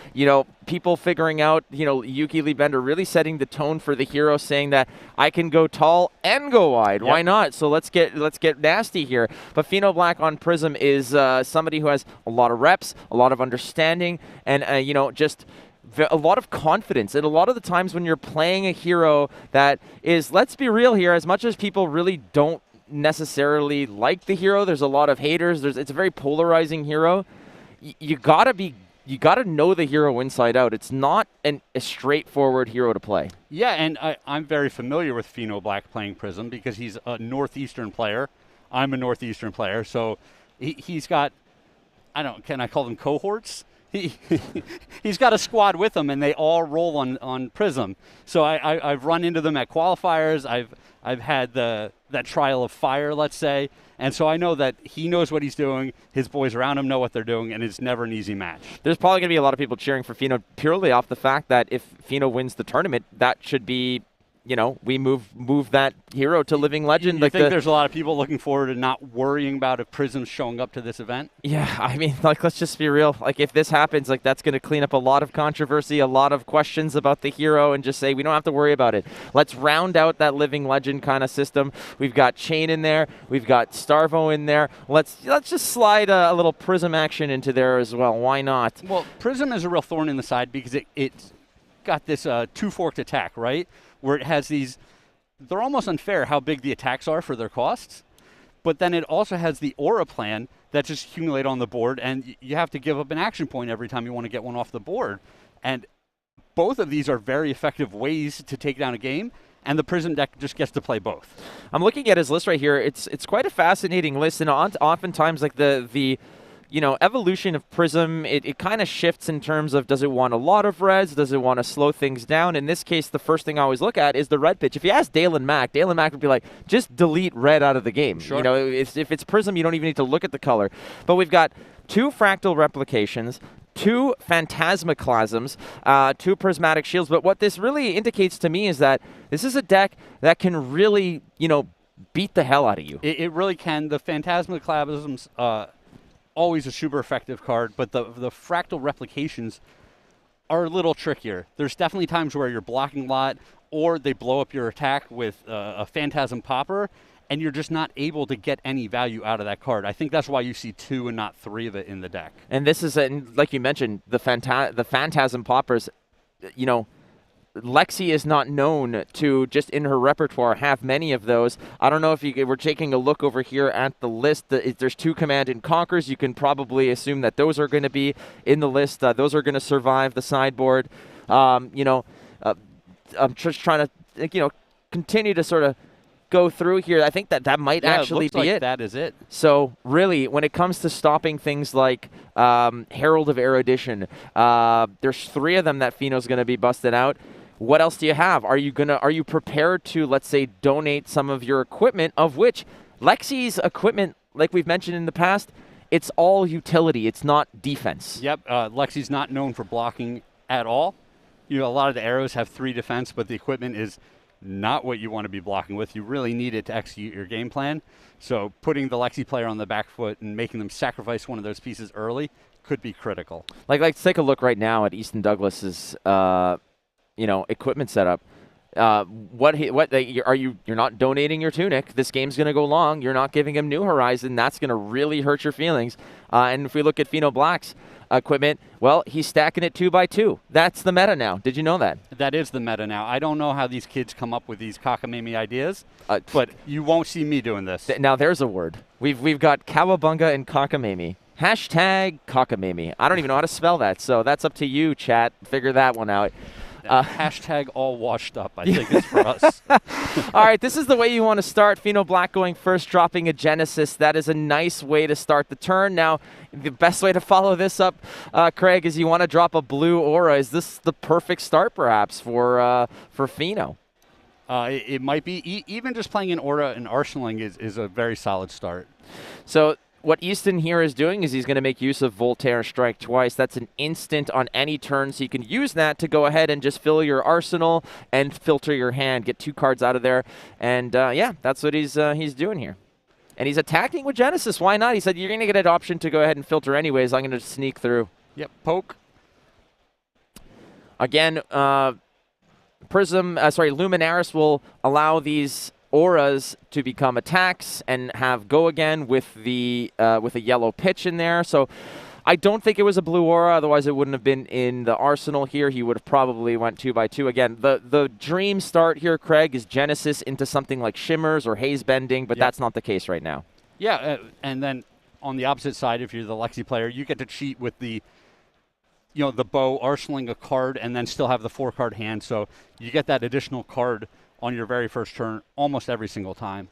People figuring out, Yuki Lee Bender really setting the tone for the hero, saying that I can go tall and go wide. Yep. Why not? So let's get nasty here. But Fino Black on Prism is somebody who has a lot of reps, a lot of understanding, and just a lot of confidence. And a lot of the times when you're playing a hero that is, let's be real here, as much as people really don't necessarily like the hero, there's a lot of haters. It's a very polarizing hero. You gotta know the hero inside out. It's not a straightforward hero to play. Yeah, and I'm very familiar with Fino Black playing Prism because he's a Northeastern player. I'm a Northeastern player, so he's got, can I call them cohorts? He's got a squad with him, and they all roll on Prism. So I've run into them at qualifiers. I've had that trial of fire, let's say. And so I know that he knows what he's doing, his boys around him know what they're doing, and it's never an easy match. There's probably going to be a lot of people cheering for Fino purely off the fact that if Fino wins the tournament, that should be, we move that hero to Living Legend. You think there's a lot of people looking forward to not worrying about if Prism's showing up to this event? Yeah, I mean, let's just be real. If this happens, that's going to clean up a lot of controversy, a lot of questions about the hero, and just say we don't have to worry about it. Let's round out that Living Legend kind of system. We've got Chain in there. We've got Starvo in there. Let's just slide a little Prism action into there as well. Why not? Well, Prism is a real thorn in the side because it's got this 2-forked attack, right? Where it has these, they're almost unfair how big the attacks are for their costs, but then it also has the aura plan that just accumulate on the board, and you have to give up an action point every time you want to get one off the board. And both of these are very effective ways to take down a game, and the Prism deck just gets to play both. I'm looking at his list right here. It's quite a fascinating list, and oftentimes the evolution of Prism, it kind of shifts in terms of, does it want a lot of reds? Does it want to slow things down? In this case, the first thing I always look at is the red pitch. If you ask Dalen Mack would be like, just delete red out of the game. Sure. If it's Prism, you don't even need to look at the color. But we've got 2 fractal replications, 2 phantasmaclasms, 2 prismatic shields. But what this really indicates to me is that this is a deck that can really, beat the hell out of you. It really can. The phantasmaclasms, always a super effective card, but the fractal replications are a little trickier. There's definitely times where you're blocking a lot, or they blow up your attack with a Phantasm Popper, and you're just not able to get any value out of that card. I think that's why you see 2 and not 3 of it in the deck. And this is, like you mentioned, the Phantasm Poppers, Lexi is not known to, just in her repertoire, have many of those. I don't know if we're taking a look over here at the list. There's 2 Command and Conquers. You can probably assume that those are going to be in the list. Those are going to survive the sideboard. I'm just trying to, continue to sort of go through here. I think that might actually be it. That is it. So really, when it comes to stopping things like Herald of Erudition, there's 3 of them that Fino's going to be busted out. What else do you have? Are you prepared to, let's say, donate some of your equipment, of which Lexi's equipment, like we've mentioned in the past, it's all utility. It's not defense. Yep. Lexi's not known for blocking at all. A lot of the arrows have 3 defense, but the equipment is not what you want to be blocking with. You really need it to execute your game plan. So putting the Lexi player on the back foot and making them sacrifice one of those pieces early could be critical. Let's take a look right now at Easton Douglas's equipment setup. You're not donating your tunic. This game's going to go long. You're not giving him New Horizon. That's going to really hurt your feelings. And if we look at Fino Black's equipment, well, he's stacking it 2x2. That's the meta now. Did you know that? That is the meta now. I don't know how these kids come up with these cockamamie ideas, but you won't see me doing this. Now there's a word. We've got Kawabunga and cockamamie. Hashtag cockamamie. I don't even know how to spell that, so that's up to you, chat. Figure that one out. Hashtag all washed up, I think is for us. All right, this is the way you want to start. Fino Black going first, dropping a Genesis. That is a nice way to start the turn. Now, the best way to follow this up, Craig, is you want to drop a blue aura. Is this the perfect start, perhaps, for Fino? It might be. Even just playing an aura and arsenaling is a very solid start. So what Easton here is doing is he's going to make use of Voltaire Strike twice. That's an instant on any turn, so you can use that to go ahead and just fill your arsenal and filter your hand, get 2 cards out of there. And yeah, that's what he's doing here. And he's attacking with Genesis. Why not? He said, you're going to get an option to go ahead and filter anyways. I'm going to sneak through. Yep, poke. Again, Luminaris will allow these auras to become attacks and have go again with a yellow pitch in there. So I don't think it was a blue aura, otherwise it wouldn't have been in the arsenal here. He would have probably went 2x2. Again, the dream start here, Craig, is Genesis into something like Shimmers or Haze Bending, but that's not the case right now. Yeah, and then on the opposite side, if you're the Lexi player, you get to cheat with the bow, arsenaling a card, and then still have the 4-card hand. So you get that additional card on your very first turn almost every single time.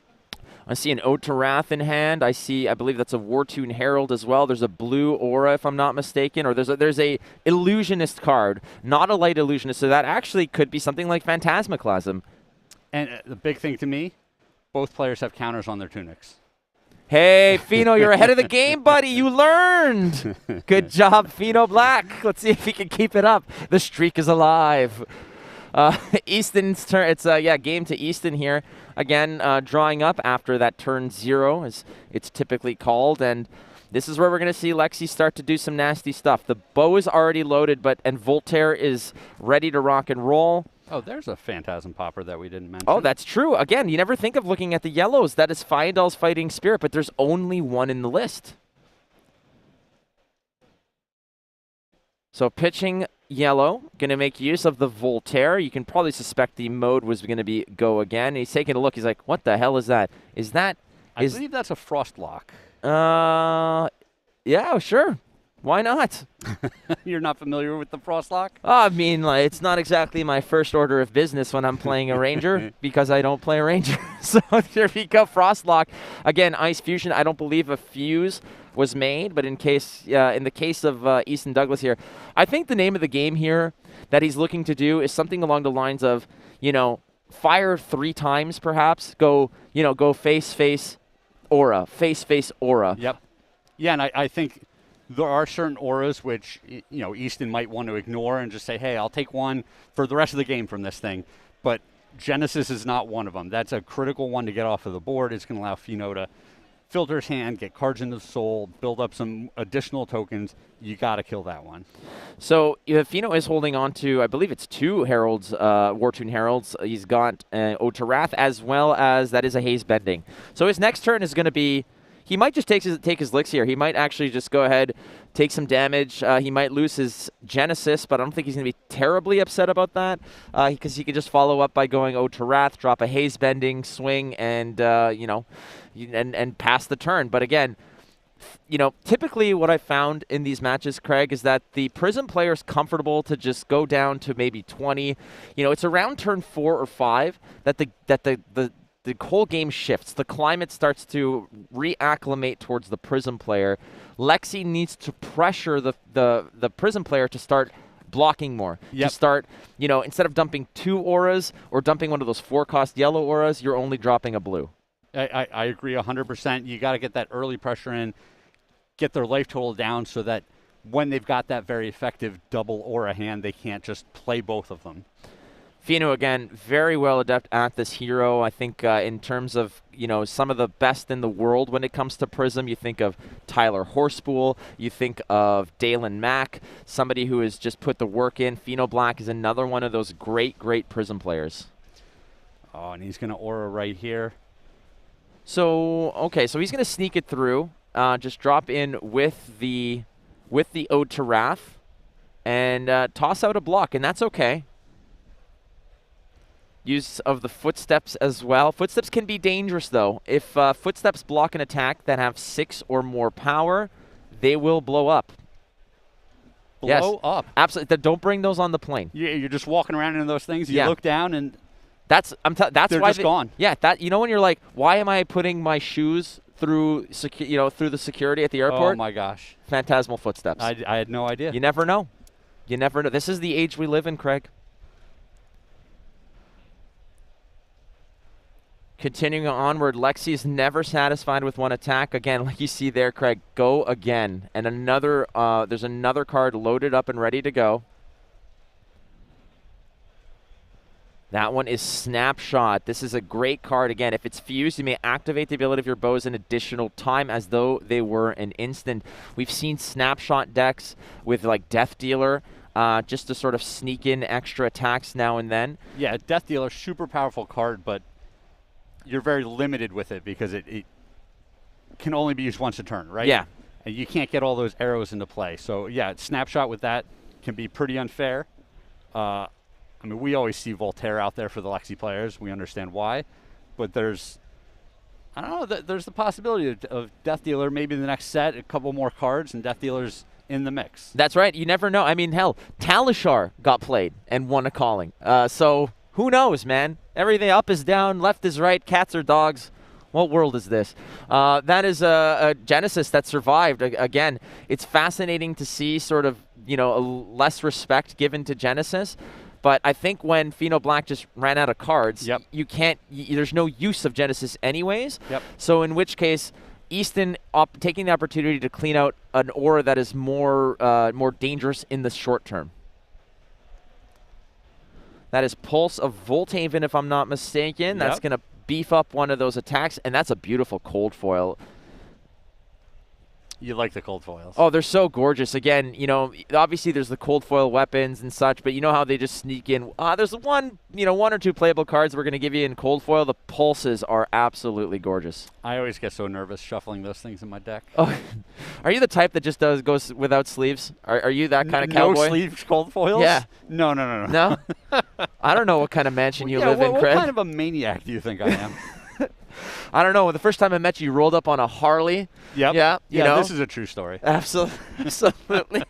I see an Ode to Wrath in hand. I believe that's a Wartune Herald as well. There's a blue aura, if I'm not mistaken, or there's a illusionist card, not a light illusionist, so that actually could be something like Phantasmaclasm. And the big thing to me, both players have counters on their tunics. Hey, Fino, you're ahead of the game, buddy. You learned. Good job, Fino Black. Let's see if he can keep it up. The streak is alive. Easton's turn. It's game to Easton here. Again, drawing up after that turn 0, as it's typically called, and this is where we're going to see Lexi start to do some nasty stuff. The bow is already loaded, and Voltaire is ready to rock and roll. Oh, there's a Phantasm Popper that we didn't mention. Oh, that's true. Again, you never think of looking at the yellows. That is Fyendal's Fighting Spirit, but there's only one in the list. So pitching yellow, going to make use of the Voltaire. You can probably suspect the mode was going to be go again. He's taking a look. He's like, what the hell is that? I believe that's a Frostlock. Yeah, sure. Why not? You're not familiar with the Frostlock? I mean, it's not exactly my first order of business when I'm playing a Ranger because I don't play a Ranger. So there we go, Frostlock. Again, Ice Fusion. I don't believe a fuse was made, but in the case of Easton Douglas here, I think the name of the game here that he's looking to do is something along the lines of, fire 3 times perhaps, go face aura, face aura. Yep. Yeah, and I think there are certain auras which, Easton might want to ignore and just say, hey, I'll take one for the rest of the game from this thing. But Genesis is not one of them. That's a critical one to get off of the board. It's going to allow Fino to filter his hand, get cards into the soul, build up some additional tokens. You got to kill that one. So Fino is holding on to, I believe it's 2 Heralds, Wartune Heralds. He's got Ode to Wrath, as well as that is a Haze Bending. So his next turn is going to be, he might just take his licks here. He might actually just go ahead, take some damage. He might lose his Genesis, but I don't think he's going to be terribly upset about that because he could just follow up by going Ode to Wrath, drop a Haze Bending, swing, and, and pass the turn. But again, typically what I found in these matches, Craig, is that the Prism player is comfortable to just go down to maybe 20. It's around turn 4 or 5 that the whole game shifts. The climate starts to reacclimate towards the Prism player. Lexi needs to pressure the Prism player to start blocking more. Yep. To start, instead of dumping 2 auras or dumping one of those 4-cost yellow auras, you're only dropping a blue. I agree 100%. You got to get that early pressure in, get their life total down so that when they've got that very effective double aura hand, they can't just play both of them. Fino, again, very well adept at this hero. I think in terms of, some of the best in the world when it comes to Prism, you think of Tyler Horspool, you think of Dalen Mack, somebody who has just put the work in. Fino Black is another one of those great, great Prism players. Oh, and he's going to aura right here. So, okay, so he's going to sneak it through, just drop in with the Ode to Wrath, and toss out a block, and that's okay. Use of the Footsteps as well. Footsteps can be dangerous, though. If Footsteps block an attack that have 6 or more power, they will blow up. Blow up? Absolutely. Don't bring those on the plane. You're just walking around in those things, you look down, and that's they're why just gone. Yeah, when you're like, why am I putting my shoes through through the security at the airport? Oh my gosh. Phantasmal Footsteps. I had no idea. You never know. You never know. This is the age we live in, Craig. Continuing onward, Lexi's never satisfied with one attack. Again, like you see there, Craig, go again. And another, there's another card loaded up and ready to go. That one is Snapshot. This is a great card. Again, if it's fused, you may activate the ability of your bows an additional time as though they were an instant. We've seen Snapshot decks with like Death Dealer just to sort of sneak in extra attacks now and then. Yeah, Death Dealer, super powerful card, but you're very limited with it because it can only be used once a turn, right? Yeah. And you can't get all those arrows into play. So, yeah, Snapshot with that can be pretty unfair. I mean, we always see Voltaire out there for the Lexi players. We understand why. But there's, I don't know, there's the possibility of Death Dealer maybe in the next set, a couple more cards, and Death Dealer's in the mix. That's right. You never know. I mean, hell, Talishar got played and won a calling. So who knows, man? Everything up is down, left is right, cats are dogs. What world is this? That is a Genesis that survived. Again, it's fascinating to see sort of, a less respect given to Genesis. But I think when Fino Black just ran out of cards, you can't. There's no use of Genesis anyways. Yep. So in which case, Easton taking the opportunity to clean out an aura that is more dangerous in the short term. That is Pulse of Volthaven, if I'm not mistaken. That's going to beef up one of those attacks, and that's a beautiful cold foil. You like the cold foils. Oh, they're so gorgeous. Again, obviously there's the cold foil weapons and such, but you know how they just sneak in. There's one or two playable cards we're going to give you in cold foil. The pulses are absolutely gorgeous. I always get so nervous shuffling those things in my deck. Oh, are you the type that just goes without sleeves? Are you that kind of cowboy? No sleeves cold foils? Yeah. No. No? I don't know what kind of mansion you live in, Craig. What kind of a maniac do you think I am? I don't know. The first time I met you, you rolled up on a Harley. Yep. Yeah. This is a true story. Absolutely.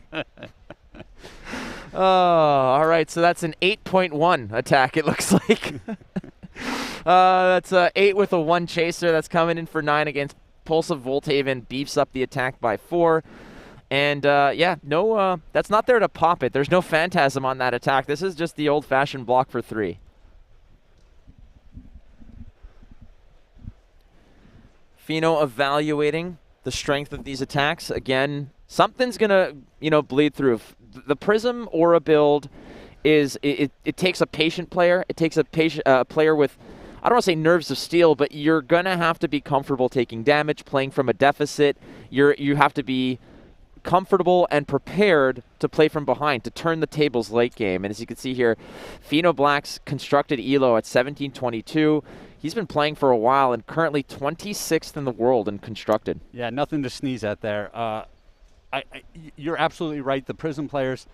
All right. So that's an 8.1 attack, it looks like. That's 8 with a 1 chaser. That's coming in for 9 against Pulse of Volthaven. Beefs up the attack by 4. And, that's not there to pop it. There's no Phantasm on that attack. This is just the old-fashioned block for 3. Fino evaluating the strength of these attacks. Again, something's going to, bleed through. The Prism Aura build is, it takes a patient player. It takes a player with, I don't want to say nerves of steel, but you're going to have to be comfortable taking damage, playing from a deficit. You have to be comfortable and prepared to play from behind, to turn the tables late game. And as you can see here, Fino Black's constructed ELO at 1722. he's been playing for a while and currently 26th in the world in constructed. Yeah, nothing to sneeze at there. You're absolutely right. The Prism players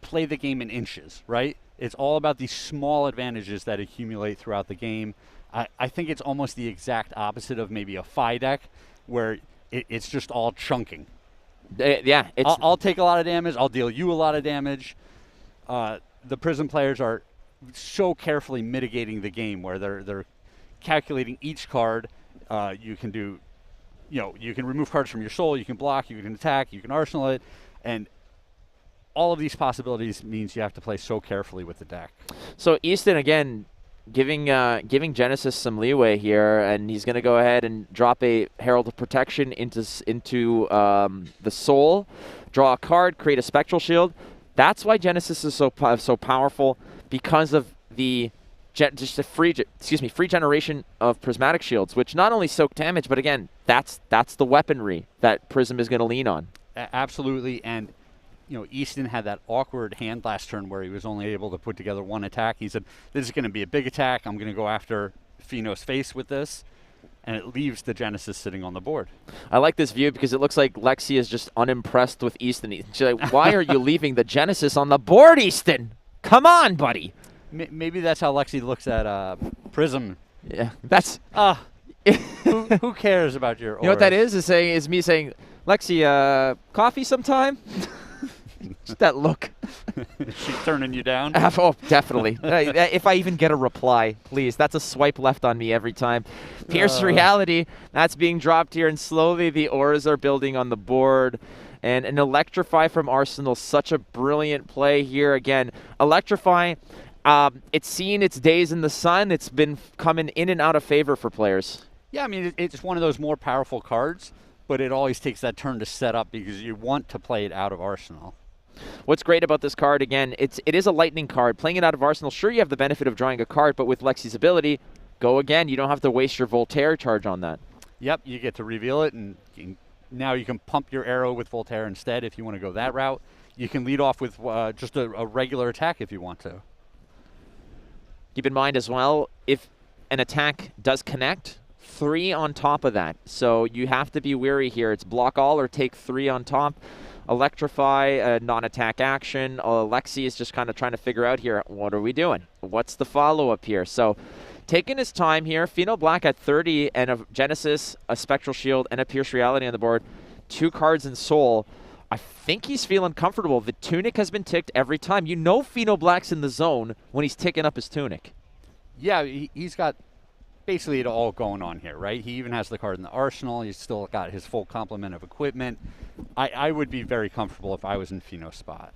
play the game in inches, right? It's all about these small advantages that accumulate throughout the game. I think it's almost the exact opposite of maybe a Phi deck, where it's just all chunking. Yeah, I'll take a lot of damage. I'll deal you a lot of damage. The Prism players are so carefully mitigating the game, where they're calculating each card. You can do, you can remove cards from your soul. You can block. You can attack. You can arsenal it, and all of these possibilities means you have to play so carefully with the deck. So Easton again giving Genesis some leeway here, and he's going to go ahead and drop a Herald of Protection into the soul, draw a card, create a Spectral Shield. That's why Genesis is so powerful, because of the free generation of prismatic shields, which not only soak damage, but again, that's the weaponry that Prism is going to lean on. Absolutely, and Easton had that awkward hand last turn where he was only able to put together one attack. He said, this is going to be a big attack. I'm going to go after Pheno's face with this. And it leaves the Genesis sitting on the board. I like this view because it looks like Lexi is just unimpressed with Easton. She's like, why are you leaving the Genesis on the board, Easton? Come on, buddy. Maybe that's how Lexi looks at Prism. Yeah, that's... who cares about your auras? You know what that is me saying, Lexi, coffee sometime? Just that look. She's turning you down? Oh, definitely. If I even get a reply, please. That's a swipe left on me every time. Pierce Reality, that's being dropped here, and slowly the auras are building on the board. And an Electrify from Arsenal, such a brilliant play here. Again, Electrify, it's seen its days in the sun. It's been coming in and out of favor for players. Yeah, I mean, it's one of those more powerful cards, but it always takes that turn to set up because you want to play it out of Arsenal. What's great about this card, again, it is a lightning card. Playing it out of Arsenal, sure, you have the benefit of drawing a card, but with Lexi's ability, go again. You don't have to waste your Voltaire charge on that. Yep, you get to reveal it, and now you can pump your arrow with Voltaire instead if you want to go that route. You can lead off with just a regular attack if you want to. Keep in mind as well, if an attack does connect, 3 on top of that. So you have to be wary here. It's block all or take 3 on top. Electrify, non-attack action. Lexi is just kind of trying to figure out here, what are we doing? What's the follow-up here? So taking his time here, Pheno Black at 30 and a Genesis, a Spectral Shield, and a Pierce Reality on the board. 2 cards in Soul. I think he's feeling comfortable. The Tunic has been ticked every time. You know Pheno Black's in the zone when he's ticking up his Tunic. Yeah, he's got basically it all going on here, right? He even has the card in the arsenal. He's still got his full complement of equipment. I would be very comfortable if I was in Pheno's spot.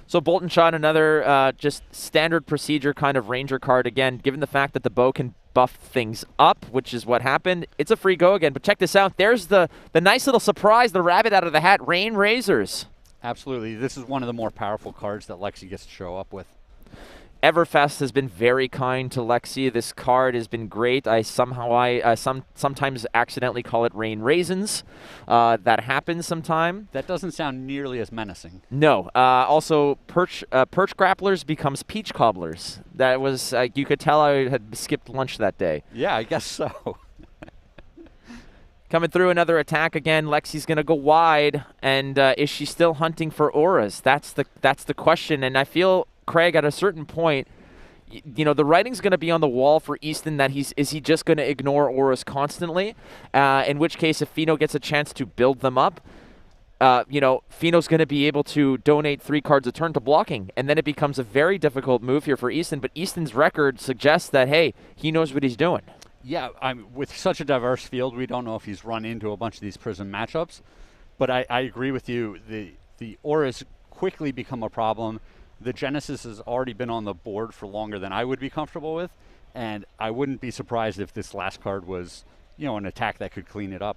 So Bolt and Shot, another just standard procedure kind of Ranger card. Again, given the fact that the bow can buff things up, which is what happened, it's a free go again. But check this out. There's the nice little surprise, the rabbit out of the hat, Rain Razors. Absolutely. This is one of the more powerful cards that Lexi gets to show up with. Everfest has been very kind to Lexi. This card has been great. I sometimes accidentally call it Rain Raisins. That happens sometime. That doesn't sound nearly as menacing. No. Also, Perch Grapplers becomes Peach Cobblers. That was, you could tell I had skipped lunch that day. Yeah, I guess so. Coming through another attack again. Lexi's going to go wide. And is she still hunting for auras? That's the question. And I feel, Craig, at a certain point, the writing's going to be on the wall for Easton that is he just going to ignore auras constantly? In which case, if Pheno gets a chance to build them up, Pheno's going to be able to donate 3 cards a turn to blocking, and then it becomes a very difficult move here for Easton. But Easton's record suggests that, hey, he knows what he's doing. Yeah, with such a diverse field, we don't know if he's run into a bunch of these Prism matchups. But I agree with you. The auras quickly become a problem. The Genesis has already been on the board for longer than I would be comfortable with, and I wouldn't be surprised if this last card was, an attack that could clean it up.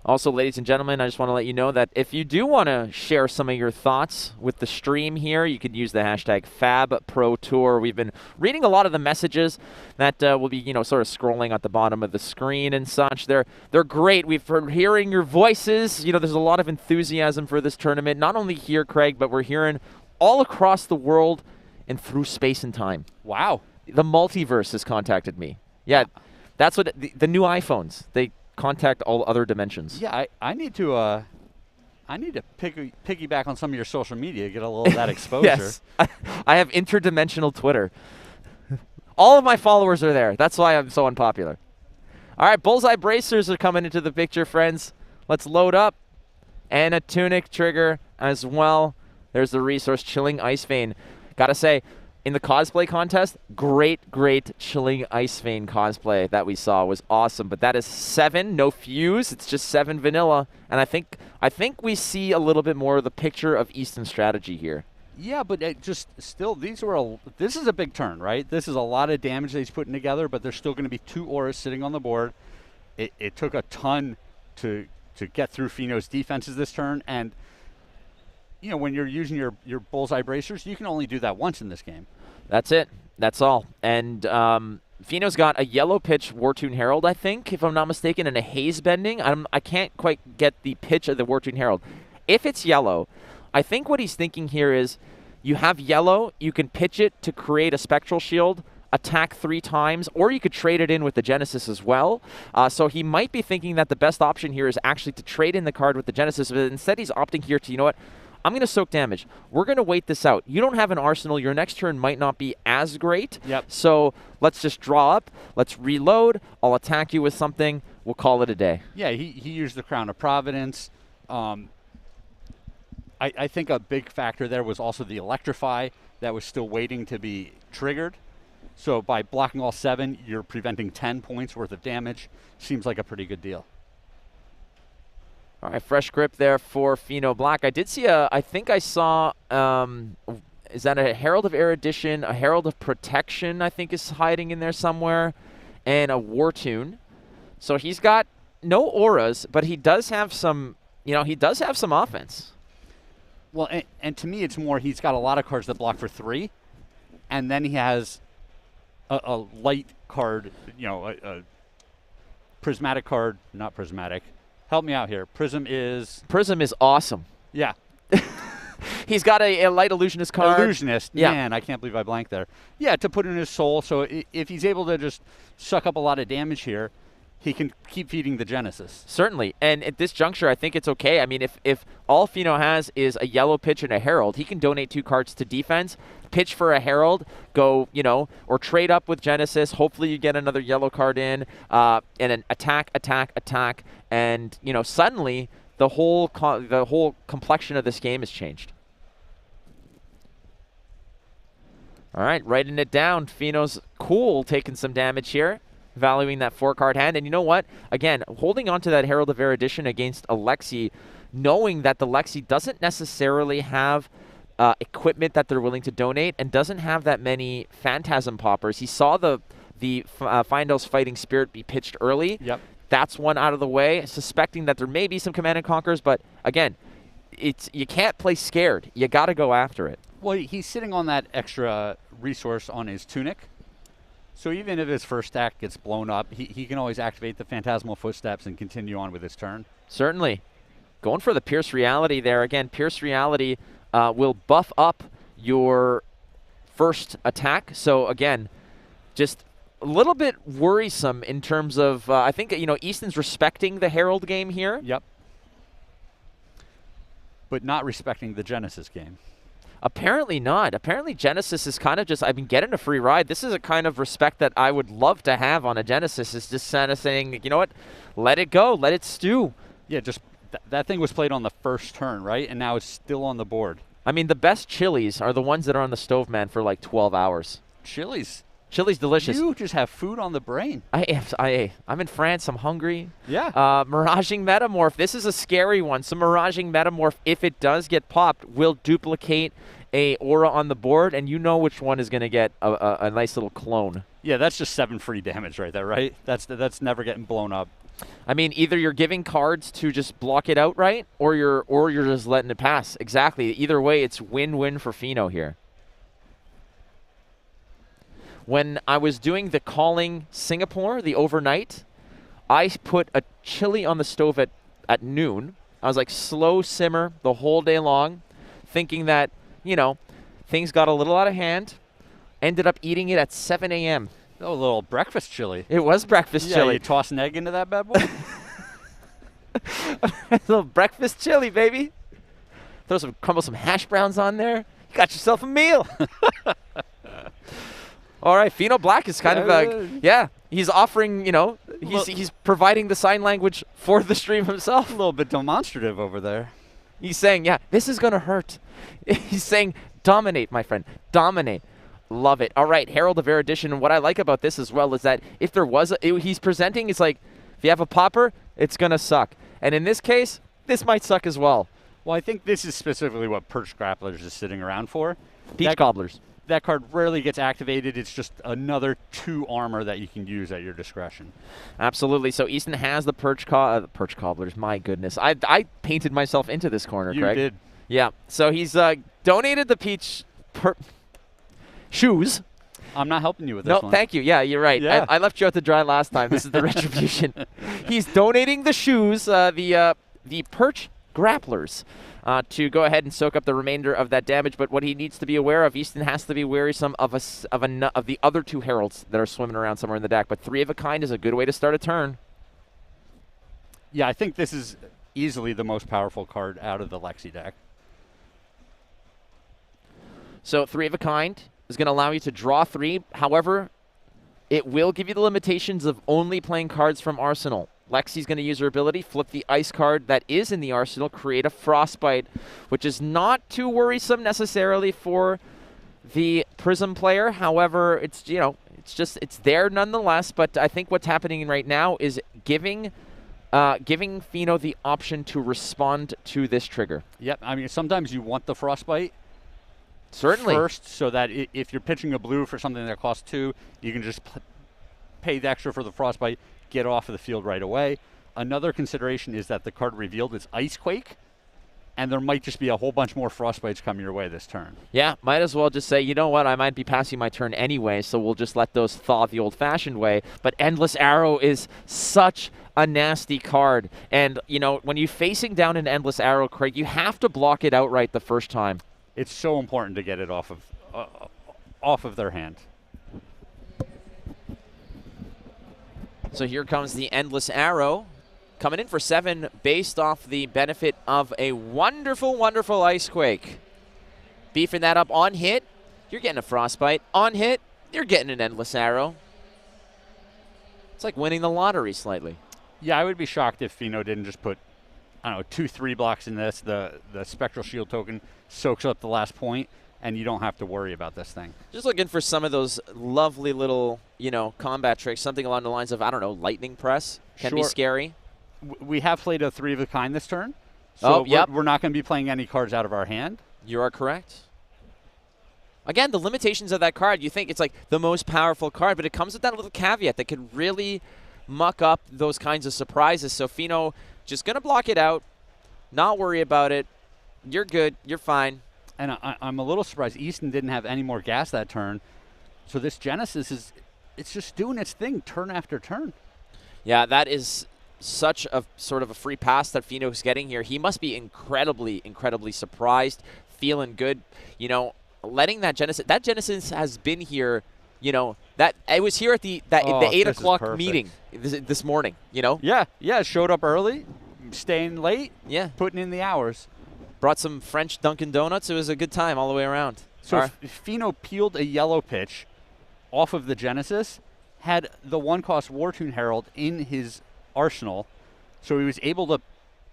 Also, ladies and gentlemen, I just want to let you know that if you do want to share some of your thoughts with the stream here, you can use the hashtag FabProTour. We've been reading a lot of the messages that will be, sort of scrolling at the bottom of the screen and such. They're great. We've heard hearing your voices. There's a lot of enthusiasm for this tournament, not only here, Craig, but we're hearing all across the world and through space and time. Wow. The multiverse has contacted me. Yeah, that's what the new iPhones. They contact all other dimensions. Yeah, I need to piggyback on some of your social media, get a little of that exposure. Yes, I have interdimensional Twitter. All of my followers are there. That's why I'm so unpopular. All right, Bullseye Bracers are coming into the picture, friends. Let's load up. And a Tunic trigger as well. There's the resource, Chilling Ice Vein. Gotta say, in the cosplay contest, great Chilling Ice Vein cosplay that we saw was awesome. But that is 7, no fuse. It's just 7 vanilla. And I think we see a little bit more of the picture of Easton's strategy here. Yeah, but it just still, this is a big turn, right? This is a lot of damage that he's putting together, but there's still going to be 2 auras sitting on the board. It took a ton to get through Fino's defenses this turn, and you know, when you're using your Bullseye Bracers, you can only do that once in this game. That's it. That's all. And Fino's got a yellow pitch Wartune Herald, I think, if I'm not mistaken, and a haze bending. I can't quite get the pitch of the Wartune Herald. If it's yellow, I think what he's thinking here is you have yellow, you can pitch it to create a Spectral Shield, attack 3 times, or you could trade it in with the Genesis as well. So he might be thinking that the best option here is actually to trade in the card with the Genesis, but instead he's opting here to, you know what, I'm going to soak damage. We're going to wait this out. You don't have an arsenal. Your next turn might not be as great. Yep. So let's just draw up. Let's reload. I'll attack you with something. We'll call it a day. Yeah, he used the Crown of Providence. I think a big factor there was also the Electrify that was still waiting to be triggered. So by blocking all 7, you're preventing 10 points worth of damage. Seems like a pretty good deal. All right, fresh grip there for Fino Black. I did see I think I saw, is that a Herald of Erudition, a Herald of Protection, I think is hiding in there somewhere, and a Wartune. So he's got no auras, but he does have some, he does have some offense. Well, and to me, it's more he's got a lot of cards that block for 3, and then he has a light card, a prismatic card, not prismatic. Help me out here. Prism is awesome. Yeah. He's got a light illusionist card. Illusionist. Yeah. Man, I can't believe I blanked there. Yeah, to put in his soul. So if he's able to just suck up a lot of damage here, he can keep feeding the Genesis. Certainly. And at this juncture, I think it's okay. I mean, if all Fino has is a yellow pitch and a Herald, he can donate 2 cards to defense, pitch for a Herald, go, or trade up with Genesis. Hopefully you get another yellow card in, and an attack. And, suddenly the whole complexion of this game has changed. All right, writing it down. Fino's cool, taking some damage here, valuing that 4-card hand. And you know what? Again, holding on to that Herald of Erudition against Alexi, knowing that the Lexi doesn't necessarily have equipment that they're willing to donate and doesn't have that many Phantasm Poppers. He saw the Findel's Fighting Spirit be pitched early. Yep. That's one out of the way, suspecting that there may be some Command and Conquers, but again, you can't play scared. You got to go after it. Well, he's sitting on that extra resource on his Tunic. So even if his first stack gets blown up, he can always activate the Phantasmal Footsteps and continue on with his turn. Certainly. Going for the Pierce Reality there. Again, Pierce Reality will buff up your first attack. So again, just a little bit worrisome in terms of, I think, Easton's respecting the Herald game here. Yep. But not respecting the Genesis game. Apparently not. Apparently Genesis is kind of just, getting a free ride. This is a kind of respect that I would love to have on a Genesis, is just kind of saying, you know what, let it go, let it stew. Yeah, just that thing was played on the first turn, right? And now it's still on the board. I mean, the best chilies are the ones that are on the stove, man, for like 12 hours. Chili's delicious. You just have food on the brain. I'm in France. I'm hungry. Yeah. Miraging Metamorph. This is a scary one. So Miraging Metamorph, if it does get popped, will duplicate a aura on the board, and you know which one is going to get a nice little clone. Yeah, that's just 7 free damage right there, right? That's never getting blown up. I mean, either you're giving cards to just block it outright, or you're just letting it pass. Exactly. Either way, it's win-win for Fino here. When I was doing the Calling Singapore, the overnight, I put a chili on the stove at noon. I was like, slow simmer the whole day long, thinking that, things got a little out of hand. ended up eating it at 7 a.m. Oh, a little breakfast chili. It was breakfast Yeah, chili. you toss an egg into that bad boy? A little breakfast chili, baby. Crumble some hash browns on there. You got yourself a meal. All right, Pheno Black is kind of, he's offering, he's providing the sign language for the stream himself. A little bit demonstrative over there. He's saying, yeah, this is going to hurt. He's saying, dominate, my friend, dominate. Love it. All right, Herald of Erudition. And what I like about this as well is that if there was, he's presenting, it's like, if you have a popper, it's going to suck. And in this case, this might suck as well. Well, I think this is specifically what Perch Grapplers is sitting around for. Peach Gobblers. That card rarely gets activated. It's just another 2 armor that you can use at your discretion. Absolutely. So Easton has the Perch Cobblers. My goodness. I painted myself into this corner, You Craig. did. Yeah. So he's donated the Peach shoes. I'm not helping you with this one. No, thank you. Yeah, you're right. Yeah. I left you out to dry last time. This is the retribution. He's donating the shoes, the Perch Grapplers, to go ahead and soak up the remainder of that damage. But what he needs to be aware of, Easton has to be wearisome of the other 2 Heralds that are swimming around somewhere in the deck. But 3 of a kind is a good way to start a turn. Yeah, I think this is easily the most powerful card out of the Lexi deck. So 3 of a kind is going to allow you to draw 3. However, it will give you the limitations of only playing cards from Arsenal. Lexi's going to use her ability, flip the ice card that is in the arsenal, create a Frostbite, which is not too worrisome necessarily for the Prism player. However, it's it's there nonetheless. But I think what's happening right now is giving Pheno the option to respond to this trigger. Yep. I mean, sometimes you want the Frostbite. Certainly. First, so that if you're pitching a blue for something that costs 2, you can just pay the extra for the Frostbite, get off of the field right away. Another consideration is that the card revealed is Icequake, and there might just be a whole bunch more Frostbites coming your way this turn. Yeah, might as well just say, you know what, I might be passing my turn anyway, so we'll just let those thaw the old-fashioned way. But Endless Arrow is such a nasty card. And, when you're facing down an Endless Arrow, Craig, you have to block it outright the first time. It's so important to get it off of their hand. So here comes the Endless Arrow, coming in for 7 based off the benefit of a wonderful, wonderful Icequake. Beefing that up on hit, you're getting a Frostbite. On hit, you're getting an Endless Arrow. It's like winning the lottery slightly. Yeah, I would be shocked if Pheno didn't just put, 2-3 blocks in this. The Spectral Shield token soaks up the last point, and you don't have to worry about this thing. Just looking for some of those lovely little, combat tricks. Something along the lines of, Lightning Press can be scary. We have played a 3 of a kind this turn. So we're not going to be playing any cards out of our hand. You are correct. Again, the limitations of that card, you think it's like the most powerful card, but it comes with that little caveat that could really muck up those kinds of surprises. So Pheno just going to block it out, not worry about it. You're good. You're fine. And I'm a little surprised Easton didn't have any more gas that turn. So this Genesis it's just doing its thing turn after turn. Yeah, that is such a sort of a free pass that Pheno's getting here. He must be incredibly, incredibly surprised, feeling good. Letting that Genesis has been here. That it was here at the 8 o'clock meeting this morning. Yeah, it showed up early, staying late. Yeah, putting in the hours. Brought some French Dunkin' Donuts. It was a good time all the way around. So Pheno peeled a yellow pitch off of the Genesis, had the 1-cost Wartune Herald in his arsenal, so he was able to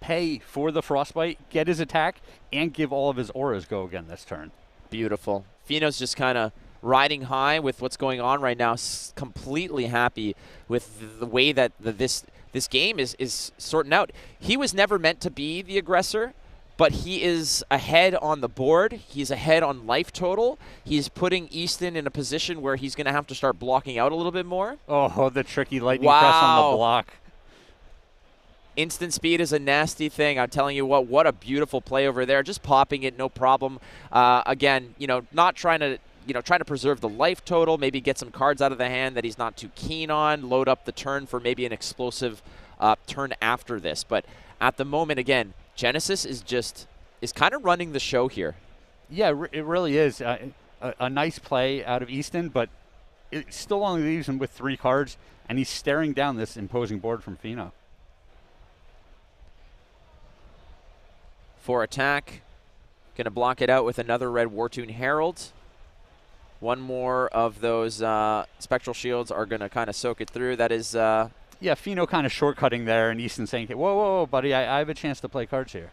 pay for the Frostbite, get his attack, and give all of his auras go again this turn. Beautiful. Pheno's just kind of riding high with what's going on right now, completely happy with the way that this game is sorting out. He was never meant to be the aggressor, but he is ahead on the board. He's ahead on life total. He's putting Easton in a position where he's going to have to start blocking out a little bit more. Oh, the tricky lightning press on the block. Instant speed is a nasty thing. I'm telling you what a beautiful play over there. Just popping it, no problem. Again, not trying to preserve the life total, maybe get some cards out of the hand that he's not too keen on, load up the turn for maybe an explosive turn after this. But at the moment, again, Genesis is kind of running the show here. Yeah, it really is. a nice play out of Easton, but it still only leaves him with 3 cards, and he's staring down this imposing board from Fino. For attack, going to block it out with another red Wartune Herald. One more of those Spectral Shields are going to kind of soak it through. That is... yeah, Fino kind of shortcutting there, and Easton saying, whoa, whoa, buddy, I have a chance to play cards here.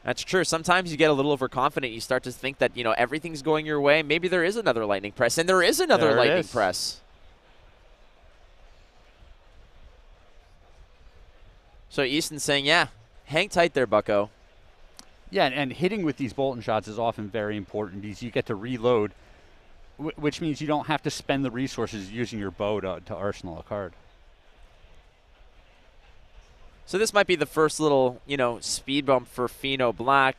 That's true. Sometimes you get a little overconfident. You start to think that, you know, everything's going your way. Maybe there is another lightning press, and there is another lightning press. So Easton's saying, yeah, hang tight there, bucko. Yeah, and hitting with these Bolton shots is often very important because you get to reload, which means you don't have to spend the resources using your bow to arsenal a card. So this might be the first little, you know, speed bump for Fino Black.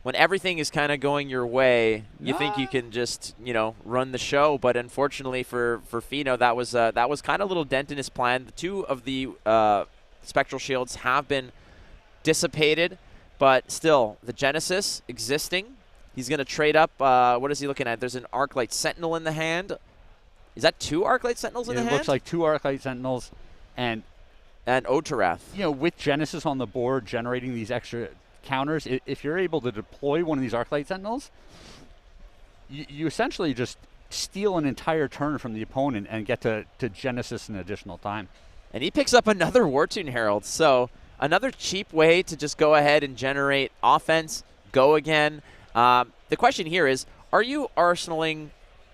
When everything is kind of going your way, you think you can just, you know, run the show. But unfortunately for Fino, that was kind of a little dent in his plan. The 2 of the Spectral Shields have been dissipated, but still, the Genesis existing. He's going to trade up. What is he looking at? There's an Arclight Sentinel in the hand. Is that 2 Arclight Sentinels in the hand? It looks like 2 Arclight Sentinels and Otarath. You know, with Genesis on the board generating these extra counters, if you're able to deploy one of these Arclight Sentinels, you essentially just steal an entire turn from the opponent and get to Genesis in additional time. And he picks up another Wartune Herald. So another cheap way to just go ahead and generate offense, go again. The question here is, are you arsenaling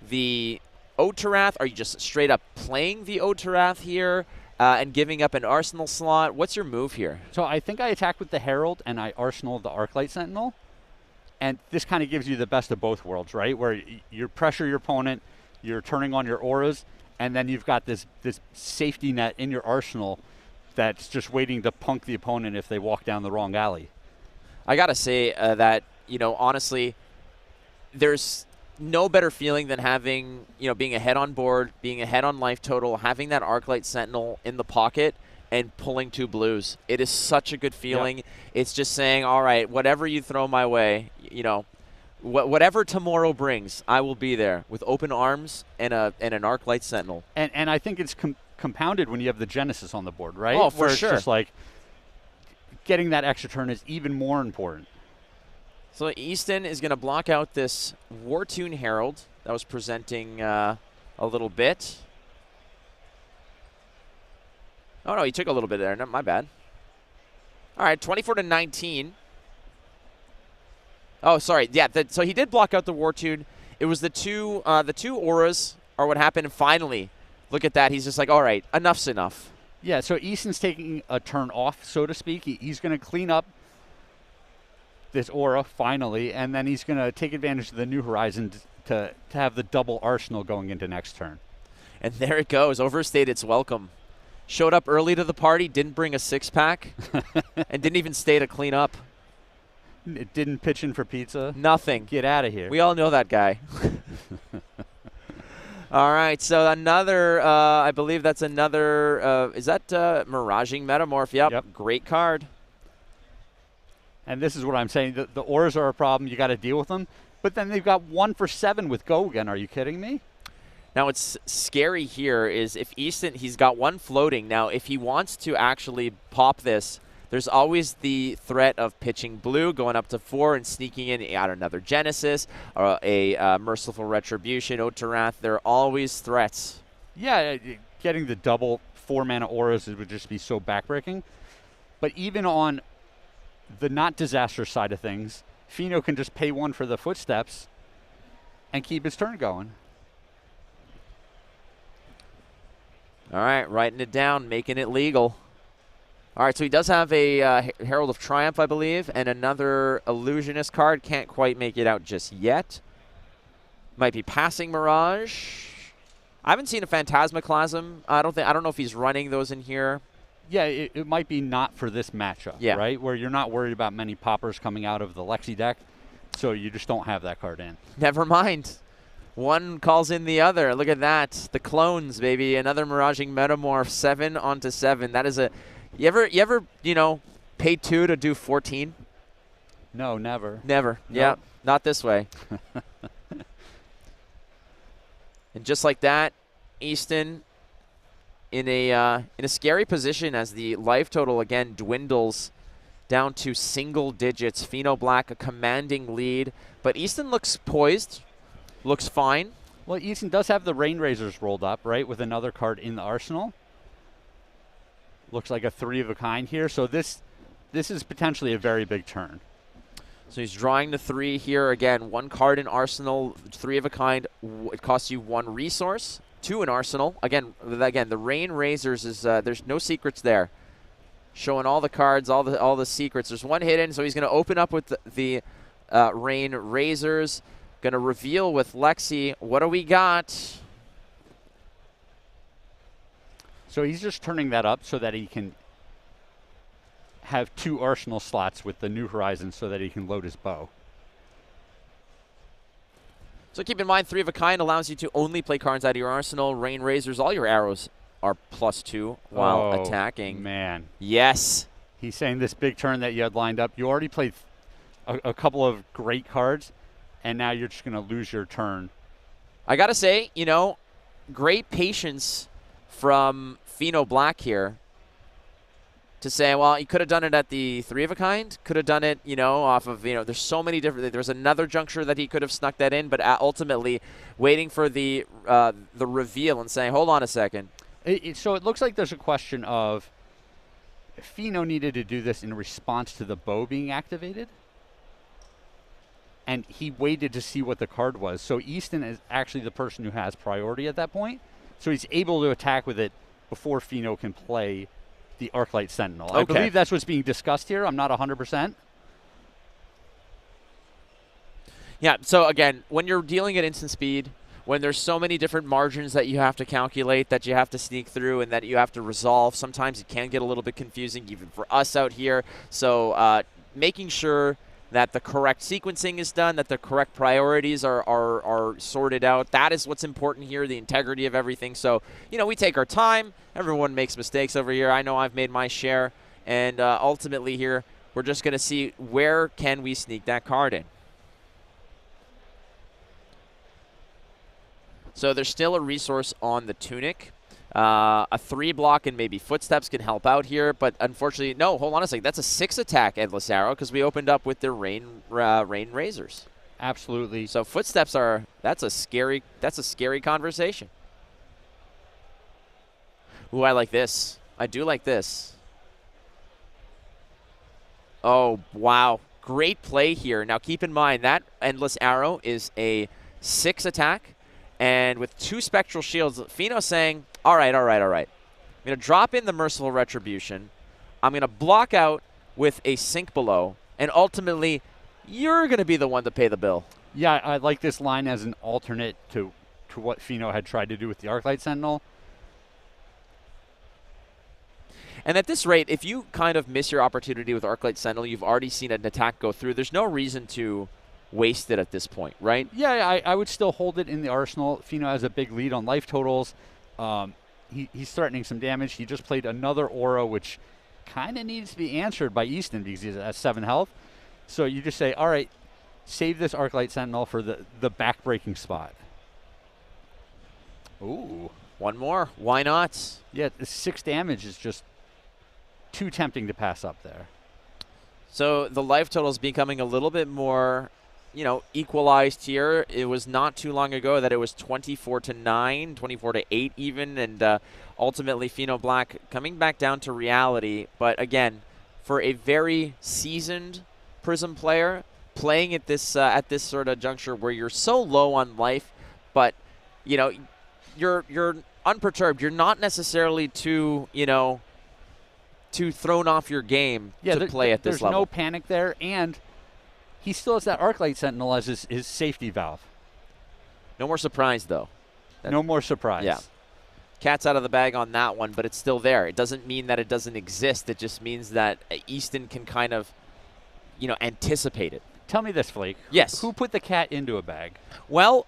the Otarath? Are you just straight up playing the Otarath here? And giving up an arsenal slot. What's your move here? So I think I attack with the Herald and I arsenal the Arclight Sentinel. And this kind of gives you the best of both worlds, right? Where you pressure your opponent, you're turning on your auras, and then you've got this safety net in your arsenal that's just waiting to punk the opponent if they walk down the wrong alley. I got to say that, you know, honestly, there's no better feeling than having, you know, being ahead on board, being ahead on life total, having that Arclight Sentinel in the pocket and pulling 2 blues. It is such a good feeling. Yep. It's just saying, all right, whatever you throw my way, you know, whatever tomorrow brings, I will be there with open arms and an Arclight Sentinel. And I think it's compounded when you have the Genesis on the board, right? Oh, for Where sure. It's just like getting that extra turn is even more important. So Easton is going to block out this Wartune Herald that was presenting a little bit. Oh, no, he took a little bit there. No, my bad. All right, 24-19. Oh, sorry. Yeah, so he did block out the Wartune. It was the two auras are what happened. And finally, look at that. He's just like, all right, enough's enough. Yeah, so Easton's taking a turn off, so to speak. He's going to clean up this aura finally, and then he's going to take advantage of the New Horizon to have the double arsenal going into next turn. And there it goes. Overstayed its welcome. Showed up early to the party, didn't bring a 6-pack, and didn't even stay to clean up. It didn't pitch in for pizza? Nothing. Get out of here. We all know that guy. All right, so another, I believe that's another, is that Miraging Metamorph? Yep, great card. And this is what I'm saying. The auras are a problem. You got to deal with them. But then they've got 1 for 7 with Go again. Are you kidding me? Now, what's scary here is if Easton, he's got 1 floating. Now, if he wants to actually pop this, there's always the threat of pitching blue, going up to 4 and sneaking in out another Genesis or a Merciful Retribution, Otarath. There are always threats. Yeah, getting the double 4-mana auras would just be so backbreaking. But even on the not disaster side of things, Fino can just pay 1 for the footsteps and keep his turn going. All right, writing it down, making it legal. All right, so he does have a Herald of Triumph, I believe, and another Illusionist card. Can't quite make it out just yet. Might be passing Mirage. I haven't seen a Phantasmaclasm. I don't know if he's running those in here. Yeah, it might be not for this matchup, right? Where you're not worried about many poppers coming out of the Lexi deck, so you just don't have that card in. Never mind. One calls in the other. Look at that. The clones, baby. Another Miraging Metamorph, 7 onto 7. That is a... You ever, you know, pay 2 to do 14? No, never. Never. Nope. Yeah, not this way. And just like that, Easton in a scary position as the life total again dwindles down to single digits. Pheno Black a commanding lead, but Easton looks poised, looks fine. Well, Easton does have the Rain Razors rolled up, right, with another card in the arsenal. Looks like a 3 of a kind here, so this is potentially a very big turn. So he's drawing the 3 here again. 1 card in arsenal, 3 of a kind. It costs you 1 resource. 2 in arsenal. Again, the Rain Razors is there's no secrets there. Showing all the cards, all the secrets. There's 1 hidden, so he's going to open up with the Rain Razors. Going to reveal with Lexi. What do we got? So he's just turning that up so that he can have 2 arsenal slots with the New Horizons so that he can load his bow. So keep in mind, 3 of a kind allows you to only play cards out of your arsenal. Rain Razors, all your arrows are +2 while attacking. Man. Yes. He's saying this big turn that you had lined up, you already played a couple of great cards, and now you're just going to lose your turn. I got to say, you know, great patience from Pheno Black here to say, well, he could have done it at the 3 of a kind, could have done it, you know, off of, you know, there's so many different, there's another juncture that he could have snuck that in, but ultimately waiting for the reveal and saying, hold on a second. So it looks like there's a question of Pheno needed to do this in response to the bow being activated, and he waited to see what the card was. So Easton is actually the person who has priority at that point, so he's able to attack with it before Pheno can play the Arclight Sentinel. Okay. I believe that's what's being discussed here. I'm not 100%. Yeah, so again, when you're dealing at instant speed, when there's so many different margins that you have to calculate, that you have to sneak through, and that you have to resolve, sometimes it can get a little bit confusing, even for us out here. So making sure that the correct sequencing is done, that the correct priorities are sorted out. That is what's important here, the integrity of everything. So, you know, we take our time. Everyone makes mistakes over here. I know I've made my share. And ultimately here, we're just going to see where can we sneak that card in. So there's still a resource on the Tunic. A 3 block and maybe Footsteps can help out here, but unfortunately, no, hold on a second. That's a 6 attack Endless Arrow because we opened up with the Rain Razors. Absolutely. So Footsteps that's a scary conversation. Ooh, I like this. I do like this. Oh, wow. Great play here. Now keep in mind that Endless Arrow is a 6 attack, and with 2 Spectral Shields, Pheno's saying, all right. I'm going to drop in the Merciful Retribution. I'm going to block out with a Sink Below, and ultimately, you're going to be the one to pay the bill. Yeah, I like this line as an alternate to what Pheno had tried to do with the Arclight Sentinel. And at this rate, if you kind of miss your opportunity with Arclight Sentinel, you've already seen an attack go through. There's no reason to waste it at this point, right? Yeah, I would still hold it in the arsenal. Pheno has a big lead on life totals. He's threatening some damage. He just played another Aura, which kind of needs to be answered by Easton because he's at 7 health. So you just say, all right, save this Arclight Sentinel for the back-breaking spot. Ooh, 1 more. Why not? Yeah, the 6 damage is just too tempting to pass up there. So the life total is becoming a little bit more, you know, equalized here. It was not too long ago that it was 24-9, 24-8 even, and ultimately Pheno Black coming back down to reality. But again, for a very seasoned Prism player, playing at this sort of juncture where you're so low on life, but you know, you're unperturbed. You're not necessarily too, you know, too thrown off your game to play at this level. There's no panic there, and he still has that Arclight Sentinel as his safety valve. No more surprise, though. No more surprise. Yeah. Cat's out of the bag on that one, but it's still there. It doesn't mean that it doesn't exist. It just means that Easton can kind of, you know, anticipate it. Tell me this, Flake. Yes. Who put the cat into a bag? Well,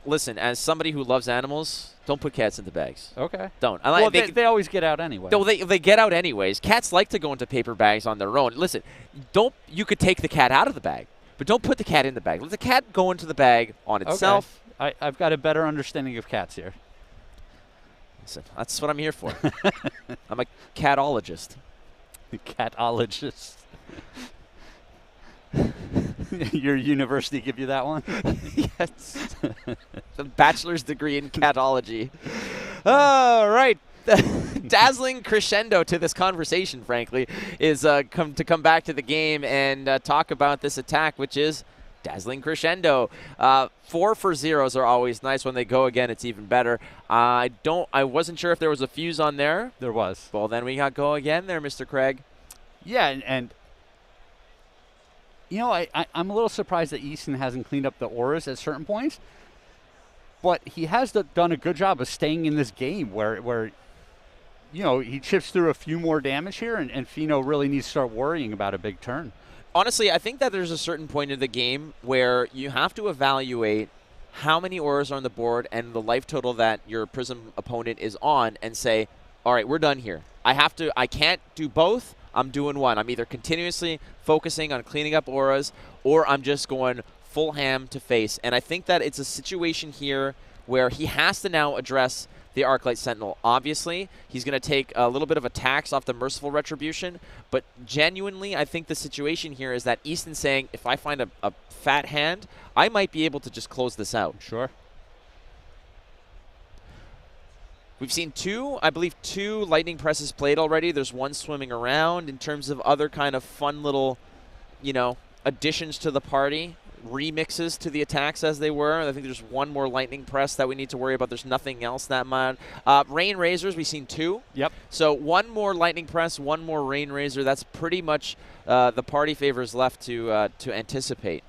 listen, as somebody who loves animals, don't put cats into bags. Okay. Don't. Well, they always get out anyway. No, they get out anyways. Cats like to go into paper bags on their own. Listen, you could take the cat out of the bag, but don't put the cat in the bag. Let the cat go into the bag on itself. Okay. I've got a better understanding of cats here. Listen, that's what I'm here for. I'm a catologist. Catologist. Your university give you that one? Yes. A bachelor's degree in catology. All right. Dazzling crescendo to this conversation, frankly, is come back to the game and talk about this attack, which is dazzling crescendo. 4 for zeros are always nice. When they go again, it's even better. I wasn't sure if there was a fuse on there. There was. Well, then we got go again there, Mr. Craig. Yeah, and you know, I'm a little surprised that Easton hasn't cleaned up the auras at certain points, but he has done a good job of staying in this game where you know, he chips through a few more damage here, and Fino really needs to start worrying about a big turn. Honestly, I think that there's a certain point in the game where you have to evaluate how many auras are on the board and the life total that your Prism opponent is on and say, all right, we're done here. I can't do both. I'm doing one. I'm either continuously focusing on cleaning up auras, or I'm just going full ham to face. And I think that it's a situation here where he has to now address the Arclight Sentinel. Obviously, he's going to take a little bit of a tax off the Merciful Retribution, but genuinely, I think the situation here is that Easton's saying, if I find a fat hand, I might be able to just close this out. Sure. We've seen I believe two lightning presses played already. There's one swimming around. In terms of other kind of fun little, you know, additions to the party, remixes to the attacks as they were. I think there's one more lightning press that we need to worry about. There's nothing else that much. Rain Razors, we've seen 2. Yep. So one more lightning press, one more Rain Razor. That's pretty much the party favors left to anticipate.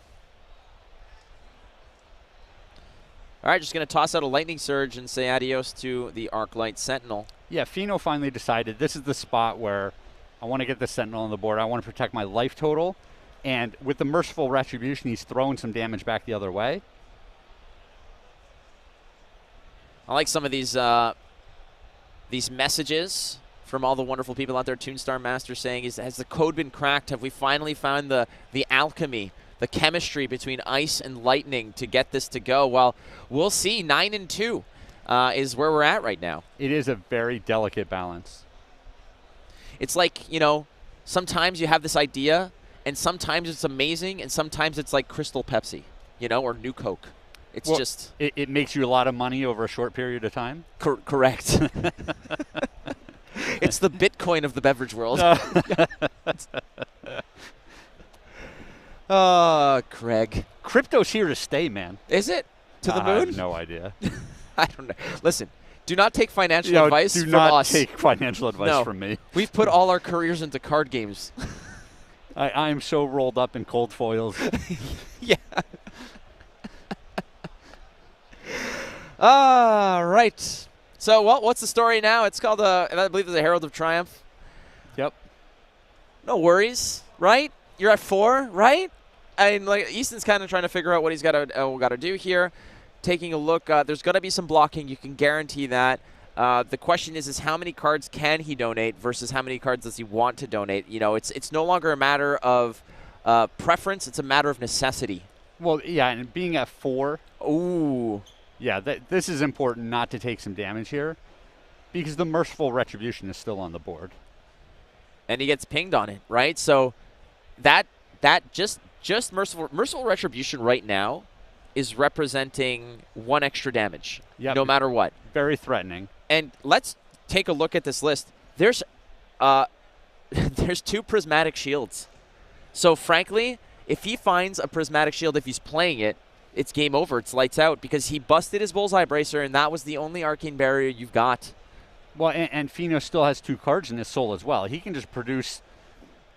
All right, just going to toss out a Lightning Surge and say adios to the Arclight Sentinel. Yeah, Fino finally decided this is the spot where I want to get the Sentinel on the board. I want to protect my life total. And with the Merciful Retribution, he's throwing some damage back the other way. I like some of these messages from all the wonderful people out there. Toonstar Master saying, has the code been cracked? Have we finally found the alchemy, the chemistry between ice and lightning to get this to go? Well, we'll see. 9-2 is where we're at right now. It is a very delicate balance. It's like, you know, sometimes you have this idea, and sometimes it's amazing, and sometimes it's like Crystal Pepsi, you know, or New Coke. It's just... It makes you a lot of money over a short period of time? Correct. It's the Bitcoin of the beverage world. Craig. Crypto's here to stay, man. Is it? To the moon? I have no idea. I don't know. Listen, do not take financial advice from us. Do not take financial advice from me. We've put all our careers into card games. I am so rolled up in cold foils. Yeah. All right. So, what's the story now? It's called, I believe it's a Herald of Triumph. Yep. No worries, right? You're at 4, right? I mean, like, Easton's kind of trying to figure out what he's got to do here. Taking a look, there's going to be some blocking. You can guarantee that. The question is how many cards can he donate versus how many cards does he want to donate? You know, it's no longer a matter of preference. It's a matter of necessity. Well, yeah, and being at 4. Ooh. Yeah, this is important not to take some damage here because the Merciful Retribution is still on the board. And he gets pinged on it, right? So that just Merciful Retribution right now is representing 1 extra damage, no matter what. Very threatening. And let's take a look at this list. There's 2 prismatic shields. So frankly, if he finds a prismatic shield, if he's playing it, it's game over. It's lights out because he busted his Bullseye Bracer, and that was the only arcane barrier you've got. Well, and Fino still has 2 cards in his soul as well. He can just produce,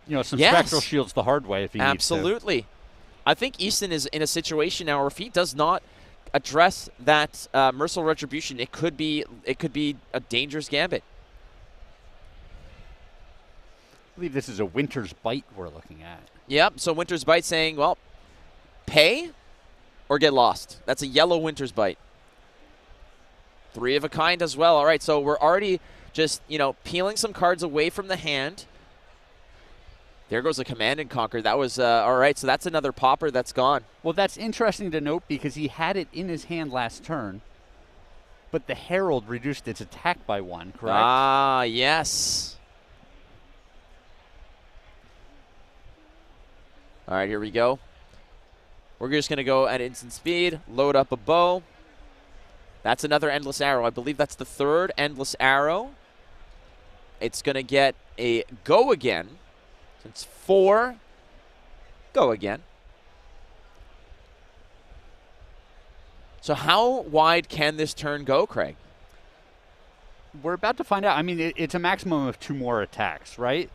you know, some spectral shields the hard way if he needs to. Absolutely. I think Easton is in a situation now where if he does not address that Merciful Retribution, it could be a dangerous gambit. I believe this is a Winter's Bite we're looking at. Yep, so Winter's Bite saying, well, pay or get lost. That's a yellow Winter's Bite. 3 of a kind as well. All right, so we're already just, peeling some cards away from the hand. There goes a Command and Conquer. That was, all right, so that's another popper that's gone. Well, that's interesting to note because he had it in his hand last turn, but the Herald reduced its attack by 1, correct? Ah, yes. All right, here we go. We're just going to go at instant speed, load up a bow. That's another Endless Arrow. I believe that's the 3rd Endless Arrow. It's going to get a go again. It's 4. Go again. So how wide can this turn go, Craig? We're about to find out. I mean, it's a maximum of 2 more attacks, right?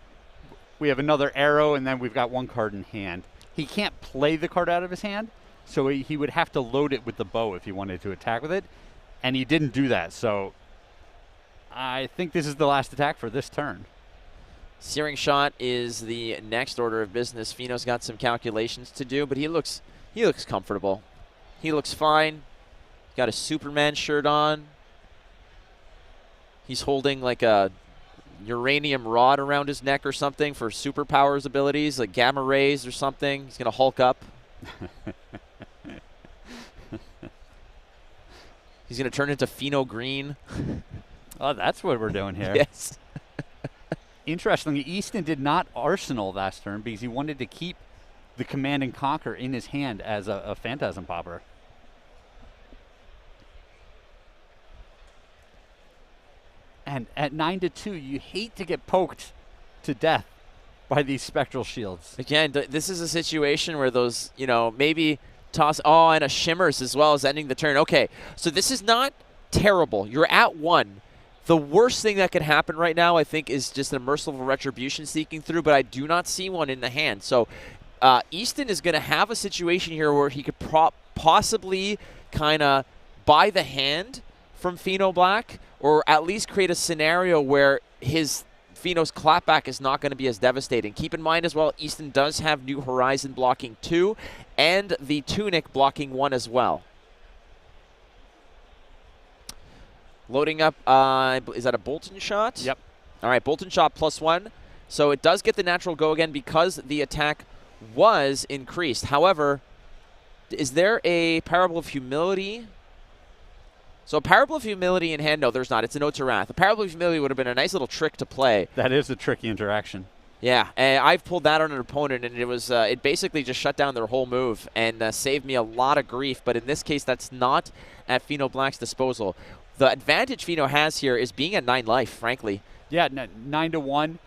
We have another arrow, and then we've got 1 card in hand. He can't play the card out of his hand, so he would have to load it with the bow if he wanted to attack with it, and he didn't do that. So I think this is the last attack for this turn. Searing Shot is the next order of business. Fino's got some calculations to do, but he looks comfortable. He looks fine. Got a Superman shirt on. He's holding like a uranium rod around his neck or something for superpowers abilities, like gamma rays or something. He's going to Hulk up. He's going to turn into Pheno Green. Oh, that's what we're doing here. Yes. Interestingly, Easton did not Arsenal last turn because he wanted to keep the Command and Conquer in his hand as a Phantasm Popper. And at 9-2, you hate to get poked to death by these Spectral Shields. Again, this is a situation where those, maybe toss, and a Shimmers as well as ending the turn. Okay, so this is not terrible. You're at 1. The worst thing that could happen right now, I think, is just a Merciful Retribution sneaking through, but I do not see one in the hand. So Easton is going to have a situation here where he could possibly kind of buy the hand from Pheno Black, or at least create a scenario where his Pheno's clapback is not going to be as devastating. Keep in mind as well, Easton does have New Horizon blocking 2, and the Tunic blocking 1 as well. Loading up, is that a Bolton Shot? Yep. All right, Bolton Shot +1. So it does get the natural go again because the attack was increased. However, is there a Parable of Humility? So a Parable of Humility in hand? No, there's not. It's an Ode to Wrath. A Parable of Humility would have been a nice little trick to play. That is a tricky interaction. Yeah, I've pulled that on an opponent, and it basically just shut down their whole move and saved me a lot of grief. But in this case, that's not at Pheno Black's disposal. The advantage Pheno has here is being at 9 life, frankly. Yeah, 9-1.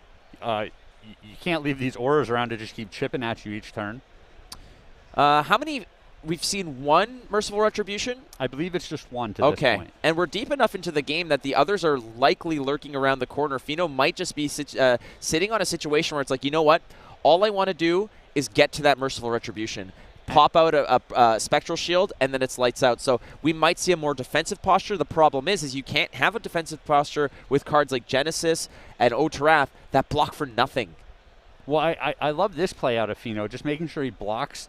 You can't leave these auras around to just keep chipping at you each turn. How many? We've seen 1 Merciful Retribution? I believe it's just 1 to this point. And we're deep enough into the game that the others are likely lurking around the corner. Pheno might just be sitting on a situation where it's like, you know what? All I want to do is get to that Merciful Retribution. Pop out a Spectral Shield, and then it's lights out. So we might see a more defensive posture. The problem is you can't have a defensive posture with cards like Genesis and Ode to Wrath that block for nothing. Well, I love this play out of Pheno, just making sure he blocks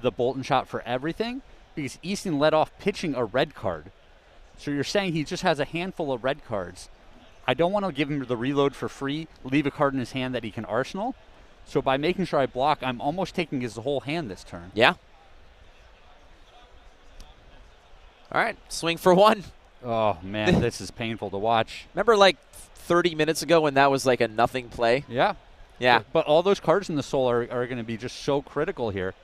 the Bolton Shot for everything, because Easton let off pitching a red card. So you're saying he just has a handful of red cards. I don't want to give him the reload for free, leave a card in his hand that he can Arsenal. So by making sure I block, I'm almost taking his whole hand this turn. Yeah. All right, swing for 1. Oh, man, this is painful to watch. Remember like 30 minutes ago when that was like a nothing play? Yeah. Yeah. But all those cards in the soul are going to be just so critical here.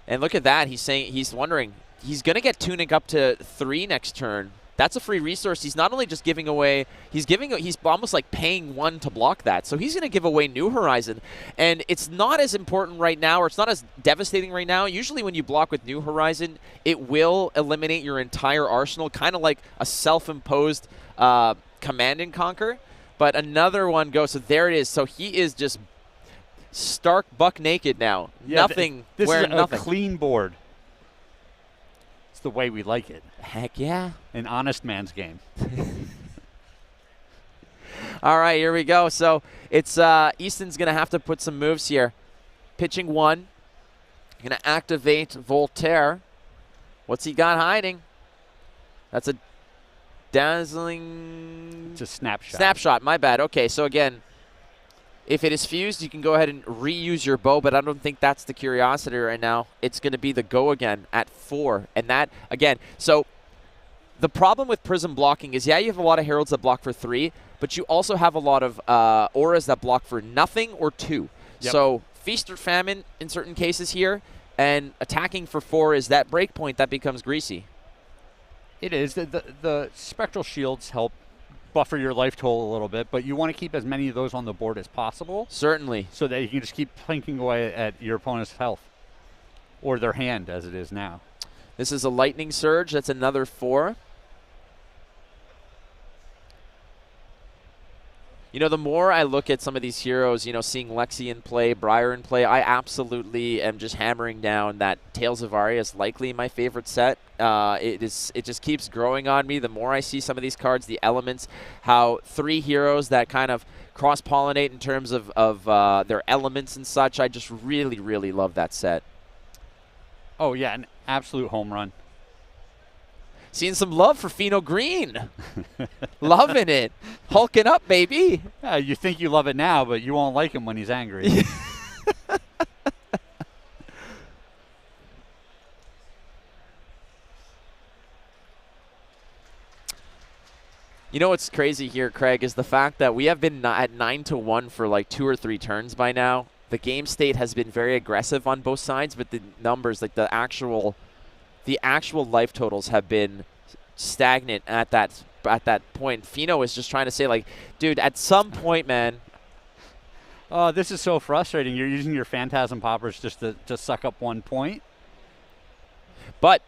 And look at that. He's wondering. He's going to get Tunic up to 3 next turn. That's a free resource. He's not only just giving away, he's almost like paying 1 to block that. So he's going to give away New Horizon. And it's not as important right now, or it's not as devastating right now. Usually when you block with New Horizon, it will eliminate your entire arsenal, kind of like a self-imposed Command and Conquer. But another one goes. So there it is. So he is just stark buck naked now. Yeah, nothing. This is nothing. A clean board. It's the way we like it. Heck yeah. An honest man's game. All right, here we go. So it's Easton's going to have to put some moves here. Pitching 1. Going to activate Voltaire. What's he got hiding? That's a dazzling... It's a snapshot. Snapshot, my bad. Okay, so again, if it is fused, you can go ahead and reuse your bow, but I don't think that's the curiosity right now. It's going to be the go again at 4. And that, again, so the problem with Prism blocking is, yeah, you have a lot of heralds that block for 3, but you also have a lot of auras that block for nothing or 2. Yep. So feast or famine in certain cases here, and attacking for 4 is that breakpoint that becomes greasy. It is. The spectral shields help buffer your life total a little bit, but you want to keep as many of those on the board as possible. Certainly. So that you can just keep plinking away at your opponent's health. Or their hand, as it is now. This is a lightning surge. That's another 4. You know, the more I look at some of these heroes, you know, seeing Lexi in play, Briar in play, I absolutely am just hammering down that Tales of Aria is likely my favorite set. It just keeps growing on me. The more I see some of these cards, the elements, how 3 heroes that kind of cross-pollinate in terms of their elements and such, I just really, really love that set. Oh, yeah, an absolute home run. Seeing some love for Pheno Green. Loving it. Hulking up, baby. Yeah, you think you love it now, but you won't like him when he's angry. You know what's crazy here, Craig, is the fact that we have been at 9-1 for like 2 or 3 turns by now. The game state has been very aggressive on both sides, but the numbers, like the actual life totals have been stagnant at that point. Pheno is just trying to say, like, dude, at some point, man. Oh, this is so frustrating. You're using your Phantasm Poppers just to suck up 1 point. But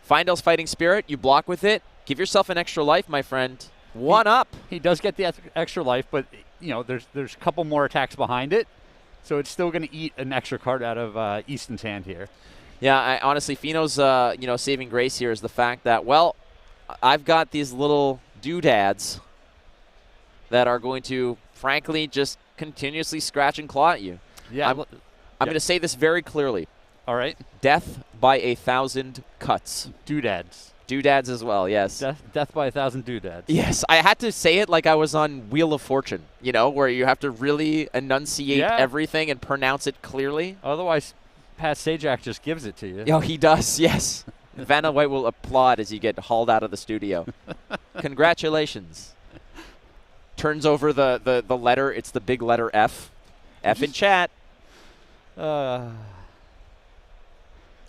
Findel's Fighting Spirit, you block with it. Give yourself an extra life, my friend. 1 up. He does get the extra life, but you know, there's a couple more attacks behind it. So it's still going to eat an extra card out of Easton's hand here. Yeah, honestly, Pheno's saving grace here is the fact that, well, I've got these little doodads that are going to, frankly, just continuously scratch and claw at you. Yeah. I'm going to say this very clearly. All right. Death by 1,000 cuts. Doodads. Doodads as well, yes. Death by 1,000 doodads. Yes, I had to say it like I was on Wheel of Fortune, you know, where you have to really enunciate everything and pronounce it clearly. Otherwise, Pat Sajak just gives it to you. Oh, he does, yes. Vanna White will applaud as you get hauled out of the studio. Congratulations. Turns over the letter. It's the big letter F. F in chat. Don't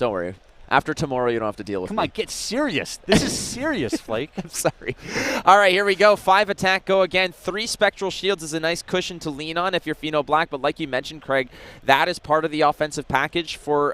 worry. After tomorrow, you don't have to deal with Come on, get serious. This is serious, Flake. I'm sorry. All right, here we go. 5 attack, go again. 3 Spectral Shields is a nice cushion to lean on if you're Pheno Black, but like you mentioned, Craig, that is part of the offensive package for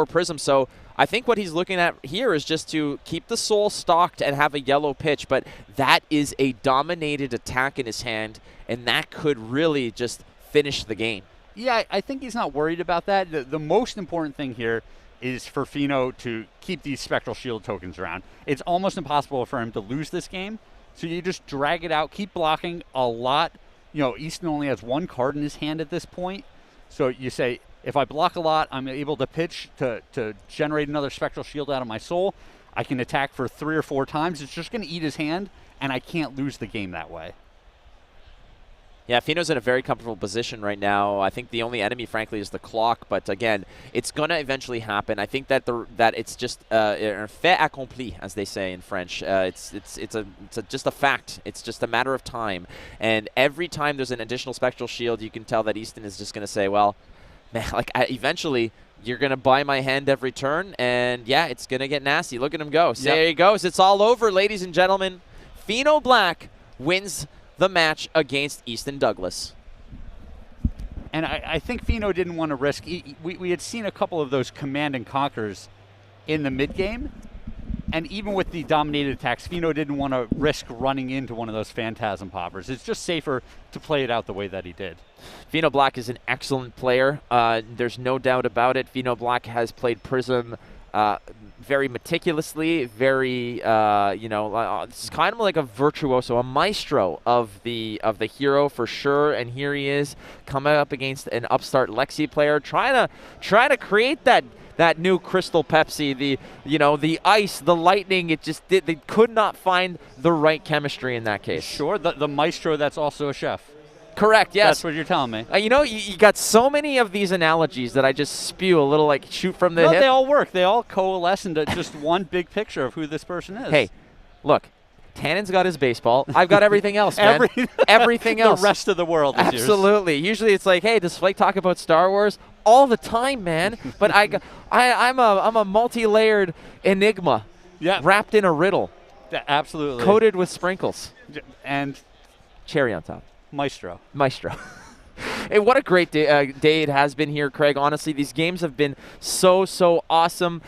Prism. So I think what he's looking at here is just to keep the soul stocked and have a yellow pitch, but that is a dominated attack in his hand, and that could really just finish the game. Yeah, I think he's not worried about that. The most important thing here is for Pheno to keep these Spectral Shield tokens around. It's almost impossible for him to lose this game, so you just drag it out, keep blocking a lot. You know, Easton only has 1 card in his hand at this point, so you say, if I block a lot, I'm able to pitch to generate another Spectral Shield out of my soul. I can attack for 3 or 4 times. It's just going to eat his hand, and I can't lose the game that way. Yeah, Pheno's in a very comfortable position right now. I think the only enemy, frankly, is the clock. But again, it's going to eventually happen. I think that it's just un fait accompli, as they say in French. It's just a fact. It's just a matter of time. And every time there's an additional Spectral Shield, you can tell that Easton is just going to say, well, man, like eventually you're going to buy my hand every turn. And yeah, it's going to get nasty. Look at him go. So there he goes. It's all over, ladies and gentlemen. Pheno Black wins the match against Easton Douglas. And I think Pheno didn't want to risk. We had seen a couple of those command and conquers in the mid-game, and even with the dominated attacks, Pheno didn't want to risk running into one of those Phantasm Poppers. It's just safer to play it out the way that he did. Pheno Black is an excellent player. There's no doubt about it. Pheno Black has played Prism very meticulously, very it's kind of like a virtuoso, a maestro of the hero for sure. And here he is coming up against an upstart Lexi player, trying to create that new Crystal Pepsi, the ice, the lightning. They could not find the right chemistry in that case. Sure, the maestro that's also a chef. Correct, yes. That's what you're telling me. You got so many of these analogies that I just spew a little like shoot from the hip. They all work. They all coalesce into just one big picture of who this person is. Hey, look, Tannen's got his baseball. I've got everything else, man. Everything else. The rest of the world is yours. Absolutely. Usually it's like, hey, does Flake talk about Star Wars? All the time, man. But I'm a multi-layered enigma wrapped in a riddle. Yeah, absolutely. Coated with sprinkles. And cherry on top. Maestro. Hey, what a great day it has been here, Craig. Honestly, these games have been so awesome.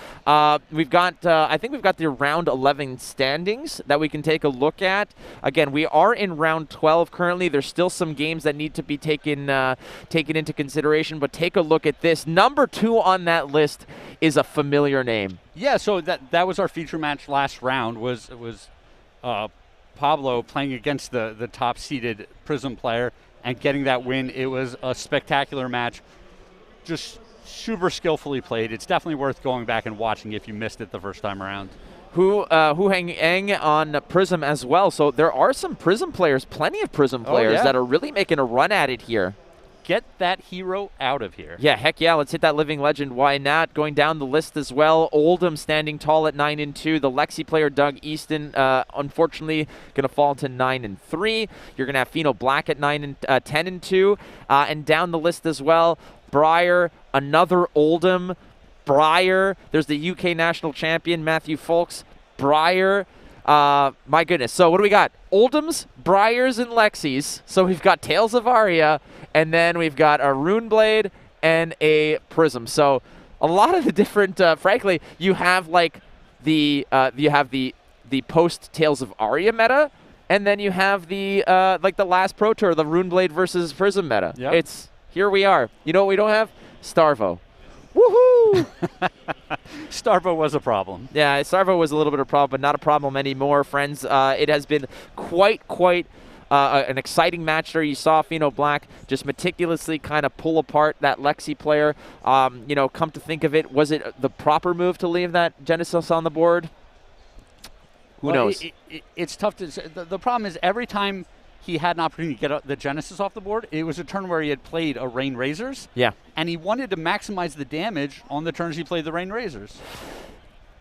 We've got, I think we've got the round 11 standings that we can take a look at. Again, we are in round 12 currently. There's still some games that need to be taken into consideration, but take a look at this. Number 2 on that list is a familiar name. Yeah, so that was our feature match last round. Was Pablo playing against the top-seeded Prism player and getting that win. It was a spectacular match, just super skillfully played. It's definitely worth going back and watching if you missed it the first time around. Hu Heng on Prism as well. So there are some Prism players, plenty of Prism players that are really making a run at it here. Get that hero out of here. Yeah, heck yeah. Let's hit that Living Legend. Why not? Going down the list as well. Oldham standing tall at 9-2. The Lexi player, Doug Easton, unfortunately going to fall to 9-3. You're going to have Pheno Black at 10-2. And down the list as well, Breyer, another Oldham. Breyer. There's the UK national champion, Matthew Folks. Breyer. My goodness. So what do we got? Oldhams, Breyers, and Lexis. So we've got Tales of Aria, and then we've got a Runeblade and a Prism. So a lot of the different, frankly, you have like the post Tales of Aria meta, and then you have the like the last Pro Tour, the Runeblade versus Prism meta. Yep. It's here we are. You know what we don't have? Starvo. Woohoo! Starvo was a problem. Yeah, Starvo was a little bit of a problem, but not a problem anymore, friends. It has been quite an exciting match there. You saw Pheno Black just meticulously kind of pull apart that Lexi player. Come to think of it, was it the proper move to leave that Genesis on the board? Who knows? It's tough to say. The problem is every time he had an opportunity to get the Genesis off the board, it was a turn where he had played a Rain Razors. Yeah. And he wanted to maximize the damage on the turns he played the Rain Razors.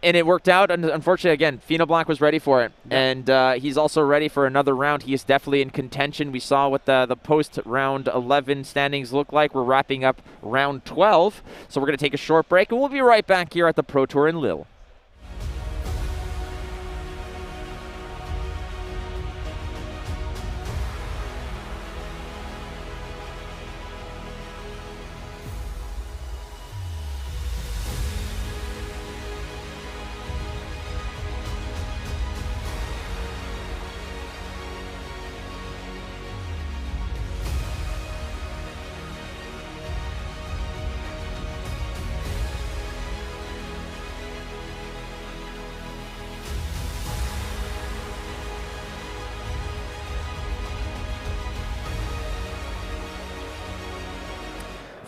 And it worked out. Unfortunately, again, Pheno Black was ready for it. Yeah. And he's also ready for another round. He is definitely in contention. We saw what the post-round 11 standings look like. We're wrapping up round 12. So we're going to take a short break, and we'll be right back here at the Pro Tour in Lille.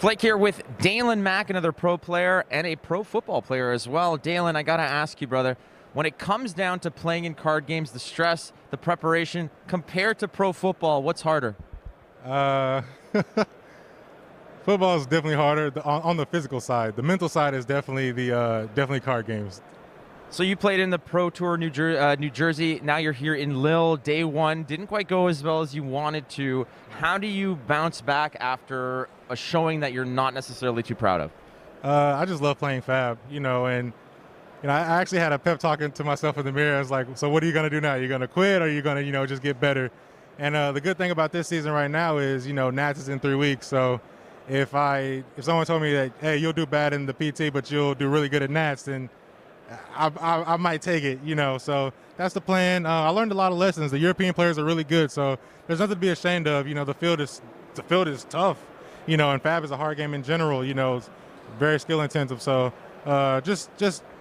Flake here with Dalen Mack, another pro player and a pro football player as well. Dalen, I got to ask you, brother, when it comes down to playing in card games, the stress, the preparation, compared to pro football, what's harder? Football is definitely harder on the physical side. The mental side is definitely card games. So you played in the Pro Tour New Jersey. Now you're here in Lille. Day one didn't quite go as well as you wanted to. How do you bounce back after a showing that you're not necessarily too proud of? I just love playing Fab, and I actually had a pep talking to myself in the mirror. I was like, so what are you going to do now? You're going to quit, or are you going to, just get better? And the good thing about this season right now is, Nats is in 3 weeks. So if someone told me that, hey, you'll do bad in the PT, but you'll do really good at Nats, then I might take it, So that's the plan. I learned a lot of lessons. The European players are really good, so there's nothing to be ashamed of. The field is tough, and Fab is a hard game in general. It's very skill intensive. So just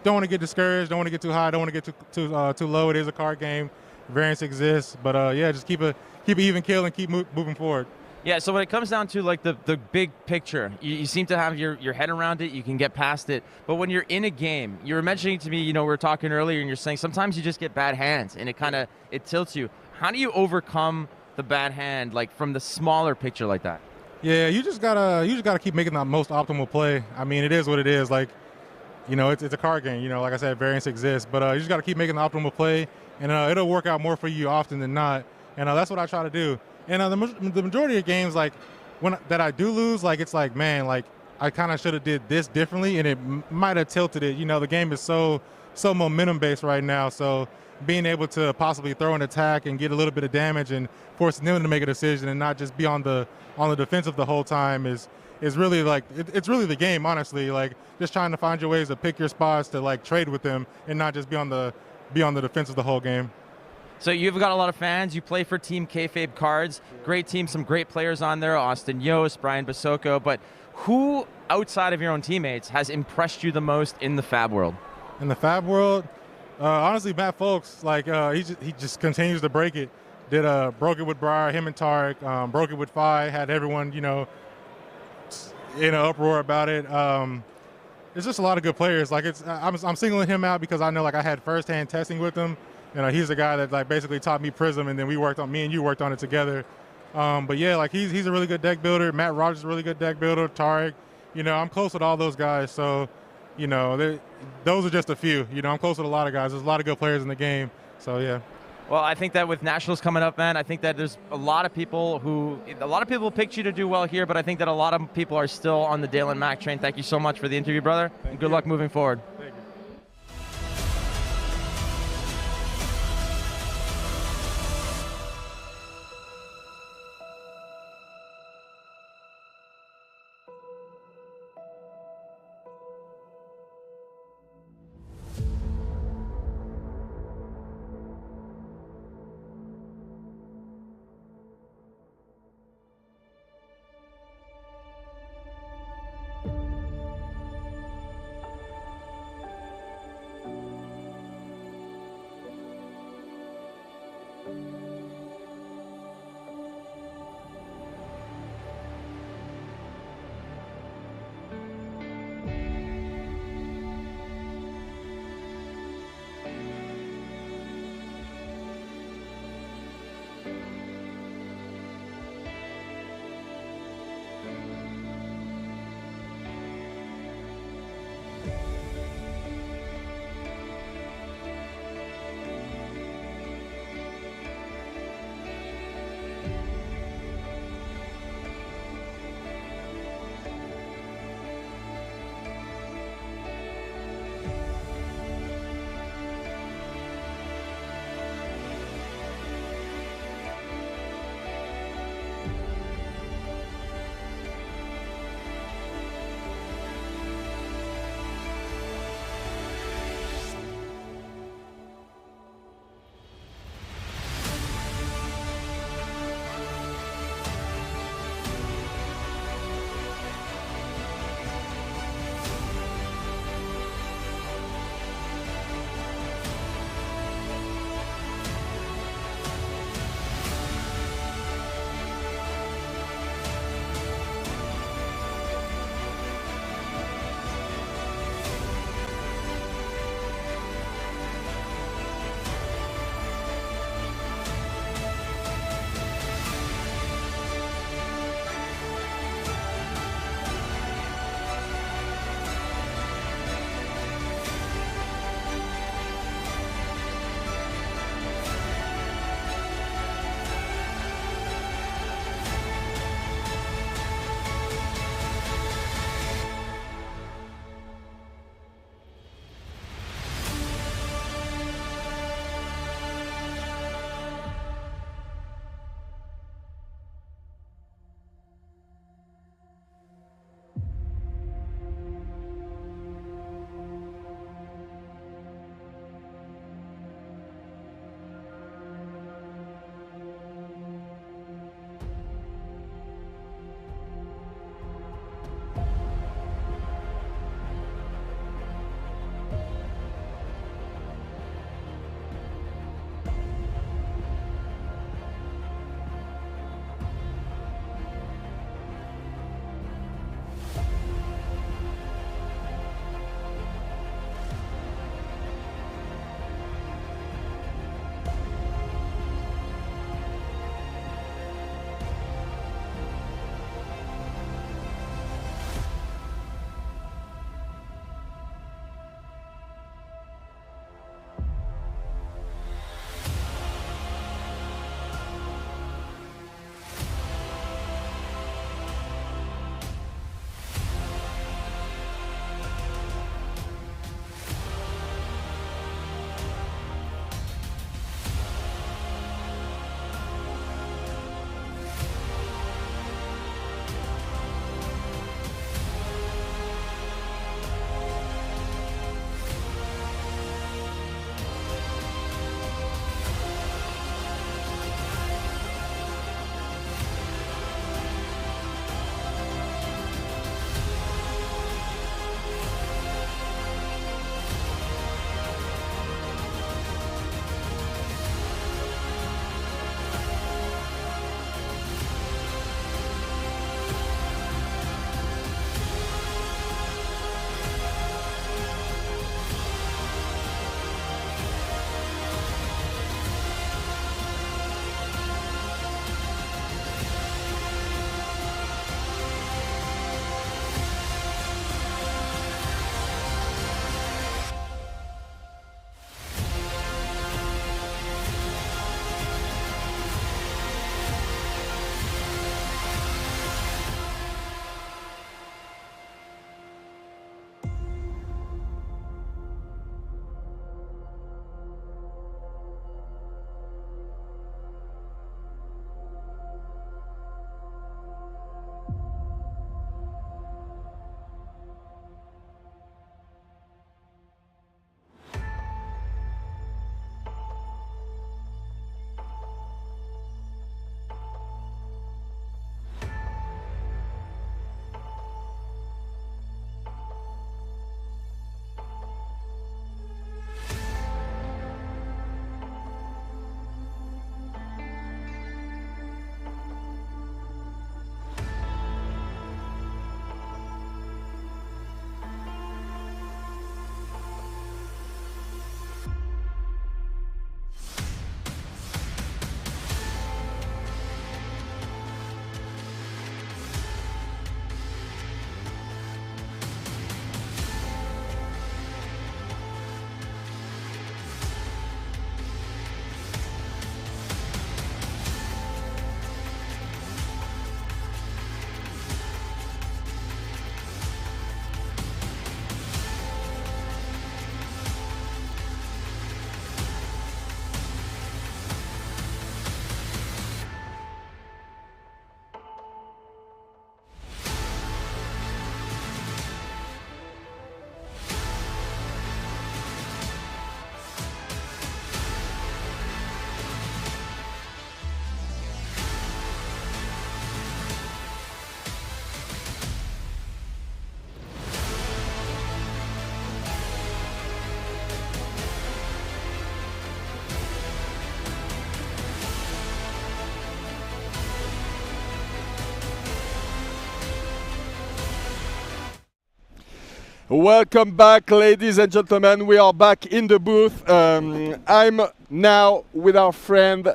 don't want to get discouraged. Don't want to get too high. Don't want to get too low. It is a card game. Variance exists, but yeah, just keep it even keel and keep moving forward. Yeah, so when it comes down to like the big picture, you seem to have your head around it, you can get past it, but when you're in a game, you were mentioning to me, you know, we were talking earlier and you're saying sometimes you just get bad hands and it tilts you. How do you overcome the bad hand, like from the smaller picture like that? Yeah, you just gotta keep making the most optimal play. I mean, it is what it is. Like, you know, it's a card game. You know, like I said, variance exists, but you just gotta keep making the optimal play, and it'll work out more for you often than not. And that's what I try to do. And the majority of games, like that I do lose, like it's like, man, like I kind of should have did this differently, and it might have tilted it. You know, the game is so momentum based right now, so being able to possibly throw an attack and get a little bit of damage and forcing them to make a decision and not just be on the defensive the whole time is really like it's really the game, honestly. Like just trying to find your ways to pick your spots to like trade with them and not just be on the defensive the whole game. So you've got a lot of fans. You play for Team Kayfabe Cards. Great team, some great players on there. Austin Yost, Brian Basoko. But who outside of your own teammates has impressed you the most in the Fab world? In the Fab world, honestly, Matt Folks. Like he just continues to break it. Did broke it with Briar, him and Tarek. Broke it with Fi. Had everyone, you know, in an uproar about it. It's just a lot of good players. Like I'm singling him out because I know like I had firsthand testing with him. You know, he's the guy that like basically taught me Prism, and then me and you worked on it together. But yeah, like he's a really good deck builder. Matt Rogers is a really good deck builder. Tarek, you know, I'm close with all those guys. So, you know, those are just a few. You know, I'm close with a lot of guys. There's a lot of good players in the game. So yeah. Well, I think that with Nationals coming up, man, I think that there's a lot of people picked you to do well here, but I think that a lot of people are still on the Dale and Mac train. Thank you so much for the interview, brother. And good luck moving forward. Thank you. Welcome back, ladies and gentlemen. We are back in the booth. I'm now with our friend,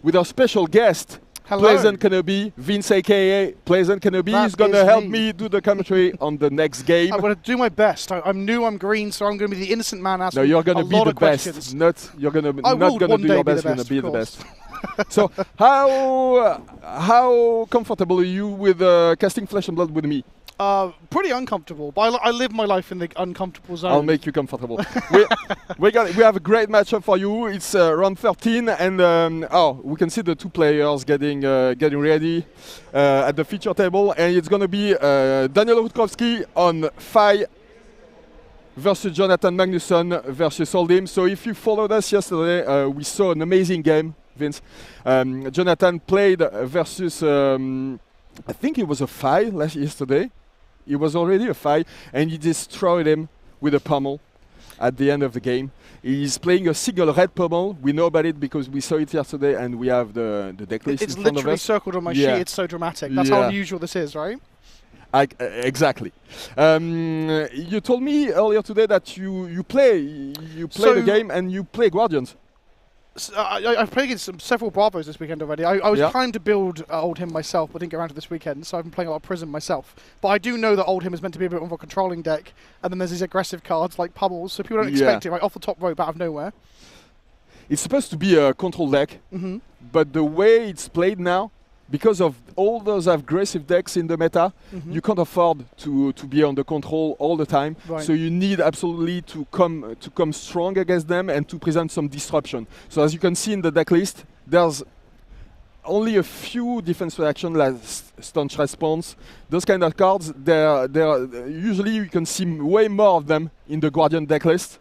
with our special guest, Hello. Pleasant Kenobi, Vince aka Pleasant Kenobi. He's going to help me do the commentary on the next game. I'm going to do my best. I'm new, I'm green, so I'm going to be the innocent man asking No, you're going to a be lot the of questions. best. Not you're going to I not will going to one do day your be best. the You're going to best, be of the course. best. So how comfortable are you with casting Flesh and Blood with me? Pretty uncomfortable, but I live my life in the uncomfortable zone. I'll make you comfortable. we have a great matchup for you. It's round 13, and we can see the two players getting ready at the feature table, and it's going to be Daniel Rutkowski on Fai versus Jonathan Magnusson versus Oldhim. So if you followed us yesterday, we saw an amazing game, Vince. Jonathan played versus, I think it was a Fai yesterday. It was already a Fai, and he destroyed him with a pummel at the end of the game. He's playing a single red pummel. We know about it because we saw it yesterday, and we have the deck list in front of us. It's literally circled on my sheet. It's so dramatic. That's how unusual this is, right? Exactly. You told me earlier today that you play the game and you play Guardians. I've played against several Bravos this weekend already. I was trying to build Oldhim myself, but didn't get around to this weekend, so I've been playing a lot of Prism myself. But I do know that Oldhim is meant to be a bit more of a controlling deck, and then there's these aggressive cards like Pummels, so people don't expect it right off the top rope out of nowhere. It's supposed to be a control deck, but the way it's played now, because of all those aggressive decks in the meta, you can't afford to be on the control all the time. Right. So you need absolutely to come strong against them and to present some disruption. So as you can see in the deck list, there's only a few defense reactions like staunch response. Those kind of cards, they're usually you can see way more of them in the Guardian deck list.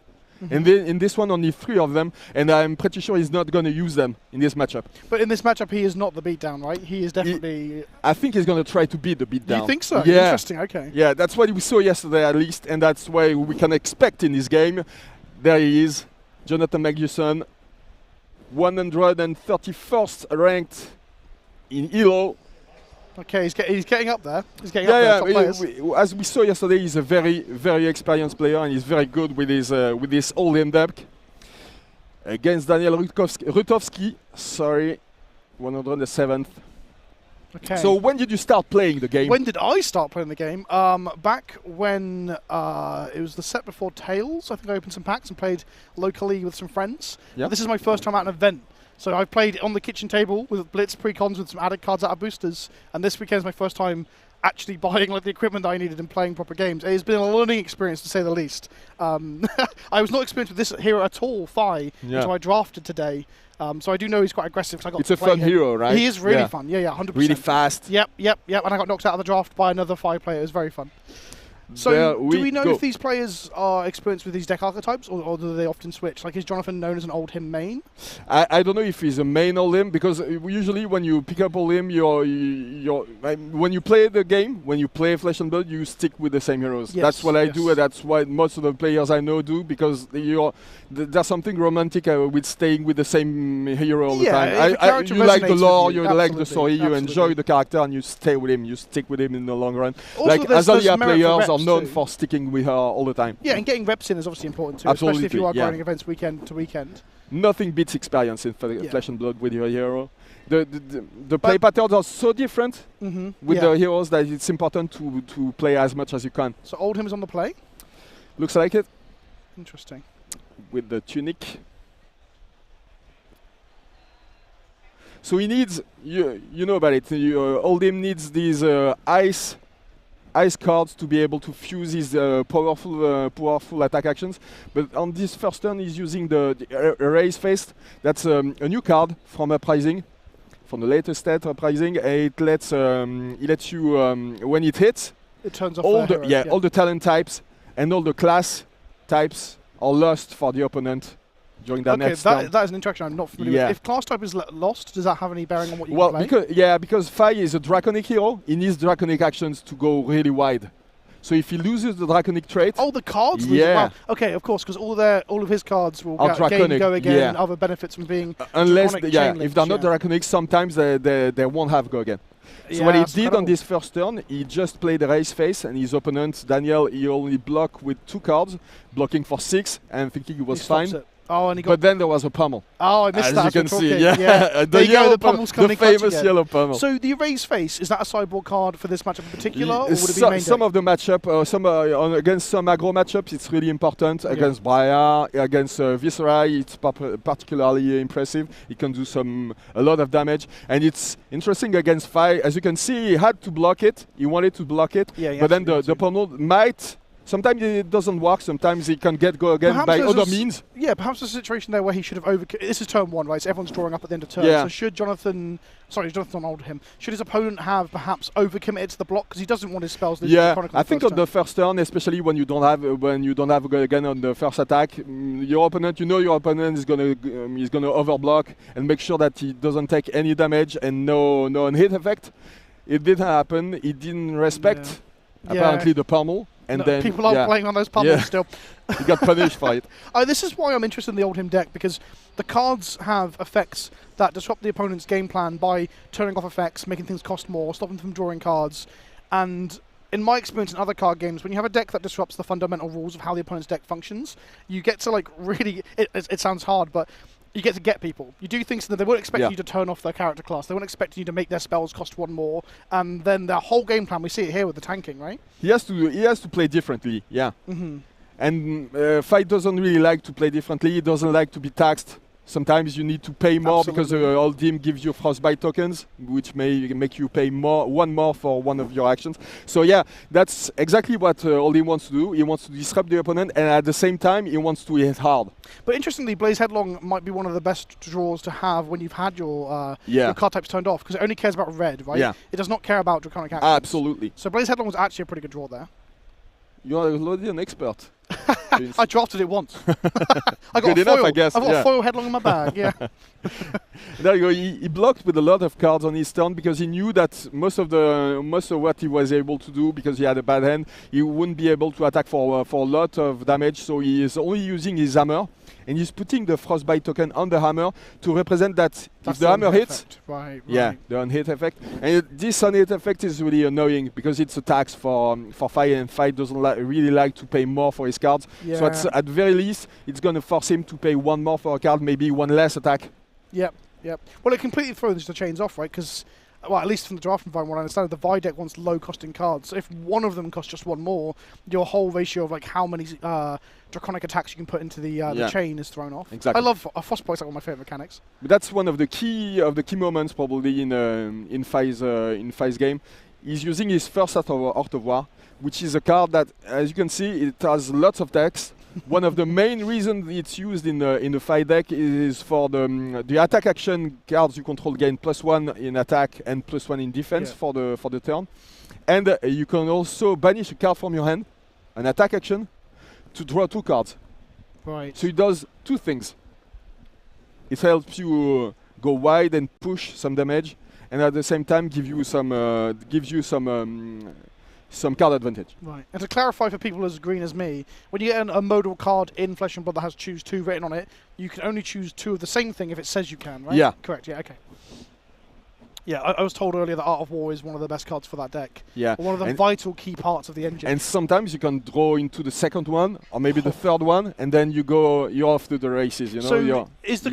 And then in this one, only 3 of them, and I'm pretty sure he's not going to use them in this matchup. But in this matchup, he is not the beatdown, right? He is definitely... I think he's going to try to beat the beatdown. You think so? Yeah. Interesting, okay. Yeah, that's what we saw yesterday at least, and that's why we can expect in this game. There he is, Jonathan Magnusson, 131st ranked in ELO. Okay, he's getting up there. He's getting up there, top players. As we saw yesterday, he's a very, very experienced player, and he's very good with his all-in deck. Against Daniel Rutkowski, 107th. Okay. So when did you start playing the game? When did I start playing the game? Back when it was the set before Tales. I think I opened some packs and played locally with some friends. Yeah. This is my first time at an event. So I played on the kitchen table with Blitz precons with some added cards out of boosters, and this weekend is my first time actually buying like the equipment that I needed and playing proper games. It has been a learning experience to say the least. I was not experienced with this hero at all, Fai, until I drafted today. So I do know he's quite aggressive. I got It's a fun hero, right? He is really fun. Yeah, 100%. Really fast. Yep. And I got knocked out of the draft by another Fai player. It was very fun. So do we know if these players are experienced with these deck archetypes, or do they often switch? Like, is Jonathan known as an Oldhim main? I don't know if he's a main Oldhim, because usually when you pick up Oldhim, when you play the game, when you play Flesh and Blood, you stick with the same heroes. Yes, that's what I do, and that's what most of the players I know do, because there's something romantic with staying with the same hero all the time. You like the lore, you like the story, you enjoy the character, and you stay with him. You stick with him in the long run. Also, like Azalia players are known for sticking with her all the time. Yeah, and getting reps in is obviously important too, Absolutely, especially if you are grinding events weekend to weekend. Nothing beats experience in Flesh and Blood with your hero. The play patterns are so different with the heroes that it's important to play as much as you can. So Oldhim is on the play? Looks like it. Interesting. With the tunic. So he needs, you know about it, Oldhim needs these ice cards to be able to fuse his powerful attack actions. But on this first turn, he's using the Erase Fist. That's a new card from Uprising, from the latest set Uprising. It lets you when it hits, it turns off all the talent types and all the class types are lost for the opponent during that next turn. That is an interaction I'm not familiar with. If class type is lost, does that have any bearing on what you can Well, play? because Fai is a Draconic hero, he needs Draconic actions to go really wide. So if he loses the Draconic trait... Oh, the cards lose it. Wow. Okay, of course, because all of his cards will go again, and other benefits from being unless if they're not Draconic, sometimes they won't have go again. So what he that's did on incredible. this first turn, he just played the race face, and his opponent, Daniel, he only blocked with 2 cards, blocking for 6, and thinking he was stops fine. it. Oh, and he got. But then there was a pummel. Oh, I missed As that. you as we're can see, talking. yeah. There you go, yellow the pummel's coming the in clutch famous again. yellow pummel. So the erase face, is that a sideboard card for this matchup in particular, or would it be main Some deck? of the matchup, against some aggro matchups, it's really important. Against Briar, against Viscera, it's particularly impressive. He can do a lot of damage, and it's interesting against Fi. As you can see, he had to block it. He wanted to block it, but then the pummel might. Sometimes it doesn't work. Sometimes he can go again Perhaps by there's other a means. Yeah, perhaps there's a situation there where he should have This is turn 1, right? So everyone's drawing up at the end of turn. Yeah. So should Jonathan older him. Should his opponent have perhaps overcommitted to the block because he doesn't want his spells? Yeah, I think on the first turn, especially when you don't have a go again on the first attack, your opponent is gonna overblock and make sure that he doesn't take any damage and no hit effect. It didn't happen. He didn't respect apparently the pummel. And then people are playing on those pummels still. He got punished for it. This is why I'm interested in the Oldhim deck, because the cards have effects that disrupt the opponent's game plan by turning off effects, making things cost more, stopping them from drawing cards. And in my experience in other card games, when you have a deck that disrupts the fundamental rules of how the opponent's deck functions, you get to really... It sounds hard, but... You get to get people. You do things that they won't expect you to turn off their character class. They won't expect you to make their spells cost 1 more. And then their whole game plan, we see it here with the tanking, right? He has to play differently, yeah. Mm-hmm. And Fight doesn't really like to play differently. He doesn't like to be taxed. Sometimes you need to pay more because Oldhim gives you frostbite tokens, which may make you pay one more for one of your actions. So yeah, that's exactly what Oldhim wants to do. He wants to disrupt the opponent, and at the same time, he wants to hit hard. But interestingly, Blaze Headlong might be one of the best draws to have when you've had your card types turned off, because it only cares about red, right? Yeah. It does not care about draconic actions. Absolutely. So Blaze Headlong was actually a pretty good draw there. You are already an expert. I drafted it once. I got Good a foil. enough, I guess. I've got a foil Headlong in my bag, yeah. There you go. He blocked with a lot of cards on his turn because he knew that most of what he was able to do, because he had a bad hand, he wouldn't be able to attack for a lot of damage. So he is only using his hammer, and he's putting the frostbite token on the hammer to represent that if the hammer hits, right. yeah, the unhit effect. And this unhit effect is really annoying because it's a tax for Fight, and Fight doesn't really like to pay more for his cards. Yeah. So at the very least, it's going to force him to pay 1 more for a card, maybe 1 less attack. Yep. Well, it completely throws the chains off, right? Because, well, at least from the draft environment, what I understand, the Vi deck wants low-costing cards. So if one of them costs just 1 more, your whole ratio of how many draconic attacks you can put into the chain is thrown off. Exactly. I love Frostbite's like one of my favorite mechanics. But that's one of the key moments probably in Fi's game. He's using his first Art of War, which is a card that, as you can see, it has lots of text. One of the main reasons it's used in the Fight deck is for the attack action cards you control gain +1 in attack and +1 in defense for the turn. And you can also banish a card from your hand, an attack action, to draw 2 cards. Right. So it does 2 things. It helps you go wide and push some damage, and at the same time gives you some card advantage. Right. And to clarify for people as green as me, when you get a modal card in Flesh and Blood that has choose 2 written on it, you can only choose 2 of the same thing if it says you can, right? Yeah. Correct, yeah, okay. Yeah, I was told earlier that Art of War is one of the best cards for that deck. Yeah. One of the vital key parts of the engine. And sometimes you can draw into the second one, or maybe the third one, and then you're off to the races, you know? So you're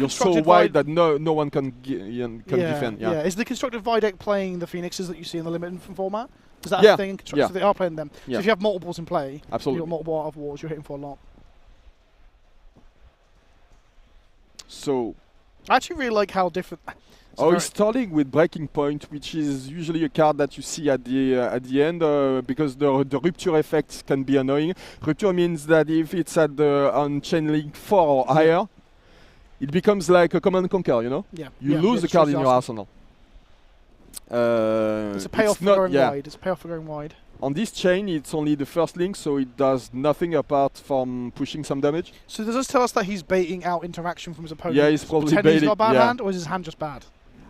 so wide that no one can defend. Yeah. Is the constructed Vi deck playing the Phoenixes that you see in the limited format? Is that Yeah. a thing? Yeah. So they are playing them. Yeah. So if you have multiples in play, Absolutely. you've got multiple Art of Wars, you're hitting for a lot. So I actually really like how different... He's starting with Breaking Point, which is usually a card that you see at the end because the rupture effect can be annoying. Rupture means that if it's on chain link 4 or higher, it becomes like a Command and Conquer, you know? Yeah. You lose the card in your arsenal. It's a payoff for going wide. It's a payoff for going wide. On this chain, it's only the first link, so it does nothing apart from pushing some damage. So does this tell us that he's baiting out interaction from his opponent? Yeah, he's probably pretending baiting. He's got a bad hand, or is his hand just bad?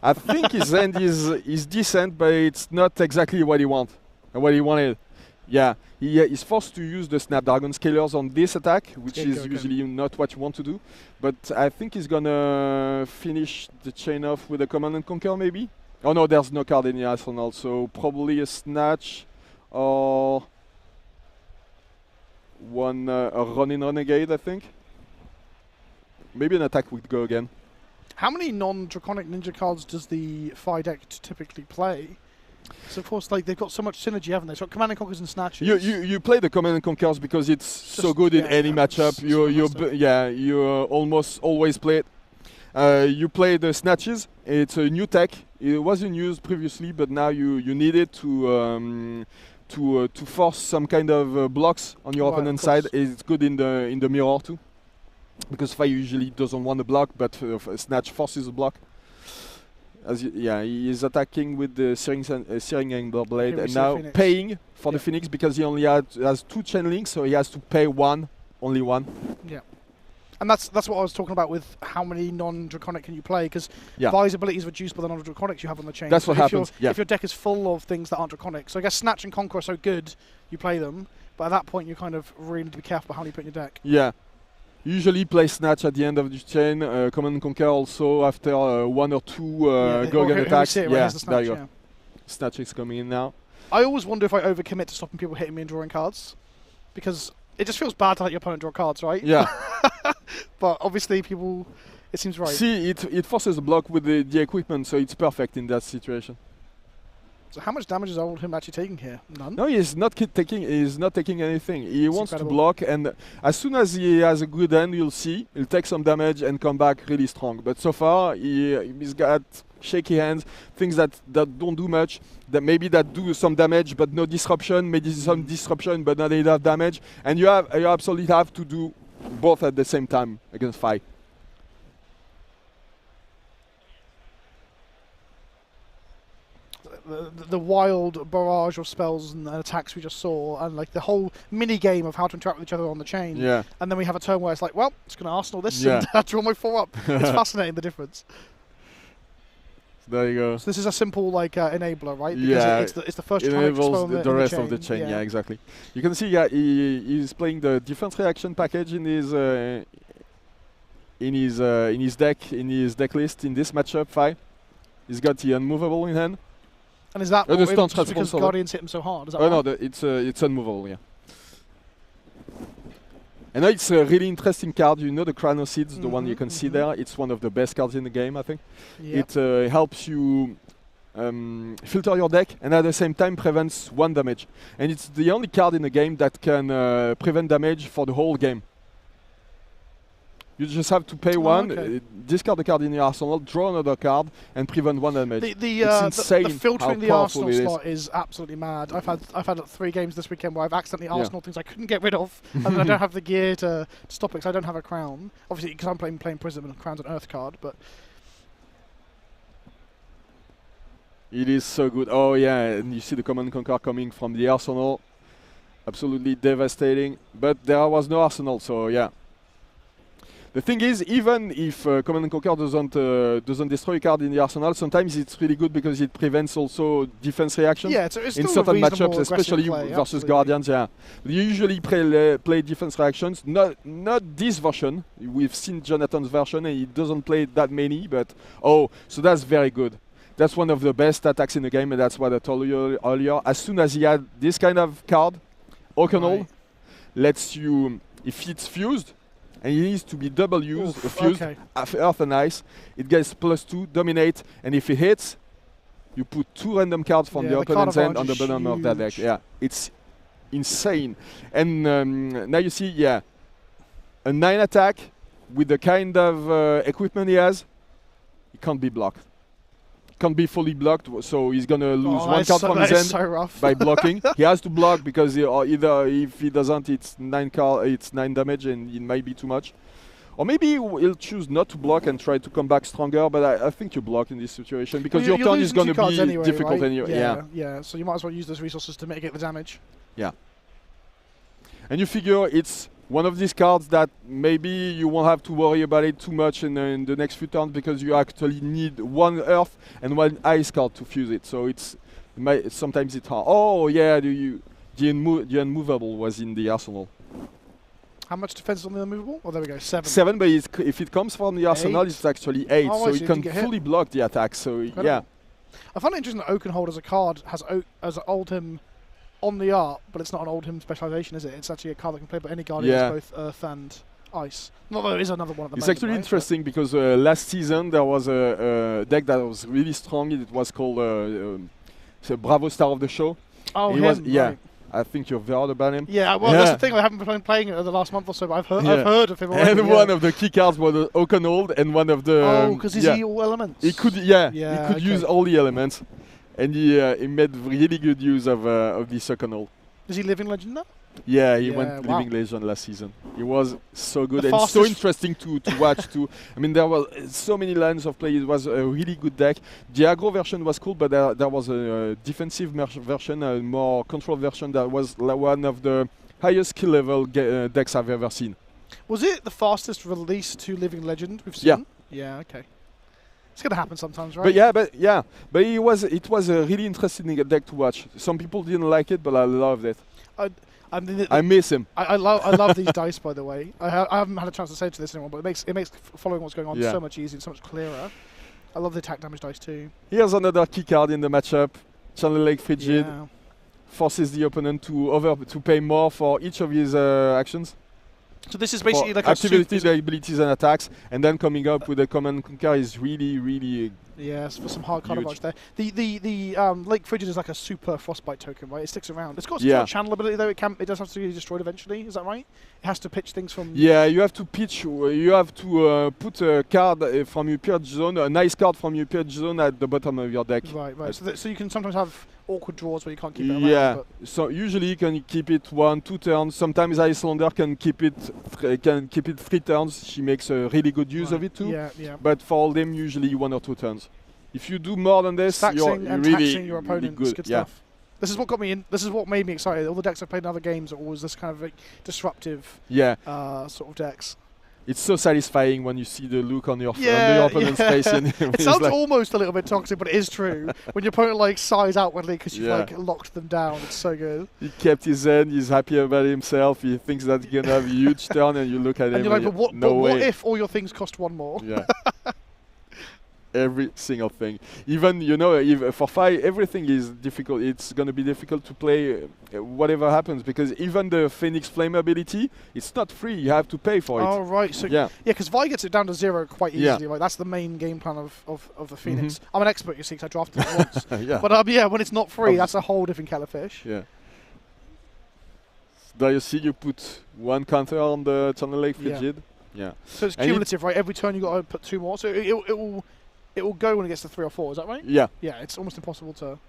I think his hand is decent, but it's not exactly what he wanted. Yeah, he's forced to use the Snapdragon Scalers on this attack, which is usually not what you want to do. But I think he's gonna finish the chain off with a Command and Conquer, maybe. Oh no, there's no card in the arsenal, so probably a snatch or one a running renegade, I think. Maybe an attack would go again. How many non-draconic ninja cards does the Phi deck typically play? So of course, like they've got so much synergy, haven't they? So Command and Conquers and Snatches. You play the Command and Conquers because it's so good in any matchup. You almost always play it. You play the Snatches. It's a new tech. It wasn't used previously, but now you need it to force some kind of blocks on your opponent's side. It's good in the mirror too, because Phi usually doesn't want a block, but Snatch forces a block. He is attacking with the Searing Angler Blade, and now paying for the Phoenix because he only has 2 chain links, so he has to pay only one. Yeah, and that's what I was talking about with how many non-draconic can you play, because Yeah. Vi's ability is reduced by the non-draconics you have on the chain. That's So what if happens, If your deck is full of things that aren't draconic, so I guess Snatch and Conquer are so good, you play them, but at that point you kind of really need to be careful about how you put in your deck. Yeah. Usually play Snatch at the end of the chain, Command and Conquer also after 1 or 2 Gorgon attacks. There you go. Yeah. Snatch is coming in now. I always wonder if I overcommit to stopping people hitting me and drawing cards, because it just feels bad to let your opponent draw cards, right? Yeah. But obviously people, it seems right. See, it forces a block with the equipment, so it's perfect in that situation. So how much damage is old him actually taking here? None? No, he's not taking anything. He wants incredible. to block, and as soon as he has a good hand, you'll see he'll take some damage and come back really strong. But so far, he's got shaky hands, things that don't do much, that do some damage but no disruption, maybe some disruption but not enough damage, and you absolutely have to do both at the same time against Phi. The wild barrage of spells and attacks we just saw, and like the whole mini game of how to interact with each other on the chain. Yeah. And then we have a turn where it's like, well, just going to arsenal this Yeah. and draw my 4 up. It's fascinating, the difference. There you go. So this is a simple like enabler, right? Because Yeah, it's the first it draconic enables spell the rest of the chain. Yeah, exactly. You can see, he's playing the defense reaction package in his deck list in this matchup. Phi. He's got the unmovable in hand. And is that the stun just because transform Guardians hit him so hard? Is that no, right? it's unmovable. Yeah. And now it's a really interesting card. You know the Chronoseeds, the one you can see there. It's one of the best cards in the game, I think. Yep. It helps you filter your deck and at the same time prevents 1 damage. And it's the only card in the game that can prevent damage for the whole game. You just have to pay 1, discard the card in your arsenal, draw another card, and prevent 1 damage. It's insane the filtering how the powerful arsenal it slot is absolutely mad. I've had 3 games this weekend where I've accidentally arsenal things I couldn't get rid of, and then I don't have the gear to stop it because I don't have a crown. Obviously, because I'm playing Prism and Crown's an Earth card, but it is so good. Oh yeah, and you see the Command and Conquer coming from the arsenal. Absolutely devastating. But there was no arsenal, so yeah. The thing is, even if Command and Conquer doesn't destroy a card in the arsenal, sometimes it's really good because it prevents also defense reactions. Yeah, it's in still certain a reasonable matchups, especially aggressive play, versus absolutely. Guardians. Yeah, you usually play defense reactions. Not this version. We've seen Jonathan's version, and he doesn't play that many. But so that's very good. That's one of the best attacks in the game, and that's what I told you earlier. As soon as he had this kind of card, Oakenall lets you, if it's fused, and it needs to be double fused, Earth and Ice, it gets +2, dominate, and if it hits, you put 2 random cards from the opponent's hand on the bottom of that deck. Yeah, it's insane. And now you see, a 9 attack with the kind of equipment he has, it can't be blocked. Can't be fully blocked, so he's gonna lose 1 card from his hand by blocking. He has to block because either if he doesn't, it's 9 damage, and it might be too much. Or maybe he'll choose not to block and try to come back stronger. But I think you block in this situation because your turn is gonna be difficult anyway. Yeah. So you might as well use those resources to mitigate the damage. Yeah. And you figure it's one of these cards that maybe you won't have to worry about it too much in the next few turns because you actually need 1 Earth and 1 Ice card to fuse it. So sometimes it's hard. Oh yeah, the unmovable was in the arsenal. How much defense on the unmovable? Oh, there we go, 7. 7, but if it comes from the arsenal, it's actually 8, Oh, so so it can fully block the attack. So yeah, I find it interesting that Oakenhold as a card has as an Oldhim on the art, but it's not an Oldhim specialization, is it? It's actually a card that can play by any guardian as both Earth and Ice. Not that there is another one at the moment. It's actually interesting because last season there was a deck that was really strong. It was called Bravo Star of the Show. Oh, right. I think you've heard about him. Yeah, well, that's the thing. I haven't been playing it the last month or so, but I've heard of him already. And one of the key cards was Oakenhold, and one of the... Oh, because he's all elements. He could, he could use all the elements. And he made really good use of this Oakenhold. Is he Living Legend now? Yeah, he went Living Legend last season. He was so good and so interesting to watch too. I mean, there was so many lines of play. It was a really good deck. The aggro version was cool, but there was a defensive version, a more control version that was one of the highest skill level decks I've ever seen. Was it the fastest release to Living Legend we've seen? Yeah, okay. It's gonna happen sometimes, right? But it was a really interesting deck to watch. Some people didn't like it, but I loved it. I miss him. I love these dice, by the way. I haven't had a chance to say to this anyone, but it makes following what's going on so much easier and so much clearer. I love the attack damage dice too. Here's another key card in the matchup. Channel Lake Frigid forces the opponent to pay more for each of his actions. So this is basically like activity, abilities, and attacks, and then coming up with a command and conquer is really. Yes, for some hard card advantage there. The Lake Frigid is like a super frostbite token, right? It sticks around. It's got some channel ability though. It does have to be destroyed eventually. Is that right? It has to pitch things from. Yeah, you have to pitch. You have to put a card from your purge zone, a nice card from your purge zone at the bottom of your deck. Right. So you can sometimes have awkward draws where you can't keep it around. Yeah. So usually you can keep it 1-2 turns. Sometimes Icelander can keep it 3 turns. She makes a really good use of it too. Yeah. But for all them, usually 1 or 2 turns. If you do more than this, you're really taxing your opponent. Really good stuff. This is what got me in. This is what made me excited. All the decks I've played in other games are always this kind of like disruptive sort of decks. It's so satisfying when you see the look on your opponent's face. And it sounds almost a little bit toxic, but it is true. When your opponent like sighs outwardly because you've like locked them down, it's so good. He kept his end. He's happy about himself. He thinks that he's gonna have a huge turn, and you look at him. And you're like, but what if all your things cost 1 more? Yeah. Every single thing. Even, if for 5, everything is difficult. It's going to be difficult to play whatever happens, because even the Phoenix Flame ability, it's not free. You have to pay for it. Oh, right. So because Vi gets it down to 0 quite easily. Right? That's the main game plan of the Phoenix. I'm an expert, you see, because I drafted it once. But when it's not free, that's a whole different kettle of fish. Yeah. There you see, you put 1 counter on the Channel Lake Frigid. Yeah. So it's cumulative, right? Every turn you got to put 2 more. So it will go when it gets to 3 or 4, is that right? Yeah. Yeah, it's almost impossible to...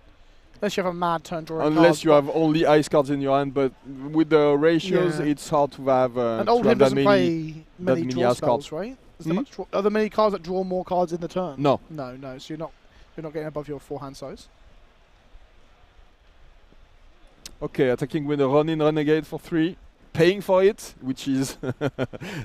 Unless you have a mad turn drawing Unless you have only ice cards in your hand, but with the ratios, it's hard to have and Oldhim doesn't play many draw spells, right? Are there many cards that draw more cards in the turn? No. No, so you're not getting above your 4-hand size. Okay, attacking with a Ronin Renegade for 3. Paying for it, which is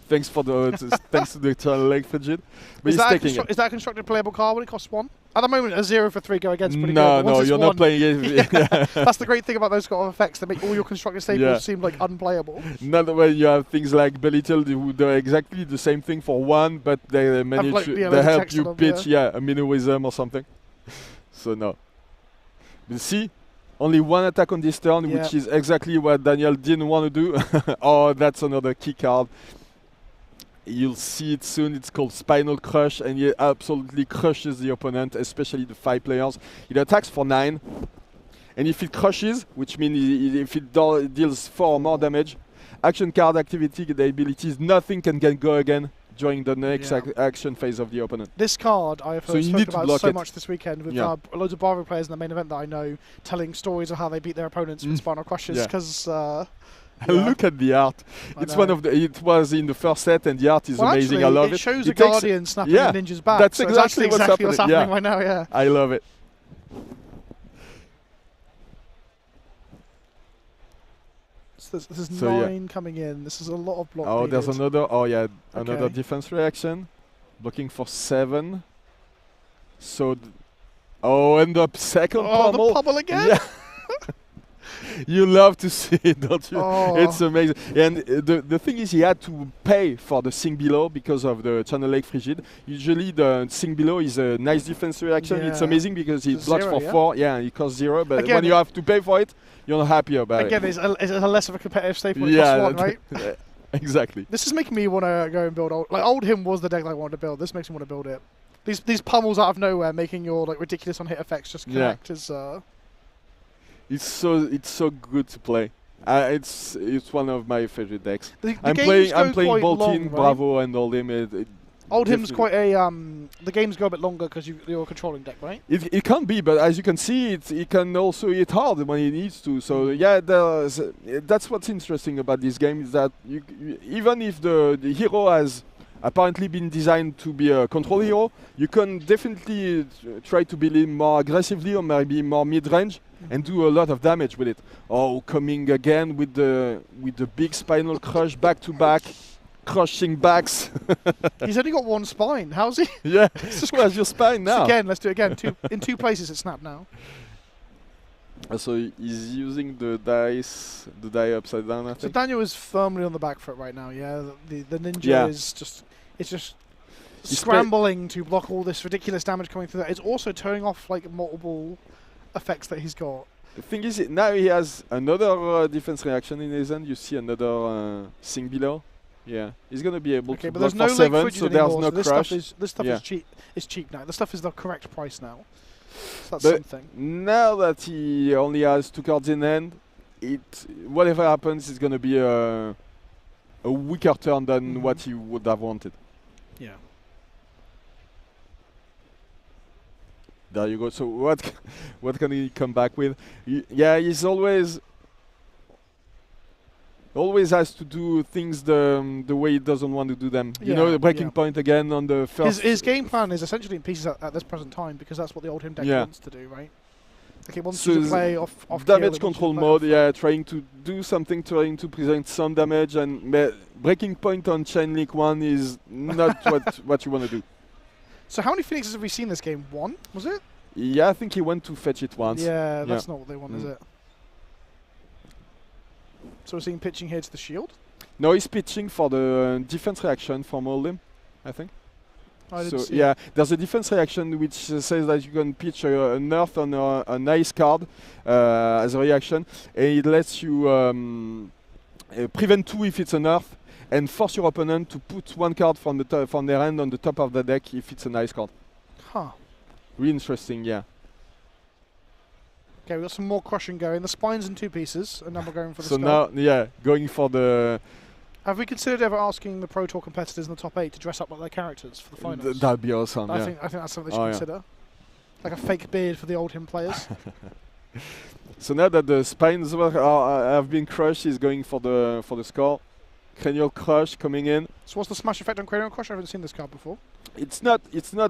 thanks to the Channel Lake Frigid. But is that a constructed playable card when it costs 1? At the moment, a 0 for 3 go against pretty good. No, you're not playing it. That's the great thing about those sort of effects. They make all your constructed staples seem like unplayable. Not when you have things like Belittle who do exactly the same thing for 1, but they manage they help you pitch a Minoism or something. So no. But see. Only 1 attack on this turn, which is exactly what Daniel didn't want to do. Oh, that's another key card. You'll see it soon. It's called Spinal Crush, and he absolutely crushes the opponent, especially the 5 players. It attacks for 9, and if it crushes, which means if it deals 4 or more damage, action card activity, the abilities, nothing can go again during the next action phase of the opponent. This card I have spoken about so much this weekend with loads of Bravo players in the main event that I know telling stories of how they beat their opponents with Spinal Crushes because look at the art. It's one of the. It was in the first set, and the art is amazing. Actually, I love it. It shows a Guardian snapping a ninja's back. That's so exactly what's happening right now. Yeah, I love it. This is 9 coming in. This is a lot of block. Oh, needed. there's another. Oh yeah, another defense reaction. Blocking for 7. So, end up second pummel. The pummel again. Yeah. You love to see it, don't you? Oh. It's amazing. And the thing is, he had to pay for the Sing Below because of the Channel Lake Frigid. Usually the Sing Below is a nice defense reaction. It's Yeah. amazing because it It's blocks zero, for yeah? 4. Yeah, it costs 0. But Again, when you have to pay for it, you're not happy about Again, it. it's a less of a competitive staple when it costs one, right? Exactly. This is making me want to go and build old him was the deck that I wanted to build. This makes me want to build it. These pummels out of nowhere, making your like ridiculous on hit effects just connect is. It's so good to play. It's one of my favorite decks. I'm games playing go quite Boltin, long, right? Bravo, and all them. Old him's quite a the games go a bit longer because you're a controlling deck, right? It can be, but as you can see, it can also hit hard when it needs to. So yeah, that's what's interesting about this game is that even if the hero has apparently been designed to be a control hero, you can definitely try to build him more aggressively or maybe more mid-range and do a lot of damage with it. Oh, coming again with the big spinal crush back to back. Crushing backs. He's only got one spine. How's he? Yeah. Where's your spine now? Again, let's do it again. In two places it snapped now. So he's using the die upside down, I think. So Daniel is firmly on the back foot right now. Yeah, the ninja is just he's scrambling to block all this ridiculous damage coming through. It's also turning off like multiple effects that he's got. The thing is, now he has another defense reaction in his hand. You see another Sing Below. Yeah, he's gonna be able to block for 7, so there's no crush. This stuff is cheap. It's cheap now. This stuff is the correct price now. So that's but something. Now that he only has 2 cards in hand, whatever happens is gonna be a weaker turn than what he would have wanted. Yeah. There you go. So what can he come back with? Yeah, he's always has to do things the way he doesn't want to do them. You know, the breaking point again on the first. His game plan is essentially in pieces at this present time because that's what the old him deck wants to do, right? Like it wants you to play off damage control mode. Yeah, trying to do something, trying to present some damage, and breaking point on Chain Link 1 is not what you want to do. So how many Phoenixes have we seen this game? 1, was it? Yeah, I think he went to fetch it once. Yeah, that's not what they want, is it? So we're seeing pitching here to the shield? No, he's pitching for the defense reaction from Oldhim, I think. I didn't see yeah, there's a defense reaction which says that you can pitch a nerf on an ice card as a reaction, and it lets you prevent 2 if it's a nerf, and force your opponent to put 1 card from their hand on the top of the deck if it's an ice card. Huh. Really interesting, yeah. Okay, we've got some more crushing going. The spine's in 2 pieces, and now we're going for the skull. So now, yeah, going for the... Have we considered ever asking the Pro Tour competitors in the top 8 to dress up like their characters for the finals? That'd be awesome, I think that's something they should consider. Like a fake beard for the old him players. So now that the spines have been crushed, he's going for the skull. Cranial Crush coming in. So what's the smash effect on Cranial Crush? I haven't seen this card before. It's not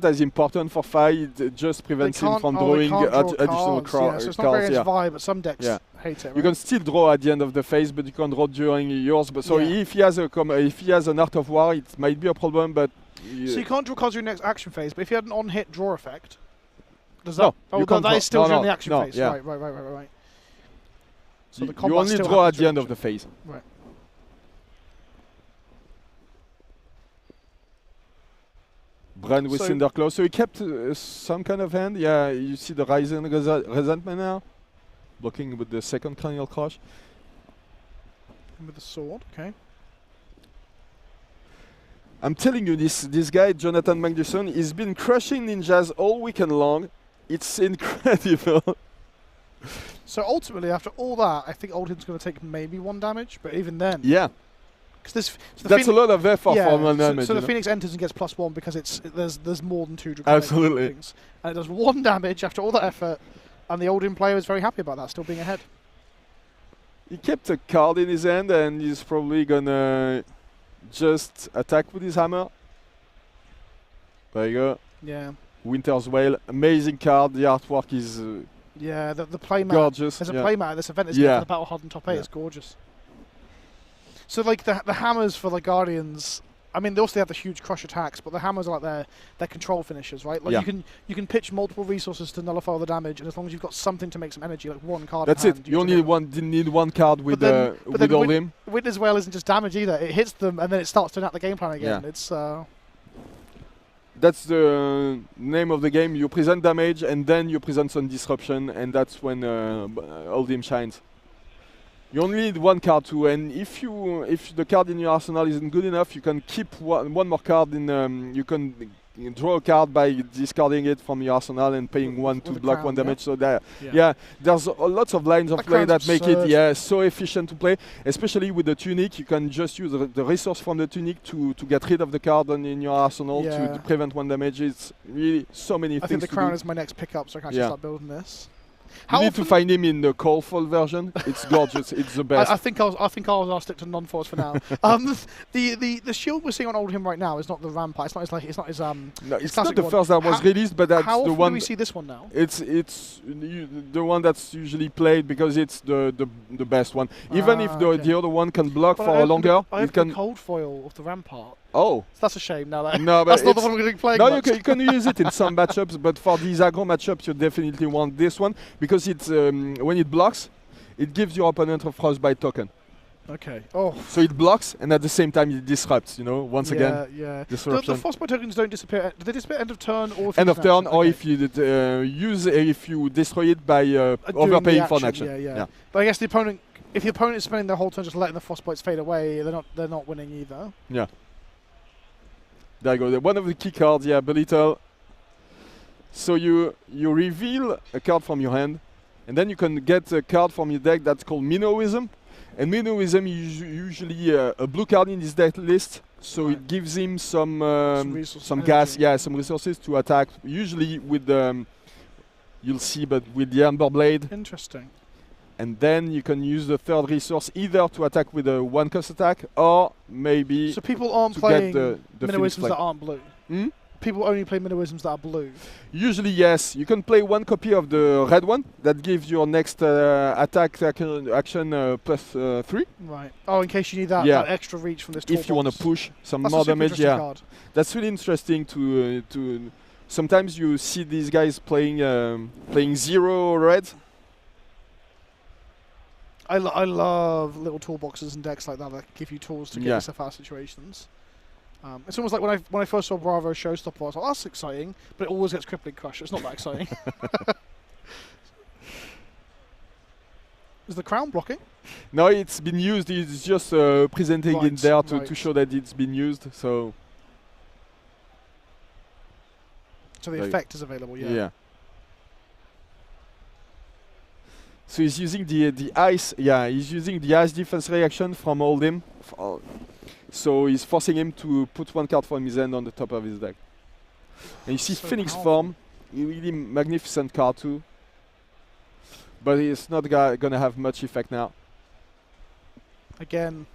as important for Fi. It just prevents him from drawing additional cards. Yeah, so it's not very against Vi, but some decks hate it. Right? You can still draw at the end of the phase, but you can draw during yours. But so if he has an Art of War, it might be a problem. But so you can't draw cards during next action phase. But if you had an on-hit draw effect, does that? No, that is still during the action phase. Yeah. Right. So you only draw at the end of the phase. Right. Brand with Cinderclaw. So he kept some kind of hand. Yeah, you see the Rising Resentment now. Blocking with the second Cranial Crush. And with the sword, okay. I'm telling you, this guy, Jonathan Magnusson, he's been crushing ninjas all weekend long. It's incredible. So ultimately, after all that, I think Oldham's going to take maybe 1 damage, but even then... Yeah. That's a lot of effort for 1 damage. So the Phoenix enters and gets +1 because there's more than 2 draconic things. And it does 1 damage after all that effort, and the Oldham player is very happy about that, still being ahead. He kept a card in his hand, and he's probably gonna just attack with his hammer. There you go. Yeah. Winter's Wail, amazing card. The artwork is yeah, the playmat. Gorgeous. There's a playmat at this event. It's for the Battle Hardened top 8. Yeah. It's gorgeous. So like the hammers for the Guardians I mean, they also have the huge crush attacks, but the hammers are like their control finishers, right? Like you can pitch multiple resources to nullify all the damage, and as long as you've got something to make some energy, like one card. That's in hand, it. You only need one card with all them. Win as well isn't just damage either. It hits them, and then it starts turning out the game plan again. Yeah. It's. That's the name of the game. You present damage, and then you present some disruption, and that's when Oldhim shines. You only need one card too, and if the card in your arsenal isn't good enough, you can keep one more card in. You can draw a card by discarding it from your arsenal and paying one to block one damage. So there's lots of lines of play that make it so efficient to play. Especially with the tunic, you can just use the resource from the tunic to get rid of the card in your arsenal to prevent one damage. It's really so many things. I think the crown is my next pickup, so I can actually start building this. You need to find him in the Coalfall version. It's gorgeous. It's the best. I think I'll stick to non-force for now. The shield we're seeing on Oldhim right now is not the rampart. It's not his No, it's not the first that was released, but that's how the often one. do we see this one now? It's the one that's usually played because it's the best one. Even if the other one can block for longer, it can. The cold foil of the rampart. Oh, so that's a shame. Now that no, but that's not the one we're going to be playing. No, much. you can use it in some matchups, but for these aggro matchups, you definitely want this one because it's when it blocks, it gives your opponent a frostbite token. Okay. Oh. So it blocks, and at the same time it disrupts. Once again. Yeah. Disruption. The frostbite tokens don't disappear. Do they disappear end of turn or? End of turn, or if you if you destroy it by overpaying for an action. Yeah. But I guess if the opponent is spending their whole turn just letting the frostbites fade away, they're not winning either. Yeah. There you go. One of the key cards, Belittle. So you reveal a card from your hand, and then you can get a card from your deck that's called Minnowism. And Minnowism is usually a blue card in this deck list, so it gives him some gas, some resources to attack. Usually with you'll see, but with the Amber Blade. Interesting. And then you can use the third resource either to attack with a 1-cost attack, or maybe so people aren't playing Minnowisms that aren't blue. People only play Minnowisms that are blue. Usually, yes. You can play one copy of the red one that gives your next attack action plus 3. Right. Oh, in case you need that extra reach from this toolbox. If you want to push some more damage, card. That's really interesting to. Sometimes you see these guys playing 0 red. I love little toolboxes and decks like that give you tools to get yourself out of situations. It's almost like when I first saw Bravo Showstopper, I was like, that's exciting, but it always gets Crippling Crush. It's not that exciting. Is the crown blocking? No, it's been used. It's just presenting in there to show that it's been used. So the effect is available, yeah. So he's using the ice. Yeah, he's using the ice defense reaction from Oldhim. So he's forcing him to put one card from his hand on the top of his deck. And you see Phoenix Form, a really magnificent card too. But it's not gonna have much effect now. Again,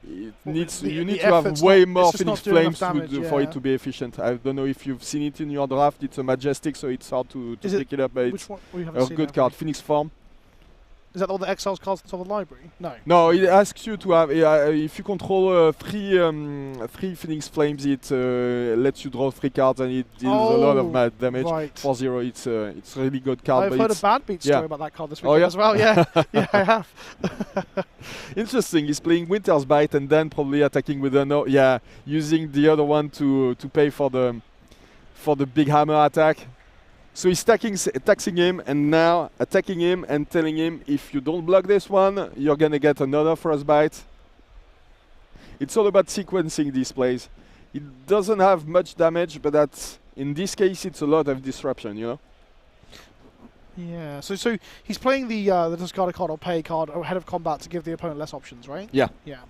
you need to have way more Phoenix Flames for it to be efficient. I don't know if you've seen it in your draft. It's a Majestic, so it's hard to pick it up. But it's a good card, Phoenix Form. Is that all the Exiles cards on top of the library? No. No, it asks you to have. If you control three Phoenix Flames, it lets you draw 3 cards, and it deals a lot of damage. Right. 4/0. It's a really good card. I've heard a bad beat story about that card this weekend as well. Yeah, I have. Interesting. He's playing Winter's Bite and then probably attacking with using the other one to pay for the big hammer attack. So he's taxing him and now attacking him and telling him, if you don't block this one, you're going to get another Frostbite. It's all about sequencing these plays. It doesn't have much damage, but in this case, it's a lot of disruption, Yeah, so he's playing the discard card or pay card ahead of combat to give the opponent less options, right? Yeah. Yeah.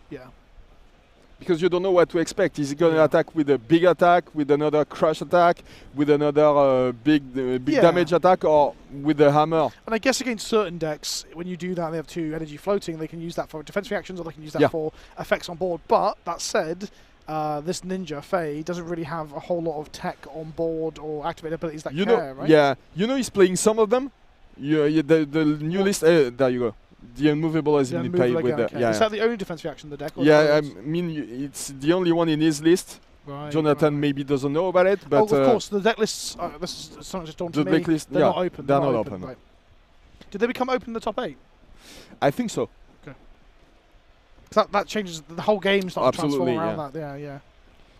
Because you don't know what to expect. Is he going to attack with a big attack, with another crush attack, with another big damage attack, or with a hammer? And I guess against certain decks, when you do that, they have 2 energy floating. They can use that for defense reactions, or they can use that for effects on board. But that said, this ninja Faye doesn't really have a whole lot of tech on board or activated abilities that care, right? Yeah, he's playing some of them. The new list. There you go. The unmovable has been paid with the. Okay. Is that the only defense reaction in the deck? Or Yeah, I mean it's the only one in his list. Right, Jonathan maybe doesn't know about it, but of course the deck lists. This is something just dawned to me. deck list, They're not open. They're not open. Right. Did they become open in the top 8? I think so. Okay. That changes the whole game. Starts to transform Absolutely, around that. Yeah.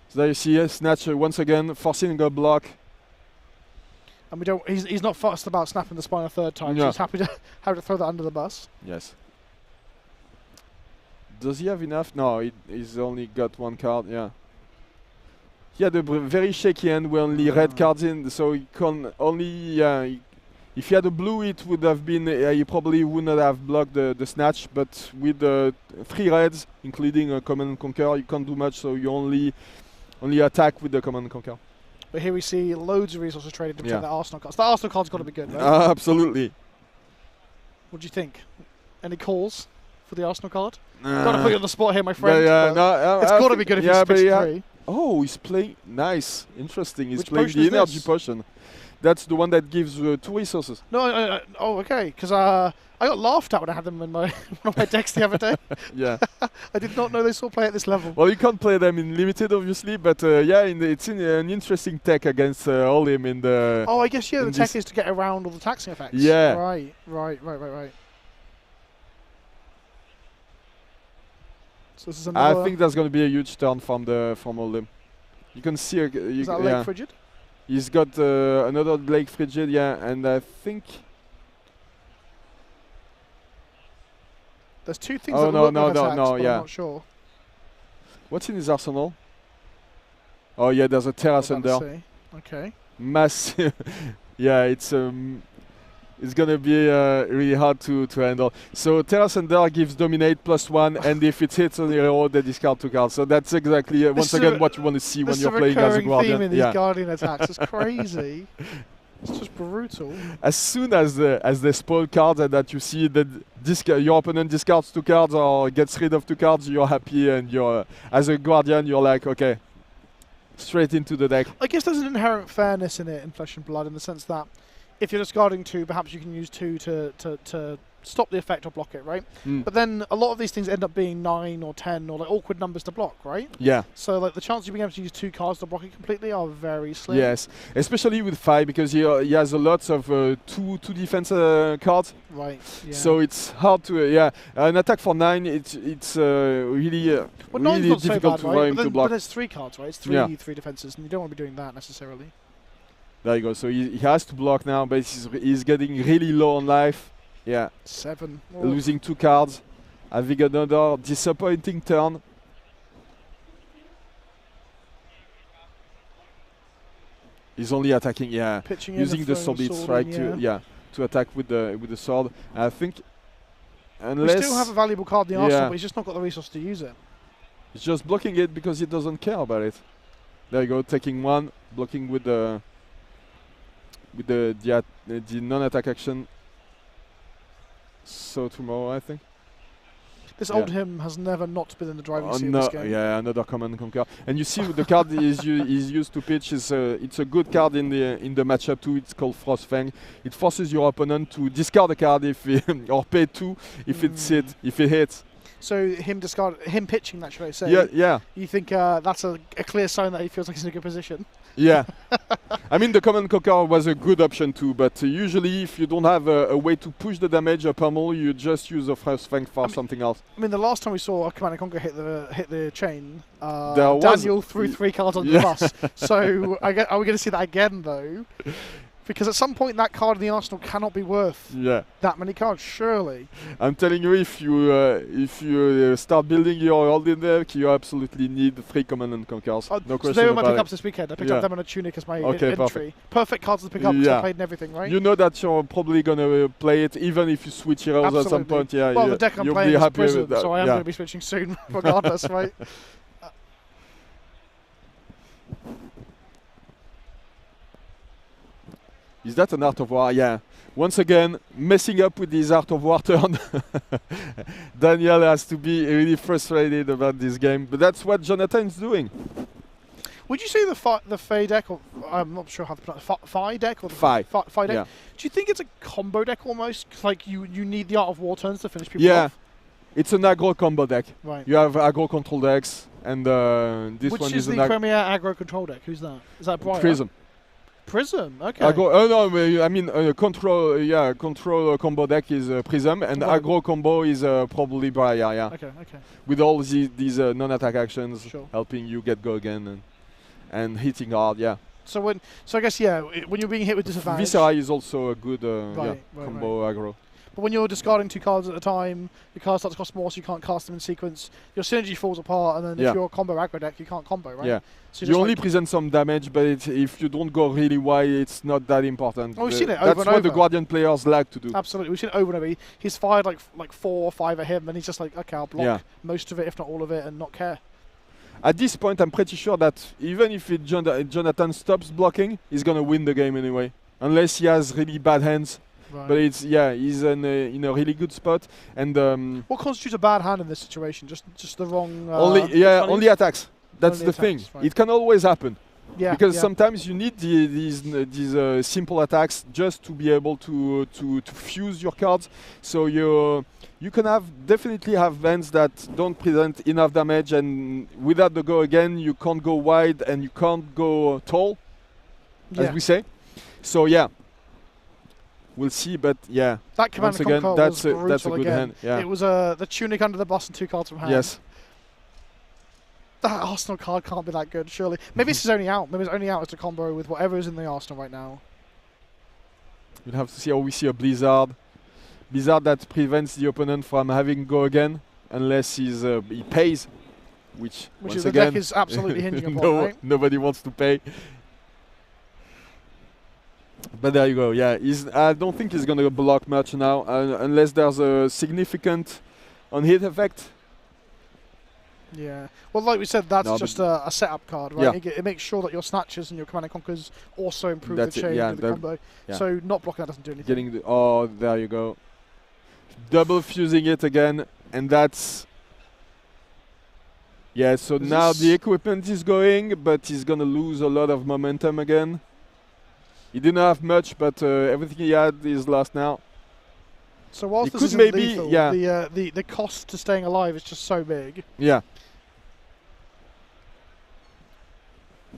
So there you see Snatch once again forcing a block. And we don't. He's not fussed about snapping the spine a third time. No. So he's happy to throw that under the bus. Yes. Does he have enough? No, he's only got one card. Yeah. He had a very shaky hand with only red cards in, so he can only. If he had a blue, it would have been. He probably wouldn't have blocked the snatch. But with 3 reds, including a command and conquer, you can't do much. So you only attack with the command and conquer. But here we see loads of resources traded to protect the Arsenal cards. The Arsenal card's got to be good, right? Absolutely. What do you think? Any calls for the Arsenal card? Got to put you on the spot here, my friend. It's got to be good if he's pitched 3. Oh, he's playing nice, interesting. He's Which playing potion the is energy this? potion. That's the one that gives 2 resources. No, oh, okay. Because I got laughed at when I had them in one of my decks the other day. Yeah. I did not know they still play at this level. Well, you can't play them in limited, obviously, but it's an interesting tech against Olim in the. Oh, I guess the tech is to get around all the taxing effects. Yeah. Right. So this is another. I think there's going to be a huge turn from Olim. You can see. Is that Lake Frigid? He's got another Lake Frigid, and I think. There's 2 things that look like attacks, but I'm not sure. What's in his arsenal? Oh yeah, there's a Terra Thunder. Okay. Massive. Yeah, it's gonna be really hard to handle. So Terra Thunder gives dominate +1, and if it hits on hero, they discard 2 cards. So that's exactly once again what you want to see when you're playing as a Guardian. Theme in these Guardian attacks. It's crazy. It's just brutal. As soon as they spawn cards and that you see that your opponent discards 2 cards or gets rid of 2 cards, you're happy, and you're as a Guardian you're like, okay, straight into the deck. I guess there's an inherent fairness in it in Flesh and Blood, in the sense that if you're discarding 2, perhaps you can use 2 to stop the effect or block it, right? But then a lot of these things end up being 9 or 10 or like awkward numbers to block, right? Yeah. So like the chance of being able to use 2 cards to block it completely are very slim. Yes, especially with 5, because he has a lot of 2 defense cards. Right. Yeah. So it's hard to an attack for 9. It's really really difficult for him to block. But there's 3 cards, right? It's 3 defenses, and you don't want to be doing that necessarily. There you go. So he has to block now, but he's getting really low on life. Yeah. 7. Oh. Losing 2 cards. Having another disappointing turn. He's only attacking, pitching using the Sordid Strike to attack with the sword. I think, unless we still have a valuable card in the arsenal, but he's just not got the resource to use it. He's just blocking it because he doesn't care about it. There you go, taking 1, blocking with the non-attack action. So tomorrow, I think. This old him has never not been in the driving seat of this game. Yeah, another command and conquer. And you see the card is used to pitch is it's a good card in the matchup too. It's called Frostfang. It forces your opponent to discard a card if or pay 2 if it hits. So him pitching that, should I say? Yeah. You think that's a clear sign that he feels like he's in a good position? Yeah. I mean, the command conquer was a good option too, but usually if you don't have a way to push the damage or pummel, you just use a Frostfang for something else. I mean, the last time we saw a command conquer hit the chain, Daniel threw 3 cards on the bus. So are we going to see that again though? Because at some point that card in the arsenal cannot be worth that many cards, surely. I'm telling you, if you start building your holding deck, you absolutely need 3 command and conquers. No question about it. So they were my pickups this weekend. I picked up them and a Tunic as my entry. Perfect cards to pick up because I played in everything, right? You know that you're probably going to play it even if you switch heroes at some point. Yeah, well, the deck I'm playing is Prism, so I am going to be switching soon regardless, right? Is that an Art of War? Yeah. Once again, messing up with this Art of War turn. Daniel has to be really frustrated about this game, but that's what Jonathan's doing. Would you say the Fey deck, or I'm not sure how to pronounce it, Phi deck or the Phi. Phi deck? Yeah. Do you think it's a combo deck almost? 'Cause, like you need the Art of War turns to finish people off. It's an aggro combo deck. Right. You have aggro control decks, and this Which one is is the an premier aggro control deck? Who's that? Is that Briar? Prism. Prism. Okay. Aggro, oh no, I mean control. Control combo deck is Prism, and Right. aggro combo is probably Briar. Yeah. Okay. With all these non-attack actions, Sure. helping you get go again and hitting hard. Yeah. So I guess when you're being hit with disadvantage. Viscera is also a good Right, combo aggro. But when you're discarding 2 cards at a time, your cards start to cost more, so you can't cast them in sequence. Your synergy falls apart, and then if you're a combo aggro deck, you can't combo, right? Yeah. So you only present some damage, but if you don't go really wide, it's not that important. Oh, we've seen it over That's and what over. the Guardian players like to do. Absolutely, we've seen it over and over. He's fired like 4 or 5 at him, and he's just like, okay, I'll block most of it, if not all of it, and not care. At this point, I'm pretty sure that even if Jonathan stops blocking, he's gonna win the game anyway, unless he has really bad hands. Right. But he's in a really good spot, and what constitutes a bad hand in this situation? Just the wrong. only attacks. That's Only the thing. attacks, right. It can always happen. Yeah, because yeah. sometimes you need these simple attacks just to be able to fuse your cards. So you can definitely have hands that don't present enough damage, and without the go again, you can't go wide and you can't go tall, as we say. So yeah. We'll see, but yeah. That Command once and again, Conquer that's was a brutal good again. hand. Yeah. It was the Tunic under the bus and 2 cards from hand. Yes. That Arsenal card can't be that good, surely. Maybe it's only out. Maybe it's only out as a combo with whatever is in the Arsenal right now. We'll have to see how we see a Blizzard. Blizzard that prevents the opponent from having go again, unless he pays, which once is the again, deck is absolutely hinging upon, right? Nobody wants to pay. But there you go. Yeah, I don't think he's gonna block much now, unless there's a significant on-hit effect. Yeah. Well, like we said, that's just a setup card, right? Yeah. It makes sure that your snatches and your Command and Conquers also improve That's the it, chain yeah, of the combo. yeah. So not blocking that doesn't do anything. There you go. Double fusing it again, and that's. Yeah, so now the equipment is going, but he's gonna lose a lot of momentum again. He didn't have much, but everything he had is lost now. So whilst he this could isn't maybe, lethal, the cost to staying alive is just so big. Yeah.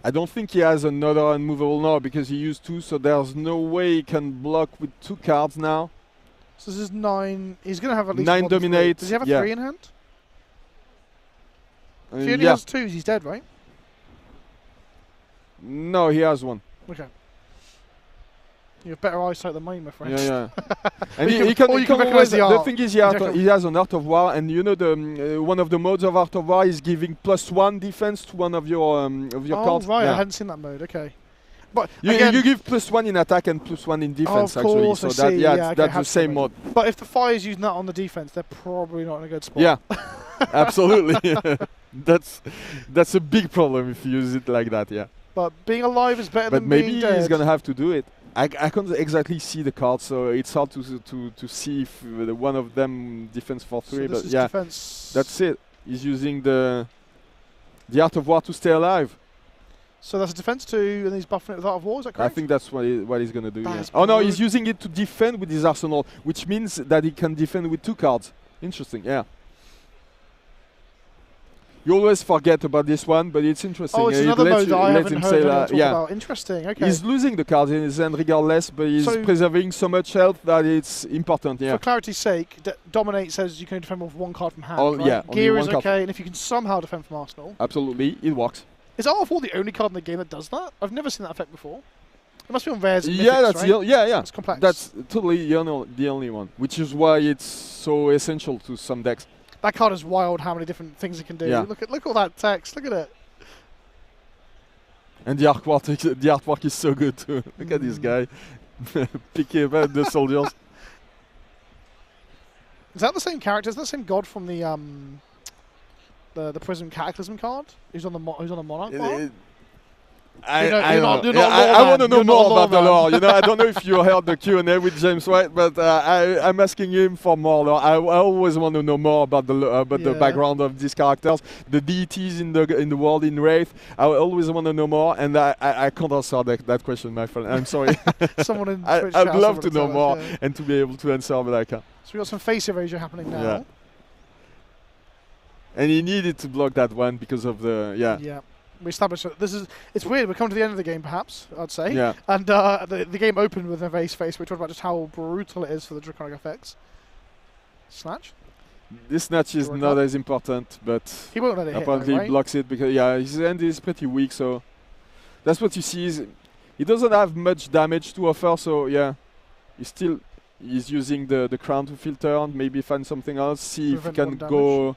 I don't think he has another unmovable now because he used 2, so there's no way he can block with 2 cards now. So this is 9. He's going to have at least 9 more than 3. dominate. Does he have a 3 in hand? If he only yeah. has 2s, he's dead, right? No, he has 1. Okay. You have better eyesight than mine, my friend. Yeah. And he can recognize the thing is, he has an Art of War, and you know one of the modes of Art of War is giving +1 defense to one of your cards. Oh right, Yeah. I hadn't seen that mode. Okay, but you give +1 in attack and +1 in defense of course, actually. So okay, that's the same mod. But if the Fire is using that on the defense, they're probably not in a good spot. Yeah, absolutely. That's a big problem if you use it like that. Yeah. But being alive is better than maybe being dead. he's gonna have to do it. I can't exactly see the cards, so it's hard to see if one of them defense for 3. So this but is yeah, defense. that's it. He's using the Art of War to stay alive. So that's a defense 2, and he's buffing it with Art of War. Is that correct? I think that's what he's gonna do. That Yeah. is Oh no, he's brutal. using it to defend with his arsenal, which means that he can defend with 2 cards. Interesting. Yeah. You always forget about this one, but it's interesting. Oh, it's It another lets mode that I lets haven't him heard say anyone that. talk Yeah. about. Interesting. Okay. He's losing the cards in his hand regardless, but he's So preserving so much health that it's important. Yeah. For clarity's sake, Dominate says you can defend with 1 card from hand. Oh, right? yeah, only Gear 1 is card. okay, and if you can somehow defend from Arsenal. Absolutely, it works. Is Art of War the only card in the game that does that? I've never seen that effect before. It must be on rares and Yeah, mythics, that's right? yeah. It's complex. That's totally the only one, which is why it's so essential to some decks. That card is wild. How many different things it can do? Yeah. Look at all that text. Look at it. And the artwork is so good too. Look at this guy picking about the soldiers. Is that the same character? Is that the same god from the Prism Cataclysm card? Who's on the Monarch card? I want to know more about the lore. You know, I don't know if you heard the Q&A with James White, but I'm asking him for more lore. I always want to know more about the background of these characters, the deities in the world in Wraith. I always want to know more, and I can't answer that question, my friend. I'm sorry. Someone in Twitch I'd chat love to know us, more and to be able to answer, but I can't. So we got some face erasure happening now. Yeah. And he needed to block that one because of the Yeah. We established that it's weird. We're coming to the end of the game, perhaps, I'd say. Yeah. And the game opened with an evase face. We talked about just how brutal it is for the Draconic effects. Snatch? This snatch is not as important, but he won't let it apparently hit, though, right? he blocks it because his hand is pretty weak. So that's what you see. He doesn't have much damage to offer. So yeah, he's using the crown to filter and maybe find something else. See if he can go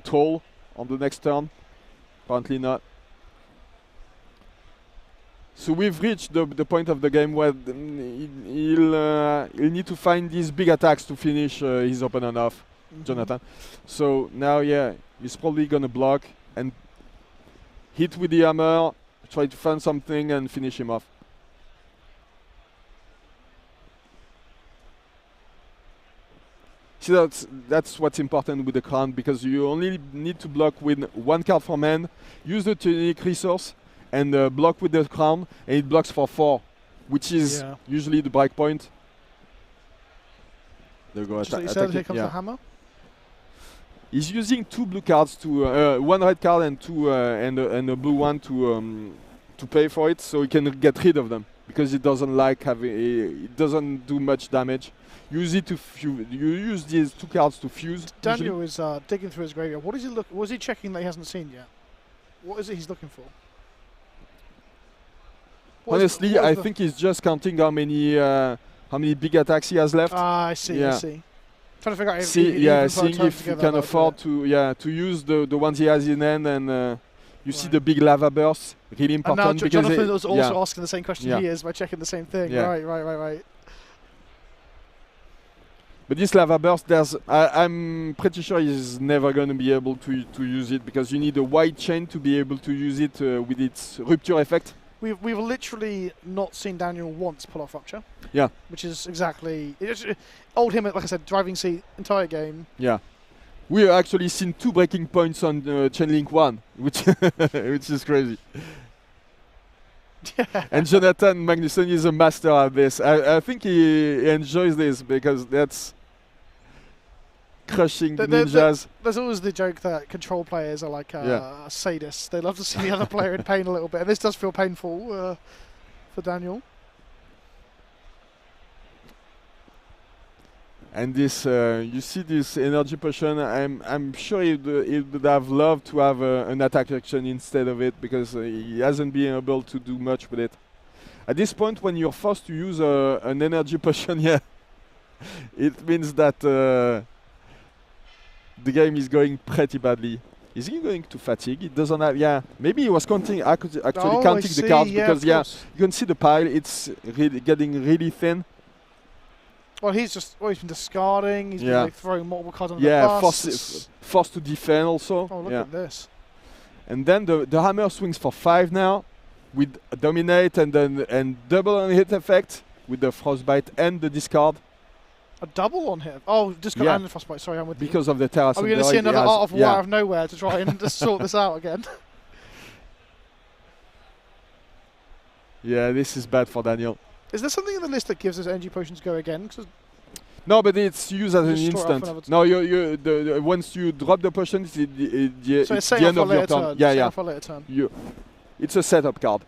tall on the next turn. Apparently not. So we've reached the point of the game where he'll need to find these big attacks to finish his opponent off, Jonathan. So now, he's probably gonna block and hit with the hammer, try to find something and finish him off. See, that's what's important with the crown, because you only need to block with one card from hand, use the tunic resource, and block with the crown, and it blocks for 4, which is usually the break point. There you go. Here comes the hammer. He's using 2 blue cards to 1 red card and 2 and a blue one to pay for it, so he can get rid of them because it doesn't like having. It doesn't do much damage. Use it to fuse. You use these 2 cards to fuse. Daniel is digging through his graveyard. What is he look? What is he checking that he hasn't seen yet? What is it he's looking for? Honestly, I think he's just counting how many big attacks he has left. I see. I see. Trying to figure out seeing if he can afford to use the ones he has in hand, and you see the big lava bursts, really important. And now because Jonathan was also asking the same question he is by checking the same thing. Yeah. Right. But this lava burst, I'm pretty sure he's never going to be able to use it, because you need a wide chain to be able to use it with its rupture effect. We've literally not seen Daniel once pull off rupture. Yeah. Which is exactly old him, like I said, driving seat entire game. Yeah. We have actually seen 2 breaking points on Chainlink 1, which is crazy. And Jonathan Magnusson is a master at this. I think he enjoys this because that's crushing the ninjas. There's always the joke that control players are like sadists. They love to see the other player in pain a little bit, and this does feel painful for Daniel. And this, you see this energy potion. I'm sure he would have loved to have an attack action instead of it, because he hasn't been able to do much with it. At this point, when you're forced to use an energy potion, it means that the game is going pretty badly. Is he going to fatigue? It doesn't have. Maybe he was counting. Actually counting the cards, because you can see the pile. It's really getting really thin. Well, he's been discarding. He's been like throwing multiple cards on the bus. Forced to defend also. Oh, look at this! And then the hammer swings for 5 now, with a dominate and double on hit effect with the frostbite and the discard. A double on him. Oh, discard and the frostbite. Sorry, I'm with you. Because of the terrace. Are we going to see another Art of War out of nowhere to try and just sort this out again? Yeah, this is bad for Daniel. Is there something in the list that gives us energy potions go again? No, but it's used as an instant. No, once you drop the potion, it's the end of your turn. It's a setup card.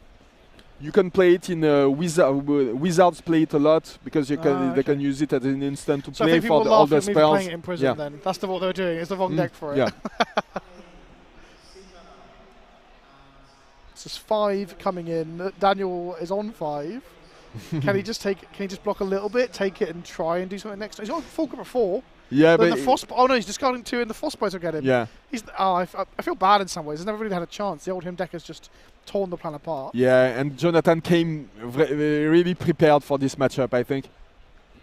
You can play it in wizards play it a lot, because they can use it as an instant to play for all the spells. Playing it in prison then. That's what they're doing. It's the wrong deck for it. Yeah. This is 5 coming in. Daniel is on 5. Can he just block a little bit, take it, and try and do something next? He's on full grip of 4. Yeah, but the he's discarding 2, and the frostbite will get him. Yeah. I feel bad in some ways. He's never really had a chance. The old him deck has just torn the plan apart. Yeah, and Jonathan came really prepared for this matchup, I think.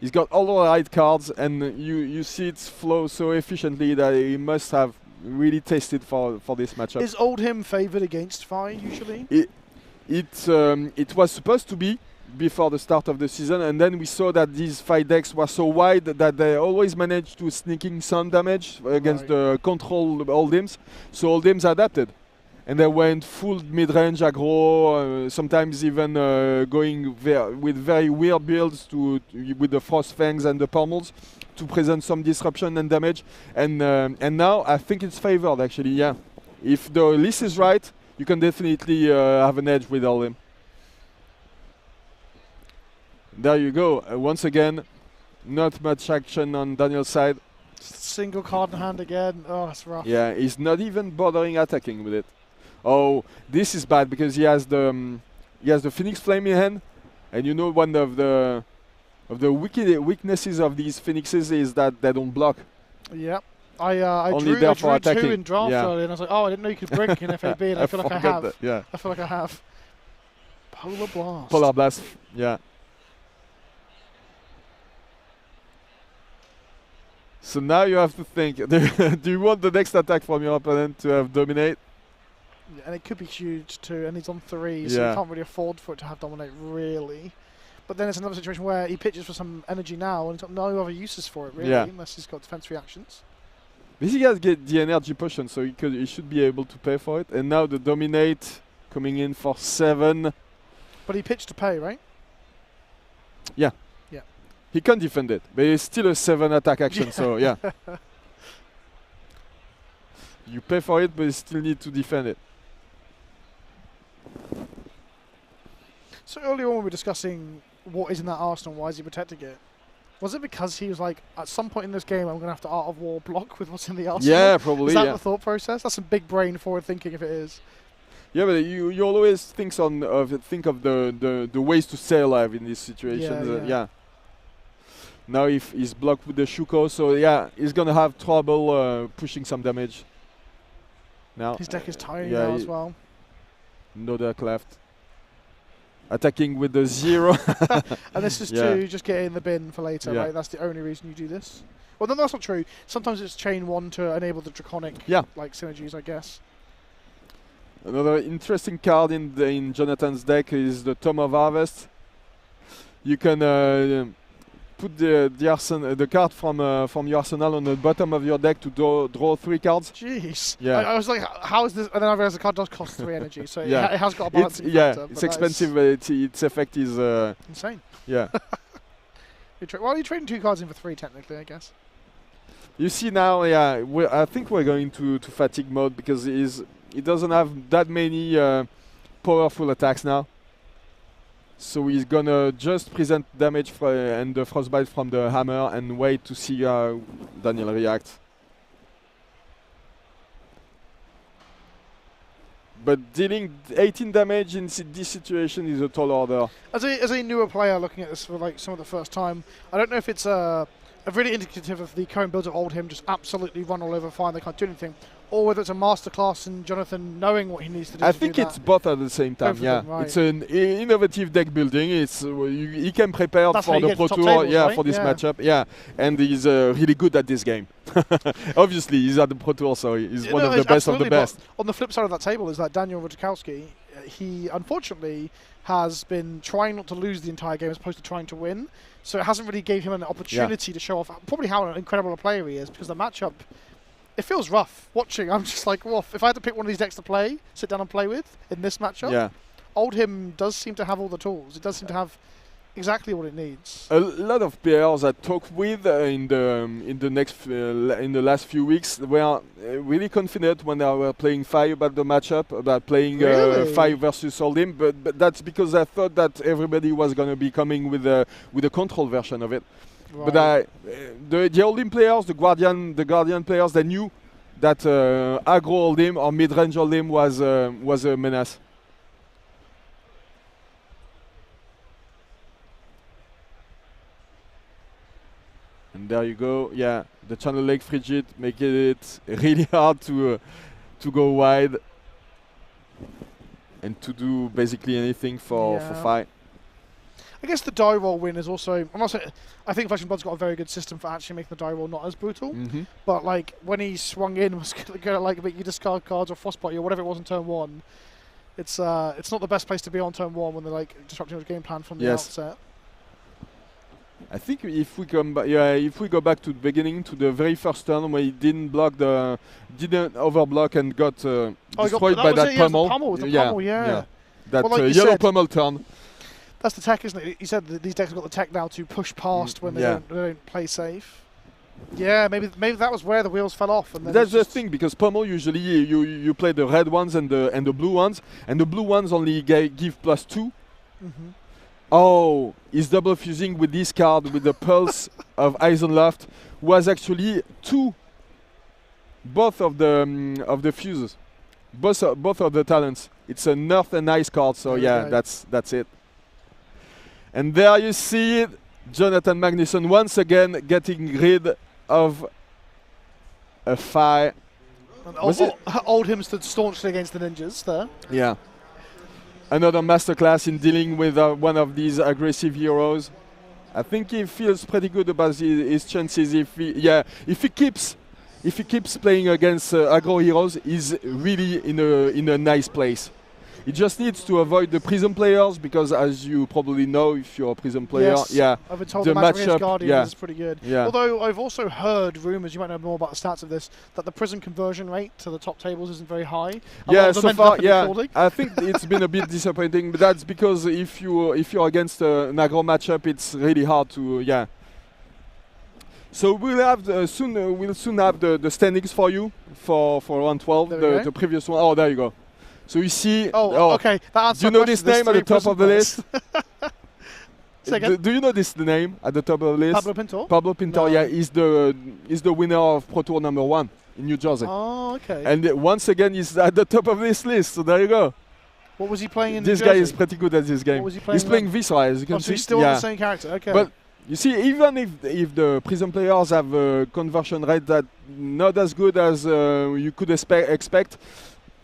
He's got all the right cards, and you see it flow so efficiently that he must have really tasted for this matchup. Is old him favoured against Fi usually? it was supposed to be before the start of the season, and then we saw that these 5 decks were so wide that they always managed to sneak in some damage against the control Oldims. So Oldims adapted, and they went full mid-range aggro, sometimes even going with very weird builds with the Frost Fangs and the Pommels to present some disruption and damage. And now I think it's favored actually. Yeah, if the list is right, you can definitely have an edge with Oldim. There you go. Once again, not much action on Daniel's side. Single card in hand again. Oh, that's rough. Yeah, he's not even bothering attacking with it. Oh, this is bad because he has the Phoenix Flame in hand, and you know one of the weaknesses of these Phoenixes is that they don't block. Yep. I Only drew, there I for drew 2 attacking. in draft earlier, and I was like, oh, I didn't know you could brink in FAB, and I feel like I have. That, yeah. I feel like I have. Polar Blast. Polar Blast, yeah. So now you have to think, do you want the next attack from your opponent to have Dominate? Yeah, and it could be huge too, and he's on 3, so you can't really afford for it to have Dominate, really. But then it's another situation where he pitches for some energy now, and he's got no other uses for it, really, unless he's got defense reactions. But he has get the energy potion, so he should be able to pay for it. And now the Dominate coming in for 7. But he pitched to pay, right? Yeah. Yeah. He can defend it, but it's still a 7 attack action, so yeah. You pay for it, but you still need to defend it. So earlier on we were discussing what is in that arsenal, why is he protecting it? Was it because he was like, at some point in this game I'm going to have to Art of War block with what's in the arsenal? Yeah, probably. Is that the thought process? That's some big brain forward thinking if it is. Yeah, but you always think of the ways to stay alive in this situation. Yeah. Now if he's blocked with the Shuko, so yeah, he's gonna have trouble pushing some damage. Now his deck is tiny now as well. No deck left. Attacking with the 0. And this is to just get it in the bin for later, right? That's the only reason you do this. Well, no, that's not true. Sometimes it's chain 1 to enable the draconic like synergies, I guess. Another interesting card in Jonathan's deck is the Tome of Harvest. You can put the card from your arsenal on the bottom of your deck to draw 3 cards. Jeez. Yeah. I was like, how is this? And then I realized the card does cost 3 energy, so it has got a balancing factor. Yeah, it's expensive, but its effect is insane. Yeah. Well, you're trading 2 cards in for 3, technically, I guess. You see now, I think we're going to fatigue mode because he doesn't have that many powerful attacks now. So he's gonna just present damage and the frostbite from the hammer and wait to see how Daniel reacts. But dealing 18 damage in this situation is a tall order. As a newer player looking at this for like some of the first time, I don't know if it's a really indicative of the current builds of Oldhim just absolutely run all over fine, they can't do anything, or whether it's a masterclass in Jonathan knowing what he needs to do. I think it's both at the same time. Right. It's an innovative deck building. It's he can prepare for the Pro Tour, tables, for this matchup, and he's really good at this game. Obviously, he's at the Pro Tour, so he's one of the best of the best. On the flip side of that table is that Daniel Rudzikowski, he unfortunately has been trying not to lose the entire game as opposed to trying to win. So it hasn't really gave him an opportunity to show off probably how incredible a player he is, because the matchup, it feels rough watching. I'm just like, well, if I had to pick one of these decks to play, sit down and play with in this matchup, Oldhim does seem to have all the tools. It does seem to have exactly what it needs. A lot of players I talked with in the last few weeks were really confident when they were playing 5 about the matchup, about playing 5 versus Oldhim, but that's because I thought that everybody was going to be coming with a control version of it. Right. But the Oldhim players, the Guardian players, they knew that aggro Oldhim or mid-range Oldhim was a menace. And there you go. Yeah, the Channel Lake Frigid making it really hard to go wide and to do basically anything for 5. I guess the die roll win is also. I think Flesh and Blood's got a very good system for actually making the die roll not as brutal. But like when he swung in, was going to like make you discard cards or frostbite you or whatever it was in turn 1. It's not the best place to be on turn 1 when they're like disrupting your game plan from the outset. I think if we come back, if we go back to the beginning, to the very first turn where he didn't overblock and got destroyed by that pummel. Pummel, yeah. That well, like yellow pummel turn. That's the tech, isn't it? You said that these decks have got the tech now to push past when they don't play safe. Yeah, maybe that was where the wheels fell off. And then that's the thing, because pummel usually you play the red ones and the blue ones, and the blue ones only give +2. Oh, he's double fusing with this card with the Pulse of Eisenloft, was actually both of the fuses, both of the talents. It's a Nerf and Ice card, so that's it. And there you see it, Jonathan Magnusson once again getting rid of a fire. Old him stood staunchly against the ninjas there. Yeah. Another masterclass in dealing with one of these aggressive heroes. I think he feels pretty good about his chances. If he keeps playing against aggro heroes, he's really in a nice place. He just needs to avoid the Prism players, because, as you probably know, if you're a Prism player, I've been told the matchup against Guardian is pretty good. Although I've also heard rumours, you might know more about the stats of this, that the Prism conversion rate to the top tables isn't very high. So far, I think it's been a bit disappointing, but that's because if you're against an aggro matchup, it's really hard to So we'll have we'll soon have the standings for you for round 12, the previous one. Oh, there you go. So you see. Okay. That do you know this name at the top of the list? Second. Do you know this name at the top of the list? Pablo Pintor. Pablo Pintor, no. he's the winner of Pro Tour #1 in New Jersey. Oh, okay. And once again, he's at the top of this list. So there you go. What was he playing in This New guy Jersey? is pretty good at this game. What was he playing? He's playing Viscera, as you can see. So he's still the same character. Okay. But you see, even if the Prism players have a conversion rate that not as good as you could expect,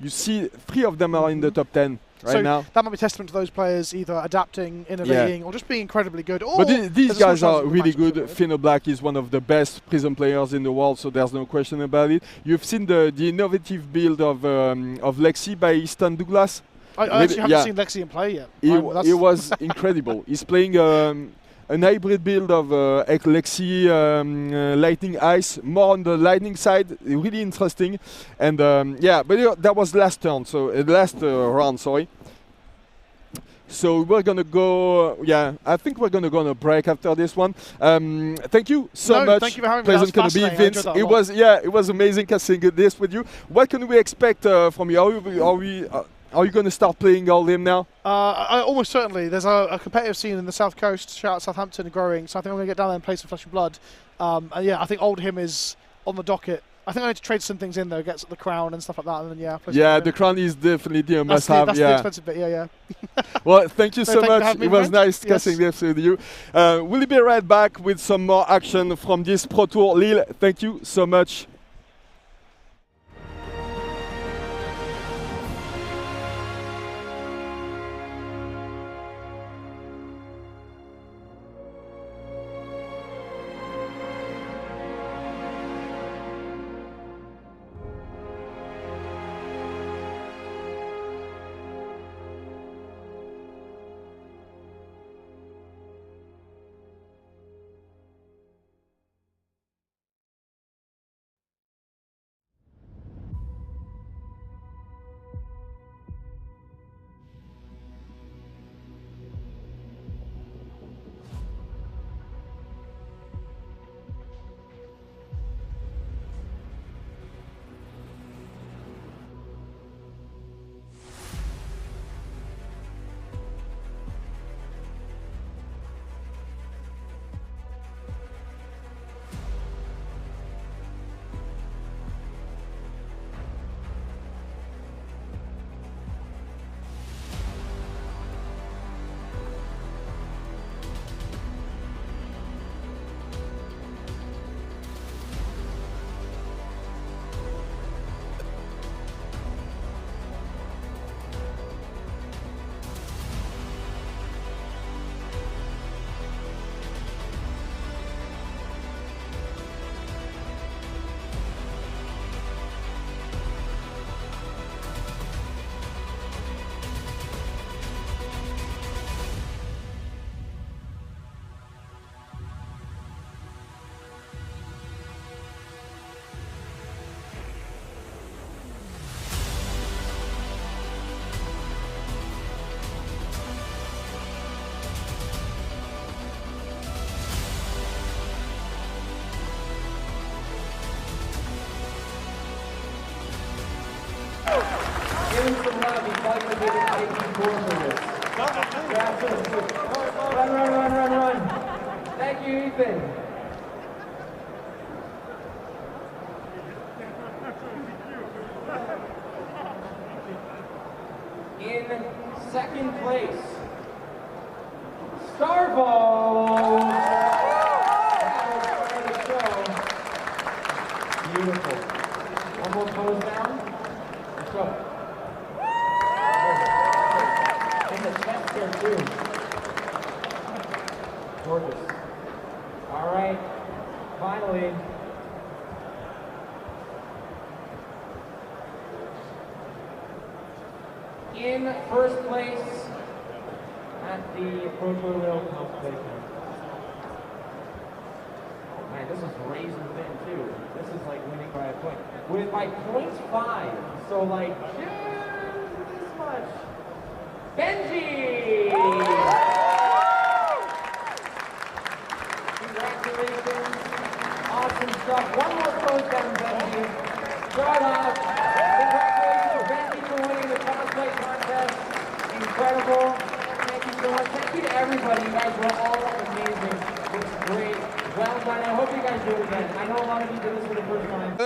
you see 3 of them are in the top 10 right now. That might be testament to those players either adapting, innovating, or just being incredibly good. But these guys are really good. Fino Black is one of the best Prism players in the world, so there's no question about it. You've seen the innovative build of Lexi by Stan Douglas. I actually haven't seen Lexi in play yet. It was incredible. He's playing an hybrid build of Lexi Lightning Ice, more on the lightning side, really interesting. And but that was last turn, so last round, sorry. So we're gonna go. I think we're gonna go on a break after this one. Thank you so much. Thank you for having me. Pleasant to be Vince. It was amazing casting this with you. What can we expect from you? Are you going to start playing Oldhim now? Almost certainly. There's a competitive scene in the South Coast, shout out Southampton, growing, so I think I'm going to get down there and play some Flesh and Blood. I think Oldhim is on the docket. I think I need to trade some things in, though, get the crown and stuff like that, and then, play the crown is definitely a must-have. That's the expensive bit, yeah. Well, thank you so much. It was nice casting this with you. We'll be right back with some more action from this Pro Tour Lille. Thank you so much. like to give an IP score for this. Run. Thank you, Ethan. In second place, Starvo. Beautiful. One more pose down. Let's go. And the chest there too. Gorgeous. All right. Finally. In first place at the Pro Tour Wheel competition. Oh man, this is razor thin too. This is like winning by a point. With my 0.5, so like just this much. Benji! Congratulations. Awesome stuff. One more pose down, Benji. Shout out. Congratulations, Benji, for winning the cosplay contest. Incredible. Thank you so much. Thank you to everybody. You guys were all amazing. It's great. Well done. I hope you guys do it again. I know a lot of you did this for the first time.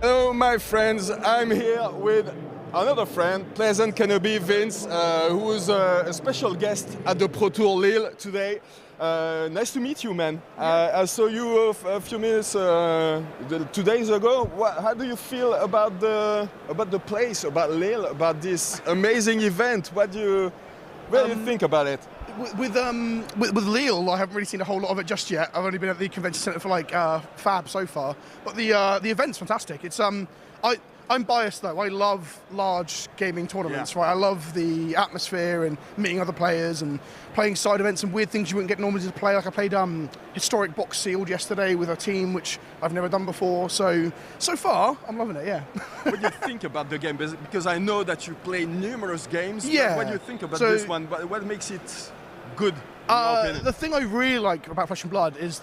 Hello, my friends. I'm here with another friend, Pleasant Canopy Vince, who is a special guest at the Pro Tour Lille today. Nice to meet you, man. I saw you a few minutes 2 days ago. How do you feel about the place, about Lille, about this amazing event? What do you think about it? With Lille, I haven't really seen a whole lot of it just yet. I've only been at the convention centre for like Fab so far, but the event's fantastic. It's I'm biased though. I love large gaming tournaments, right? I love the atmosphere and meeting other players and playing side events and weird things you wouldn't get normally to play. Like I played Historic Box Sealed yesterday with a team, which I've never done before. So far, I'm loving it, yeah. What do you think about the game? Because I know that you play numerous games. Yeah. What do you think about this one? What makes it good, in your opinion? The thing I really like about Flesh and Blood is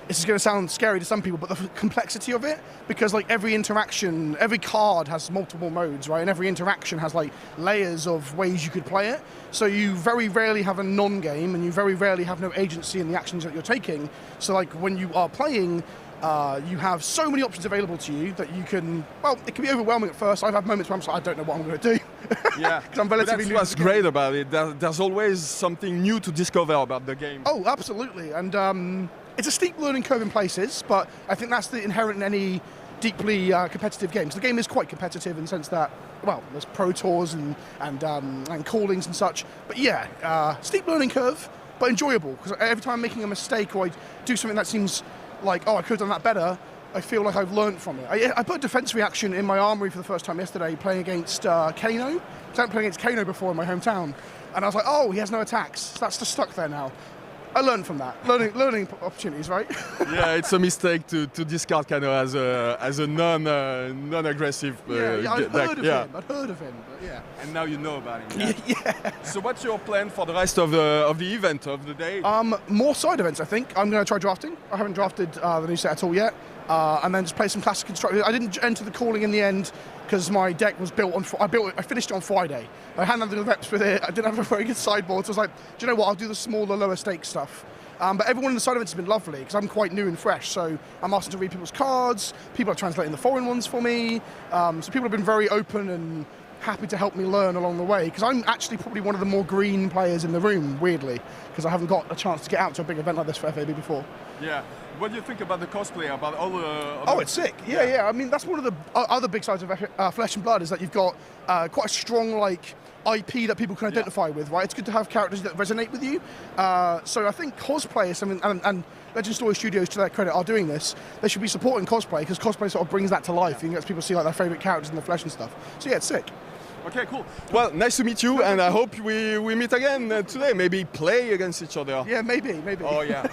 this is going to sound scary to some people, but the complexity of it, because like every interaction, every card has multiple modes, right? And every interaction has like layers of ways you could play it. So you very rarely have a non-game, and you very rarely have no agency in the actions that you're taking. So like when you are playing, you have so many options available to you that you can, well, it can be overwhelming at first. I've had moments where I'm just like, I don't know what I'm going to do. Yeah, because I'm relatively new. That's what's great about it. There's always something new to discover about the game. Oh, absolutely. And it's a steep learning curve in places, but I think that's the inherent in any deeply competitive games. The game is quite competitive in the sense that, well, there's pro tours and callings and such. But yeah, steep learning curve, but enjoyable, because every time I'm making a mistake or I do something that seems like, oh, I could have done that better, I feel like I've learned from it. I put a defense reaction in my armory for the first time yesterday, playing against Kano. I haven't played against Kano before in my hometown, and I was like, oh, he has no attacks. So that's just stuck there now. I learned from that. Learning opportunities, right? Yeah, it's a mistake to discard Kano as a non-aggressive. I'd heard of him, but yeah. And now you know about him. Yeah. So what's your plan for the rest of the event of the day? More side events, I think. I'm going to try drafting. I haven't drafted the new set at all yet. And then just play some classic constructors. I didn't enter the calling in the end because my deck was built on. I finished it on Friday. I hadn't had the reps with it. I didn't have a very good sideboard, so I was like, do you know what? I'll do the smaller, lower stake stuff. But everyone in the side events has been lovely because I'm quite new and fresh. So I'm asking to read people's cards. People are translating the foreign ones for me. So people have been very open and happy to help me learn along the way, because I'm actually probably one of the more green players in the room, weirdly, because I haven't got a chance to get out to a big event like this for FAB before. Yeah. What do you think about the cosplay, about all the... Oh, it's sick. Yeah. I mean, that's one of the other big sides of Flesh and Blood, is that you've got quite a strong, like, IP that people can identify with, right? It's good to have characters that resonate with you. So I think cosplay is something, and Legend Story Studios, to their credit, are doing this. They should be supporting cosplay, because cosplay sort of brings that to life and gets people to see like their favourite characters in the flesh and stuff. So yeah, it's sick. Okay, cool. Well, nice to meet you, and I hope we meet again today. Maybe play against each other. Yeah, maybe. Oh, yeah.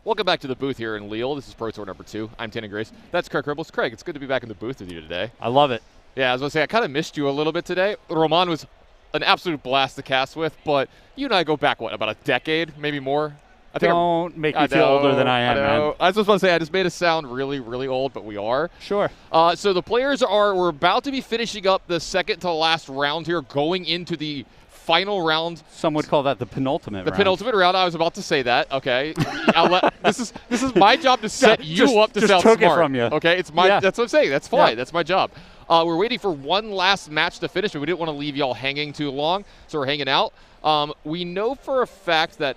Welcome back to the booth here in Lille. This is Pro Tour number 2. I'm Tanner Grace. That's Craig Cribbles. Craig, it's good to be back in the booth with you today. I love it. Yeah, I was going to say, I kind of missed you a little bit today. Roman was an absolute blast to cast with, but you and I go back, what, about a decade, maybe more? I think Don't make me feel older than I am, man. I was just want to say, I just made us sound really, really old, but we are. Sure. So the players we're about to be finishing up the second to last round here, going into the final round. Some would call that the penultimate round. The penultimate round. I was about to say that. Okay. This is my job to set you up to sound took smart. It from you. Okay. It's my. Yeah. That's what I'm saying. That's fine. Yeah. That's my job. We're waiting for one last match to finish, but we didn't want to leave y'all hanging too long, so we're hanging out. We know for a fact that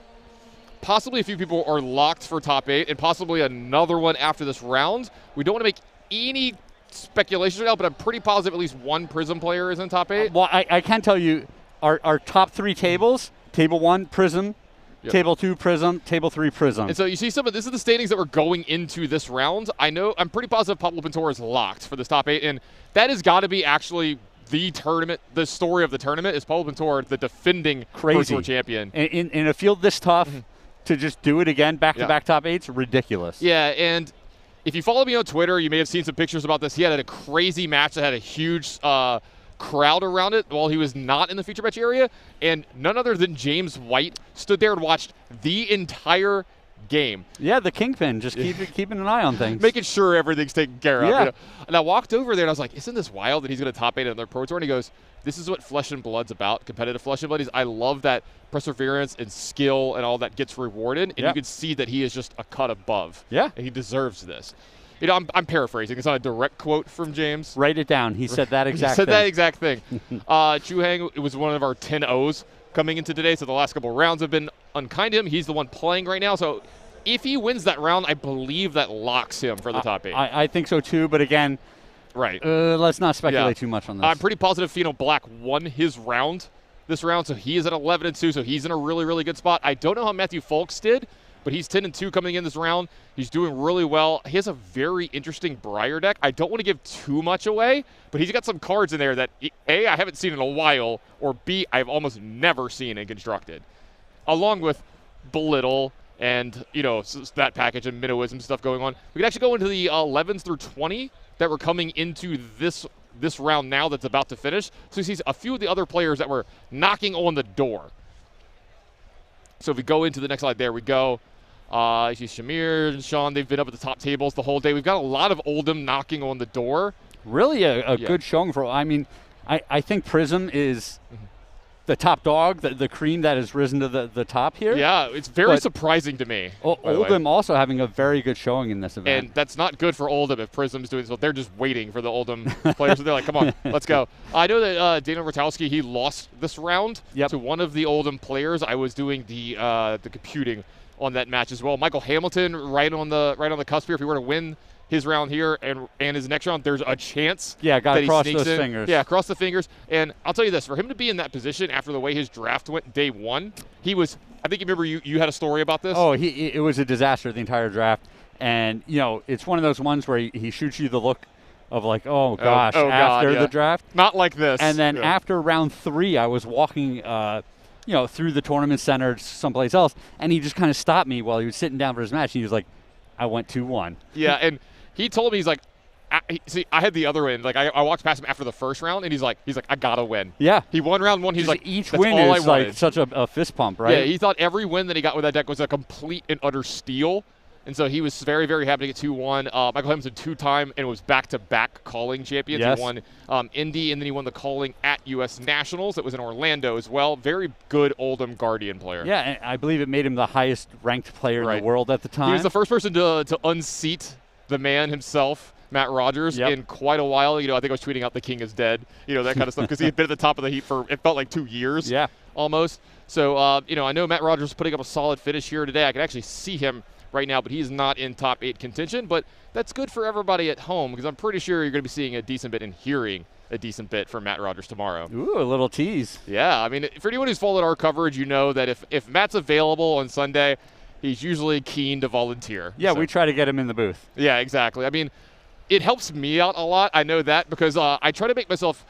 possibly a few people are locked for top 8, and possibly another one after this round. We don't want to make any speculations right now, but I'm pretty positive at least one Prism player is in top 8. Well, I can tell you our top 3 tables, table 1, Prism, Yep. table 2, Prism, table 3, Prism. And so you see this is the standings that we're going into this round. I'm pretty positive Pablo Pintor is locked for this top 8, and that has got to be actually the tournament. The story of the tournament is Pablo Pintor, the defending Pro Tour champion. In a field this tough, to just do it again, back-to-back top 8's ridiculous. Yeah, and if you follow me on Twitter, you may have seen some pictures about this. He had a crazy match that had a huge crowd around it while he was not in the feature match area, and none other than James White stood there and watched the entire game. Yeah, the kingpin, just keeping an eye on things. Making sure everything's taken care of. Yeah. You know? And I walked over there and I was like, isn't this wild that he's going to top 8 on their Pro Tour? And he goes, this is what Flesh and Blood's about, competitive Flesh and Blood. I love that perseverance and skill and all that gets rewarded, and you can see that he is just a cut above. Yeah. And he deserves this. You know, I'm paraphrasing. It's not a direct quote from James. Write it down. He said that exact thing. thing. That exact thing. Chu Hang was one of our 10-0s coming into today, so the last couple rounds have been unkind to him. He's the one playing right now, so if he wins that round, I believe that locks him for the top 8. I think so too, but again, right. Let's not speculate too much on this. I'm pretty positive Fino Black won his round this round, so he is at 11-2, so he's in a really, really good spot. I don't know how Matthew Folks did, but he's 10-2 coming in this round. He's doing really well. He has a very interesting Briar deck. I don't want to give too much away, but he's got some cards in there that, A, I haven't seen in a while, or B, I've almost never seen in Constructed. Along with Belittle and, you know, that package and Minnowism stuff going on. We can actually go into the 11s through 20 that were coming into this round now that's about to finish. So he sees a few of the other players that were knocking on the door. So if we go into the next slide, there we go. You see Shamir and Sean, they've been up at the top tables the whole day. We've got a lot of Oldham knocking on the door. Really a good showing for, I mean, I think Prism is the top dog, the cream that has risen to the top here. Yeah, it's very surprising to me. Oldham also having a very good showing in this event. And that's not good for Oldham if Prism's doing this. Well, they're just waiting for the Oldham players. They're like, come on, let's go. I know that Daniel Rotowski, he lost this round to one of the Oldham players. I was doing the computing on that match as well. Michael Hamilton right on the cusp here. If he were to win his round here and his next round, there's a chance got that to he cross sneaks those in. fingers. Yeah, cross the fingers. And I'll tell you this, for him to be in that position after the way his draft went day 1, he was, I think you remember you had a story about this? Oh, it was a disaster the entire draft. And, you know, it's one of those ones where he shoots you the look of like, oh gosh, after the draft. Not like this. And then after round 3, I was walking you know, through the tournament center someplace else, and he just kind of stopped me while he was sitting down for his match. And he was like, I went 2-1. Yeah, and he told me, he's like, see, I had the other end. Like, I walked past him after the first round, and he's like, I gotta win. Yeah. He won round 1. He's just like, each that's win all is I wanted. like such a fist pump, right? Yeah, he thought every win that he got with that deck was a complete and utter steal. And so he was very, very happy to get 2-1. Michael Hamilton 2-time and was back-to-back calling champions. Yes. He won Indy, and then he won the calling at U.S. Nationals. It was in Orlando as well. Very good Oldham Guardian player. Yeah, and I believe it made him the highest ranked player in the world at the time. He was the first person to unseat the man himself, Matt Rogers in quite a while. You know, I think I was tweeting out the king is dead, you know, that kind of stuff, because he had been at the top of the heap for, it felt like 2 years almost. So, you know, I know Matt Rogers is putting up a solid finish here today. I can actually see him right now, but he's not in top 8 contention. But that's good for everybody at home, because I'm pretty sure you're going to be seeing a decent bit and hearing a decent bit from Matt Rogers tomorrow. Ooh, a little tease. Yeah, I mean, for anyone who's followed our coverage, you know that if Matt's available on Sunday, he's usually keen to volunteer. Yeah, we try to get him in the booth. Yeah, exactly. I mean, it helps me out a lot. I know that, because I try to keep myself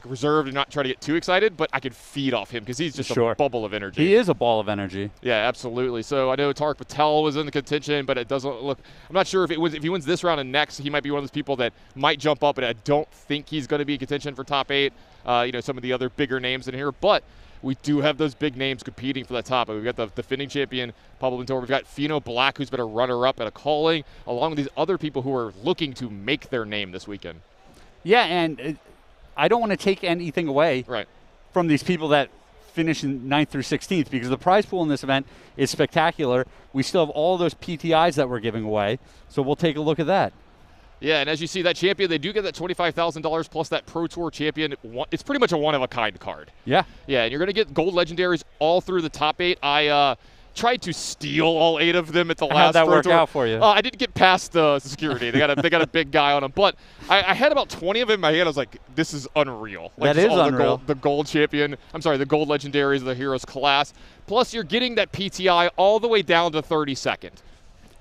reserved and not try to get too excited, but I can feed off him because he's just a bubble of energy. He is a ball of energy. Yeah, absolutely. So I know Tarek Patel was in the contention, but it doesn't look. I'm not sure if he wins this round and next, he might be one of those people that might jump up, and I don't think he's going to be in contention for top 8. You know, some of the other bigger names in here, but we do have those big names competing for that top. We've got the defending champion, Pablo Ventura. We've got Fino Black, who's been a runner-up at a calling, along with these other people who are looking to make their name this weekend. Yeah, and I don't want to take anything away from these people that finish in 9th through 16th, because the prize pool in this event is spectacular. We still have all those PTIs that we're giving away, so we'll take a look at that. Yeah, and as you see, that champion, they do get that $25,000 plus that Pro Tour champion. It's pretty much a one-of-a-kind card. Yeah. Yeah, and you're going to get gold legendaries all through the top 8. I tried to steal all 8 of them at the last How'd that Pro work Tour. out for you? I didn't get past the security. They got a big guy on them. But I had about 20 of them in my hand. I was like, this is unreal. Like, that is unreal. The gold champion. I'm sorry, the gold legendaries of the Heroes class. Plus, you're getting that PTI all the way down to 32nd.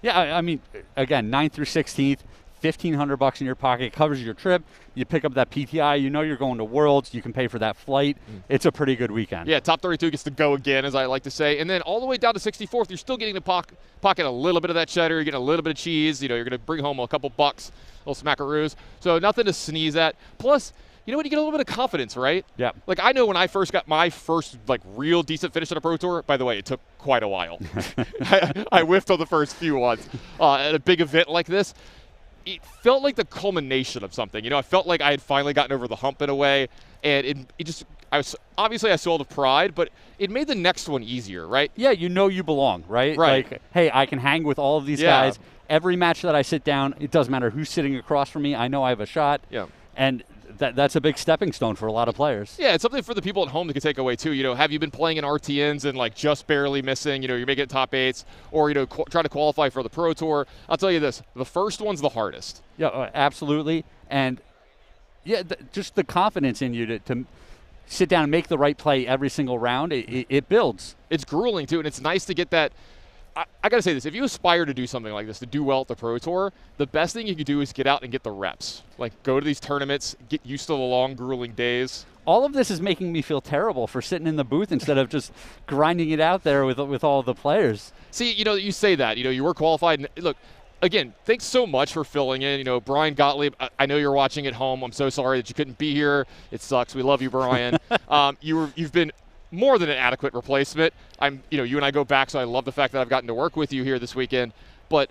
Yeah, I mean, again, 9th through 16th. $1,500 in your pocket, covers your trip. You pick up that PTI, you know you're going to Worlds, you can pay for that flight. It's a pretty good weekend. Yeah, top 32 gets to go again, as I like to say. And then all the way down to 64th, you're still getting to pocket a little bit of that cheddar, you're getting a little bit of cheese, you know, you're going to bring home a couple bucks, little smackaroos. So nothing to sneeze at. Plus, you know what, you get a little bit of confidence, right? Yeah. Like, I know when I first got my first, like, real decent finish at a Pro Tour, by the way, it took quite a while. I whiffed on the first few ones. At a big event like this, it felt like the culmination of something. You know, I felt like I had finally gotten over the hump in a way, and it just, obviously I sold of pride, but it made the next one easier, right? Yeah, you know you belong, right? Right. Like, hey, I can hang with all of these guys. Every match that I sit down, it doesn't matter who's sitting across from me. I know I have a shot. Yeah. And that's a big stepping stone for a lot of players. Yeah, it's something for the people at home that can take away too. You know, have you been playing in RTNs and like just barely missing? You know, you're making top 8s, or you know, trying to qualify for the Pro Tour. I'll tell you this: the first one's the hardest. Yeah, absolutely. And yeah, just the confidence in you to sit down and make the right play every single round. It builds. It's grueling too, and it's nice to get that. I got to say this, if you aspire to do something like this, to do well at the Pro Tour, the best thing you can do is get out and get the reps. Like, go to these tournaments, get used to the long, grueling days. All of this is making me feel terrible for sitting in the booth instead of just grinding it out there with all the players. See, you know, you say that. You know, you were qualified. And look, again, thanks so much for filling in. You know, Brian Gottlieb, I know you're watching at home. I'm so sorry that you couldn't be here. It sucks. We love you, Brian. You've been more than an adequate replacement. You know, you and I go back, so I love the fact that I've gotten to work with you here this weekend. But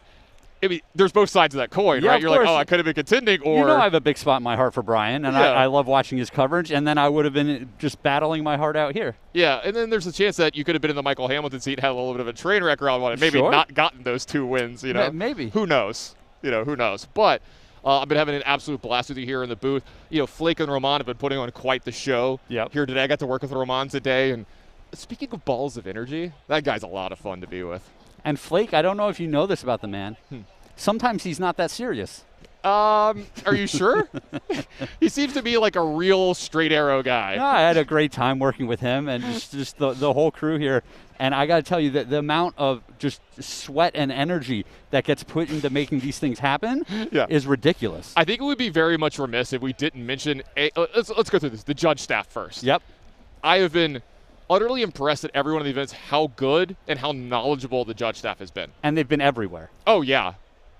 I mean, there's both sides of that coin, right? You're like, oh, I could have been contending, or you know, I have a big spot in my heart for Brian, and I love watching his coverage. And then I would have been just battling my heart out here. Yeah, and then there's a chance that you could have been in the Michael Hamilton seat, had a little bit of a train wreck around one, and maybe not gotten those 2 wins. You know, maybe. Who knows? You know, who knows? But I've been having an absolute blast with you here in the booth. You know, Flake and Roman have been putting on quite the show here today. I got to work with Roman today, and speaking of balls of energy, that guy's a lot of fun to be with. And Flake, I don't know if you know this about the man. Sometimes he's not that serious. Are you sure? He seems to be like a real straight arrow guy. No, I had a great time working with him and just the whole crew here. And I got to tell you that the amount of just sweat and energy that gets put into making these things happen is ridiculous. I think it would be very much remiss if we didn't mention, let's go through this, the judge staff first. Yep. I have been utterly impressed at every one of the events how good and how knowledgeable the judge staff has been. And they've been everywhere. Oh, yeah.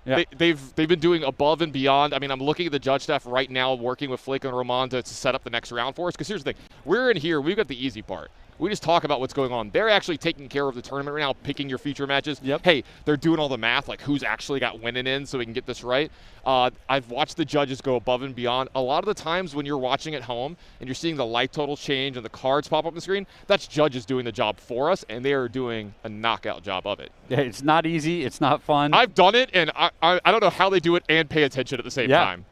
They've been doing above and beyond. I mean, I'm looking at the judge staff right now, working with Flake and Roman to set up the next round for us. Because here's the thing. We're in here. We've got the easy part. we just talk about what's going on. They're actually taking care of the tournament right now, picking your future matches. Yep. Hey, they're doing all the math, like who's actually got winning in so we can get this right. I've watched the judges go above and beyond. A lot of the times when you're watching at home and you're seeing the life totals change and the cards pop up on the screen, that's judges doing the job for us, and they are doing a knockout job of it. Yeah, it's not easy. It's not fun. I've done it, and I don't know how they do it and pay attention at the same time.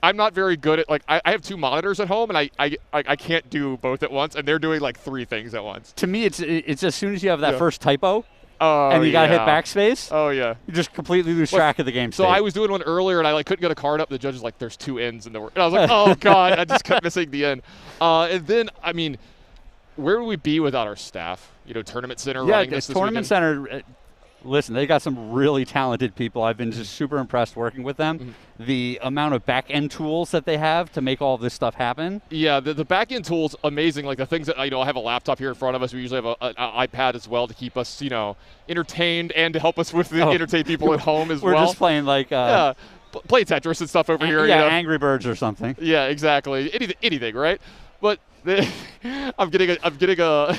I'm not very good at, like, I have 2 monitors at home, and I can't do both at once, and they're doing like 3 things at once. To me, it's as soon as you have that first typo, Oh, and you got to hit backspace. Oh, yeah. You just completely lose track of the game So state. I was doing one earlier, and I like couldn't get a card up. The judge was like, there's 2 ends in the word. And I was like, oh, God. I just kept missing the end. And then, I mean, where would we be without our staff? You know, Tournament Center running this Tournament weekend? Center, listen, they got some really talented people. I've been just super impressed working with them. The amount of back-end tools that they have to make all of this stuff happen. Yeah, the back-end tools, amazing. Like the things that, I have a laptop here in front of us. We usually have an iPad as well to keep us, entertained and to help us with entertain people at home as well. We're just playing like... play Tetris and stuff over here. Yeah, Angry Birds or something. Yeah, exactly. Anything, right? But I'm getting a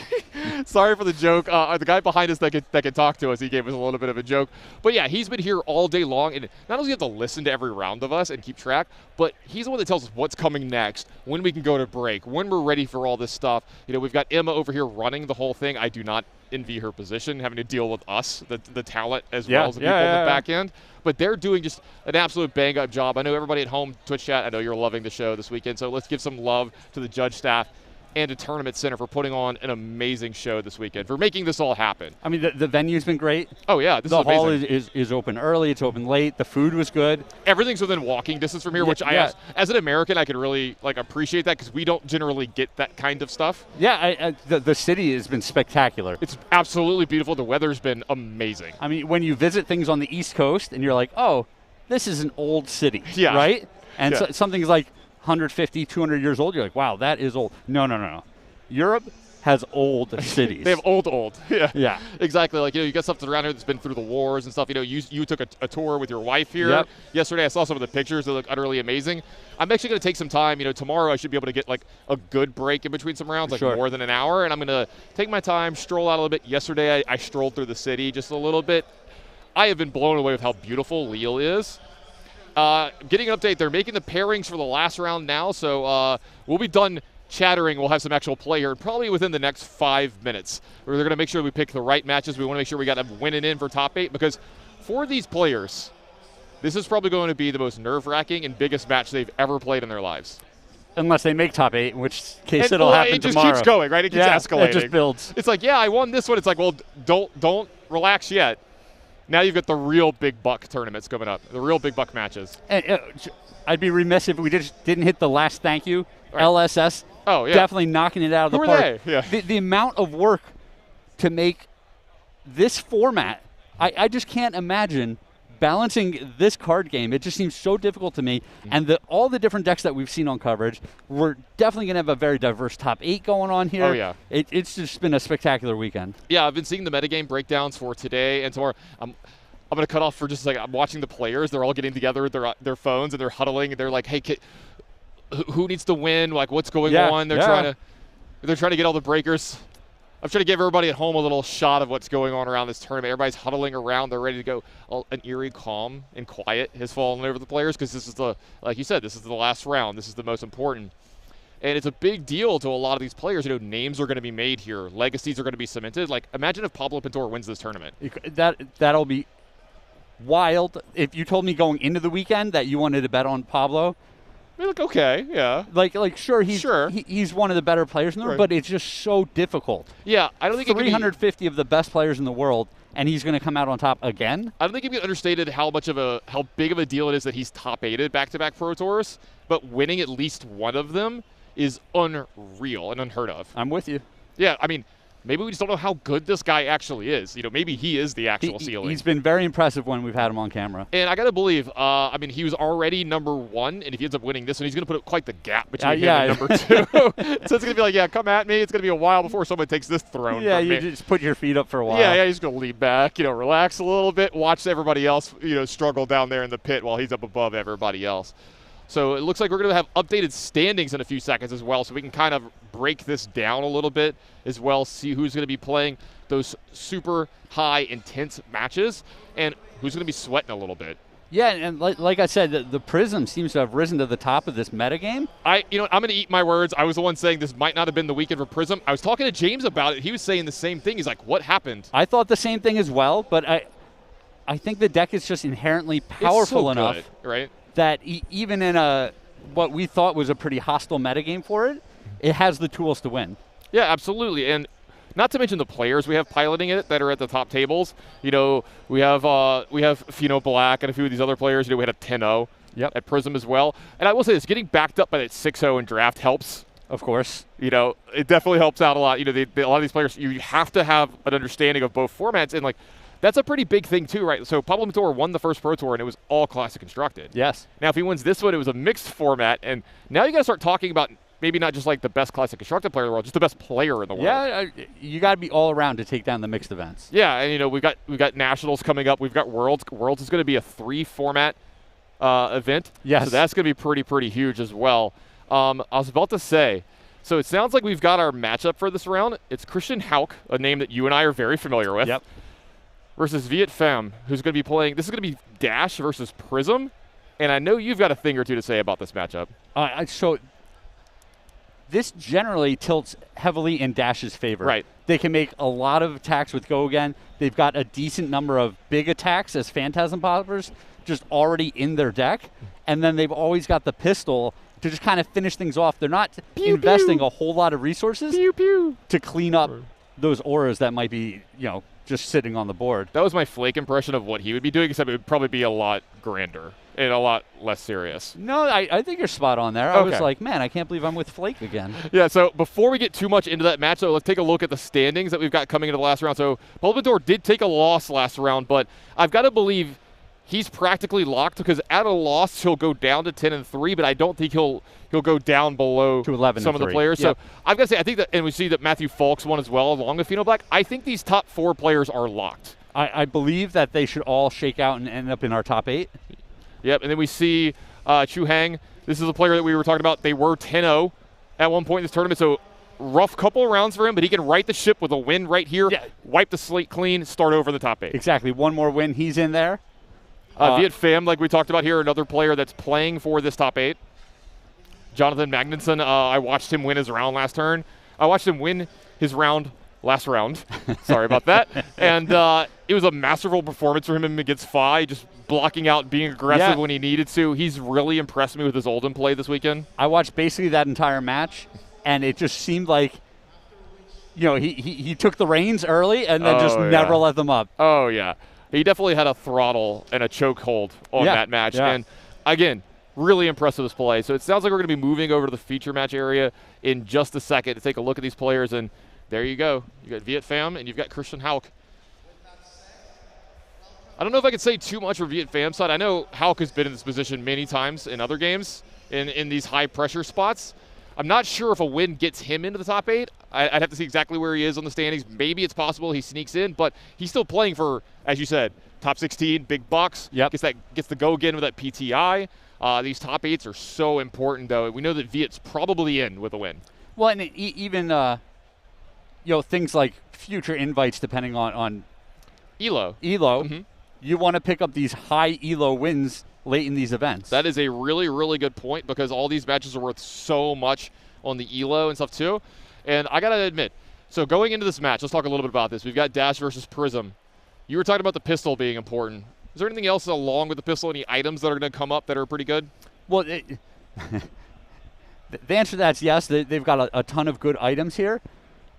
sorry for the joke. The guy behind us that can talk to us, he gave us a little bit of a joke. But yeah, he's been here all day long, and not only do you have to listen to every round of us and keep track, but he's the one that tells us what's coming next, when we can go to break, when we're ready for all this stuff. We've got Emma over here running the whole thing. I do not envy her position, having to deal with us, the talent, as well as the people on the back end. But they're doing just an absolute bang-up job. I know everybody at home, Twitch chat, I know you're loving the show this weekend, so let's give some love to the judge staff and to Tournament Center for putting on an amazing show this weekend, for making this all happen. I mean, the venue's been great. Oh, yeah. The hall is open early. It's open late. The food was good. Everything's within walking distance from here, which as an American, I can really appreciate that because we don't generally get that kind of stuff. Yeah, the city has been spectacular. It's absolutely beautiful. The weather's been amazing. I mean, when you visit things on the East Coast and you're like, oh, this is an old city, right? And so, something's like 150, 200 years old, you're like, wow, that is old. No. Europe has old cities. They have old. Yeah. Exactly. Like, you got something around here that's been through the wars and stuff. You took a tour with your wife here. Yesterday I saw some of the pictures. They look utterly amazing. I'm actually going to take some time. Tomorrow I should be able to get like a good break in between some rounds, like more than an hour. And I'm going to take my time, stroll out a little bit. Yesterday I strolled through the city just a little bit. I have been blown away with how beautiful Lille is. Getting an update, they're making the pairings for the last round now, so we'll be done chattering. We'll have some actual play here probably within the next 5 minutes. We're going to make sure we pick the right matches. We want to make sure we got them winning in for top 8, because for these players, this is probably going to be the most nerve-wracking and biggest match they've ever played in their lives. Unless they make top 8, in which case it'll happen tomorrow. It just keeps going, right? It keeps escalating. It just builds. It's like, I won this one. It's like, well, don't relax yet. Now you've got the real big buck tournaments coming up, the real big buck matches. And, I'd be remiss if we just didn't hit the last thank you. Right. LSS, definitely knocking it out of the park. Who are they? The amount of work to make this format, I just can't imagine balancing this card game. It just seems so difficult to me. And all the different decks that we've seen on coverage, we're definitely going to have a very diverse top 8 going on here. Oh, yeah. It's just been a spectacular weekend. Yeah, I've been seeing the metagame breakdowns for today and tomorrow. I'm going to cut off for just a second. I'm watching the players. They're all getting together with their phones, and they're huddling, and they're like, hey, who needs to win? Like, what's going on? They're trying to get all the breakers. I'm trying to give everybody at home a little shot of what's going on around this tournament. Everybody's huddling around. They're ready to go. An eerie calm and quiet has fallen over the players because this is like you said, this is the last round. This is the most important. And it's a big deal to a lot of these players. Names are going to be made here. Legacies are going to be cemented. Like, imagine if Pablo Pintor wins this tournament. That'll be wild. If you told me going into the weekend that you wanted to bet on Pablo, Look, okay, yeah. Like sure, he's one of the better players in the world, but it's just so difficult. Yeah, I don't think 350 of the best players in the world, and he's going to come out on top again. I don't think it can be understated how big of a deal it is that he's top-8'd back-to-back Pro Tours, but winning at least one of them is unreal and unheard of. I'm with you. Yeah, I mean, maybe we just don't know how good this guy actually is. Maybe he is the actual ceiling. He's been very impressive when we've had him on camera. And I got to believe, he was already number 1, and if he ends up winning this one, he's going to put up quite the gap between him and number 2. So it's going to be like, come at me. It's going to be a while before someone takes this throne from me. Yeah, you just put your feet up for a while. Yeah, he's going to lean back, relax a little bit, watch everybody else, struggle down there in the pit while he's up above everybody else. So it looks like we're going to have updated standings in a few seconds as well, so we can kind of break this down a little bit as well, see who's going to be playing those super high, intense matches, and who's going to be sweating a little bit. Yeah, and like I said, the Prism seems to have risen to the top of this metagame. I'm going to eat my words. I was the one saying this might not have been the weekend for Prism. I was talking to James about it. He was saying the same thing. He's like, what happened? I thought the same thing as well, but I think the deck is just inherently powerful enough right? that even in what we thought was a pretty hostile metagame for it, it has the tools to win. Yeah, absolutely. And not to mention the players we have piloting it that are at the top tables. We have Fino Black and a few of these other players. We had a 10-0 at Prism as well. And I will say this, getting backed up by that 6-0 in draft helps. Of course. It definitely helps out a lot. A lot of these players, you have to have an understanding of both formats. And, that's a pretty big thing too, right? So Pablo Mator won the first Pro Tour, and it was all Classic Constructed. Yes. Now, if he wins this one, it was a mixed format. And now you got to start talking about maybe not just the best Classic Constructed player in the world, just the best player in the world. Yeah, you got to be all around to take down the mixed events. Yeah, and we've got Nationals coming up. We've got Worlds. Worlds is going to be a 3-format event. Yes. So that's going to be pretty huge as well. I was about to say, so it sounds like we've got our matchup for this round. It's Christian Hauck, a name that you and I are very familiar with. Yep. Versus Viet Femme, who's going to be playing. This is going to be Dash versus Prism. And I know you've got a thing or two to say about this matchup. So this generally tilts heavily in Dash's favor. Right. They can make a lot of attacks with Go Again. They've got a decent number of big attacks as Phantasm Poppers just already in their deck. And then they've always got the pistol to just kind of finish things off. They're not investing a whole lot of resources to clean up those auras that might be, just sitting on the board. That was my Flake impression of what he would be doing, except it would probably be a lot grander and a lot less serious. No, I think you're spot on there. I was like, man, I can't believe I'm with Flake again. Yeah, so before we get too much into that match, let's take a look at the standings that we've got coming into the last round. So Pablo Mator did take a loss last round, but I've got to believe he's practically locked because at a loss he'll go down to 10-3, but I don't think he'll go down below to 11 some of the players. Yep. So I've got to say, I think that, and we see that Matthew Falks won as well, along with Fino Black. I think these top 4 players are locked. I believe that they should all shake out and end up in our top 8. Yep, and then we see Chu Hang. This is a player that we were talking about. They were 10-0 at one point in this tournament, so rough couple of rounds for him, but he can right the ship with a win right here, wipe the slate clean, start over the top 8. Exactly. One more win, he's in there. Viet Femme, like we talked about here, another player that's playing for this top 8. Jonathan Magnuson, I watched him win his round last turn. I watched him win his round last round. Sorry about that. And it was a masterful performance for him against Fi, just blocking out, being aggressive when he needed to. He's really impressed me with his Olden play this weekend. I watched basically that entire match, and it just seemed like, he took the reins early and then just never let them up. Oh, yeah. He definitely had a throttle and a chokehold on that match. Yeah. And, again, really impressive this play. So it sounds like we're going to be moving over to the feature match area in just a second to take a look at these players. And there you go. You got Viet Femme and you've got Christian Hauck. I don't know if I could say too much for Viet Femme's side. I know Hauck has been in this position many times in other games in these high-pressure spots. I'm not sure if a win gets him into the top 8. I'd have to see exactly where he is on the standings. Maybe it's possible he sneaks in, but he's still playing for, as you said, top 16, big bucks. Yep. Gets to go again with that PTI. These top 8s are so important, though. We know that Viet's probably in with a win. Well, and even things like future invites, depending on ELO. Mm-hmm. You want to pick up these high ELO wins late in these events. That is a really, really good point because all these matches are worth so much on the ELO and stuff too. And I got to admit, so going into this match, let's talk a little bit about this. We've got Dash versus Prism. You were talking about the pistol being important. Is there anything else along with the pistol, any items that are going to come up that are pretty good? Well, the answer to that is yes. They've got a ton of good items here.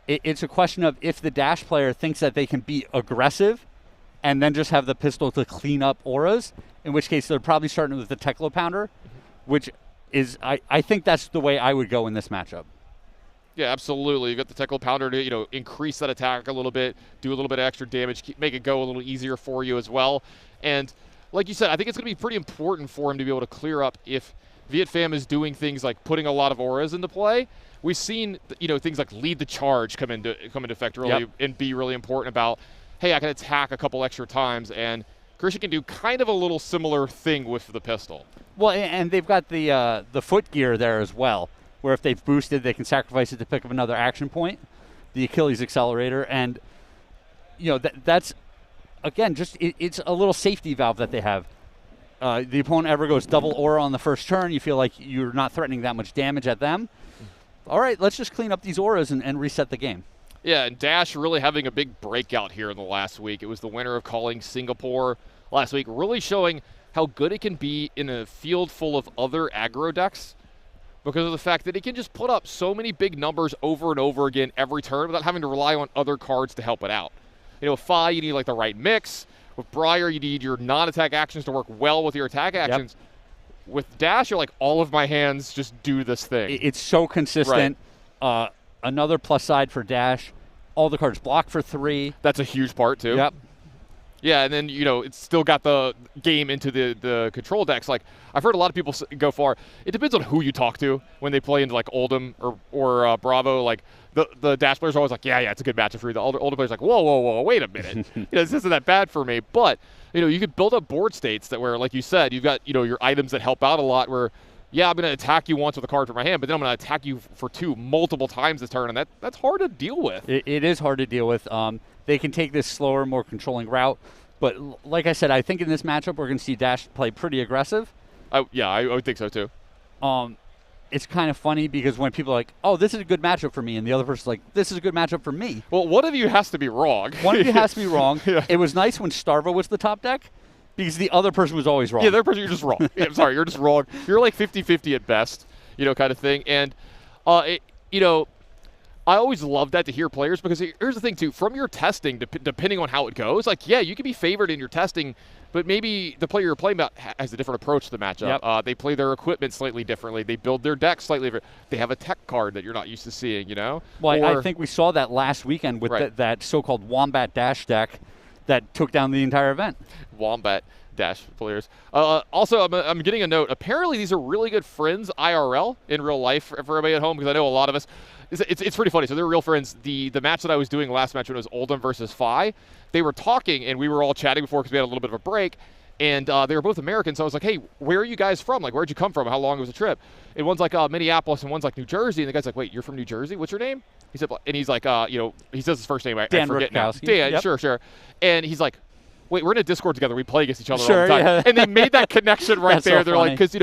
It's a question of if the Dash player thinks that they can be aggressive and then just have the pistol to clean up auras, in which case they're probably starting with the Teklo Pounder, which is, I think that's the way I would go in this matchup. Yeah, absolutely. You've got the Teklo Pounder to, increase that attack a little bit, do a little bit of extra damage, make it go a little easier for you as well. And like you said, I think it's going to be pretty important for him to be able to clear up if Viet Femme is doing things like putting a lot of auras into play. We've seen, things like lead the charge come into effect really and be really important about, hey, I can attack a couple extra times, and Christian can do kind of a little similar thing with the pistol. Well, and they've got the foot gear there as well, where if they've boosted, they can sacrifice it to pick up another action point, the Achilles accelerator, and that's again just it's a little safety valve that they have. The opponent ever goes double aura on the first turn, you feel like you're not threatening that much damage at them. All right, let's just clean up these auras and reset the game. Yeah, and Dash really having a big breakout here in the last week. It was the winner of Calling Singapore last week, really showing how good it can be in a field full of other aggro decks because of the fact that it can just put up so many big numbers over and over again every turn without having to rely on other cards to help it out. With Fi, you need like the right mix. With Briar, you need your non-attack actions to work well with your attack actions. Yep. With Dash, you're like, all of my hands just do this thing. It's so consistent. Right. Another plus side for Dash, all the cards block for 3. That's a huge part, too. Yep. Yeah, and then, it's still got the game into the control decks. Like, I've heard a lot of people go far. It depends on who you talk to when they play into, like, Oldham or Bravo. Like, the Dash players are always like, yeah, it's a good matchup for you. The older players are like, whoa, wait a minute. This isn't that bad for me. But, you could build up board states that where, like you said, you've got, your items that help out a lot where, yeah, I'm going to attack you once with a card from my hand, but then I'm going to attack you for 2 multiple times this turn, and that's hard to deal with. It is hard to deal with. They can take this slower, more controlling route. But like I said, I think in this matchup, we're going to see Dash play pretty aggressive. I would think so, too. It's kind of funny because when people are like, oh, this is a good matchup for me, and the other person's like, this is a good matchup for me. Well, one of you has to be wrong. One of you has to be wrong. Yeah. It was nice when Starva was the top deck because the other person was always wrong. Yeah, the other person, you're just wrong. I'm sorry, you're just wrong. You're like 50-50 at best, kind of thing. And, I always love that to hear players because here's the thing, too. From your testing, depending on how it goes, like, yeah, you can be favored in your testing, but maybe the player you're playing about has a different approach to the matchup. Yep. They play their equipment slightly differently. They build their deck slightly different. They have a tech card that you're not used to seeing, Well, I think we saw that last weekend with that so-called Wombat Dash deck that took down the entire event. Wombat Dash players. Also, I'm getting a note. Apparently, these are really good friends IRL in real life for everybody at home because I know a lot of us. It's pretty funny. So they're real friends. The match that I was doing last match when it was Oldham versus Fi, they were talking and we were all chatting before because we had a little bit of a break. And they were both Americans. So I was like, hey, where are you guys from? Like, where'd you come from? How long was the trip? And one's like Minneapolis and one's like New Jersey. And the guy's like, wait, you're from New Jersey? What's your name? He said, and he's like, he says his first name. I forget now. Dan, yep. Sure. And he's like, wait, we're in a Discord together. We play against each other all the time. Yeah. And they made that connection right there. So they're funny. like, because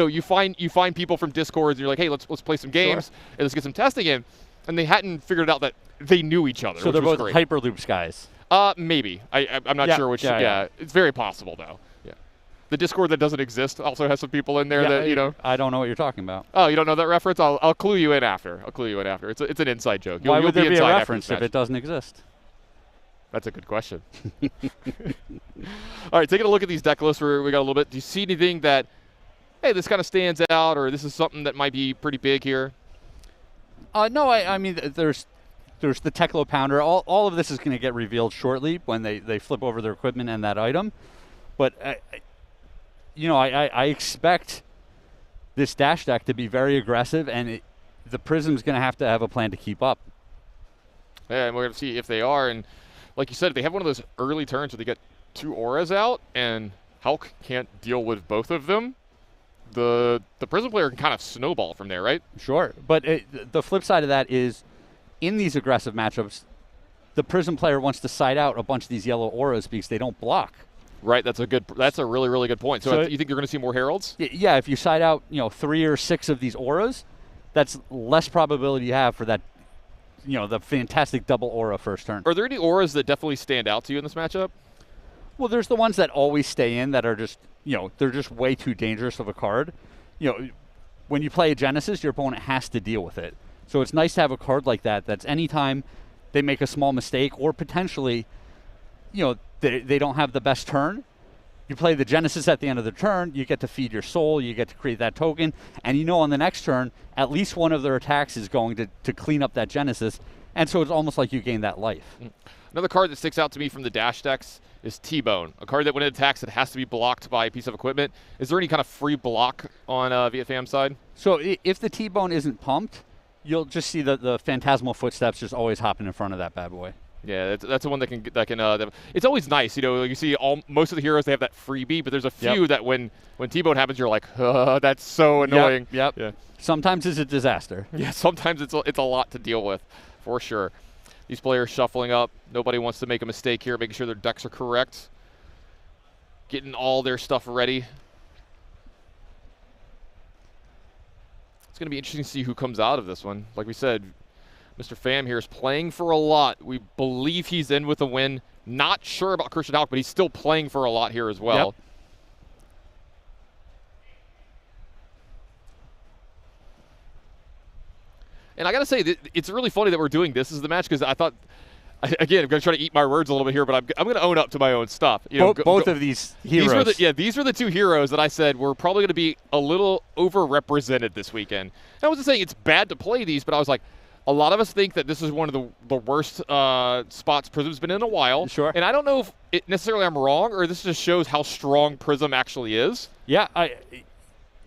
you find people from Discords and you're like, hey, let's play some games and let's get some testing in. And they hadn't figured out that they knew each other. So they're both great. Hyperloops guys. Maybe. I'm not sure which. Yeah, It's very possible though. Yeah. The Discord that doesn't exist also has some people in there that I don't know what you're talking about. Oh, you don't know that reference? I'll clue you in after. It's an inside joke. Why would there be a inside reference if it doesn't exist? That's a good question. All right, taking a look at these deck lists. We got a little bit. Do you see anything that, hey, this kind of stands out, or this is something that might be pretty big here? No, I mean, there's the Teklo Pounder. All of this is going to get revealed shortly when they flip over their equipment and that item. But, I expect this Dash deck to be very aggressive, and the Prism's going to have a plan to keep up. Yeah, and we're going to see if they are. And like you said, they have one of those early turns where they get 2 auras out, and Hulk can't deal with both of them. The Prism player can kind of snowball from there, right? Sure, but the flip side of that is, in these aggressive matchups, the Prism player wants to side out a bunch of these yellow auras because they don't block. Right, that's a really, really good point. So you think you're going to see more Heralds? Yeah, if you side out 3 or 6 of these auras, that's less probability you have for that, the fantastic double aura first turn. Are there any auras that definitely stand out to you in this matchup? Well, there's the ones that always stay in that are just, they're just way too dangerous of a card. When you play a Genesis, your opponent has to deal with it. So it's nice to have a card like that that's anytime they make a small mistake or potentially, they don't have the best turn. You play the Genesis at the end of the turn, you get to feed your soul, you get to create that token, and on the next turn, at least one of their attacks is going to clean up that Genesis, and so it's almost like you gain that life. Another card that sticks out to me from the Dash decks is T-Bone, a card that when it attacks, it has to be blocked by a piece of equipment. Is there any kind of free block on Vietfam's side? So if the T-Bone isn't pumped, you'll just see the Phantasmal Footsteps just always hopping in front of that bad boy. Yeah, that's the one that it's always nice, you know. You see most of the heroes, they have that freebie, but there's a few that when T-bone happens, you're like, that's so annoying. Yep. Yeah. Sometimes it's a disaster. Yeah. Sometimes it's a lot to deal with, for sure. These players shuffling up. Nobody wants to make a mistake here, making sure their decks are correct, getting all their stuff ready. It's going to be interesting to see who comes out of this one. Like we said, Mr. Pham here is playing for a lot. We believe he's in with a win. Not sure about Christian Hauck, but he's still playing for a lot here as well. Yep. And I got to say, it's really funny that we're doing this as the match, because I thought, again, I'm going to try to eat my words a little bit here, but I'm going to own up to my own stuff. You know, both of these heroes. These were the two heroes that I said were probably going to be a little overrepresented this weekend. And I wasn't saying it's bad to play these, but I was like, a lot of us think that this is one of the worst spots Prism's been in a while. Sure. And I don't know if necessarily I'm wrong, or this just shows how strong Prism actually is. Yeah,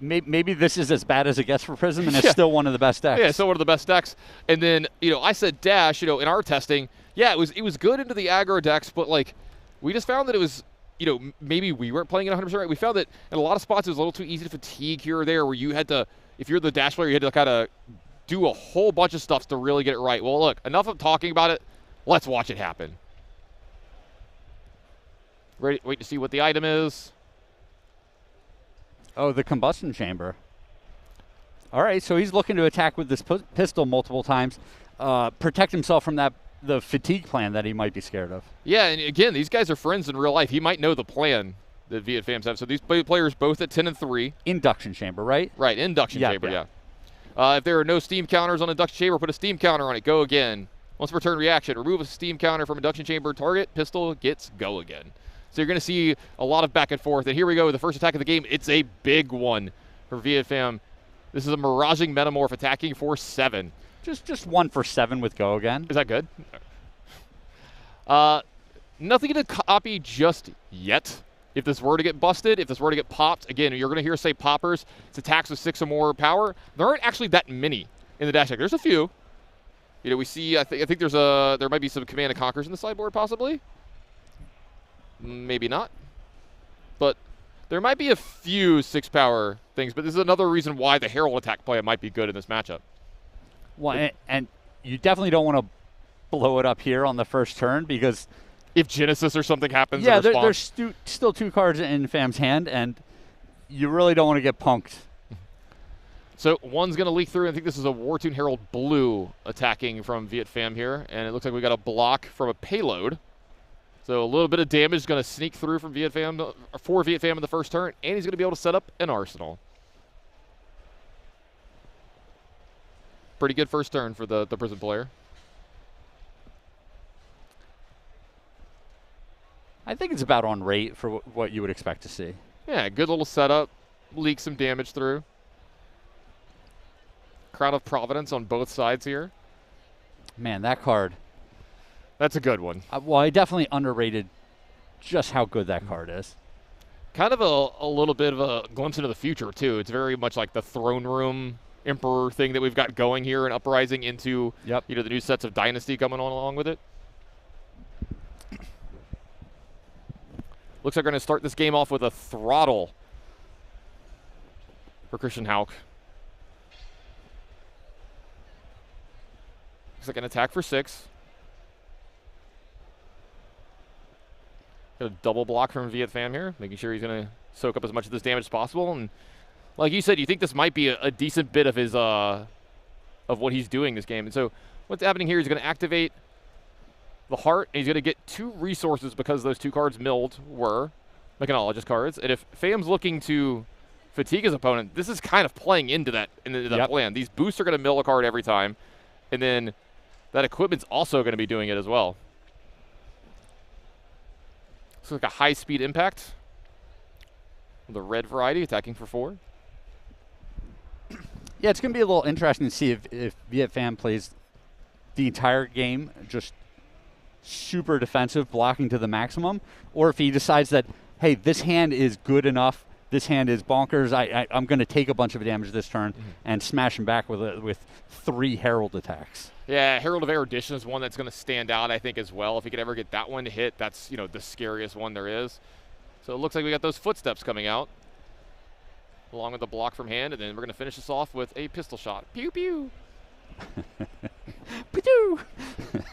maybe this is as bad as it gets for Prism, and it's still one of the best decks. Yeah, still one of the best decks. And then, you know, I said Dash, you know, in our testing, yeah, it was good into the aggro decks, but like we just found that it was, you know, maybe we weren't playing it 100% right. We found that in a lot of spots it was a little too easy to fatigue here or there, where you had to, if you're the Dash player, you had to kind of do a whole bunch of stuff to really get it right. Well, look, enough of talking about it. Let's watch it happen. Ready? Wait to see what the item is. Oh, the combustion chamber. All right, so he's looking to attack with this pistol multiple times, protect himself from the fatigue plan that he might be scared of. Yeah, and again, these guys are friends in real life. He might know the plan that Viet Phams have. So these players both at 10 and 3. Induction chamber, right? Right, induction chamber, yeah. If there are no steam counters on induction chamber, put a steam counter on it. Go again. Once per turn reaction, remove a steam counter from induction chamber. Target pistol gets go again. So you're going to see a lot of back and forth. And here we go, the first attack of the game. It's a big one for Viet Pham. This is a Miraging Metamorph attacking for 7. Just 1 for 7 with go again. Is that good? Nothing to copy just yet. If this were to get busted, if this were to get popped, again, you're going to hear say poppers. It's attacks with 6 or more power. There aren't actually that many in the dash deck. There's a few. You know, we see, I think there might be some Command and Conquers in the sideboard, possibly. Maybe not. But there might be a few 6 power things, but this is another reason why the Herald attack play might be good in this matchup. Well, and you definitely don't want to blow it up here on the first turn, because if Genesis or something happens, yeah, there's still 2 cards in Pham's hand, and you really don't want to get punked. So one's going to leak through. I think this is a Wartune Herald Blue attacking from Viet Pham here, and it looks like we got a block from a payload. So a little bit of damage is going to sneak through from Viet Pham for Viet Pham in the first turn, and he's going to be able to set up an arsenal. Pretty good first turn for the Prism player. I think it's about on rate for what you would expect to see. Yeah, good little setup. Leak some damage through. Crown of Providence on both sides here. Man, that card. That's a good one. Well, I definitely underrated just how good that card is. Kind of a little bit of a glimpse into the future, too. It's very much like the throne room Emperor thing that we've got going here and Uprising into you know, the new sets of Dynasty coming on along with it. Looks like we're going to start this game off with a throttle for Christian Hauck. Looks like an attack for 6. Got a double block from Viet Pham here, making sure he's going to soak up as much of this damage as possible. And like you said, you think this might be a decent bit of his of what he's doing this game. And so what's happening here is he's going to activate the Heart, and he's going to get 2 resources because those 2 cards milled were Mechanologist cards. And if Pham's looking to fatigue his opponent, this is kind of playing into that plan. These boosts are going to mill a card every time, and then that equipment's also going to be doing it as well. Looks like a high-speed impact. The red variety attacking for 4. Yeah, it's going to be a little interesting to see if Viet Pham plays the entire game just super defensive, blocking to the maximum, or if he decides that, hey, this hand is good enough, this hand is bonkers, I'm going to take a bunch of damage this turn and smash him back with 3 Herald attacks. Yeah, Herald of Erudition is one that's going to stand out, I think, as well. If he could ever get that one to hit, that's, you know, the scariest one there is. So it looks like we got those footsteps coming out, along with the block from hand, and then we're going to finish this off with a pistol shot. Pew, pew. Pew.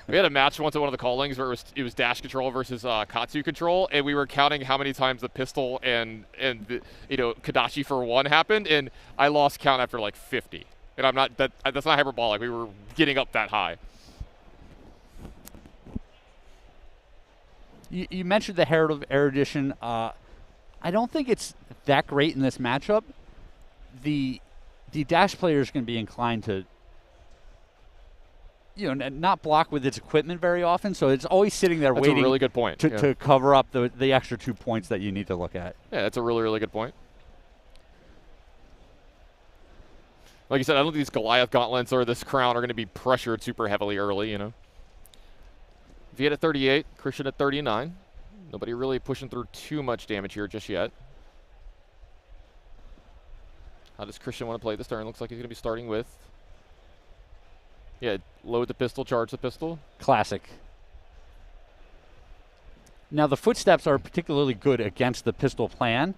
We had a match once at one of the callings where it was dash control versus Katsu control, and we were counting how many times the pistol and the, you know, Kadashi for one happened, and I lost count after like 50. And I'm not that's not hyperbolic. We were getting up that high. You mentioned the Herald of Erudition. I don't think it's that great in this matchup. The dash player is going to be inclined to, you know, not block with its equipment very often, so it's always sitting there That's waiting a really good point. to cover up the extra 2 points that you need to look at. Yeah, that's a really, really good point. Like you said, I don't think these Goliath gauntlets or this crown are going to be pressured super heavily early, you know. Viet at 38, Christian at 39. Nobody really pushing through too much damage here just yet. How does Christian want to play this turn? Looks like he's going to be starting with, yeah, load the pistol, charge the pistol. Classic. Now the footsteps are particularly good against the pistol plan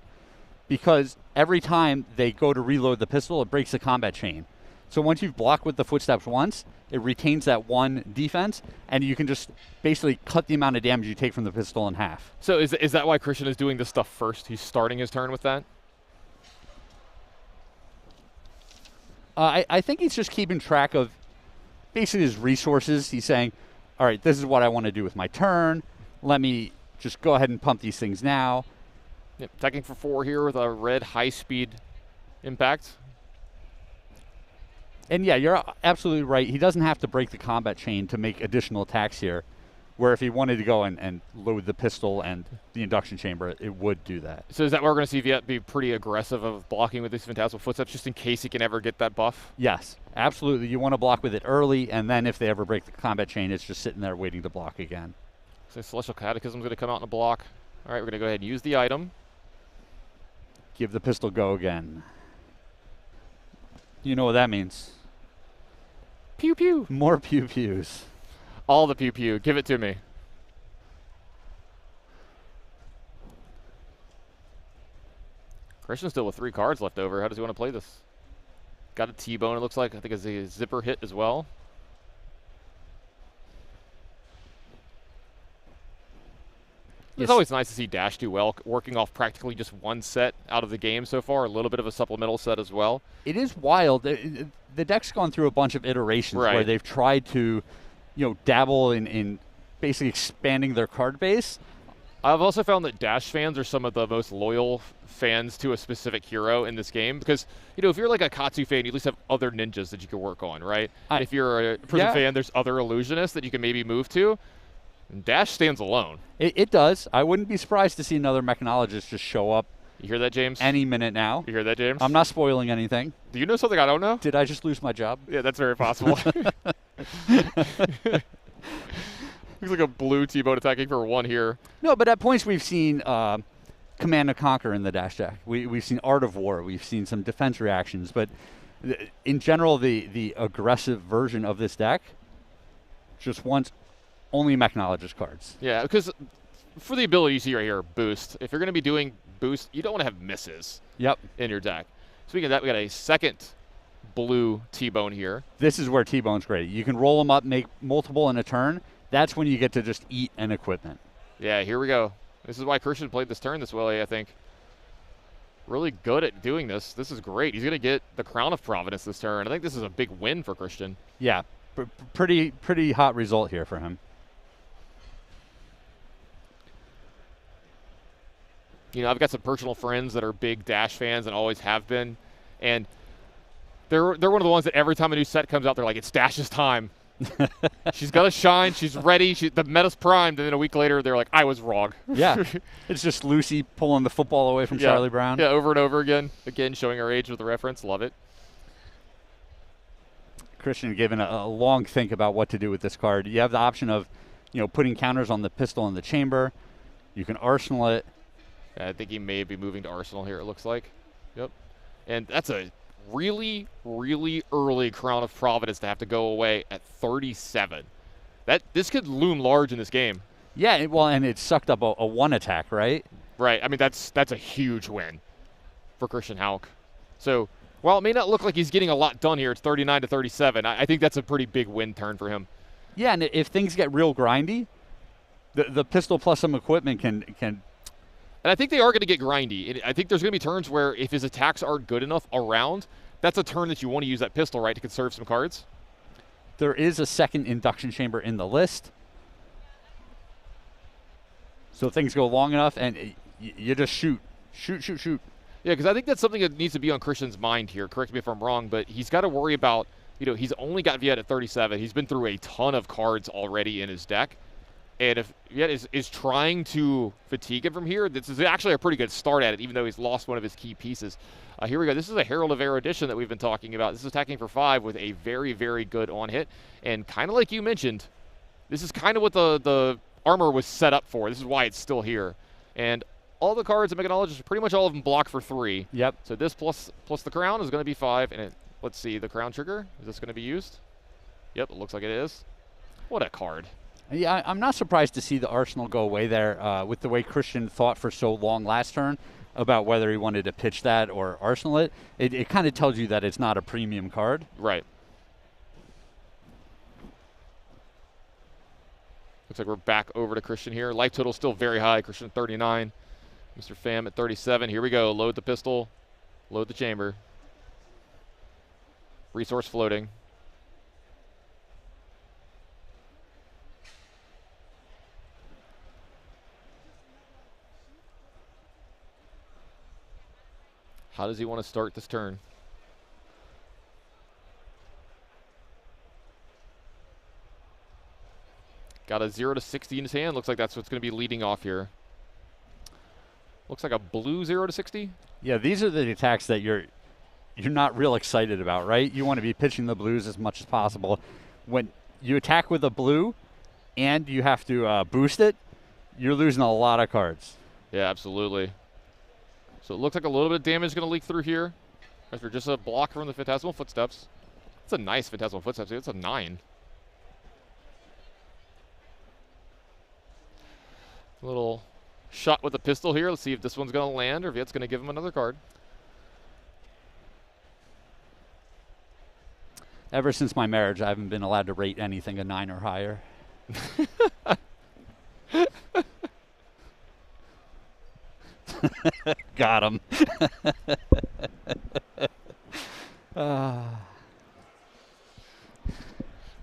because every time they go to reload the pistol, it breaks the combat chain. So once you've blocked with the footsteps once, it retains that one defense, and you can just basically cut the amount of damage you take from the pistol in half. So is that why Christian is doing this stuff first? He's starting his turn with that? I think he's just keeping track of basically his resources. He's saying, all right, this is what I want to do with my turn. Let me just go ahead and pump these things now. Yep, attacking for 4 here with a red high-speed impact. And yeah, you're absolutely right. He doesn't have to break the combat chain to make additional attacks here, where if he wanted to go and load the pistol and the induction chamber, it would do that. So is that why we're going to see Viet be pretty aggressive of blocking with these Phantasmal Footsteps just in case he can ever get that buff? Yes, absolutely. You want to block with it early, and then if they ever break the combat chain, it's just sitting there waiting to block again. So Celestial Catechism is going to come out in a block. All right, we're going to go ahead and use the item. Give the pistol go again. You know what that means. Pew pew. More pew pews. All the pew pew. Give it to me. Christian's still with 3 cards left over. How does he want to play this? Got a T-bone, it looks like. I think it's a zipper hit as well. It's always nice to see Dash do well, working off practically just one set out of the game so far, a little bit of a supplemental set as well. It is wild. The deck's gone through a bunch of iterations where they've tried to, you know, dabble in basically expanding their card base. I've also found that Dash fans are some of the most loyal fans to a specific hero in this game because, you know, if you're like a Katsu fan, you at least have other ninjas that you can work on, right? If you're a Prism fan, there's other illusionists that you can maybe move to. And Dash stands alone. It does. I wouldn't be surprised to see another mechanologist just show up. You hear that, James? Any minute now. You hear that, James? I'm not spoiling anything. Do you know something I don't know? Did I just lose my job? Yeah, that's very possible. Looks like a blue T-bone attacking for 1 here. No, but at points we've seen Command and Conquer in the Dash deck. We've seen Art of War. We've seen some defense reactions. But in general, the aggressive version of this deck just wants only mechanologist cards. Yeah, because for the ability you see right here, boost, if you're going to be doing boost, you don't want to have misses in your deck. Speaking of that, we got a second blue T-bone here. This is where T-bone's great. You can roll them up, make multiple in a turn. That's when you get to just eat an equipment. Yeah, here we go. This is why Christian played this turn this way, I think. Really good at doing this. This is great. He's going to get the Crown of Providence this turn. I think this is a big win for Christian. Yeah, pretty hot result here for him. You know, I've got some personal friends that are big Dash fans and always have been. And they're one of the ones that every time a new set comes out, they're like, it's Dash's time. She's got to shine. She's ready. The meta's primed. And then a week later, they're like, I was wrong. Yeah. It's just Lucy pulling the football away from Charlie Brown. Yeah, over and over again. Again, showing our age with the reference. Love it. Christian given a long think about what to do with this card. You have the option of, you know, putting counters on the pistol in the chamber. You can arsenal it. I think he may be moving to Arsenal here, it looks like. Yep. And that's a really, really early Crown of Providence to have to go away at 37. This could loom large in this game. Yeah, well, and it sucked up a 1 attack, right? Right. I mean, that's a huge win for Christian Hauck. So while it may not look like he's getting a lot done here, it's 39 to 37. I think that's a pretty big win turn for him. Yeah, and if things get real grindy, the pistol plus some equipment can. And I think they are going to get grindy. I think there's going to be turns where if his attacks aren't good enough around, that's a turn that you want to use that pistol, right, to conserve some cards. There is a second induction chamber in the list. So things go long enough, and you just shoot. Shoot, shoot, shoot. Yeah, because I think that's something that needs to be on Christian's mind here. Correct me if I'm wrong, but he's got to worry about, he's only got Viet at 37. He's been through a ton of cards already in his deck. And if Viet is trying to fatigue him from here, this is actually a pretty good start at it, even though he's lost one of his key pieces. Here we go. This is a Herald of Erudition that we've been talking about. This is attacking for 5 with a very, very good on-hit. And kind of like you mentioned, this is kind of what the armor was set up for. This is why it's still here. And all the cards in Mechanologist, pretty much all of them block for 3. Yep. So this plus the crown is going to be 5. And let's see, the crown trigger, is this going to be used? Yep, it looks like it is. What a card. Yeah, I'm not surprised to see the Arsenal go away there with the way Christian thought for so long last turn about whether he wanted to pitch that or Arsenal it. It kind of tells you that it's not a premium card. Right. Looks like we're back over to Christian here. Life total still very high. Christian at 39. Mr. Pham at 37. Here we go. Load the pistol. Load the chamber. Resource floating. How does he want to start this turn? Got a 0 to 60 in his hand. Looks like that's what's going to be leading off here. Looks like a blue 0 to 60. Yeah, these are the attacks that you're not real excited about, right? You want to be pitching the blues as much as possible. When you attack with a blue and you have to boost it, you're losing a lot of cards. Yeah, absolutely. So it looks like a little bit of damage is going to leak through here. After just a block from the Phantasmal Footsteps. It's a nice Phantasmal Footsteps. It's a 9. A little shot with the pistol here. Let's see if this one's going to land or if it's going to give him another card. Ever since my marriage, I haven't been allowed to rate anything a 9 or higher. Got him.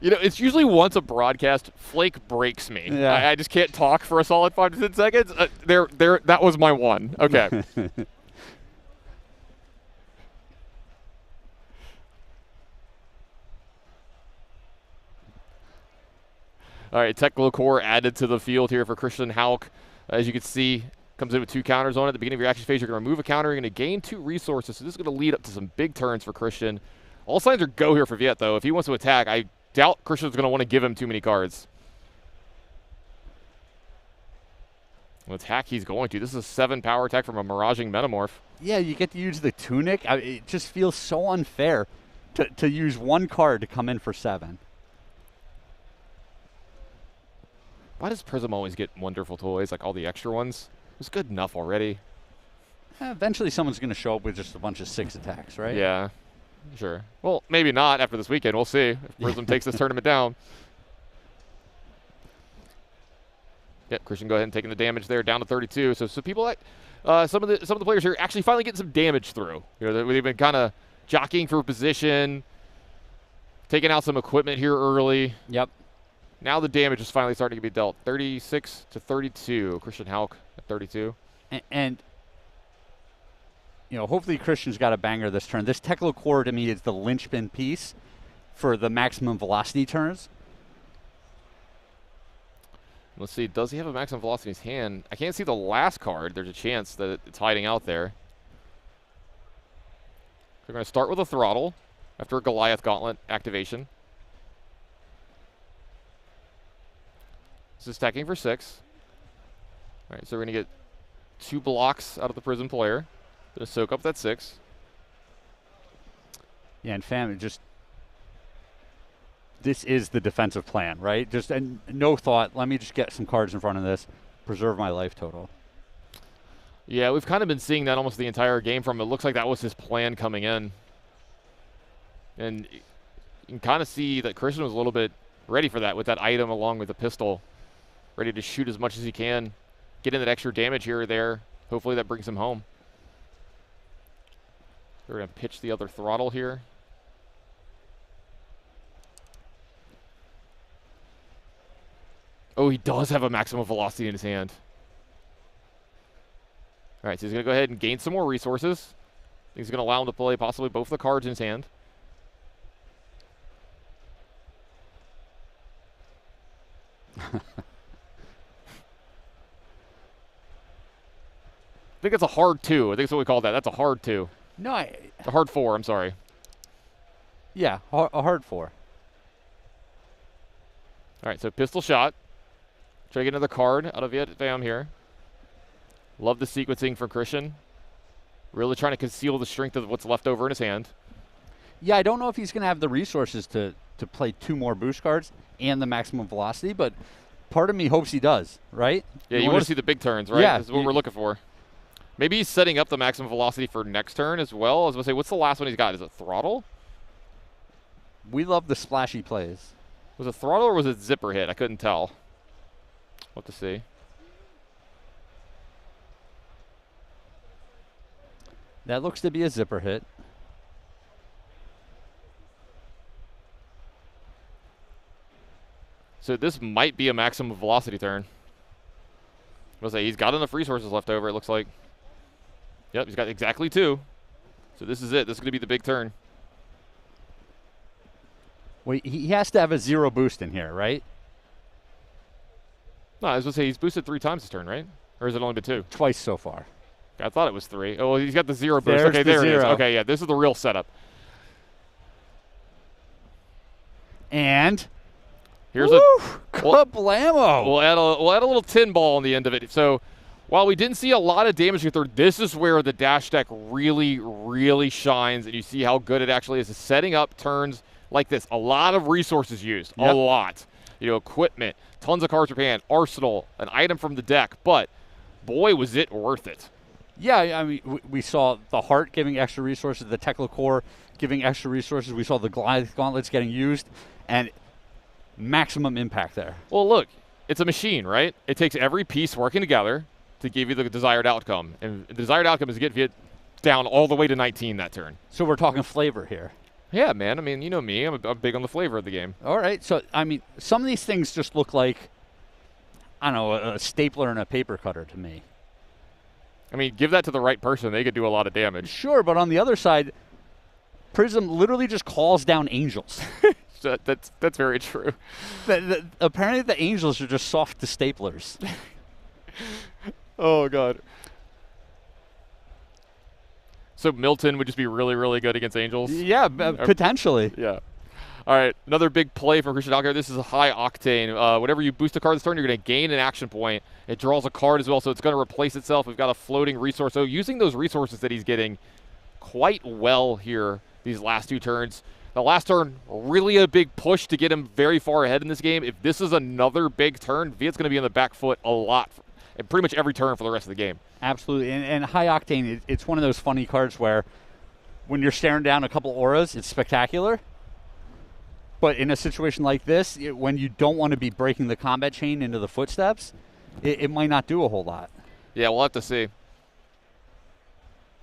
It's usually once a broadcast, Flake breaks me. Yeah. I just can't talk for a solid 5 to 10 seconds. That was my one. Okay. All right, Technical Core added to the field here for Christian Hauck. As you can see, comes in with 2 counters on it. At the beginning of your action phase, you're going to remove a counter. You're going to gain 2 resources. So this is going to lead up to some big turns for Christian. All signs are go here for Viet, though. If he wants to attack, I doubt Christian's going to want to give him too many cards. Well, attack he's going to. This is a 7 power attack from a Miraging Metamorph. Yeah, you get to use the Tunic. It just feels so unfair to use 1 card to come in for 7. Why does Prism always get wonderful toys, like all the extra ones? It was good enough already. Eventually someone's going to show up with just a bunch of 6 attacks, right? Yeah, sure. Well, maybe not after this weekend. We'll see if Prism takes this tournament down. Yep, Christian go ahead and taking the damage there, down to 32. So people like some of the players here actually finally getting some damage through. They've been kind of jockeying for position, taking out some equipment here early. Yep. Now the damage is finally starting to be dealt. 36 to 32. Christian Hauck at 32. And hopefully Christian's got a banger this turn. This Technical Core to me is the linchpin piece for the maximum velocity turns. Let's see. Does he have a maximum velocity in his hand? I can't see the last card. There's a chance that it's hiding out there. They're going to start with a throttle after a Goliath Gauntlet activation. This is attacking for 6. All right, so we're going to get 2 blocks out of the Prism player. Going to soak up that 6. Yeah, and fam, this is the defensive plan, right? Just and no thought. Let me just get some cards in front of this, preserve my life total. Yeah, we've kind of been seeing that almost the entire game from him. It looks like that was his plan coming in. And you can kind of see that Christian was a little bit ready for that with that item along with the pistol. Ready to shoot as much as he can. Get in that extra damage here or there. Hopefully that brings him home. We're going to pitch the other throttle here. Oh, he does have a maximum velocity in his hand. All right, so he's going to go ahead and gain some more resources. He's going to allow him to play possibly both the cards in his hand. I think it's a hard 2. I think that's what we call that. That's a hard 2. No, it's a hard 4, I'm sorry. Yeah, a hard 4. All right, so pistol shot. Try to get another card out of Viet Vam here. Love the sequencing from Christian. Really trying to conceal the strength of what's left over in his hand. Yeah, I don't know if he's going to have the resources to play 2 more boost cards and the maximum velocity, but part of me hopes he does, right? Yeah, you want to see the big turns, right? Yeah. This is what we're looking for. Maybe he's setting up the maximum velocity for next turn as well. I was going to say, what's the last one he's got? Is it throttle? We love the splashy plays. Was it throttle or was it zipper hit? I couldn't tell. What to see. That looks to be a zipper hit. So this might be a maximum velocity turn. I was say he's got enough resources left over, it looks like. Yep, he's got exactly 2. So this is it. This is going to be the big turn. Well, he has to have a 0 boost in here, right? No, I was going to say he's boosted 3 times this turn, right? Or has it only been 2? Twice so far. I thought it was 3. Oh, well, he's got the 0 boost. There's Okay, the there it is. 0. Okay, yeah, this is the real setup. And here's kablamo. We'll add a little tin ball on the end of it. So while we didn't see a lot of damage through, this is where the dash deck really, really shines, and you see how good it actually is. Setting up turns like this. A lot of resources used. Yep. A lot. You know, equipment, tons of cards per hand, arsenal, an item from the deck, but boy, was it worth it. Yeah, I mean, we saw the Heart giving extra resources, the Tekla Core giving extra resources. We saw the Goliath Gauntlets getting used, and maximum impact there. Well, look, it's a machine, right? It takes every piece working together to give you the desired outcome. And the desired outcome is to get Viet down all the way to 19 that turn. So we're talking flavor here. Yeah, man. I mean, you know me. I'm big on the flavor of the game. All right. So, I mean, some of these things just look like, I don't know, a stapler and a paper cutter to me. I mean, give that to the right person. They could do a lot of damage. Sure, but on the other side, Prism literally just calls down angels. That's very true. Apparently the angels are just soft to staplers. Oh, God. So Milton would just be really, really good against angels? Yeah, potentially. Yeah. All right, another big play from Christian Alcaraz. This is a high octane. Whenever you boost a card this turn, you're going to gain an action point. It draws a card as well, so it's going to replace itself. We've got a floating resource. So using those resources that he's getting quite well here these last 2 turns. The last turn, really a big push to get him very far ahead in this game. If this is another big turn, Viet's going to be on the back foot a lot, and pretty much every turn for the rest of the game. Absolutely, and high octane, it's one of those funny cards where when you're staring down a couple auras, it's spectacular. But in a situation like this, when you don't want to be breaking the combat chain into the footsteps, it might not do a whole lot. Yeah, we'll have to see.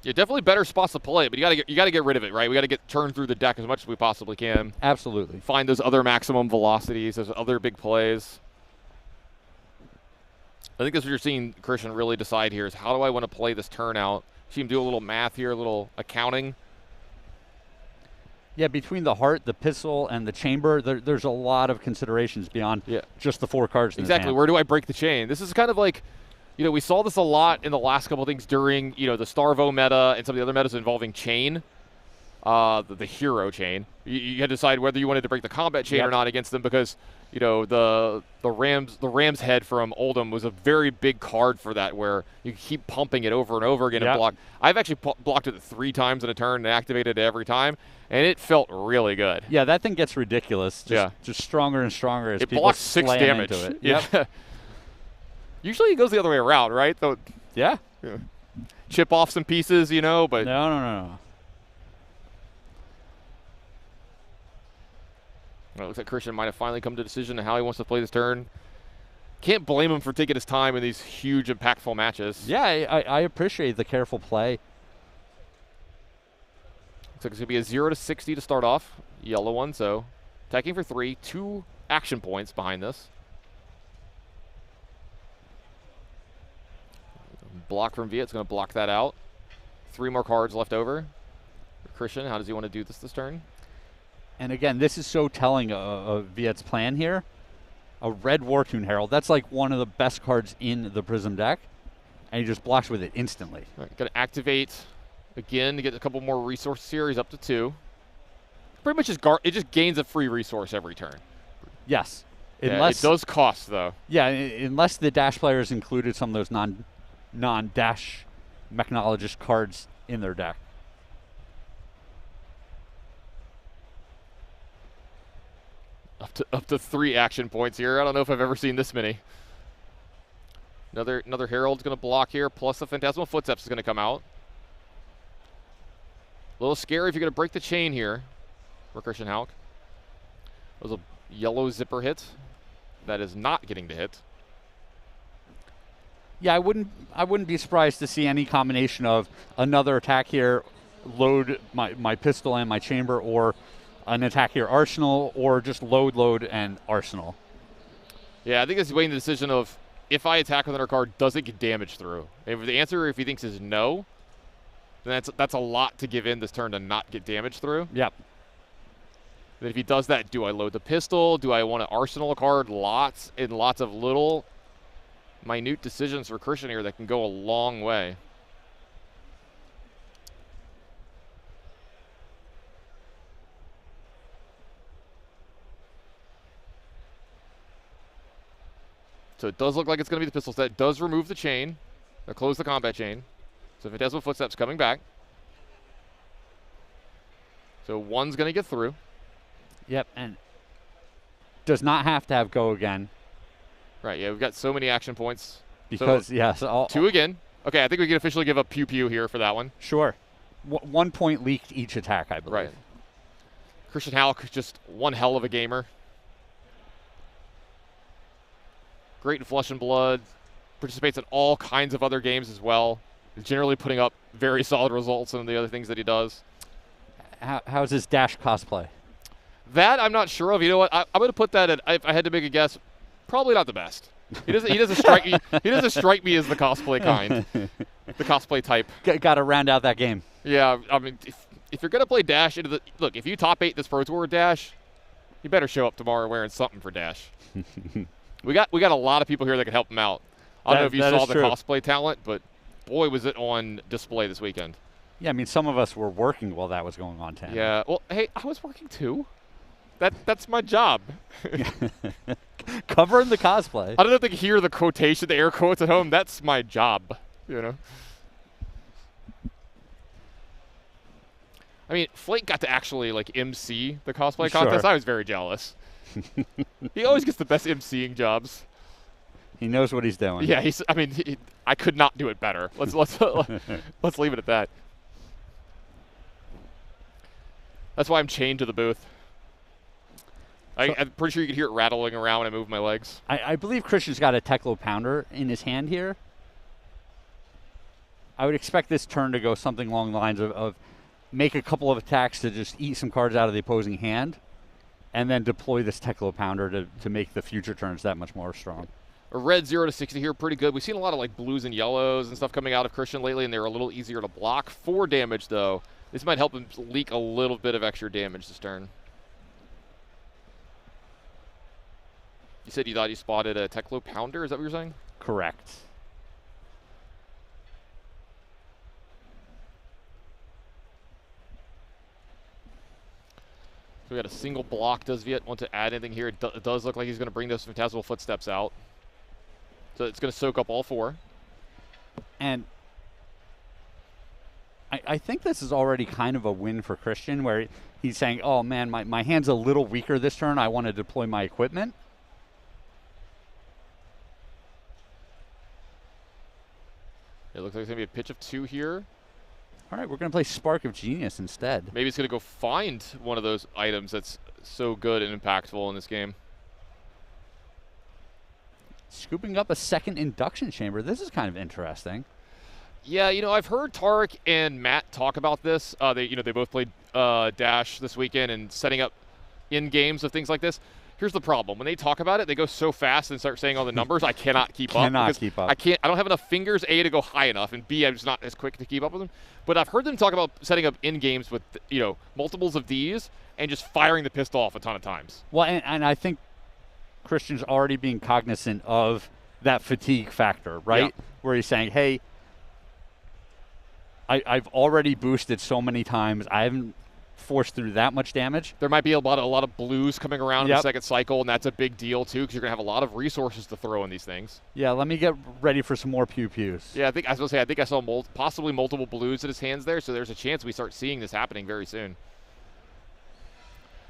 Yeah, definitely better spots to play, but you got to get rid of it, right? We got to get turned through the deck as much as we possibly can. Absolutely. Find those other maximum velocities, those other big plays. I think that's what you're seeing Christian really decide here is how do I want to play this turn out? See him do a little math here, a little accounting. Yeah, between the Heart, the pistol, and the chamber, there's a lot of considerations beyond just the 4 cards in his Exactly. hand. Where do I break the chain? This is kind of like, you know, we saw this a lot in the last couple of things during, you know, the Starvo meta and some of the other metas involving chain. the hero chain. You had to decide whether you wanted to break the combat chain or not against them, because you know the ram's head from Oldham was a very big card for that, where you keep pumping it over and over again and block. I've actually blocked it 3 times in a turn and activated it every time, and it felt really good. Yeah, that thing gets ridiculous. Just stronger and stronger as people blocks 6 slam damage. into it. Yeah. Usually it goes the other way around, right? Though. Yeah. Chip off some pieces, you know, but no. Well, it looks like Christian might have finally come to a decision on how he wants to play this turn. Can't blame him for taking his time in these huge, impactful matches. Yeah, I appreciate the careful play. Looks like it's going to be a 0 to 60 to start off. Yellow one, so attacking for 3. 2 action points behind this. Block from Viet. It's going to block that out. 3 more cards left over. Christian, how does he want to do this turn? And again, this is so telling of Viet's plan here. A red Wartune Herald. That's like one of the best cards in the Prism deck. And he just blocks with it instantly. Right, going to activate again to get a couple more resources here. He's up to 2. Pretty much it just gains a free resource every turn. Yes. Unless, it does cost, though. Yeah, unless the Dash players included some of those non-Dash Mechnologist cards in their deck. Up to 3 action points here. I don't know if I've ever seen this many. Another Herald's going to block here, plus the Phantasmal Footsteps is going to come out. A little scary if you're going to break the chain here for Christian Hauck. That was a yellow zipper hit. That is not getting to hit. Yeah, I wouldn't be surprised to see any combination of another attack here, load my pistol and my chamber, or an attack here Arsenal, or just load and Arsenal. Yeah, I think it's weighing the decision of, if I attack with another card, does it get damage through? If the answer, if he thinks, is no, then that's a lot to give in this turn to not get damage through. Yep. Then if he does that, do I load the pistol? Do I want to Arsenal a card? Lots of little minute decisions for Christian here that can go a long way. So it does look like it's going to be the pistol set. It does remove the chain. Or close the combat chain. So Phantasmal Footsteps coming back. So 1's going to get through. Yep, and does not have to have go again. Right, yeah, we've got so many action points. Because, so, yes. 2 again. Okay, I think we can officially give up Pew Pew here for that one. Sure. 1 point leaked each attack, I believe. Right. Christian Hauck, just one hell of a gamer. Great in Flesh and Blood. Participates in all kinds of other games as well. Generally putting up very solid results in the other things that he does. How's his Dash cosplay? That I'm not sure of. You know what? I'm going to put that at, if I had to make a guess, probably not the best. He doesn't strike me. He doesn't strike me as the cosplay kind, the cosplay type. Got to round out that game. Yeah, I mean, if you're going to play Dash into look, if you top 8 this Pro Tour Dash, you better show up tomorrow wearing something for Dash. We got a lot of people here that can help him out. I don't know if you saw the cosplay talent, but boy, was it on display this weekend. Yeah, I mean, some of us were working while that was going on, Tam. Yeah, well, hey, I was working too. That's my job. Covering the cosplay. I don't know if they can hear the quotation, the air quotes at home. That's my job, you know. I mean, Flake got to actually, like, MC the cosplay contest. I was very jealous. He always gets the best MCing jobs. He knows what he's doing. Yeah, I could not do it better. Let's leave it at that. That's why I'm chained to the booth. I'm pretty sure you could hear it rattling around when I move my legs. I believe Christian's got a Teklo Pounder in his hand here. I would expect this turn to go something along the lines of make a couple of attacks to just eat some cards out of the opposing hand, and then deploy this Teklo Pounder to make the future turns that much more strong. A red 0 to 60 here, pretty good. We've seen a lot of like blues and yellows and stuff coming out of Christian lately, and they're a little easier to block. 4 damage, though. This might help him leak a little bit of extra damage this turn. You said you thought you spotted a Teklo Pounder? Is that what you're saying? Correct. So we got a single block. Does Viet want to add anything here? It does look like he's going to bring those Phantasmal Footsteps out. So it's going to soak up all 4. And I think this is already kind of a win for Christian, where he's saying, oh man, my hand's a little weaker this turn. I want to deploy my equipment. It looks like it's going to be a pitch of 2 here. All right, we're going to play Spark of Genius instead. Maybe it's going to go find one of those items that's so good and impactful in this game. Scooping up a second induction chamber. This is kind of interesting. Yeah, you know, I've heard Tarek and Matt talk about this. They both played Dash this weekend and setting up in games of things like this. Here's the problem: when they talk about it, they go so fast and start saying all the numbers. I cannot keep up. I don't have enough fingers, A, to go high enough, and B, I'm just not as quick to keep up with them. But I've heard them talk about setting up in games with multiples of these and just firing the pistol off a ton of times. Well, and I think Christian's already being cognizant of that fatigue factor, right? Yeah. Where he's saying, hey, I've already boosted so many times. I haven't forced through that much damage. There might be a lot of blues coming around in the second cycle, and that's a big deal too, because you're gonna have a lot of resources to throw in these things. Yeah, let me get ready for some more pew-pews. Yeah, I think I saw possibly multiple blues in his hands there, so there's a chance we start seeing this happening very soon.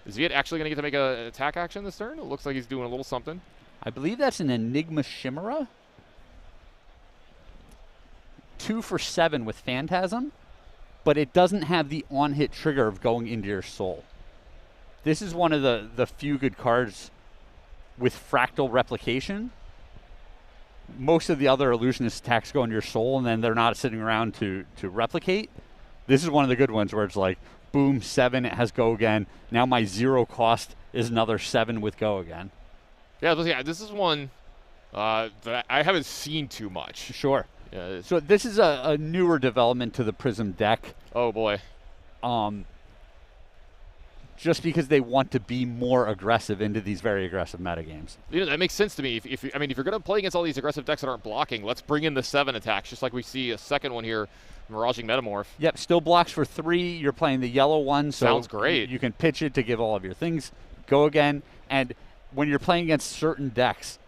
Is Viet actually gonna get to make an attack action this turn? It looks like he's doing a little something. I believe that's an Enigma Chimera. 2 for 7 with Phantasm, but it doesn't have the on-hit trigger of going into your soul. This is one of the few good cards with Fractal Replication. Most of the other illusionist attacks go into your soul, and then they're not sitting around to replicate. This is one of the good ones where it's like, boom, 7, it has go again. Now my 0 cost is another 7 with go again. Yeah, this is one that I haven't seen too much. Sure. Yeah, so this is a newer development to the Prism deck. Oh boy. Just because they want to be more aggressive into these very aggressive metagames. You know, that makes sense to me. If you're going to play against all these aggressive decks that aren't blocking, let's bring in the 7 attacks, just like we see a second one here, Miraging Metamorph. Yep, still blocks for 3. You're playing the yellow one, so sounds great. You can pitch it to give all of your things go again. And when you're playing against certain decks,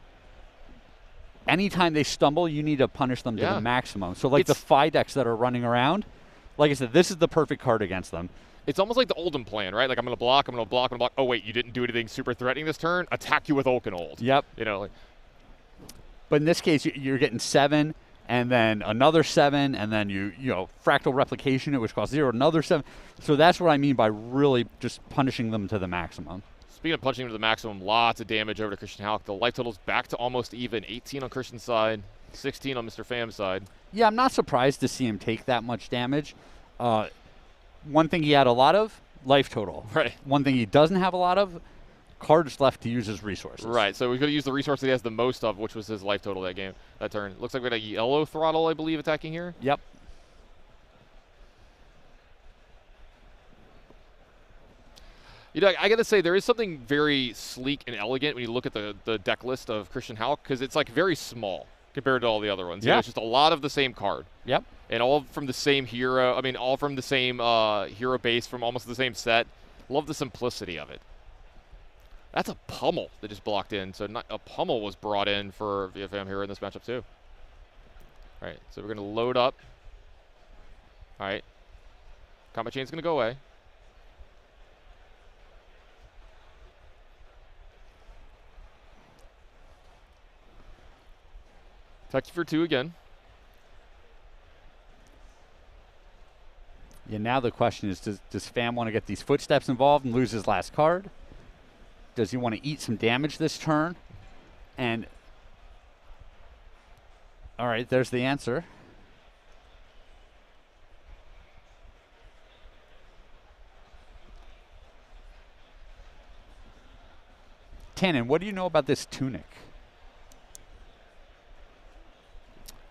anytime they stumble, you need to punish them to the maximum. So like the Phi decks that are running around, like I said, this is the perfect card against them. It's almost like the Oldham plan, right? Like I'm going to block, I'm going to block, I'm going to block. Oh wait, you didn't do anything super threatening this turn. Attack you with Old. Yep. You know. But in this case, you're getting 7, and then another 7, and then you Fractal Replication, which costs 0, another 7. So that's what I mean by really just punishing them to the maximum. Speaking of punching him to the maximum, lots of damage over to Christian Halk. The life total's back to almost even. 18 on Christian's side, 16 on Mr. Fam's side. Yeah, I'm not surprised to see him take that much damage. One thing he had a lot of, life total. Right. One thing he doesn't have a lot of, cards left to use as resources. Right, so we're going to use the resource that he has the most of, which was his life total that turn. Looks like we got a yellow throttle, I believe, attacking here. Yep. You know, I got to say, there is something very sleek and elegant when you look at the deck list of Christian Halk, because it's like very small compared to all the other ones. Yeah. You know, it's just a lot of the same card. Yep. And all from the same hero. I mean, all from the same hero base from almost the same set. Love the simplicity of it. That's a pummel that just blocked in. So a pummel was brought in for VFM here in this matchup too. All right, so we're going to load up. All right. Combat chain's going to go away. Attack you for 2 again. Yeah, now the question is, does Fam want to get these footsteps involved and lose his last card? Does he want to eat some damage this turn? And, all right, there's the answer. Tannen, what do you know about this tunic?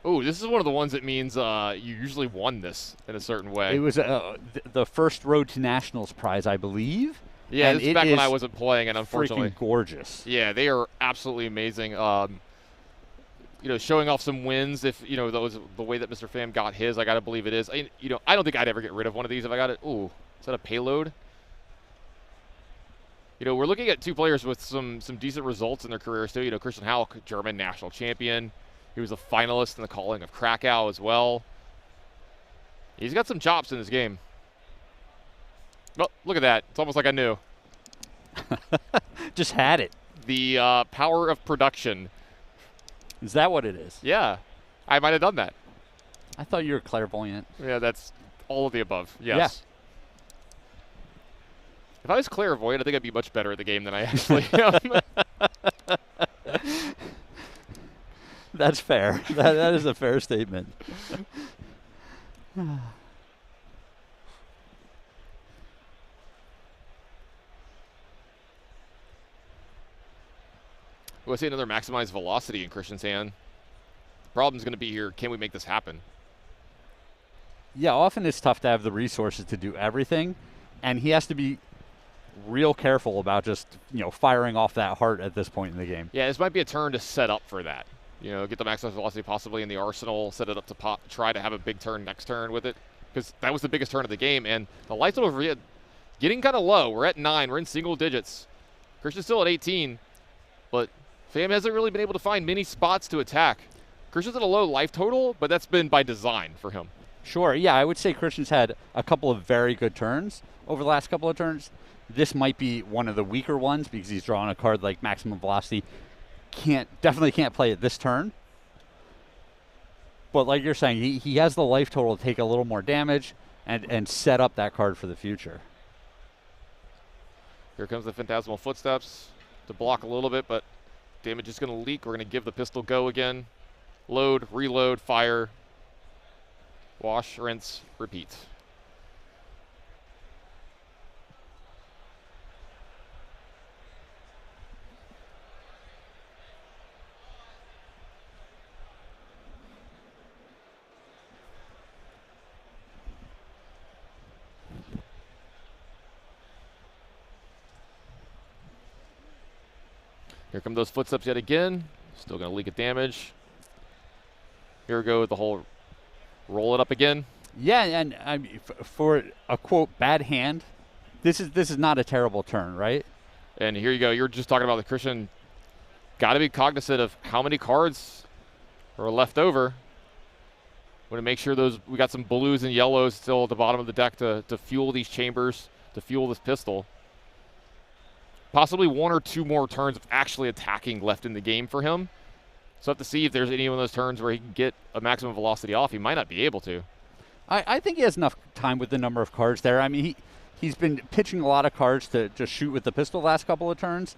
Oh, this is one of the ones that means you usually won this in a certain way. It was the first Road to Nationals prize, I believe. Yeah, this is back when I wasn't playing, and unfortunately, freaking gorgeous. Yeah, they are absolutely amazing. You know, showing off some wins. If you know that was the way that Mr. Fam got his, I gotta believe it is. I don't think I'd ever get rid of one of these if I got it. Ooh, is that a payload? You know, we're looking at two players with some decent results in their careers too. You know, Christian Hauck, German national champion. He was a finalist in the calling of Krakow as well. He's got some chops in this game. Well, look at that. It's almost like I knew. Just had it. The power of production. Is that what it is? Yeah. I might have done that. I thought you were clairvoyant. Yeah, that's all of the above. Yes. Yeah. If I was clairvoyant, I think I'd be much better at the game than I actually am. That's fair. That is a fair statement. Well, I see another maximized velocity in Christian's hand. The problem's going to be here, can we make this happen? Yeah, often it's tough to have the resources to do everything, and he has to be real careful about just, firing off that heart at this point in the game. Yeah, this might be a turn to set up for that. You know, get the maximized velocity possibly in the arsenal, set it up to try to have a big turn next turn with it, because that was the biggest turn of the game, and the life total getting kind of low. We're at 9. We're in single digits. Christian's still at 18, but Fam hasn't really been able to find many spots to attack. Christian's at a low life total, but that's been by design for him. Sure, yeah, I would say Christian's had a couple of very good turns over the last couple of turns. This might be one of the weaker ones because he's drawing a card like Maximum Velocity. Definitely can't play it this turn. But like you're saying, he has the life total to take a little more damage and set up that card for the future. Here comes the Phantasmal Footsteps to block a little bit, but damage is going to leak. We're going to give the pistol go again. Load, reload, fire, wash, rinse, repeat. Here come those footsteps yet again. Still going to leak at damage. Here we go with the whole roll it up again. Yeah, and for a quote bad hand, this is not a terrible turn, right? And here you go. You're just talking about the Christian. Got to be cognizant of how many cards are left over. Want to make sure we got some blues and yellows still at the bottom of the deck to fuel these chambers, to fuel this pistol. Possibly 1 or 2 more turns of actually attacking left in the game for him. So I have to see if there's any one of those turns where he can get a maximum velocity off. He might not be able to. I think he has enough time with the number of cards there. I mean, he's been pitching a lot of cards to just shoot with the pistol the last couple of turns.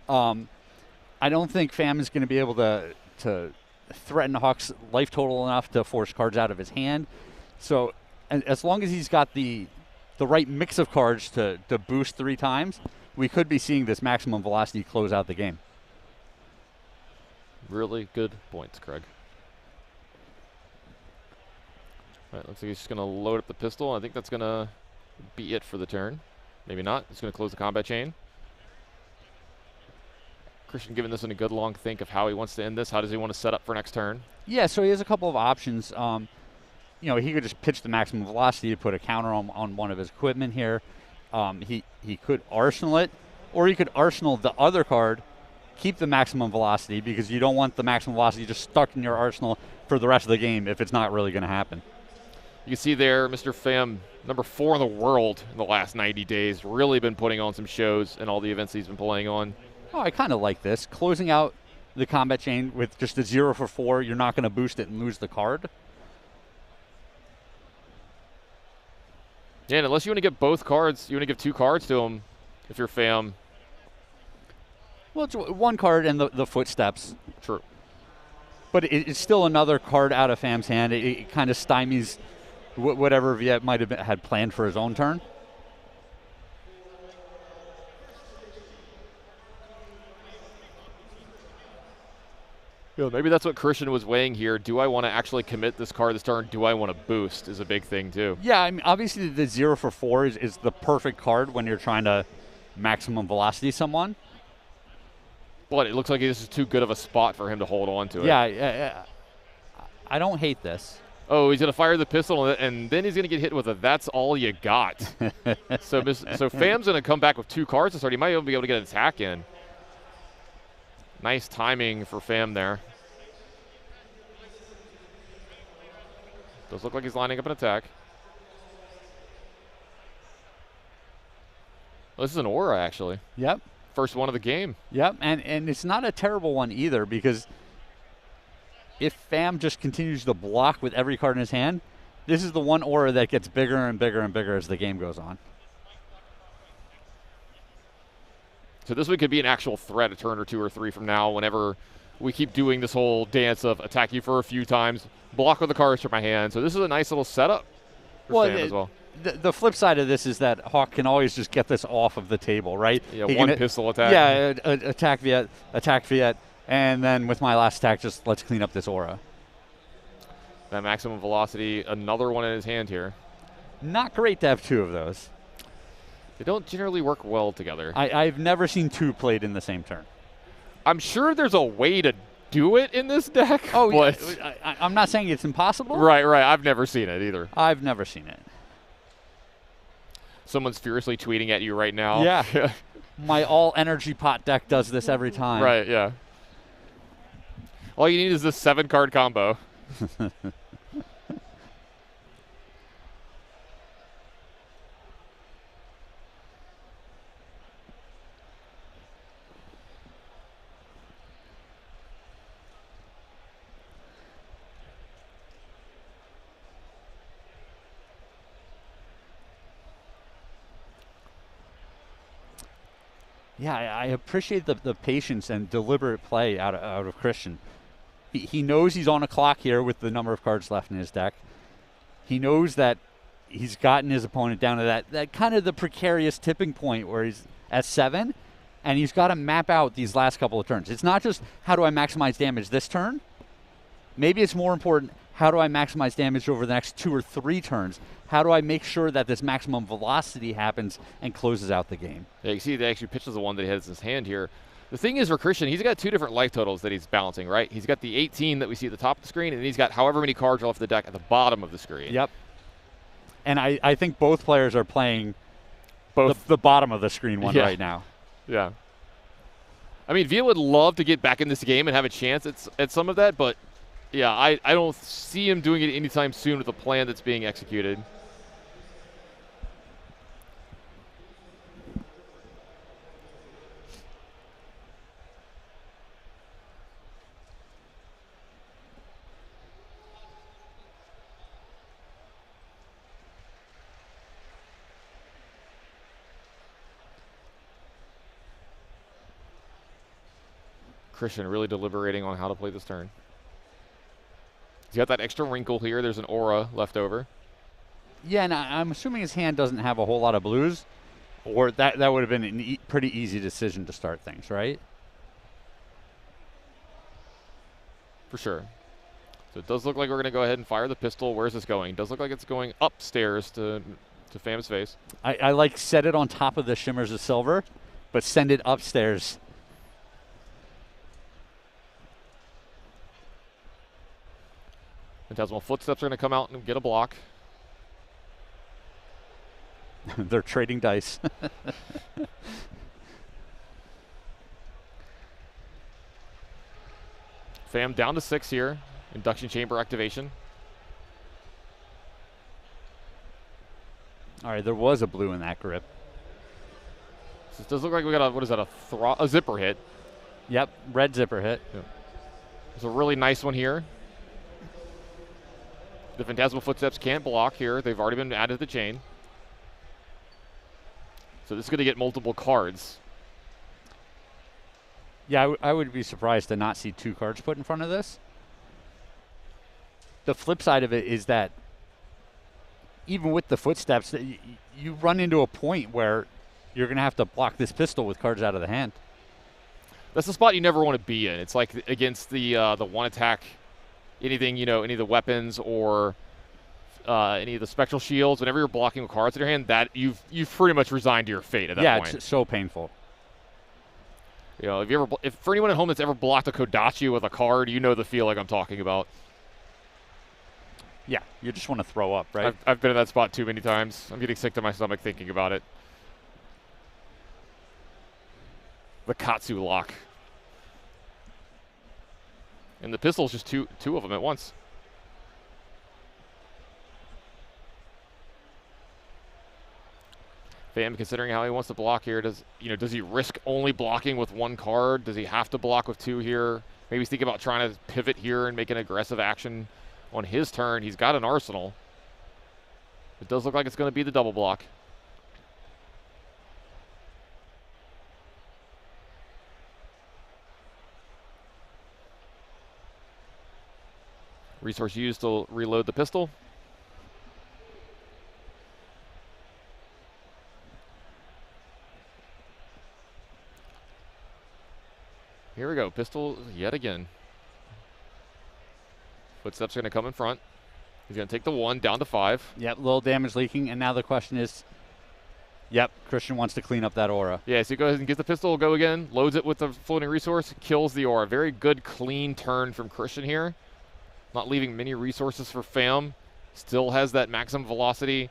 I don't think Fam is going to be able to threaten Hawk's life total enough to force cards out of his hand. So as long as he's got the right mix of cards to boost 3 times, we could be seeing this maximum velocity close out the game. Really good points, Craig. All right, looks like he's just going to load up the pistol. I think that's going to be it for the turn. Maybe not. He's going to close the combat chain. Christian giving this one a good long think of how he wants to end this. How does he want to set up for next turn? Yeah, so he has a couple of options. He could just pitch the maximum velocity to put a counter on one of his equipment here. He could arsenal it, or he could arsenal the other card, keep the maximum velocity, because you don't want the maximum velocity just stuck in your arsenal for the rest of the game if it's not really going to happen. You can see there, Mr. Pham, number 4 in the world in the last 90 days, really been putting on some shows in all the events he's been playing on. Oh, I kind of like this. Closing out the combat chain with just a 0 for 4, you're not going to boost it and lose the card. Yeah, and unless you want to get both cards, you want to give 2 cards to him if you're Pham. Well, it's 1 card and the footsteps. True. But it's still another card out of Pham's hand. It kind of stymies whatever Viet might have had planned for his own turn. Maybe that's what Christian was weighing here. Do I want to actually commit this card this turn? Do I want to boost is a big thing too. Yeah, I mean, obviously the 0 for 4 is the perfect card when you're trying to maximum velocity someone. But it looks like this is too good of a spot for him to hold on to it. Yeah, I don't hate this. Oh, he's going to fire the pistol, and then he's going to get hit with a "that's all you got." so Fam's going to come back with 2 cards to start. He might even be able to get an attack in. Nice timing for Fam there. Does look like he's lining up an attack. Well, this is an aura, actually. Yep. First one of the game. Yep, and it's not a terrible one either, because if Fam just continues to block with every card in his hand, this is the one aura that gets bigger and bigger and bigger as the game goes on. So this one could be an actual threat a turn or 2 or 3 from now, whenever we keep doing this whole dance of attack you for a few times, block with the cards from my hand. So this is a nice little setup for Fam as well. The flip side of this is that Hawk can always just get this off of the table, right? Yeah, one pistol attack. Yeah, attack Viet, and then with my last attack, just let's clean up this aura. That maximum velocity, another one in his hand here. Not great to have 2 of those. They don't generally work well together. I've never seen 2 played in the same turn. I'm sure there's a way to do it in this deck. Oh, yeah. I'm not saying it's impossible. Right. I've never seen it either. I've never seen it. Someone's furiously tweeting at you right now. Yeah. My all energy pot deck does this every time. Right, yeah. All you need is this 7-card combo. Yeah, I appreciate the patience and deliberate play out of Christian. He knows he's on a clock here with the number of cards left in his deck. He knows that he's gotten his opponent down to that kind of the precarious tipping point where he's at 7, and he's got to map out these last couple of turns. It's not just how do I maximize damage this turn. Maybe it's more important, how do I maximize damage over the next 2 or 3 turns? How do I make sure that this maximum velocity happens and closes out the game? Yeah, you see they actually pitches the one that he has in his hand here. The thing is for Christian, he's got 2 different life totals that he's balancing, right? He's got the 18 that we see at the top of the screen, and he's got however many cards are left the deck at the bottom of the screen. Yep. And I think both players are playing both the bottom of the screen one right now. Yeah. I mean, Via would love to get back in this game and have a chance at some of that, but yeah, I don't see him doing it anytime soon with the plan that's being executed. Christian really deliberating on how to play this turn. He's got that extra wrinkle here. There's an aura left over. Yeah, and I'm assuming his hand doesn't have a whole lot of blues, or that would have been a pretty easy decision to start things, right? For sure. So it does look like we're going to go ahead and fire the pistol. Where's this going? It does look like it's going upstairs to Fam's face. I like set it on top of the shimmers of silver, but send it upstairs. Phantasmal Footsteps are going to come out and get a block. They're trading dice. Fam down to 6 here. Induction chamber activation. All right, there was a blue in that grip. So it does look like we got a, what is that, a zipper hit. Yep, red zipper hit. Yep. It's a really nice one here. The Phantasmal Footsteps can't block here. They've already been added to the chain. So this is going to get multiple cards. Yeah, I would be surprised to not see 2 cards put in front of this. The flip side of it is that even with the footsteps, you run into a point where you're going to have to block this pistol with cards out of the hand. That's the spot you never want to be in. It's like against the one attack, anything, you know, any of the weapons or any of the spectral shields. Whenever you're blocking with cards in your hand, that you've pretty much resigned to your fate at that point. Yeah, it's so painful. You know, if for anyone at home that's ever blocked a Kodachi with a card, you know the feeling I'm talking about. Yeah, you just want to throw up, right? I've been in that spot too many times. I'm getting sick to my stomach thinking about it. The Katsu lock. And the pistol's just two of them at once. Fam, considering how he wants to block here, does he risk only blocking with one card? Does he have to block with two here? Maybe he's thinking about trying to pivot here and make an aggressive action on his turn. He's got an arsenal. It does look like it's going to be the double block. Resource used to reload the pistol. Here we go, pistol yet again. Footsteps are going to come in front. He's going to take the 1 down to 5. Yep, little damage leaking, and now the question is, yep, Christian wants to clean up that aura. Yeah, so he goes ahead and gets the pistol, go again, loads it with the floating resource, kills the aura. Very good, clean turn from Christian here. Not leaving many resources for Fam. Still has that maximum velocity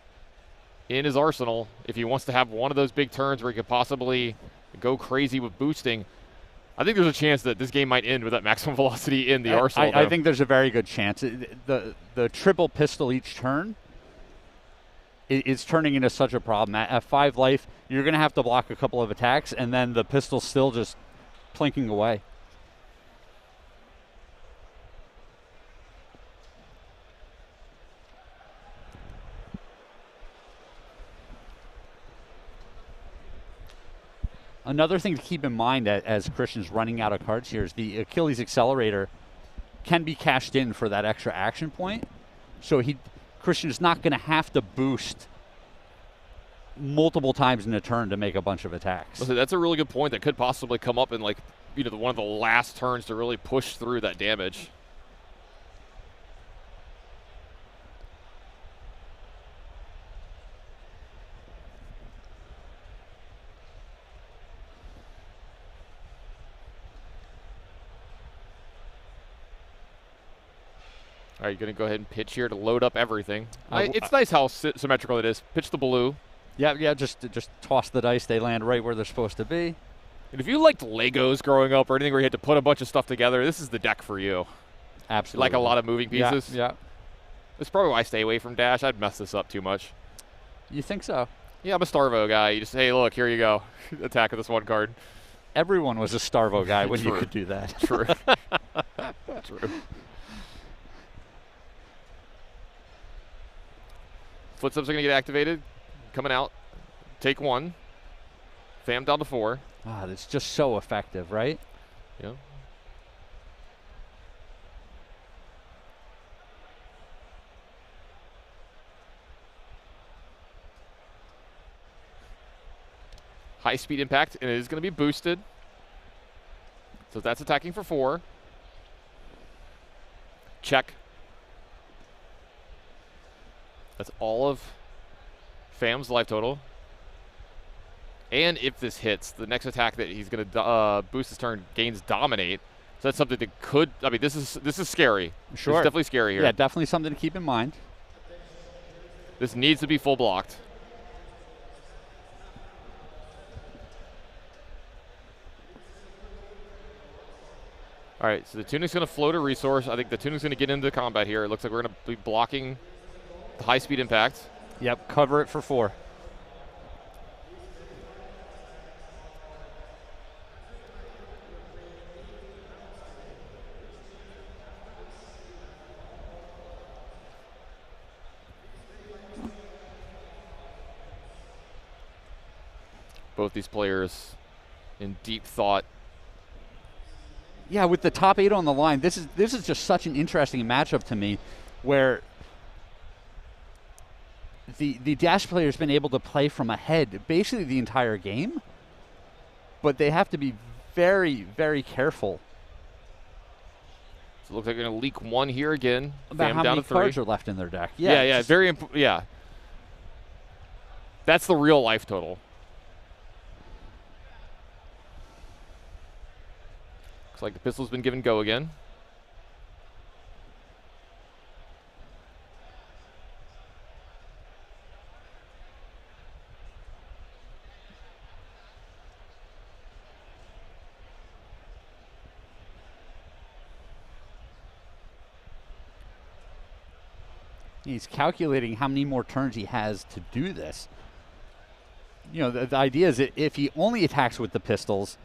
in his arsenal. If he wants to have one of those big turns where he could possibly go crazy with boosting, I think there's a chance that this game might end with that maximum velocity in the arsenal. I think there's a very good chance. The triple pistol each turn is turning into such a problem. At 5 life, you're going to have to block a couple of attacks, and then the pistol's still just plinking away. Another thing to keep in mind as Christian's running out of cards here is the Achilles Accelerator can be cashed in for that extra action point. So Christian is not going to have to boost multiple times in a turn to make a bunch of attacks. Listen, that's a really good point that could possibly come up in one of the last turns to really push through that damage. All right, you're going to go ahead and pitch here to load up everything. It's nice how symmetrical it is. Pitch the blue. Yeah, just toss the dice. They land right where they're supposed to be. And if you liked Legos growing up or anything where you had to put a bunch of stuff together, this is the deck for you. Absolutely. Like a lot of moving pieces. Yeah. That's probably why I stay away from Dash. I'd mess this up too much. You think so? Yeah, I'm a Starvo guy. You just, hey, look, here you go. Attack with this one card. Everyone was a Starvo guy when you could do that. True. True. Footsteps are going to get activated. Coming out. Take 1. Fam down to 4. Ah, that's just so effective, right? Yeah. High speed impact, and it is going to be boosted. So that's attacking for 4. Check. That's all of Fam's life total. And if this hits, the next attack that he's going to boost his turn gains Dominate. So that's something that could, I mean, this is scary. Sure. It's definitely scary here. Yeah, definitely something to keep in mind. This needs to be full blocked. All right, so the Tunic's going to float a resource. I think the Tunic's going to get into combat here. It looks like we're going to be blocking the high-speed impact. Yep, cover it for 4. Both these players in deep thought. Yeah, with the top 8 on the line, this is just such an interesting matchup to me, where the Dash player has been able to play from ahead basically the entire game, but they have to be very, very careful. So it looks like they're going to leak 1 here again. About how down many to 3. cards are left in their deck. Yeah, yeah. That's the real life total. Looks like the pistol's been given go again. He's calculating how many more turns he has to do this. You know, the idea is that if he only attacks with the pistols,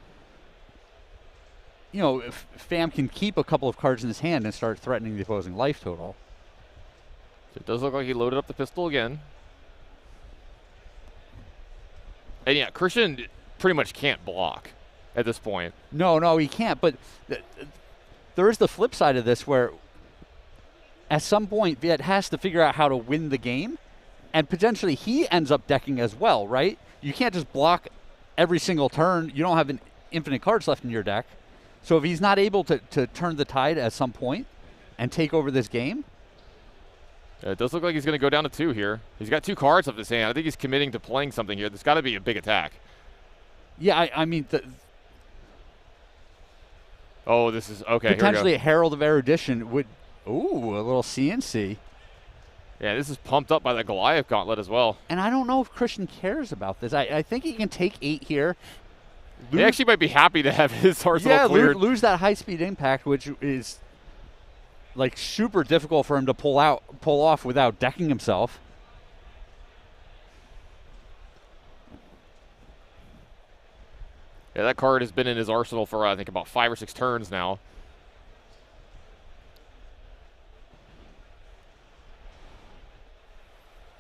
you know, if Fam can keep a couple of cards in his hand and start threatening the opposing life total. So it does look like he loaded up the pistol again. And yeah, Christian pretty much can't block at this point. No, he can't. But there is the flip side of this where at some point Viet has to figure out how to win the game, and potentially he ends up decking as well, right? You can't just block every single turn. You don't have infinite cards left in your deck. So if he's not able to turn the tide at some point and take over this game. It does look like he's going to go down to 2 here. He's got 2 cards off his hand. I think he's committing to playing something here. There's got to be a big attack. Yeah, I mean... Oh, this is... Okay, potentially a Herald of Erudition would... Ooh, a little CNC. Yeah, this is pumped up by the Goliath Gauntlet as well. And I don't know if Christian cares about this. I think he can take 8 here. He actually might be happy to have his arsenal cleared. Lose that high-speed impact, which is like super difficult for him to pull off without decking himself. Yeah, that card has been in his arsenal for I think about 5 or 6 turns now.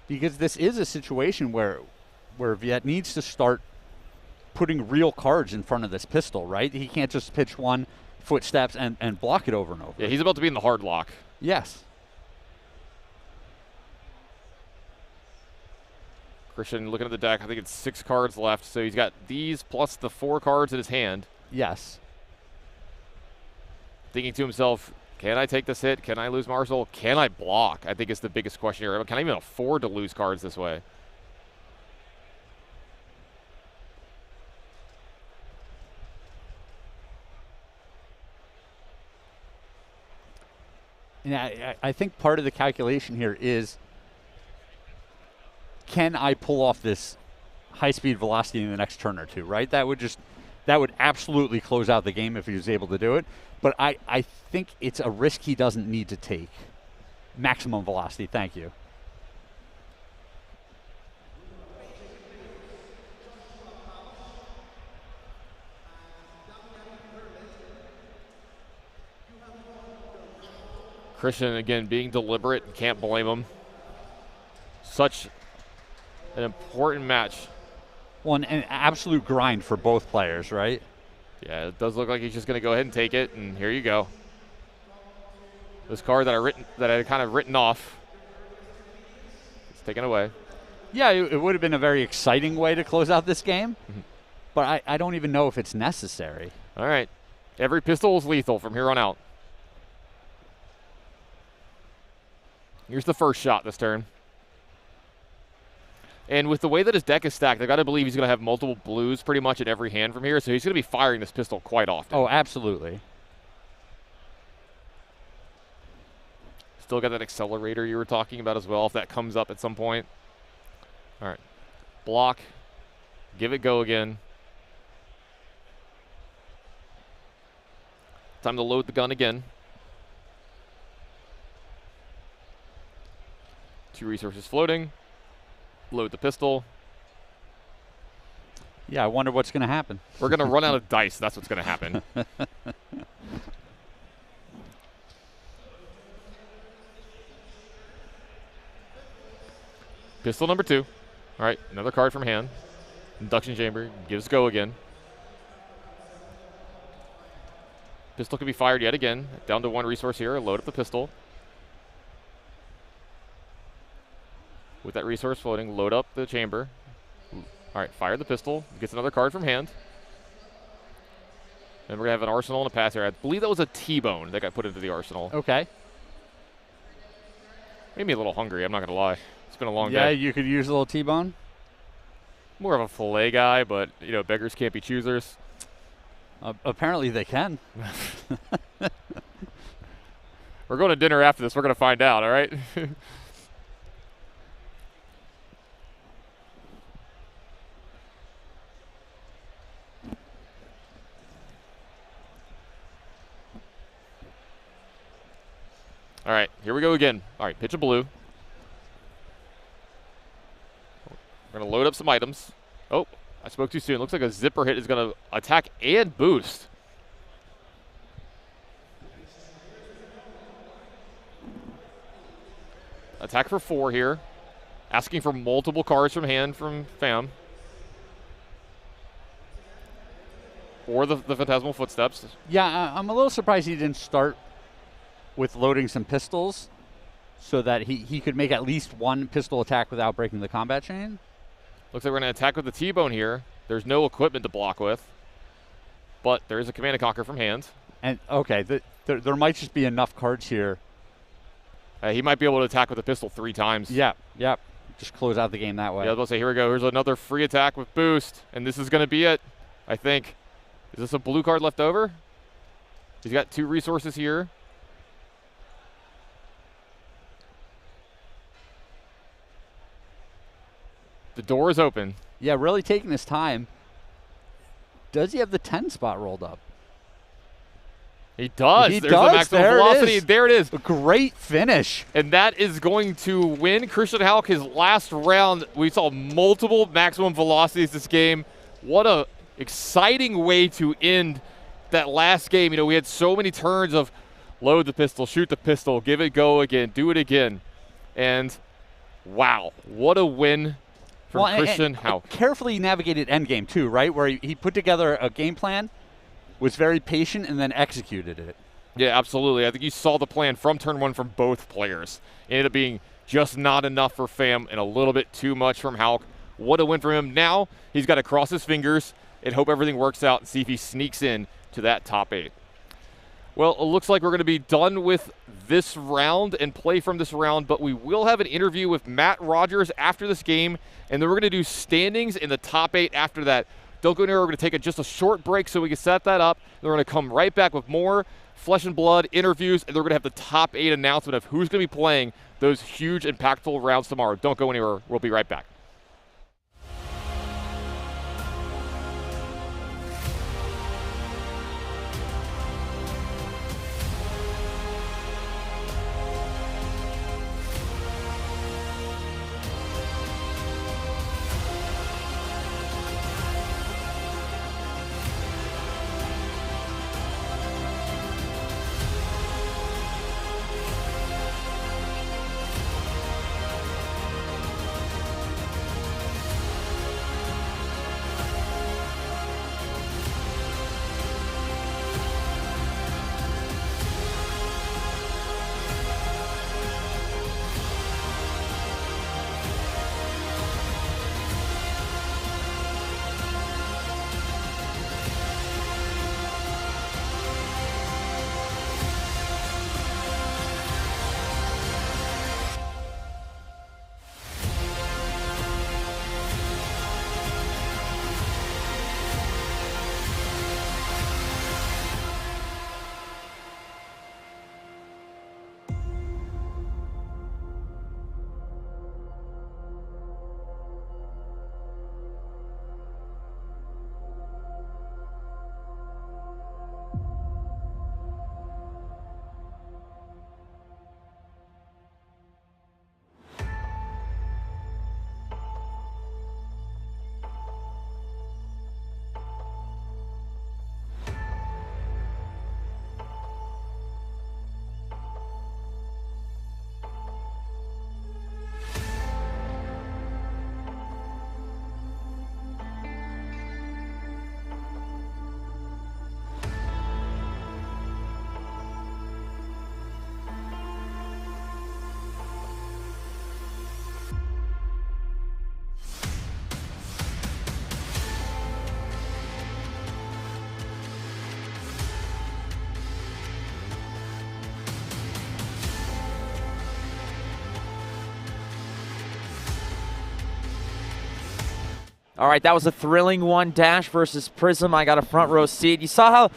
Because this is a situation where Viet needs to start putting real cards in front of this pistol, right? He can't just pitch one, footsteps, and block it over and over. Yeah, he's about to be in the hard lock. Yes. Christian looking at the deck. I think it's 6 cards left, so he's got these plus the 4 cards in his hand. Yes. Thinking to himself, can I take this hit? Can I lose my arsenal? Can I block? I think is the biggest question here. Can I even afford to lose cards this way? Yeah, I think part of the calculation here is, can I pull off this high-speed velocity in the next turn or two, right? That would absolutely close out the game if he was able to do it. But I think it's a risk he doesn't need to take. Maximum velocity, thank you. Christian, again, being deliberate. Can't blame him. Such an important match. Well, an absolute grind for both players, right? Yeah, it does look like he's just going to go ahead and take it, and here you go. This card that I had kind of written off, it's taken away. Yeah, it would have been a very exciting way to close out this game, but I don't even know if it's necessary. All right. Every pistol is lethal from here on out. Here's the first shot this turn. And with the way that his deck is stacked, I've got to believe he's going to have multiple blues pretty much in every hand from here, so he's going to be firing this pistol quite often. Oh, absolutely. Still got that accelerator you were talking about as well, if that comes up at some point. All right. Block. Give it go again. Time to load the gun again. 2 resources floating. Load the pistol. Yeah, I wonder what's going to happen. We're going to run out of dice. That's what's going to happen. Pistol number 2. All right, another card from hand. Induction chamber. Gives go again. Pistol can be fired yet again. Down to 1 resource here. Load up the pistol. With that resource floating, load up the chamber. All right, fire the pistol. Gets another card from hand. And we're going to have an arsenal and a pass here. I believe that was a T-bone that got put into the arsenal. Okay. Made me a little hungry, I'm not going to lie. It's been a long day. Yeah, you could use a little T-bone. More of a filet guy, but, you know, beggars can't be choosers. Apparently they can. We're going to dinner after this. We're going to find out, all right? All right, here we go again. All right, pitch a blue. Trying to load up some items. Oh, I spoke too soon. Looks like a zipper hit is going to attack and boost. Attack for 4 here. Asking for multiple cards from hand from Fam. Or the Phantasmal Footsteps. Yeah, I'm a little surprised he didn't start with loading some pistols so that he could make at least one pistol attack without breaking the combat chain. Looks like we're going to attack with the T-Bone here. There's no equipment to block with. But there is a Command and Conquer from hand. And, okay, there might just be enough cards here. He might be able to attack with a pistol 3 times. Yep. Just close out the game that way. Yeah, I was about to say, here we go. Here's another free attack with boost. And this is going to be it, I think. Is this a blue card left over? He's got 2 resources here. The door is open. Yeah, really taking his time. Does he have the 10 spot rolled up? He does. He There's does. the maximum There velocity. It is. There it is. A great finish. And that is going to win Christian Hauck his last round. We saw multiple maximum velocities this game. What a exciting way to end that last game. You know, we had so many turns of load the pistol, shoot the pistol, give it go again, do it again. And wow, what a win from Christian Hauck. Carefully navigated endgame too, right? Where he put together a game plan, was very patient, and then executed it. Yeah, absolutely. I think you saw the plan from turn 1 from both players. It ended up being just not enough for Fam and a little bit too much from Hauck. What a win for him. Now he's got to cross his fingers and hope everything works out and see if he sneaks in to that top 8. Well, it looks like we're going to be done with this round and play from this round, but we will have an interview with Matt Rogers after this game, and then we're going to do standings in the top 8 after that. Don't go anywhere. We're going to take just a short break so we can set that up. Then we're going to come right back with more Flesh and Blood interviews, and then we're going to have the top 8 announcement of who's going to be playing those huge, impactful rounds tomorrow. Don't go anywhere. We'll be right back. All right, that was a thrilling one. Dash versus Prism. I got a front row seat. You saw,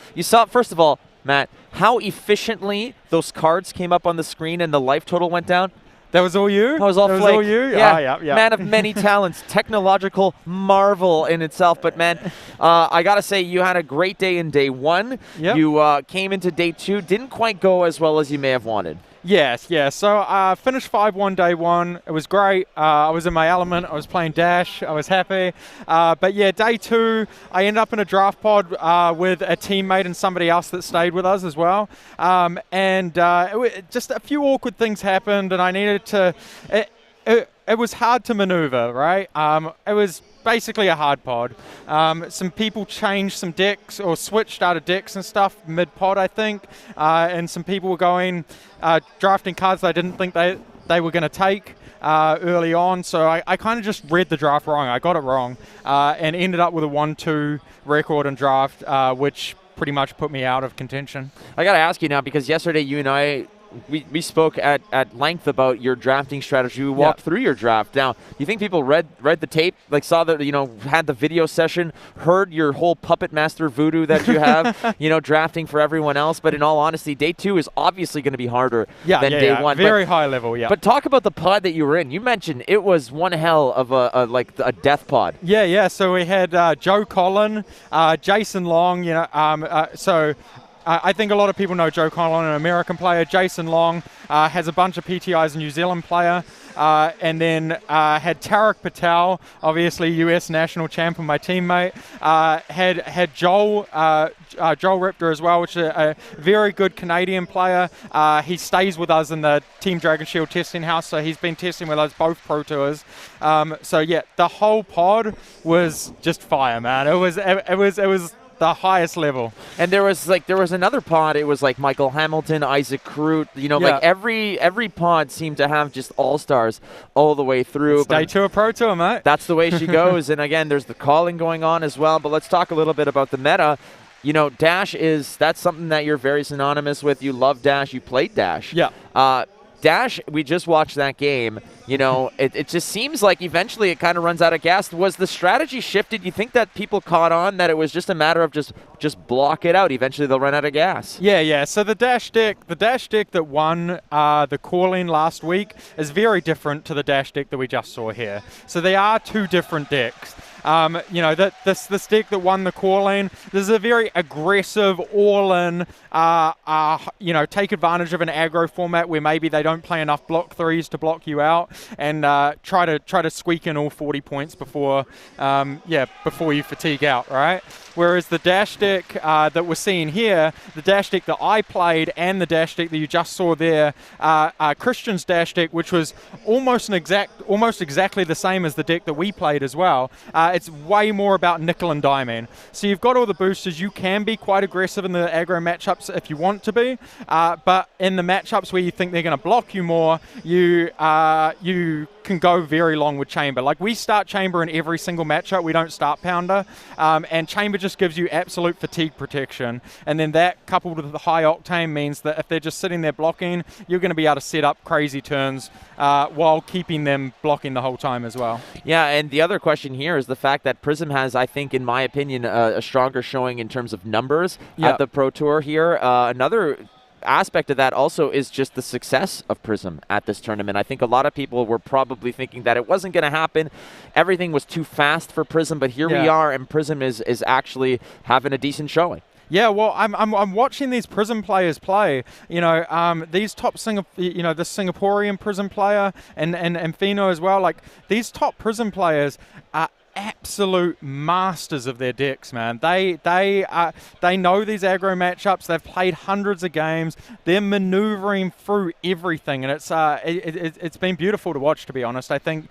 first of all, Matt, how efficiently those cards came up on the screen and the life total went down. That was all you? That was all Flake. Flake. All you? Yeah. Yeah. Man of many talents. Technological marvel in itself. But, man, I got to say, you had a great day in day one. Yep. You came into day two. Didn't quite go as well as you may have wanted. Yes, yeah. So I finished 5-1 day one. It was great. I was in my element. I was playing Dash. I was happy. But yeah, day two, I ended up in a draft pod with a teammate and somebody else that stayed with us as well. Just a few awkward things happened, and I needed to. It was hard to maneuver, right? It was basically a hard pod. Some people changed some decks or switched out of decks and stuff mid-pod, I think. And some people were going, drafting cards I didn't think they were going to take early on. So I kind of just read the draft wrong. I got it wrong and ended up with a 1-2 record in draft, which pretty much put me out of contention. I got to ask you now, because yesterday you and I, we spoke at length about your drafting strategy. We walked through your draft. Now, you think people read the tape, like saw that, had the video session, heard your whole puppet master voodoo that you have, drafting for everyone else. But in all honesty, day two is obviously going to be harder than day one. Very high level, yeah. But talk about the pod that you were in. You mentioned it was one hell of a death pod. Yeah. So we had Joe Collin, Jason Long, I think a lot of people know Joe Collin, an American player. Jason Long has a bunch of PTIs, a New Zealand player. And then had Tarek Patel, obviously US national champion, my teammate. Had Joel Ripter as well, which is a very good Canadian player. He stays with us in the Team Dragon Shield testing house, so he's been testing with us both Pro Tours. So yeah, the whole pod was just fire, man. It was the highest level. And there was another pod. It was like Michael Hamilton, Isaac Kroot, like every pod seemed to have just all-stars all the way through. Stay to a Pro Tour, mate. That's the way she goes. And again, there's the calling going on as well. But let's talk a little bit about the meta. Dash that's something that you're very synonymous with. You love Dash. You played Dash. Yeah. Dash, we just watched that game. It just seems like eventually it kind of runs out of gas. Was the strategy shifted? You think that people caught on that it was just a matter of just block it out? Eventually they'll run out of gas. Yeah. So the Dash deck that won the call-in last week is very different to the Dash deck that we just saw here. So they are two different decks. This deck that won the call-in, this is a very aggressive, all-in, take advantage of an aggro format where maybe they don't play enough block threes to block you out, and try to squeak in all 40 points before you fatigue out, right? Whereas the Dash deck that we're seeing here, the Dash deck that I played and the Dash deck that you just saw there, Christian's Dash deck, which was almost exactly the same as the deck that we played as well. It's way more about nickel and diming. So you've got all the boosters. You can be quite aggressive in the aggro matchups if you want to be, but in the matchups where you think they're going to block you more, you can go very long with Chamber. Like, we start Chamber in every single matchup. We don't start Pounder, and Chamber just gives you absolute fatigue protection. And then that, coupled with the high octane, means that if they're just sitting there blocking, you're going to be able to set up crazy turns while keeping them blocking the whole time as well. Yeah, and the other question here is the fact that Prism has, I think, in my opinion, a stronger showing in terms of numbers at the Pro Tour here. Another aspect of that also is just the success of Prism at this tournament. I think a lot of people were probably thinking that it wasn't going to happen. Everything was too fast for Prism, but here we are, and Prism is actually having a decent showing. Yeah, well, I'm watching these Prism players play. These top this Singaporean Prism player and Fino as well. Like, these top Prism players are absolute masters of their decks, man. They know these aggro matchups. They've played hundreds of games. They're maneuvering through everything, and it's been beautiful to watch, to be honest. I think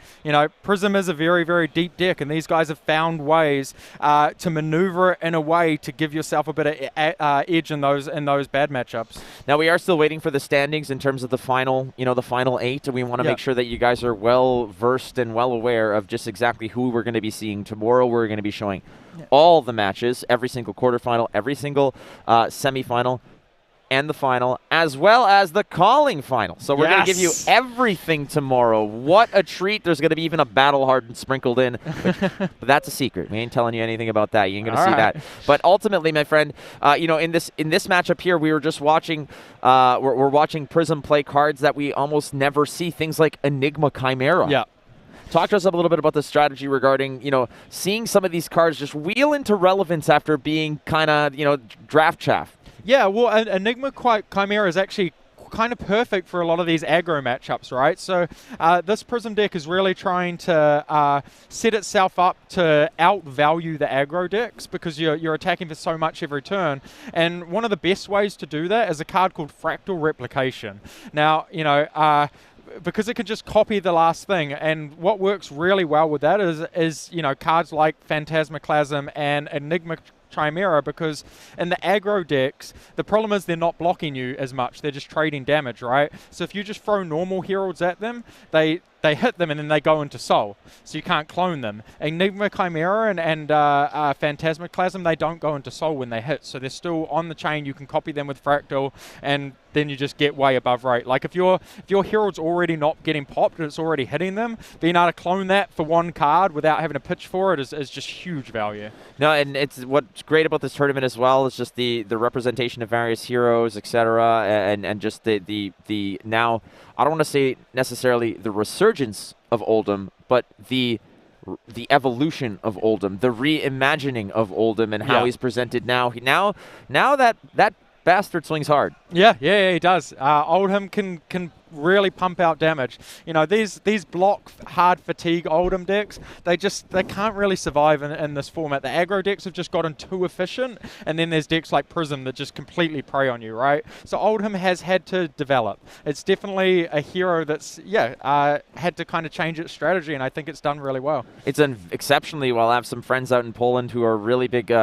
Prism is a very, very deep deck, and these guys have found ways to maneuver it in a way to give yourself a bit of edge in those bad matchups. Now, we are still waiting for the standings in terms of the final, the final 8, and we want to make sure that you guys are well versed and well aware of just exactly who we're going to be seeing tomorrow. We're going to be showing all the matches, every single quarterfinal, every single semifinal, and the final, as well as the calling final. So we're going to give you everything tomorrow. What a treat. There's going to be even a battle hardened sprinkled in. But that's a secret. We ain't telling you anything about that. You ain't going to see that. But ultimately, my friend, in this matchup here, we were just watching, we're watching Prism play cards that we almost never see. Things like Enigma Chimera. Yeah. Talk to us a little bit about the strategy regarding, seeing some of these cards just wheel into relevance after being kind of, draft chaff. Yeah, well, Enigma Chimera is actually kind of perfect for a lot of these aggro matchups, right? So this Prism deck is really trying to set itself up to outvalue the aggro decks because you're attacking for so much every turn. And one of the best ways to do that is a card called Fractal Replication. Now, you know, because it can just copy the last thing, and what works really well with that is you know, cards like Phantasmaclasm and Enigma Chimera, because in the aggro decks, the problem is they're not blocking you as much. They're just trading damage, right? So if you just throw normal heralds at them, they hit them and then they go into soul. So you can't clone them. Enigma Chimera and Phantasmaclasm, they don't go into soul when they hit. So they're still on the chain. You can copy them with Fractal, and then you just get way above rate. Like if your herald's already not getting popped and it's already hitting them, being able to clone that for one card without having to pitch for it is just huge value. No, and it's what's great about this tournament as well is just the representation of various heroes, etc., and just the now, I don't want to say necessarily the resurgence of Oldhim, but the evolution of Oldhim, the reimagining of Oldhim, and how he's presented now. Now that bastard swings hard. Yeah, he does. Oldhim can really pump out damage. You know, these block hard fatigue Oldhim decks, they can't really survive in this format. The aggro decks have just gotten too efficient, and then there's decks like Prism that just completely prey on you, right? So Oldhim has had to develop. It's definitely a hero that's had to kind of change its strategy, and I think it's done really well. It's done exceptionally well. I have some friends out in Poland who are really big you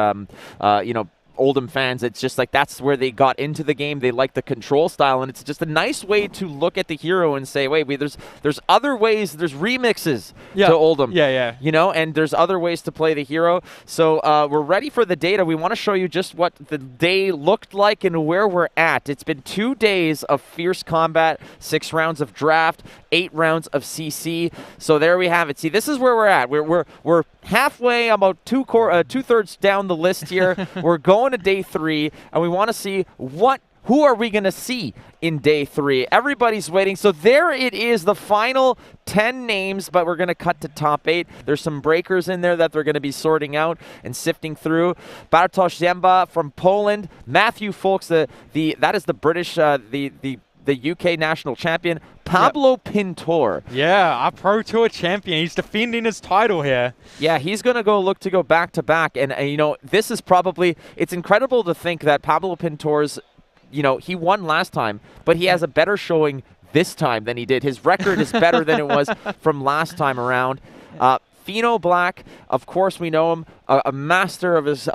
know, Oldhim fans. It's just like that's where they got into the game. They like the control style, and it's just a nice way to look at the hero and say, wait, there's other ways. There's remixes to Oldhim. Yeah. You know, and there's other ways to play the hero. So we're ready for the data. We want to show you just what the day looked like and where we're at. It's been 2 days of fierce combat, 6 rounds of draft, 8 rounds of CC. So there we have it. See, this is where we're at. We're halfway, about two-thirds down the list here. We're going to day 3, and we want to see who are we going to see in day 3. Everybody's waiting. So there it is, the final 10 names, but we're going to cut to top 8. There's some breakers in there that they're going to be sorting out and sifting through. Bartosz Ziemba from Poland, Matthew Folks, that is the British, the UK national champion, Pablo Pintor. Yeah, our Pro Tour champion. He's defending his title here. Yeah, he's going to look to go back-to-back. And, you know, this is probably, it's incredible to think that Pablo Pintor's, you know, he won last time, but he has a better showing this time than he did. His record is better than it was from last time around. Fino Black, of course we know him, a master of his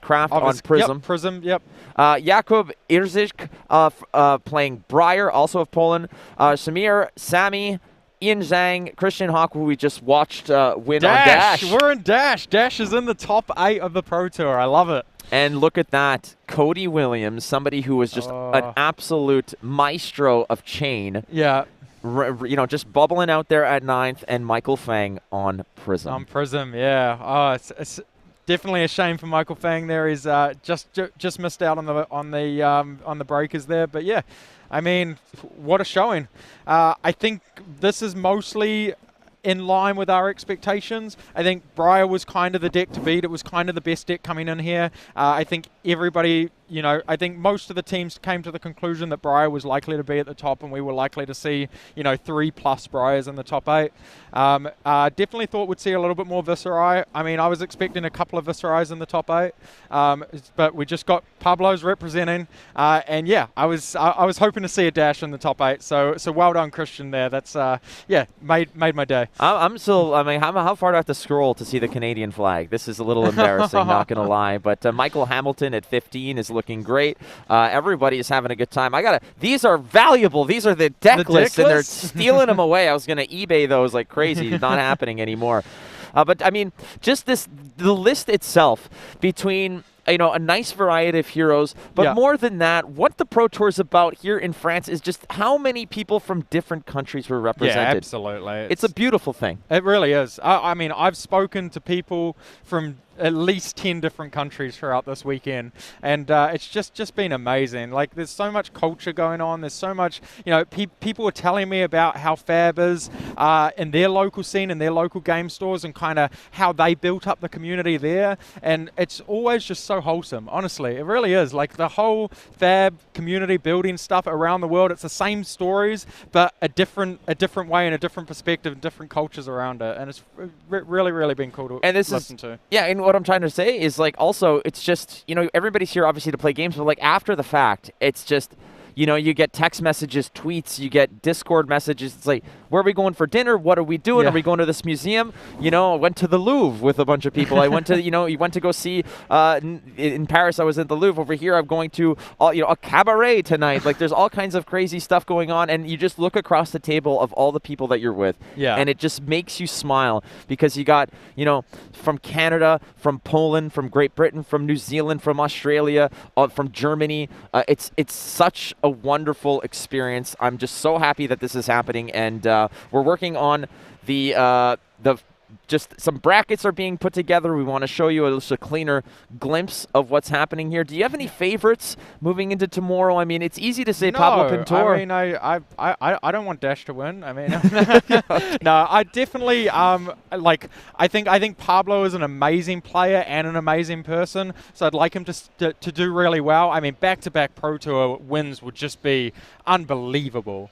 craft on Prism. Yep, Prism, yep. Jakub Irzik playing Briar, also of Poland. Samir, Sami, Ian Zhang, Christian Hawk, who we just watched win on Dash. We're in Dash. Dash is in the top 8 of the Pro Tour. I love it. And look at that. Cody Williams, somebody who was just an absolute maestro of chain. Yeah. You know, just bubbling out there at 9th, and Michael Fang on Prism. On Prism, yeah. Oh, it's definitely a shame for Michael Fang there. He's just missed out on the breakers there. But yeah, I mean, what a showing. I think this is mostly in line with our expectations. I think Briar was kind of the deck to beat. It was kind of the best deck coming in here. I think everybody, you know, I think most of the teams came to the conclusion that Briar was likely to be at the top, and we were likely to see, you know, 3+ Briars in the top 8. Definitely thought we'd see a little bit more Viserai. I mean, I was expecting a couple of Viserais in the top 8, but we just got Pablo's representing, and yeah, I was hoping to see a Dash in the top 8. So well done, Christian. There, that's made my day. I'm still. I mean, how far do I have to scroll to see the Canadian flag? This is a little embarrassing, not gonna lie. But Michael Hamilton at 15 is looking great. Everybody is having a good time. These are valuable. These are the deck lists, and they're stealing them away. I was gonna eBay those like crazy. Not happening anymore. But I mean, just the list itself between, you know, a nice variety of heroes, but more than that, what the Pro Tour is about here in France is just how many people from different countries were represented. Yeah, absolutely. It's a beautiful thing. It really is. I mean, I've spoken to people from at least 10 different countries throughout this weekend, and it's just been amazing. Like, there's so much culture going on. There's so much, people are telling me about how Fab is in their local scene, in their local game stores, and kind of how they built up the community there. And it's always just so wholesome. Honestly, it really is. Like, the whole Fab community building stuff around the world, it's the same stories, but a different way and a different perspective and different cultures around it. And it's really been cool to listen to. Yeah, and what I'm trying to say is, like, also, it's just, everybody's here obviously to play games, but like after the fact, it's just, you get text messages, tweets, you get Discord messages. It's like, where are we going for dinner? What are we doing? Yeah. Are we going to this museum? I went to the Louvre with a bunch of people. I went to, you went to go see, in Paris, I was at the Louvre. Over here, I'm going to, a cabaret tonight. Like, there's all kinds of crazy stuff going on, and you just look across the table of all the people that you're with, and it just makes you smile, because you got, from Canada, from Poland, from Great Britain, from New Zealand, from Australia, from Germany. It's such a wonderful experience. I'm just so happy that this is happening, and we're working on the just some brackets are being put together. We want to show you just a cleaner glimpse of what's happening here. Do you have any favorites moving into tomorrow? I mean, it's easy to say Pablo Pintor. I mean, I don't want Dash to win. I mean, no, I definitely I think Pablo is an amazing player and an amazing person. So I'd like him to do really well. I mean, back-to-back Pro Tour wins would just be unbelievable.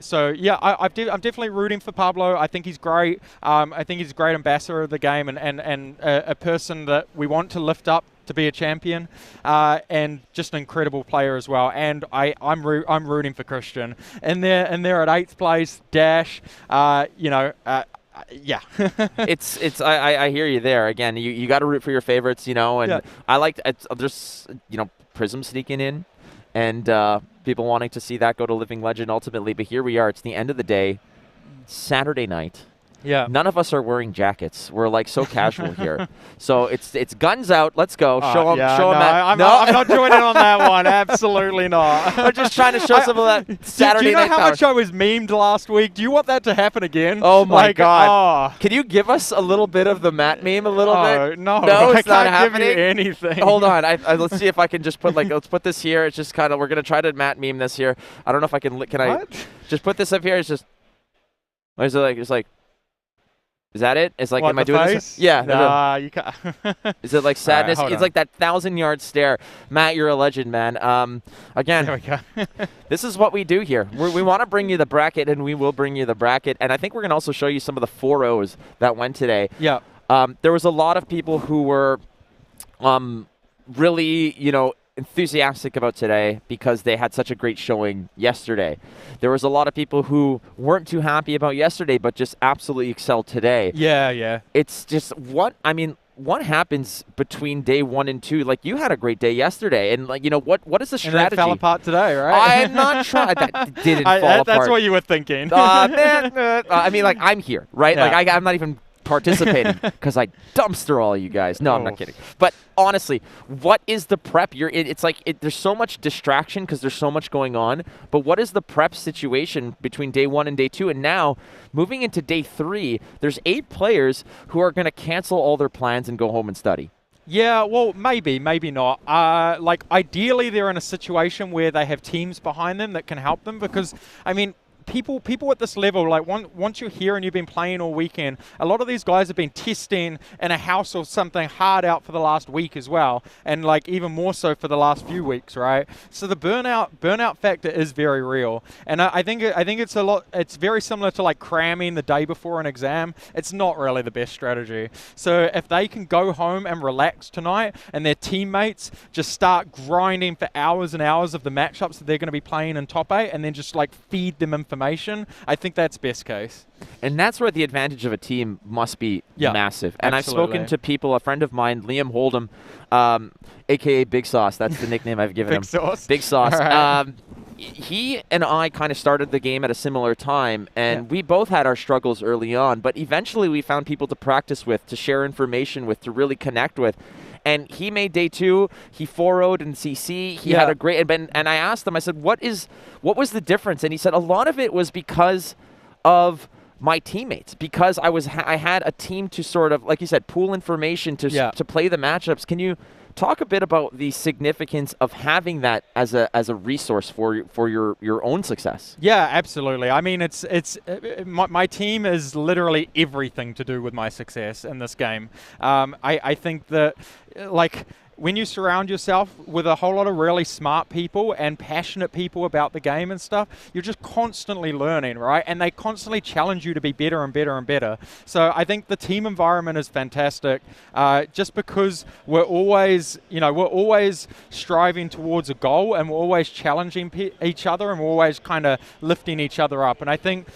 So yeah, I'm definitely rooting for Pablo. I think he's great. I think he's a great ambassador of the game, and a person that we want to lift up to be a champion, and just an incredible player as well. And I'm rooting for Christian. And they're at 8th place. Dash, yeah. I hear you there. Again, you got to root for your favorites, and I like there's Prism sneaking in, and people wanting to see that go to Living Legend ultimately. But here we are. It's the end of the day, Saturday night. Yeah. None of us are wearing jackets. We're like so casual here. So it's guns out. Let's go. Show them. Yeah, show them. I'm not joining on that one. Absolutely not. I'm just trying to show some of that Saturday do you know night how power. much I was memed last week? Do you want that to happen again? Oh my God! Oh. Can you give us a little bit of the Matt meme? A little bit? No, it's I not can't happening. give you anything. Hold on. Let's see if I can just put let's put this here. It's just kind of, we're gonna try to Matt meme this here. I don't know if I can. Can I just put this up here? It's just. Or is it like? It's like. Is that it? It's like, what, am I the doing face? this? Yeah. Nah, you can't. Is it like sadness? Right, It's like that 1,000-yard stare. Matt, you're a legend, man. Again, there we go. This is what we do here. We want to bring you the bracket, and we will bring you the bracket. And I think we're going to also show you some of the 4-0s that went today. Yeah. There was a lot of people who were really, enthusiastic about today because they had such a great showing yesterday. There was a lot of people who weren't too happy about yesterday but just absolutely excelled today. Yeah. It's just what happens between day 1 and 2? Like, you had a great day yesterday, and like, what is the strategy? And that fell apart today, right? I'm not trying. That didn't fall apart. That's what you were thinking. I mean, like, I'm here, right? Yeah. Like, I'm not even participating because I dumpster all you guys. No, I'm not kidding. But honestly, what is the prep? It's like there's so much distraction because there's so much going on. But what is the prep situation between day 1 and day 2? And now, moving into day 3, there's 8 players who are going to cancel all their plans and go home and study. Yeah, well, maybe not. Like, ideally, they're in a situation where they have teams behind them that can help them, because, I mean, people at this level, like, once you're here and you've been playing all weekend, a lot of these guys have been testing in a house or something hard out for the last week as well, and like even more so for the last few weeks, right? So the burnout factor is very real, and I think it's very similar to like cramming the day before an exam. It's not really the best strategy. So if they can go home and relax tonight, and their teammates just start grinding for hours and hours of the matchups that they're going to be playing in top 8, and then just like feed them information, I think that's best case. And that's where the advantage of a team must be massive. And absolutely. I've spoken to people, a friend of mine, Liam Hold'em, a.k.a. Big Sauce. That's the nickname I've given him. Big Sauce? Big Sauce. Right. He and I kind of started the game at a similar time, and we both had our struggles early on, but eventually we found people to practice with, to share information with, to really connect with. And he made day 2. He 4-0'd in CC. He had a great. And I asked him. I said, "What was the difference?" And he said a lot of it was because of my teammates because I had a team to sort of, like you said, pool information to play the matchups. Can you talk a bit about the significance of having that as a resource for your own success? Yeah, absolutely. I mean, my team is literally everything to do with my success in this game. I think that, like, when you surround yourself with a whole lot of really smart people and passionate people about the game and stuff, you're just constantly learning, right? And they constantly challenge you to be better and better and better. So I think the team environment is fantastic, just because we're always striving towards a goal, and we're always challenging each other, and we're always kind of lifting each other up. And I think,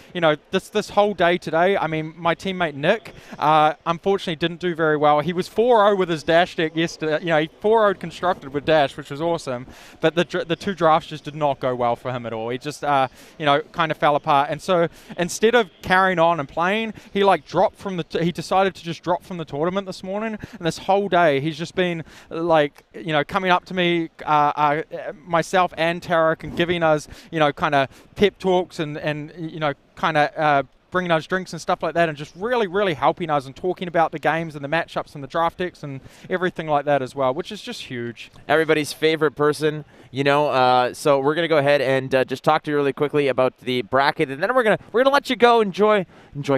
this whole day today, I mean, my teammate Nick, unfortunately didn't do very well. He was 4-0 with his dash deck yesterday. He 4-0'd constructed with dash, which was awesome, but the two drafts just did not go well for him at all. He just kind of fell apart, and so instead of carrying on and playing, he he decided to just drop from the tournament this morning. And this whole day he's just been coming up to me, myself and Tarek, and giving us kind of pep talks and kind of bringing us drinks and stuff like that, and just really, really helping us and talking about the games and the matchups and the draft decks and everything like that as well, which is just huge. Everybody's favorite person, so we're gonna go ahead and just talk to you really quickly about the bracket, and then we're gonna let you go enjoy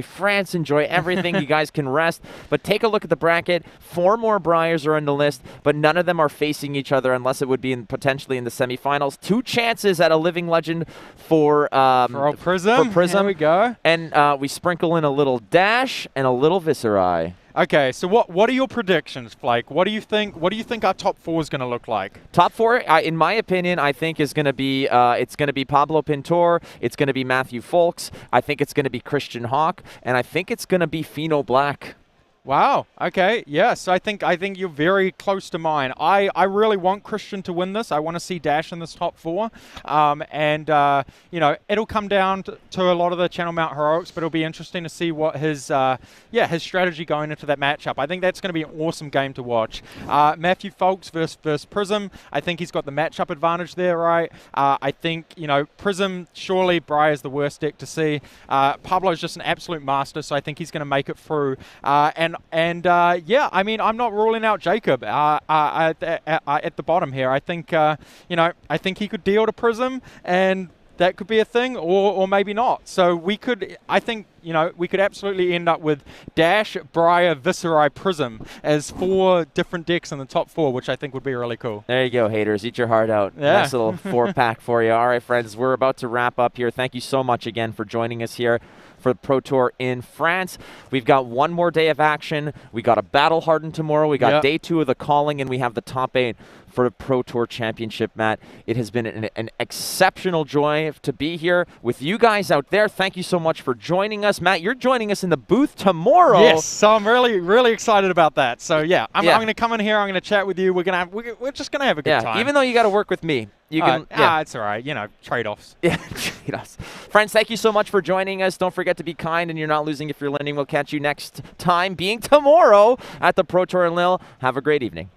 France, enjoy everything. You guys can rest, but take a look at the bracket. 4 more Briars are on the list, but none of them are facing each other unless it would be potentially in the semifinals. 2 chances at a living legend for Prism. There we go. And we sprinkle in a little dash and a little Viscerai. Okay, so what are your predictions, Blake? What do you think our top 4 is going to look like? Top 4, in my opinion, I think is going to be it's going to be Pablo Pintor, it's going to be Matthew Folks, I think it's going to be Christian Hawk, and I think it's going to be Pheno Black. Wow. Okay. Yes, I think you're very close to mine. I really want Christian to win this. I want to see Dash in this top 4, and it'll come down to a lot of the Channel Mount heroics, but it'll be interesting to see what his strategy going into that matchup. I think that's going to be an awesome game to watch. Matthew Folks versus Prism. I think he's got the matchup advantage there, right? I think Prism, surely Bri is the worst deck to see. Pablo's just an absolute master, so I think he's going to make it through. I mean, I'm not ruling out Jacob at the bottom here. I think I think he could deal to Prism, and that could be a thing, or maybe not. So we could absolutely end up with Dash, Briar, Viscerai, Prism as 4 different decks in the top 4, which I think would be really cool. There you go, haters. Eat your heart out. Yeah. Nice little 4-pack for you. All right, friends, we're about to wrap up here. Thank you so much again for joining us here for the Pro Tour in France. We've got 1 more day of action. We got a battle hardened tomorrow. We got day 2 of the calling, and we have the top 8 for the Pro Tour Championship, Matt. It has been an exceptional joy to be here with you guys out there. Thank you so much for joining us. Matt, you're joining us in the booth tomorrow. Yes, so I'm really, really excited about that. So I'm going to come in here. I'm going to chat with you. We're just going to have a good time. Even though you got to work with me. It's all right. Trade-offs. Yeah, trade-offs. Friends, thank you so much for joining us. Don't forget to be kind, and you're not losing if you're winning. We'll catch you next time, being tomorrow at the Pro Tour in Lille. Have a great evening.